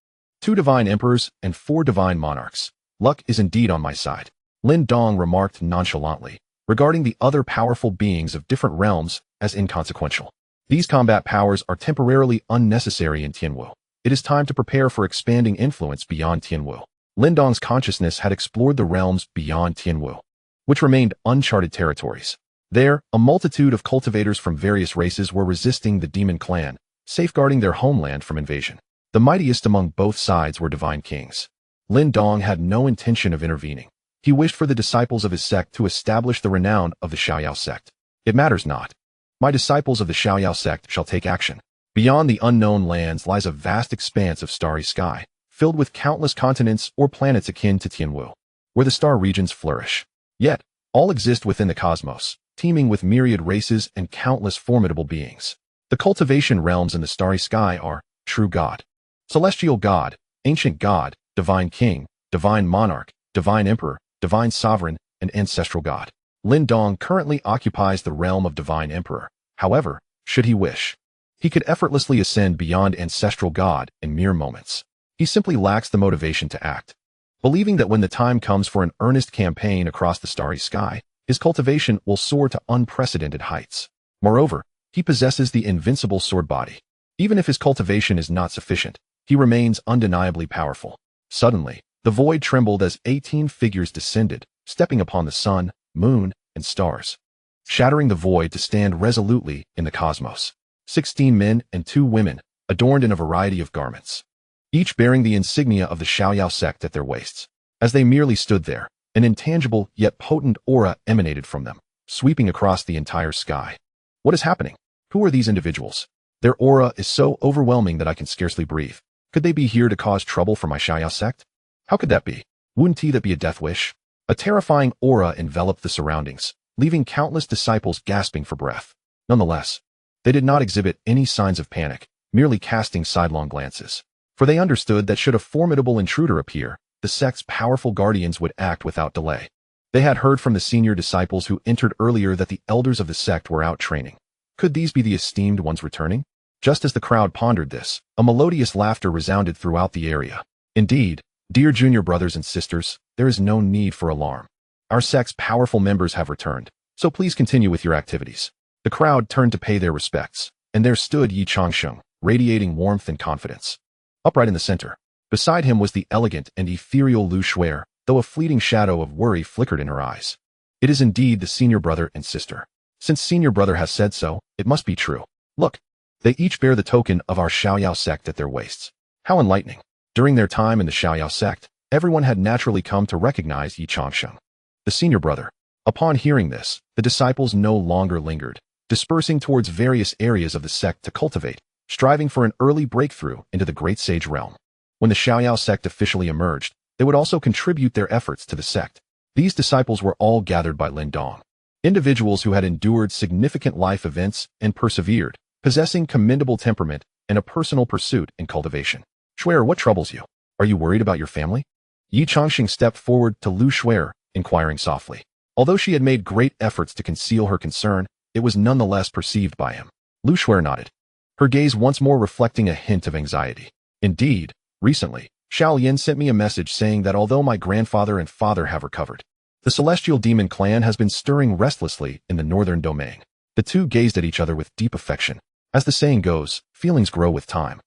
2 divine emperors and 4 divine monarchs. Luck is indeed on my side, Lin Dong remarked nonchalantly, regarding the other powerful beings of different realms as inconsequential. These combat powers are temporarily unnecessary in Tianwu. It is time to prepare for expanding influence beyond Tianwu. Lin Dong's consciousness had explored the realms beyond Tianwu, which remained uncharted territories. There, a multitude of cultivators from various races were resisting the demon clan, safeguarding their homeland from invasion. The mightiest among both sides were divine kings. Lin Dong had no intention of intervening. He wished for the disciples of his sect to establish the renown of the Xiaoyao sect. It matters not. My disciples of the Xiaoyao sect shall take action. Beyond the unknown lands lies a vast expanse of starry sky, filled with countless continents or planets akin to Tianwu, where the star regions flourish. Yet, all exist within the cosmos, teeming with myriad races and countless formidable beings. The cultivation realms in the starry sky are true God, celestial God, ancient God, divine king, divine monarch, divine emperor, divine sovereign, and ancestral God. Lin Dong currently occupies the realm of divine emperor. However, should he wish, he could effortlessly ascend beyond ancestral God in mere moments. He simply lacks the motivation to act. Believing that when the time comes for an earnest campaign across the starry sky, his cultivation will soar to unprecedented heights. Moreover, he possesses the invincible sword body. Even if his cultivation is not sufficient, he remains undeniably powerful. Suddenly, the void trembled as 18 figures descended, stepping upon the sun, moon, and stars, shattering the void to stand resolutely in the cosmos. 16 men and 2 women, adorned in a variety of garments, each bearing the insignia of the Xiaoyao sect at their waists. As they merely stood there, an intangible yet potent aura emanated from them, sweeping across the entire sky. What is happening? Who are these individuals? Their aura is so overwhelming that I can scarcely breathe. Could they be here to cause trouble for my Xiaoyao sect? How could that be? Wouldn't that be a death wish? A terrifying aura enveloped the surroundings, leaving countless disciples gasping for breath. Nonetheless, they did not exhibit any signs of panic, merely casting sidelong glances. For they understood that should a formidable intruder appear, the sect's powerful guardians would act without delay. They had heard from the senior disciples who entered earlier that the elders of the sect were out training. Could these be the esteemed ones returning? Just as the crowd pondered this, a melodious laughter resounded throughout the area. Indeed, dear junior brothers and sisters, there is no need for alarm. Our sect's powerful members have returned, so please continue with your activities. The crowd turned to pay their respects, and there stood Yi Changsheng, radiating warmth and confidence. Upright in the center, beside him was the elegant and ethereal Lu Shuer, though a fleeting shadow of worry flickered in her eyes. It is indeed the senior brother and sister. Since senior brother has said so, it must be true. Look, they each bear the token of our Xiaoyao sect at their waists. How enlightening. During their time in the Xiaoyao sect, everyone had naturally come to recognize Yi Changsheng, the senior brother. Upon hearing this, the disciples no longer lingered, dispersing towards various areas of the sect to cultivate, striving for an early breakthrough into the great sage realm. When the Xiaoyao sect officially emerged, they would also contribute their efforts to the sect. These disciples were all gathered by Lin Dong, individuals who had endured significant life events and persevered, possessing commendable temperament and a personal pursuit in cultivation. Shuer, what troubles you? Are you worried about your family? Yi Changxing stepped forward to Lu Shuer, inquiring softly. Although she had made great efforts to conceal her concern, it was nonetheless perceived by him. Lu Shuer nodded, her gaze once more reflecting a hint of anxiety. Indeed, recently, Xiao Yin sent me a message saying that although my grandfather and father have recovered, the celestial demon clan has been stirring restlessly in the northern domain. The two gazed at each other with deep affection. As the saying goes, feelings grow with time.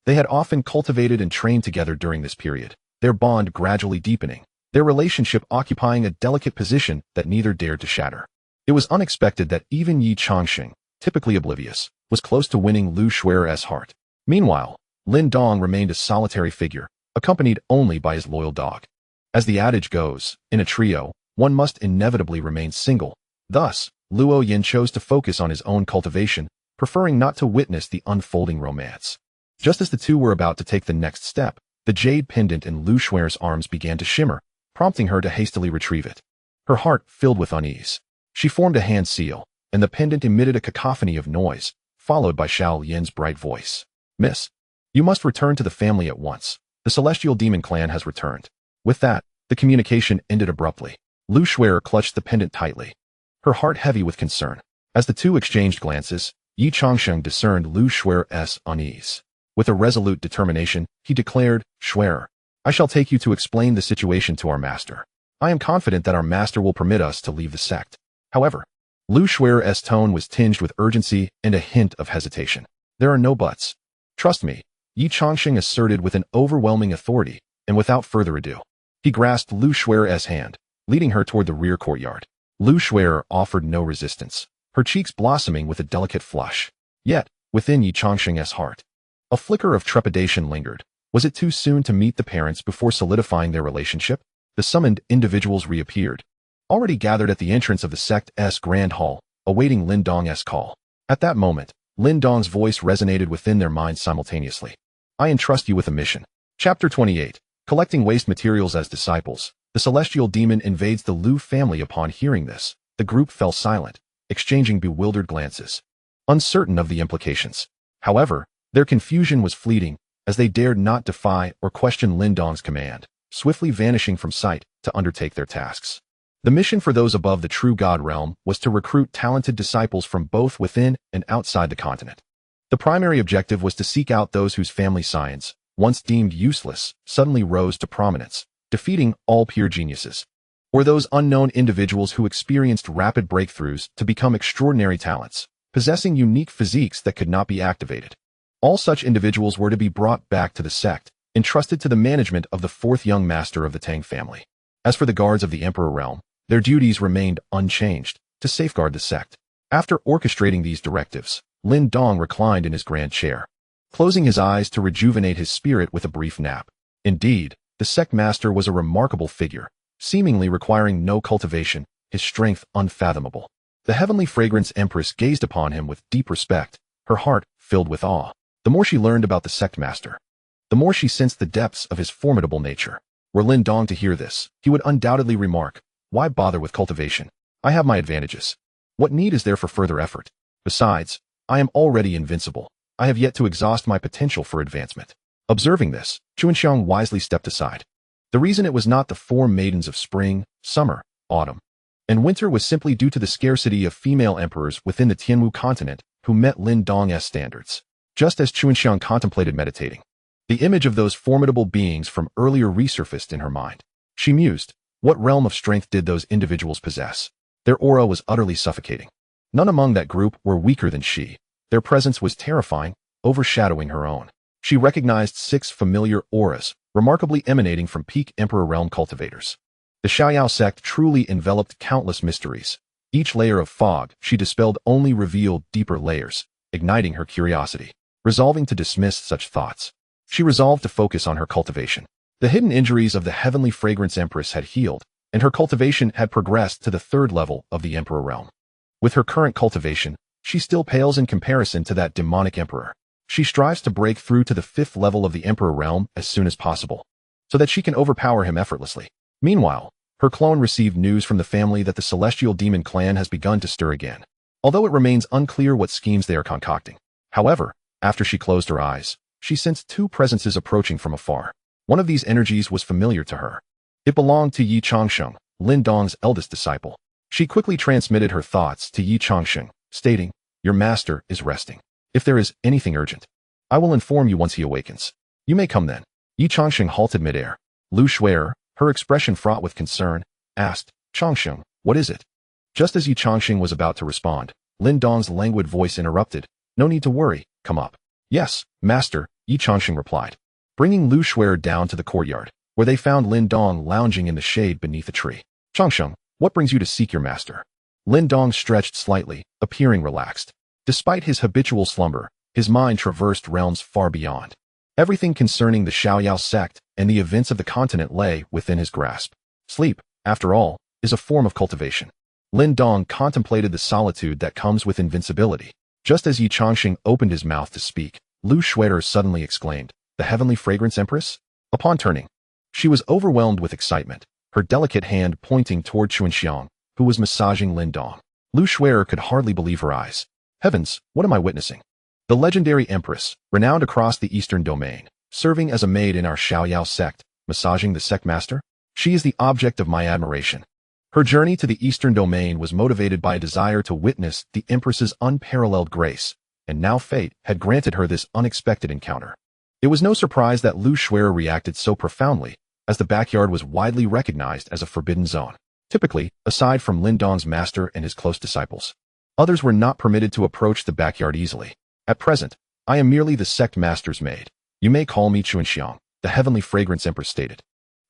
They had often cultivated and trained together during this period, their bond gradually deepening, their relationship occupying a delicate position that neither dared to shatter. It was unexpected that even Yi Changxing, typically oblivious, was close to winning Lu Shui's heart. Meanwhile, Lin Dong remained a solitary figure, accompanied only by his loyal dog. As the adage goes, in a trio, one must inevitably remain single. Thus, Luo Yin chose to focus on his own cultivation, preferring not to witness the unfolding romance. Just as the two were about to take the next step, the jade pendant in Lu Shui's arms began to shimmer, prompting her to hastily retrieve it. Her heart filled with unease. She formed a hand seal, and the pendant emitted a cacophony of noise, followed by Xiao Yin's bright voice. "Miss, you must return to the family at once. The celestial demon clan has returned." With that, the communication ended abruptly. Lu Shui clutched the pendant tightly, her heart heavy with concern. As the two exchanged glances, Yi Changsheng discerned Lu Shui's unease. With a resolute determination, he declared, "Shui, I shall take you to explain the situation to our master. I am confident that our master will permit us to leave the sect." However, Lu Shui's tone was tinged with urgency and a hint of hesitation. "There are no buts. Trust me," Yi Changsheng asserted with an overwhelming authority, and without further ado, he grasped Lu Shui's hand, leading her toward the rear courtyard. Lu Shui offered no resistance, her cheeks blossoming with a delicate flush. Yet, within Yi Changsheng's heart, a flicker of trepidation lingered. Was it too soon to meet the parents before solidifying their relationship? The summoned individuals reappeared, already gathered at the entrance of the sect's grand hall, awaiting Lin Dong's call. At that moment, Lin Dong's voice resonated within their minds simultaneously. "I entrust you with a mission." Chapter 28. Collecting waste materials as disciples. The celestial demon invades the Lu family. Upon hearing this, the group fell silent, exchanging bewildered glances, uncertain of the implications. However, their confusion was fleeting, as they dared not defy or question Lin Dong's command, swiftly vanishing from sight to undertake their tasks. The mission for those above the true God realm was to recruit talented disciples from both within and outside the continent. The primary objective was to seek out those whose family science, once deemed useless, suddenly rose to prominence, defeating all pure geniuses, or those unknown individuals who experienced rapid breakthroughs to become extraordinary talents, possessing unique physiques that could not be activated. All such individuals were to be brought back to the sect, entrusted to the management of the fourth young master of the Tang family. As for the guards of the Emperor realm, their duties remained unchanged, to safeguard the sect. After orchestrating these directives, Lin Dong reclined in his grand chair, closing his eyes to rejuvenate his spirit with a brief nap. Indeed, the sect master was a remarkable figure, seemingly requiring no cultivation, his strength unfathomable. The heavenly fragrance empress gazed upon him with deep respect, her heart filled with awe. The more she learned about the sect master, the more she sensed the depths of his formidable nature. Were Lin Dong to hear this, he would undoubtedly remark, "Why bother with cultivation? I have my advantages. What need is there for further effort? Besides, I am already invincible. I have yet to exhaust my potential for advancement." Observing this, Chuanxiang wisely stepped aside. The reason it was not the four maidens of spring, summer, autumn, and winter was simply due to the scarcity of female emperors within the Tianwu continent who met Lin Dong's standards. Just as Chuanxiang contemplated meditating, the image of those formidable beings from earlier resurfaced in her mind. She mused, what realm of strength did those individuals possess? Their aura was utterly suffocating. None among that group were weaker than she. Their presence was terrifying, overshadowing her own. She recognized 6 familiar auras, remarkably emanating from peak Emperor realm cultivators. The Xiaoyao sect truly enveloped countless mysteries. Each layer of fog she dispelled only revealed deeper layers, igniting her curiosity. Resolving to dismiss such thoughts, she resolved to focus on her cultivation. The hidden injuries of the heavenly fragrance empress had healed, and her cultivation had progressed to the 3rd level of the Emperor realm. With her current cultivation, she still pales in comparison to that demonic emperor. She strives to break through to the 5th level of the Emperor realm as soon as possible, so that she can overpower him effortlessly. Meanwhile, her clone received news from the family that the celestial demon clan has begun to stir again, although it remains unclear what schemes they are concocting. However, after she closed her eyes, she sensed 2 presences approaching from afar. One of these energies was familiar to her. It belonged to Yi Changsheng, Lin Dong's eldest disciple. She quickly transmitted her thoughts to Yi Changsheng, stating, "Your master is resting. If there is anything urgent, I will inform you once he awakens. You may come then." Yi Changsheng halted midair. Lu Shui, her expression fraught with concern, asked, "Changsheng, what is it?" Just as Yi Changsheng was about to respond, Lin Dong's languid voice interrupted, "No need to worry, come up." "Yes, master," Yi Changxing replied, bringing Lu Shuer down to the courtyard, where they found Lin Dong lounging in the shade beneath a tree. Changsheng, what brings you to seek your master? Lin Dong stretched slightly, appearing relaxed. Despite his habitual slumber, his mind traversed realms far beyond. Everything concerning the Shaoyao sect and the events of the continent lay within his grasp. Sleep, after all, is a form of cultivation. Lin Dong contemplated the solitude that comes with invincibility. Just as Yi Changxing opened his mouth to speak, Lu Shuer suddenly exclaimed, "The heavenly fragrance empress?" Upon turning, she was overwhelmed with excitement, her delicate hand pointing toward Chuanxiang, who was massaging Lin Dong. Lu Shuer could hardly believe her eyes. Heavens, what am I witnessing? The legendary empress, renowned across the eastern domain, serving as a maid in our Shaoyao sect, massaging the sect master? She is the object of my admiration. Her journey to the eastern domain was motivated by a desire to witness the empress's unparalleled grace, and now fate had granted her this unexpected encounter. It was no surprise that Lu Shuer reacted so profoundly, as the backyard was widely recognized as a forbidden zone. Typically, aside from Lin Dong's master and his close disciples, others were not permitted to approach the backyard easily. At present, I am merely the sect master's maid. You may call me Chuanxiang, the heavenly fragrance empress stated.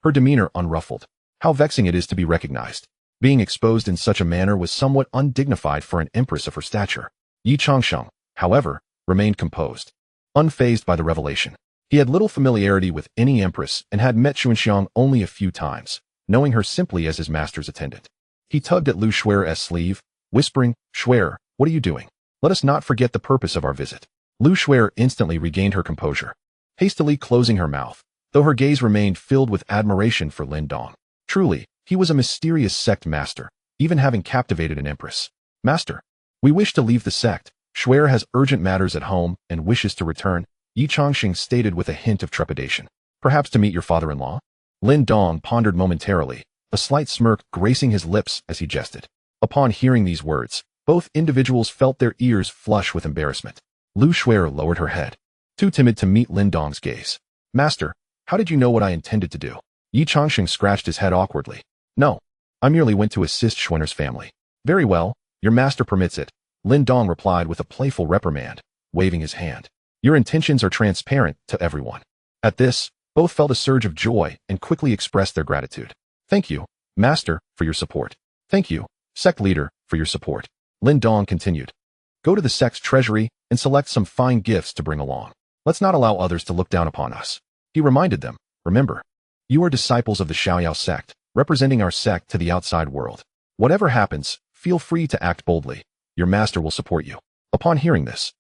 Her demeanor unruffled. How vexing it is to be recognized. Being exposed in such a manner was somewhat undignified for an empress of her stature. Yi Changsheng, however, remained composed, unfazed by the revelation. He had little familiarity with any empress and had met Chuanxiang only a few times, knowing her simply as his master's attendant. He tugged at Lu Shuer's sleeve, whispering, "Shuer, what are you doing? Let us not forget the purpose of our visit." Lu Shuer instantly regained her composure, hastily closing her mouth, though her gaze remained filled with admiration for Lin Dong. Truly, he was a mysterious sect master, even having captivated an empress. "Master, we wish to leave the sect. Shuer has urgent matters at home and wishes to return," Yi Changxing stated with a hint of trepidation. "Perhaps to meet your father-in-law?" Lin Dong pondered momentarily, a slight smirk gracing his lips as he jested. Upon hearing these words, both individuals felt their ears flush with embarrassment. Lu Shuer lowered her head, too timid to meet Lin Dong's gaze. "Master, how did you know what I intended to do?" Yi Changxing scratched his head awkwardly. "No, I merely went to assist Schwenner's family." "Very well, your master permits it," Lin Dong replied with a playful reprimand, waving his hand. "Your intentions are transparent to everyone." At this, both felt a surge of joy and quickly expressed their gratitude. "Thank you, master, for your support. Thank you, sect leader, for your support." Lin Dong continued. "Go to the sect's treasury and select some fine gifts to bring along. Let's not allow others to look down upon us." He reminded them, "Remember, you are disciples of the Shaoyao sect, representing our sect to the outside world. Whatever happens, feel free to act boldly. Your master will support you." Upon hearing this,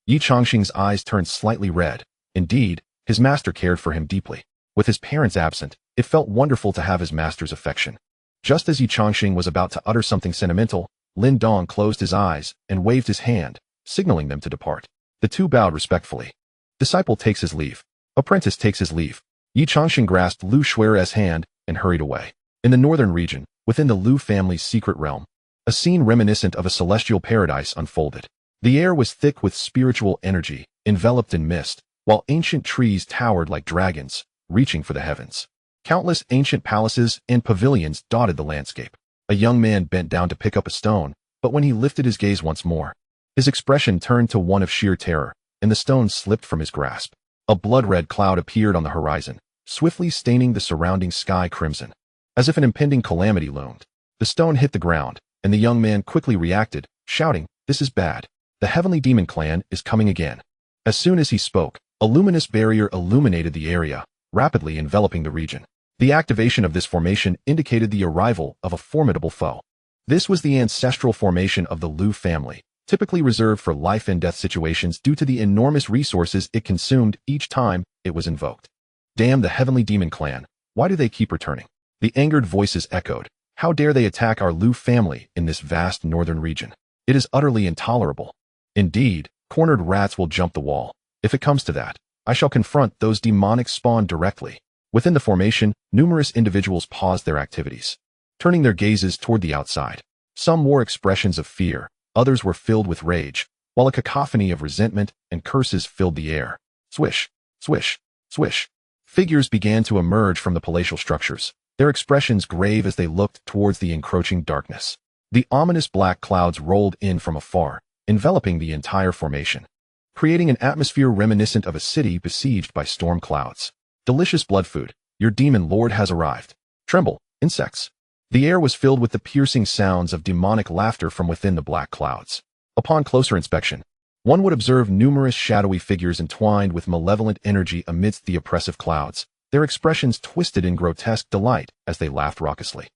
Yi Changxing's eyes turned slightly red. Indeed, his master cared for him deeply. With his parents absent, it felt wonderful to have his master's affection. Just as Yi Changxing was about to utter something sentimental, Lin Dong closed his eyes and waved his hand, signaling them to depart. The two bowed respectfully. Disciple takes his leave. Apprentice takes his leave. Yi Changxing grasped Lu Shuer's hand and hurried away. In the northern region, within the Lu family's secret realm, a scene reminiscent of a celestial paradise unfolded. The air was thick with spiritual energy, enveloped in mist, while ancient trees towered like dragons, reaching for the heavens. Countless ancient palaces and pavilions dotted the landscape. A young man bent down to pick up a stone, but when he lifted his gaze once more, his expression turned to one of sheer terror, and the stone slipped from his grasp. A blood-red cloud appeared on the horizon, swiftly staining the surrounding sky crimson. As if an impending calamity loomed, the stone hit the ground, and the young man quickly reacted, shouting, "This is bad. The heavenly demon clan is coming again." As soon as he spoke, a luminous barrier illuminated the area, rapidly enveloping the region. The activation of this formation indicated the arrival of a formidable foe. This was the ancestral formation of the Lu family, typically reserved for life and death situations due to the enormous resources it consumed each time it was invoked. "Damn the heavenly demon clan, why do they keep returning?" The angered voices echoed. "How dare they attack our Lu family in this vast northern region? It is utterly intolerable. Indeed, cornered rats will jump the wall. If it comes to that, I shall confront those demonic spawn directly." Within the formation, numerous individuals paused their activities, turning their gazes toward the outside. Some wore expressions of fear, others were filled with rage, while a cacophony of resentment and curses filled the air. Swish, swish, swish. Figures began to emerge from the palatial structures, their expressions grave as they looked towards the encroaching darkness. The ominous black clouds rolled in from afar, enveloping the entire formation. creating an atmosphere reminiscent of a city besieged by storm clouds. Delicious blood food, your demon lord has arrived. Tremble, insects. The air was filled with the piercing sounds of demonic laughter from within the black clouds. Upon closer inspection, one would observe numerous shadowy figures entwined with malevolent energy amidst the oppressive clouds, their expressions twisted in grotesque delight as they laughed raucously.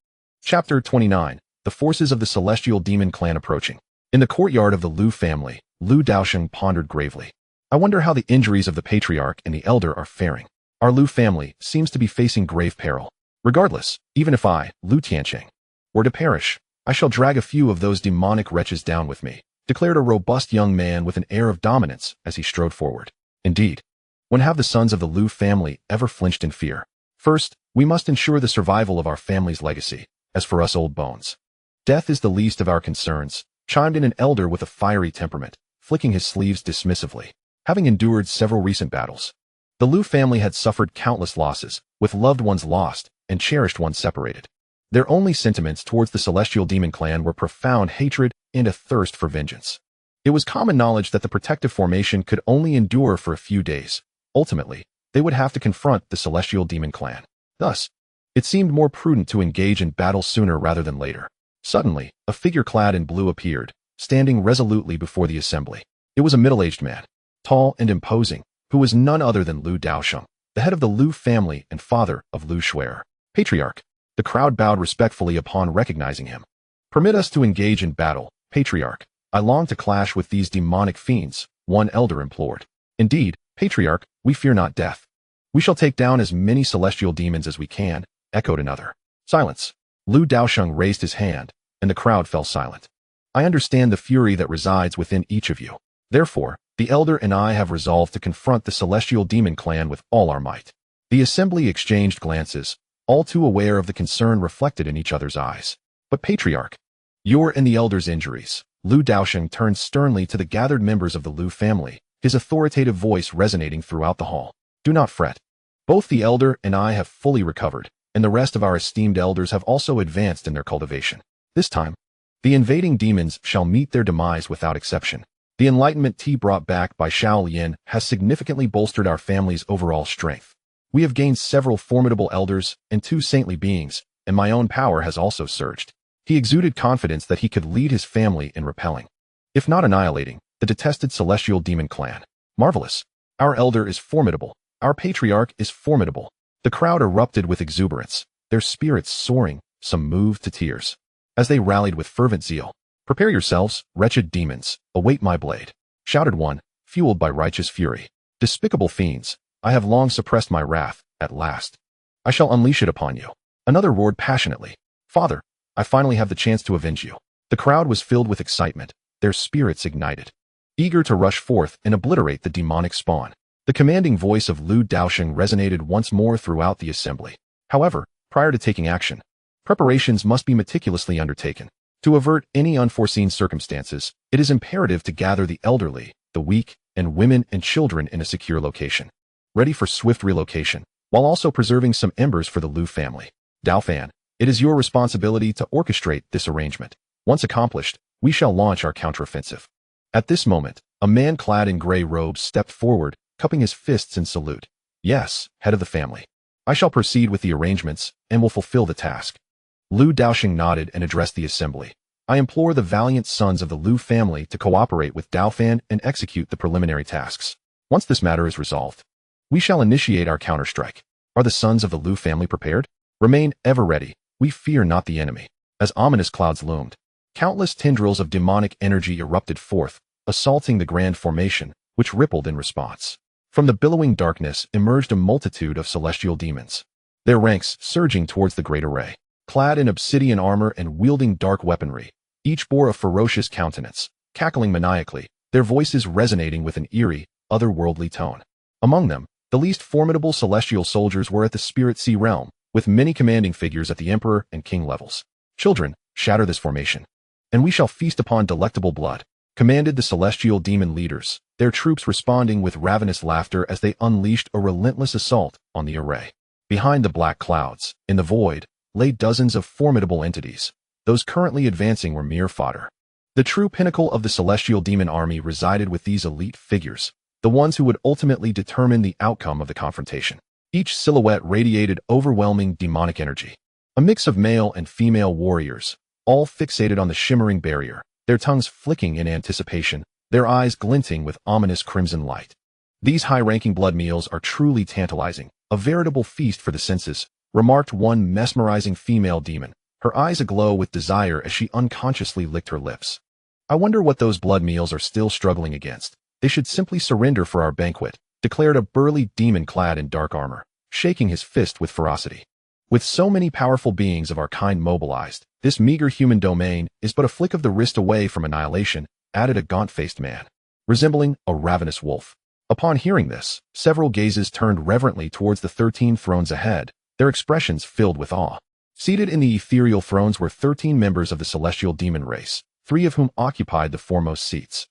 Chapter 29. The Forces of the Celestial Demon Clan Approaching. In the courtyard of the Lu family, Lu Daosheng pondered gravely. I wonder how the injuries of the patriarch and the elder are faring. Our Lu family seems to be facing grave peril. Regardless, even if I, Lu Tiancheng, were to perish, I shall drag a few of those demonic wretches down with me, declared a robust young man with an air of dominance as he strode forward. Indeed, when have the sons of the Lu family ever flinched in fear? First, we must ensure the survival of our family's legacy. As for us old bones, death is the least of our concerns, chimed in an elder with a fiery temperament, flicking his sleeves dismissively. Having endured several recent battles, the Lu family had suffered countless losses, with loved ones lost and cherished ones separated. Their only sentiments towards the Celestial Demon Clan were profound hatred and a thirst for vengeance. It was common knowledge that the protective formation could only endure for a few days. Ultimately, they would have to confront the Celestial Demon Clan. Thus, it seemed more prudent to engage in battle sooner rather than later. Suddenly, a figure clad in blue appeared, standing resolutely before the assembly. It was a middle-aged man, tall and imposing, who was none other than Lu Daosheng, the head of the Lu family and father of Lu Shuer. Patriarch. The crowd bowed respectfully upon recognizing him. Permit us to engage in battle, Patriarch. I long to clash with these demonic fiends, one elder implored. Indeed, Patriarch, we fear not death. We shall take down as many celestial demons as we can, echoed another. Silence. Lu Daosheng raised his hand, and the crowd fell silent. I understand the fury that resides within each of you. Therefore, the elder and I have resolved to confront the Celestial Demon Clan with all our might. The assembly exchanged glances, all too aware of the concern reflected in each other's eyes. But Patriarch, your and the elder's injuries. Lu Daosheng turned sternly to the gathered members of the Lu family, his authoritative voice resonating throughout the hall. Do not fret. Both the elder and I have fully recovered, and the rest of our esteemed elders have also advanced in their cultivation. This time, the invading demons shall meet their demise without exception. The enlightenment tea brought back by Xiao Lian has significantly bolstered our family's overall strength. We have gained several formidable elders and 2 saintly beings, and my own power has also surged. He exuded confidence that he could lead his family in repelling, if not annihilating, the detested Celestial Demon Clan. Marvelous. Our elder is formidable. Our patriarch is formidable. The crowd erupted with exuberance, their spirits soaring, some moved to tears, as they rallied with fervent zeal. Prepare yourselves, wretched demons, await my blade, shouted one, fueled by righteous fury. Despicable fiends, I have long suppressed my wrath, at last. I shall unleash it upon you. Another roared passionately. Father, I finally have the chance to avenge you. The crowd was filled with excitement, their spirits ignited, eager to rush forth and obliterate the demonic spawn. The commanding voice of Lu Daosheng resonated once more throughout the assembly. However, prior to taking action, preparations must be meticulously undertaken. To avert any unforeseen circumstances, it is imperative to gather the elderly, the weak, and women and children in a secure location, ready for swift relocation, while also preserving some embers for the Lu family. Daofan, it is your responsibility to orchestrate this arrangement. Once accomplished, we shall launch our counteroffensive. At this moment, a man clad in gray robes stepped forward, cupping his fists in salute. Yes, head of the family. I shall proceed with the arrangements, and will fulfill the task. Lu Daosheng nodded and addressed the assembly. I implore the valiant sons of the Lu family to cooperate with Daofan and execute the preliminary tasks. Once this matter is resolved, we shall initiate our counterstrike. Are the sons of the Lu family prepared? Remain ever ready. We fear not the enemy. As ominous clouds loomed, countless tendrils of demonic energy erupted forth, assaulting the grand formation, which rippled in response. From the billowing darkness emerged a multitude of celestial demons, their ranks surging towards the great array. Clad in obsidian armor and wielding dark weaponry, each bore a ferocious countenance, cackling maniacally, their voices resonating with an eerie, otherworldly tone. Among them, the least formidable celestial soldiers were at the Spirit Sea realm, with many commanding figures at the Emperor and King levels. Children, shatter this formation, and we shall feast upon delectable blood, commanded the celestial demon leaders, their troops responding with ravenous laughter as they unleashed a relentless assault on the array. Behind the black clouds, in the void, lay dozens of formidable entities. Those currently advancing were mere fodder. The true pinnacle of the celestial demon army resided with these elite figures, the ones who would ultimately determine the outcome of the confrontation. Each silhouette radiated overwhelming demonic energy. A mix of male and female warriors, all fixated on the shimmering barrier, their tongues flicking in anticipation, their eyes glinting with ominous crimson light. These high-ranking blood meals are truly tantalizing, a veritable feast for the senses, remarked one mesmerizing female demon, her eyes aglow with desire as she unconsciously licked her lips. I wonder what those blood meals are still struggling against. They should simply surrender for our banquet, declared a burly demon clad in dark armor, shaking his fist with ferocity. With so many powerful beings of our kind mobilized, this meager human domain is but a flick of the wrist away from annihilation, added a gaunt-faced man, resembling a ravenous wolf. Upon hearing this, several gazes turned reverently towards the 13 thrones ahead, their expressions filled with awe. Seated in the ethereal thrones were 13 members of the celestial demon race, 3 of whom occupied the foremost seats.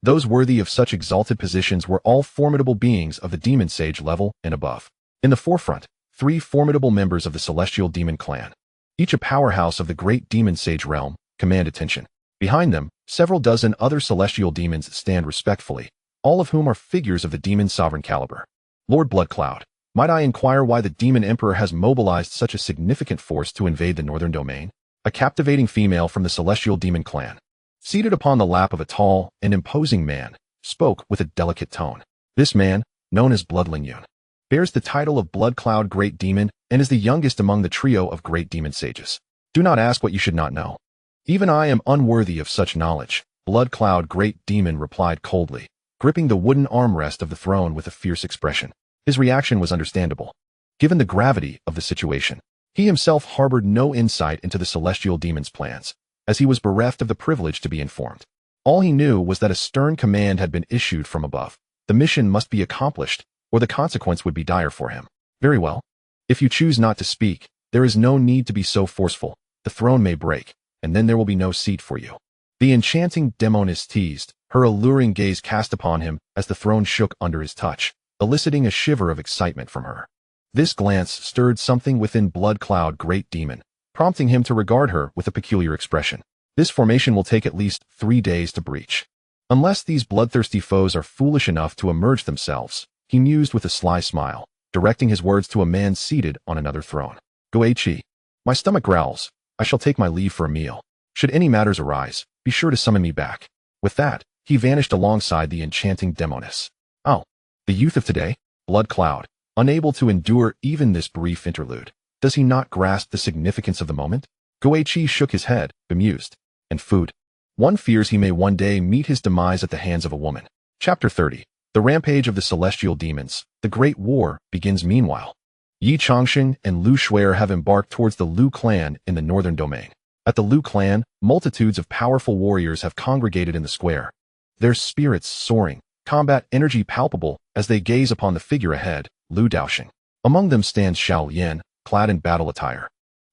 Those worthy of such exalted positions were all formidable beings of the demon sage level and above. In the forefront, 3 formidable members of the celestial demon clan, each a powerhouse of the great demon sage realm, command attention. Behind them, several dozen other celestial demons stand respectfully, all of whom are figures of the demon sovereign caliber. Lord Bloodcloud, might I inquire why the demon emperor has mobilized such a significant force to invade the northern domain? A captivating female from the celestial demon clan, seated upon the lap of a tall and imposing man, spoke with a delicate tone. This man, known as Bloodline, bears the title of Bloodcloud Great Demon and is the youngest among the trio of great demon sages. Do not ask what you should not know. Even I am unworthy of such knowledge, Bloodcloud Great Demon replied coldly, gripping the wooden armrest of the throne with a fierce expression. His reaction was understandable. Given the gravity of the situation, he himself harbored no insight into the celestial demon's plans, as he was bereft of the privilege to be informed. All he knew was that a stern command had been issued from above. The mission must be accomplished, or the consequence would be dire for him. Very well. If you choose not to speak, there is no need to be so forceful. The throne may break, and then there will be no seat for you. The enchanting demoness teased, her alluring gaze cast upon him as the throne shook under his touch, eliciting a shiver of excitement from her. This glance stirred something within Bloodcloud Great Demon, prompting him to regard her with a peculiar expression. This formation will take at least 3 days to breach. Unless these bloodthirsty foes are foolish enough to emerge themselves, he mused with a sly smile, directing his words to a man seated on another throne. Goichi, my stomach growls. I shall take my leave for a meal. Should any matters arise, be sure to summon me back. With that, he vanished alongside the enchanting demoness. Oh, the youth of today? Bloodcloud, unable to endure even this brief interlude. Does he not grasp the significance of the moment? Goichi shook his head, bemused. And food. One fears he may one day meet his demise at the hands of a woman. Chapter 30. The rampage of the celestial demons. The Great War begins meanwhile. Yi Chongsheng and Lu Shuer have embarked towards the Lu clan in the northern domain. At the Lu clan, multitudes of powerful warriors have congregated in the square, their spirits soaring, combat energy palpable as they gaze upon the figure ahead, Lu Daoxing. Among them stands Xiao Yan, clad in battle attire,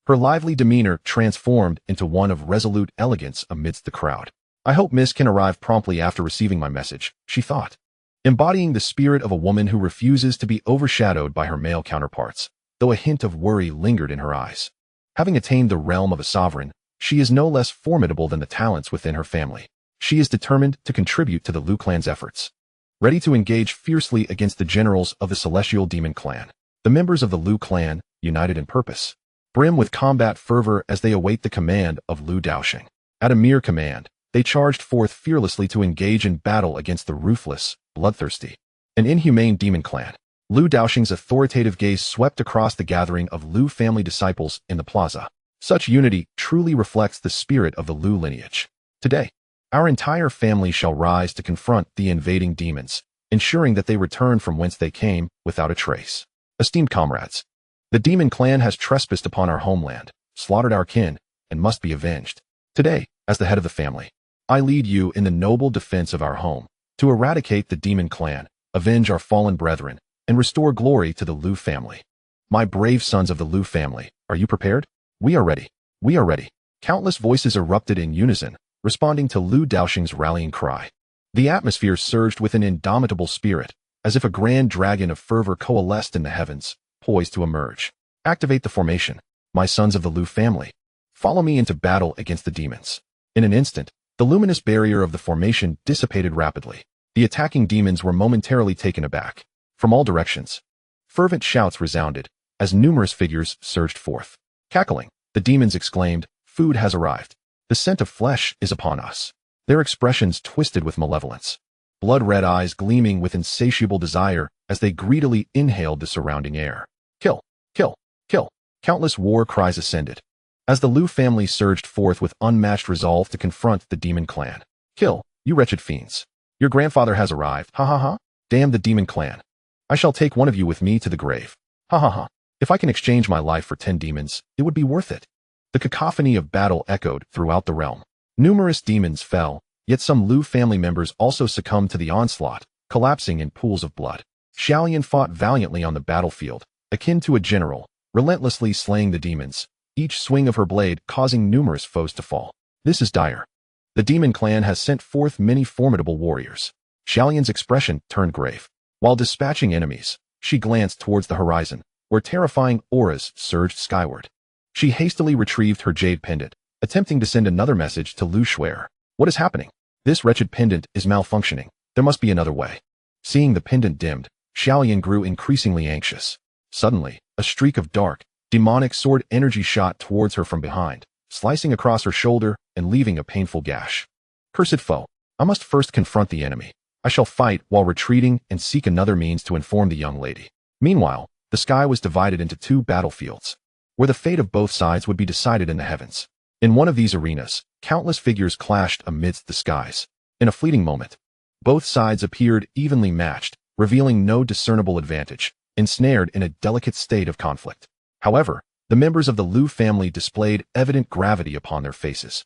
her lively demeanor transformed into one of resolute elegance amidst the crowd. I hope Miss can arrive promptly after receiving my message, she thought. Embodying the spirit of a woman who refuses to be overshadowed by her male counterparts, though a hint of worry lingered in her eyes. Having attained the realm of a sovereign, she is no less formidable than the talents within her family. She is determined to contribute to the Lu clan's efforts. Ready to engage fiercely against the generals of the celestial demon clan, the members of the Lu clan, united in purpose, brim with combat fervor as they await the command of Lu Daoxing. At a mere command, they charged forth fearlessly to engage in battle against the ruthless, bloodthirsty, and inhumane demon clan. Lu Daoxing's authoritative gaze swept across the gathering of Lu family disciples in the plaza. Such unity truly reflects the spirit of the Lu lineage. Today, our entire family shall rise to confront the invading demons, ensuring that they return from whence they came without a trace. Esteemed comrades, the demon clan has trespassed upon our homeland, slaughtered our kin, and must be avenged. Today, as the head of the family, I lead you in the noble defense of our home, to eradicate the demon clan, avenge our fallen brethren, and restore glory to the Lu family. My brave sons of the Lu family, are you prepared? We are ready. We are ready. Countless voices erupted in unison, responding to Lu Daoxing's rallying cry. The atmosphere surged with an indomitable spirit, as if a grand dragon of fervor coalesced in the heavens, poised to emerge. Activate the formation, my sons of the Lu family. Follow me into battle against the demons. In an instant, The luminous barrier of the formation dissipated rapidly. The attacking demons were momentarily taken aback. From all directions, fervent shouts resounded as numerous figures surged forth. Cackling, the demons exclaimed, "Food has arrived. The scent of flesh is upon us." Their expressions twisted with malevolence, blood-red eyes gleaming with insatiable desire as they greedily inhaled the surrounding air. Kill! Kill! Kill! Countless war cries ascended as the Liu family surged forth with unmatched resolve to confront the demon clan. "Kill, you wretched fiends! Your grandfather has arrived! Ha ha ha! Damn the demon clan! I shall take one of you with me to the grave! Ha ha ha! If I can exchange my life for 10 demons, it would be worth it." The cacophony of battle echoed throughout the realm. Numerous demons fell, yet some Liu family members also succumbed to the onslaught, collapsing in pools of blood. Xiaolian fought valiantly on the battlefield, akin to a general, relentlessly slaying the demons, each swing of her blade causing numerous foes to fall. This is dire. The demon clan has sent forth many formidable warriors. Xiaolian's expression turned grave. While dispatching enemies, she glanced towards the horizon, where terrifying auras surged skyward. She hastily retrieved her jade pendant, attempting to send another message to Lu Shuer. "What is happening? This wretched pendant is malfunctioning. There must be another way." Seeing the pendant dimmed, Xiaolian grew increasingly anxious. Suddenly, a streak of dark, demonic sword energy shot towards her from behind, slicing across her shoulder and leaving a painful gash. "Cursed foe! I must first confront the enemy. I shall fight while retreating and seek another means to inform the young lady." Meanwhile, the sky was divided into 2 battlefields, where the fate of both sides would be decided in the heavens. In one of these arenas, countless figures clashed amidst the skies. In a fleeting moment, both sides appeared evenly matched, revealing no discernible advantage, ensnared in a delicate state of conflict. However, the members of the Liu family displayed evident gravity upon their faces.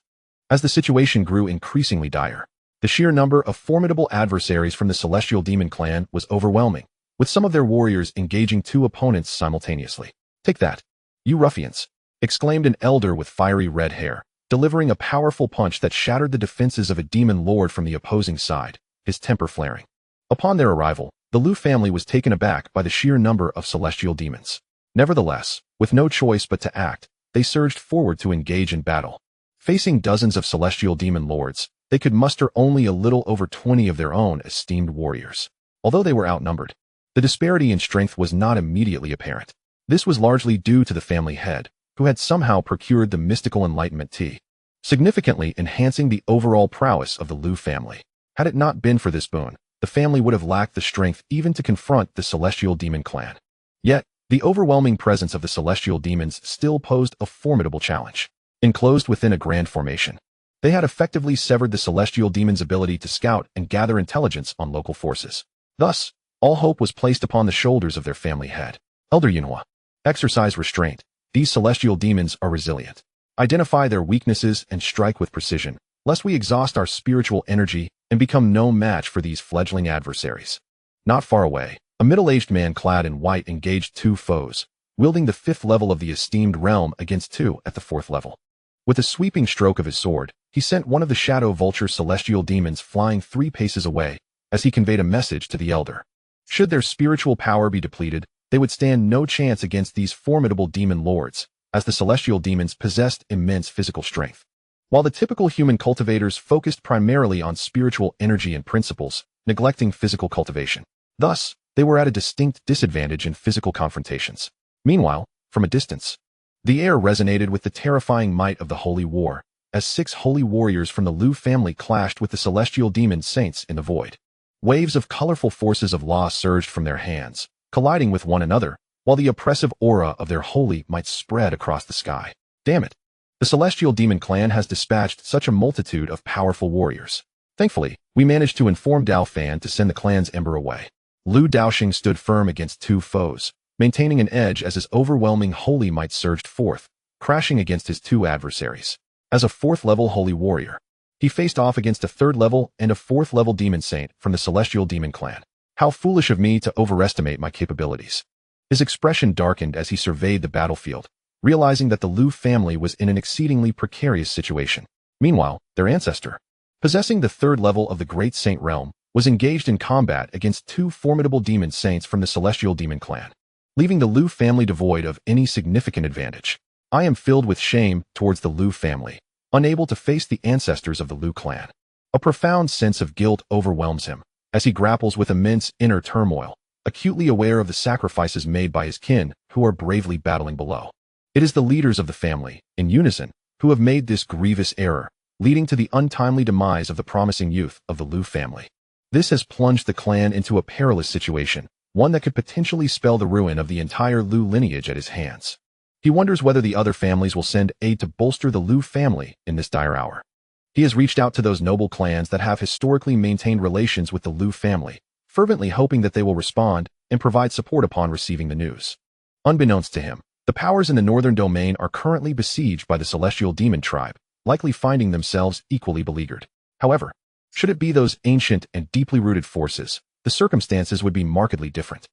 As the situation grew increasingly dire, the sheer number of formidable adversaries from the Celestial Demon clan was overwhelming, with some of their warriors engaging 2 opponents simultaneously. "Take that, you ruffians!" exclaimed an elder with fiery red hair, delivering a powerful punch that shattered the defenses of a demon lord from the opposing side, his temper flaring. Upon their arrival, the Liu family was taken aback by the sheer number of celestial demons. Nevertheless, with no choice but to act, they surged forward to engage in battle. Facing dozens of celestial demon lords, they could muster only a little over 20 of their own esteemed warriors. Although they were outnumbered, the disparity in strength was not immediately apparent. This was largely due to the family head, who had somehow procured the mystical enlightenment tea, significantly enhancing the overall prowess of the Liu family. Had it not been for this boon, the family would have lacked the strength even to confront the Celestial Demon clan. Yet, the overwhelming presence of the Celestial Demons still posed a formidable challenge. Enclosed within a grand formation, they had effectively severed the Celestial Demons' ability to scout and gather intelligence on local forces. Thus, all hope was placed upon the shoulders of their family head. "Elder Yunhua, exercise restraint. These Celestial Demons are resilient. Identify their weaknesses and strike with precision, lest we exhaust our spiritual energy and become no match for these fledgling adversaries." Not far away, a middle-aged man clad in white engaged 2 foes, wielding the 5th level of the esteemed realm against 2 at the 4th level. With a sweeping stroke of his sword, he sent one of the Shadow Vulture celestial demons flying 3 paces away as he conveyed a message to the elder. Should their spiritual power be depleted, they would stand no chance against these formidable demon lords, as the celestial demons possessed immense physical strength. While the typical human cultivators focused primarily on spiritual energy and principles, neglecting physical cultivation. Thus, they were at a distinct disadvantage in physical confrontations. Meanwhile, from a distance, the air resonated with the terrifying might of the holy war, as 6 holy warriors from the Liu family clashed with the celestial demon saints in the void. Waves of colorful forces of law surged from their hands, colliding with one another, while the oppressive aura of their holy might spread across the sky. Damn it! The Celestial Demon clan has dispatched such a multitude of powerful warriors. Thankfully, we managed to inform Dao Fan to send the clan's ember away. Lu Daoxing stood firm against 2 foes, maintaining an edge as his overwhelming holy might surged forth, crashing against his 2 adversaries. As a 4th-level holy warrior, he faced off against a 3rd-level and a 4th-level demon saint from the Celestial Demon clan. How foolish of me to overestimate my capabilities. His expression darkened as he surveyed the battlefield, realizing that the Liu family was in an exceedingly precarious situation. Meanwhile, their ancestor, possessing the 3rd level of the Great Saint Realm, was engaged in combat against 2 formidable demon saints from the Celestial Demon clan, leaving the Liu family devoid of any significant advantage. I am filled with shame towards the Liu family. unable to face the ancestors of the Liu clan. A profound sense of guilt overwhelms him as he grapples with immense inner turmoil, acutely aware of the sacrifices made by his kin who are bravely battling below. It is the leaders of the family, in unison, who have made this grievous error, leading to the untimely demise of the promising youth of the Liu family. This has plunged the clan into a perilous situation, one that could potentially spell the ruin of the entire Liu lineage at his hands. He wonders whether the other families will send aid to bolster the Liu family in this dire hour. He has reached out to those noble clans that have historically maintained relations with the Liu family, fervently hoping that they will respond and provide support upon receiving the news. Unbeknownst to him, the powers in the northern domain are currently besieged by the celestial demon tribe, likely finding themselves equally beleaguered. However, should it be those ancient and deeply rooted forces, the circumstances would be markedly different.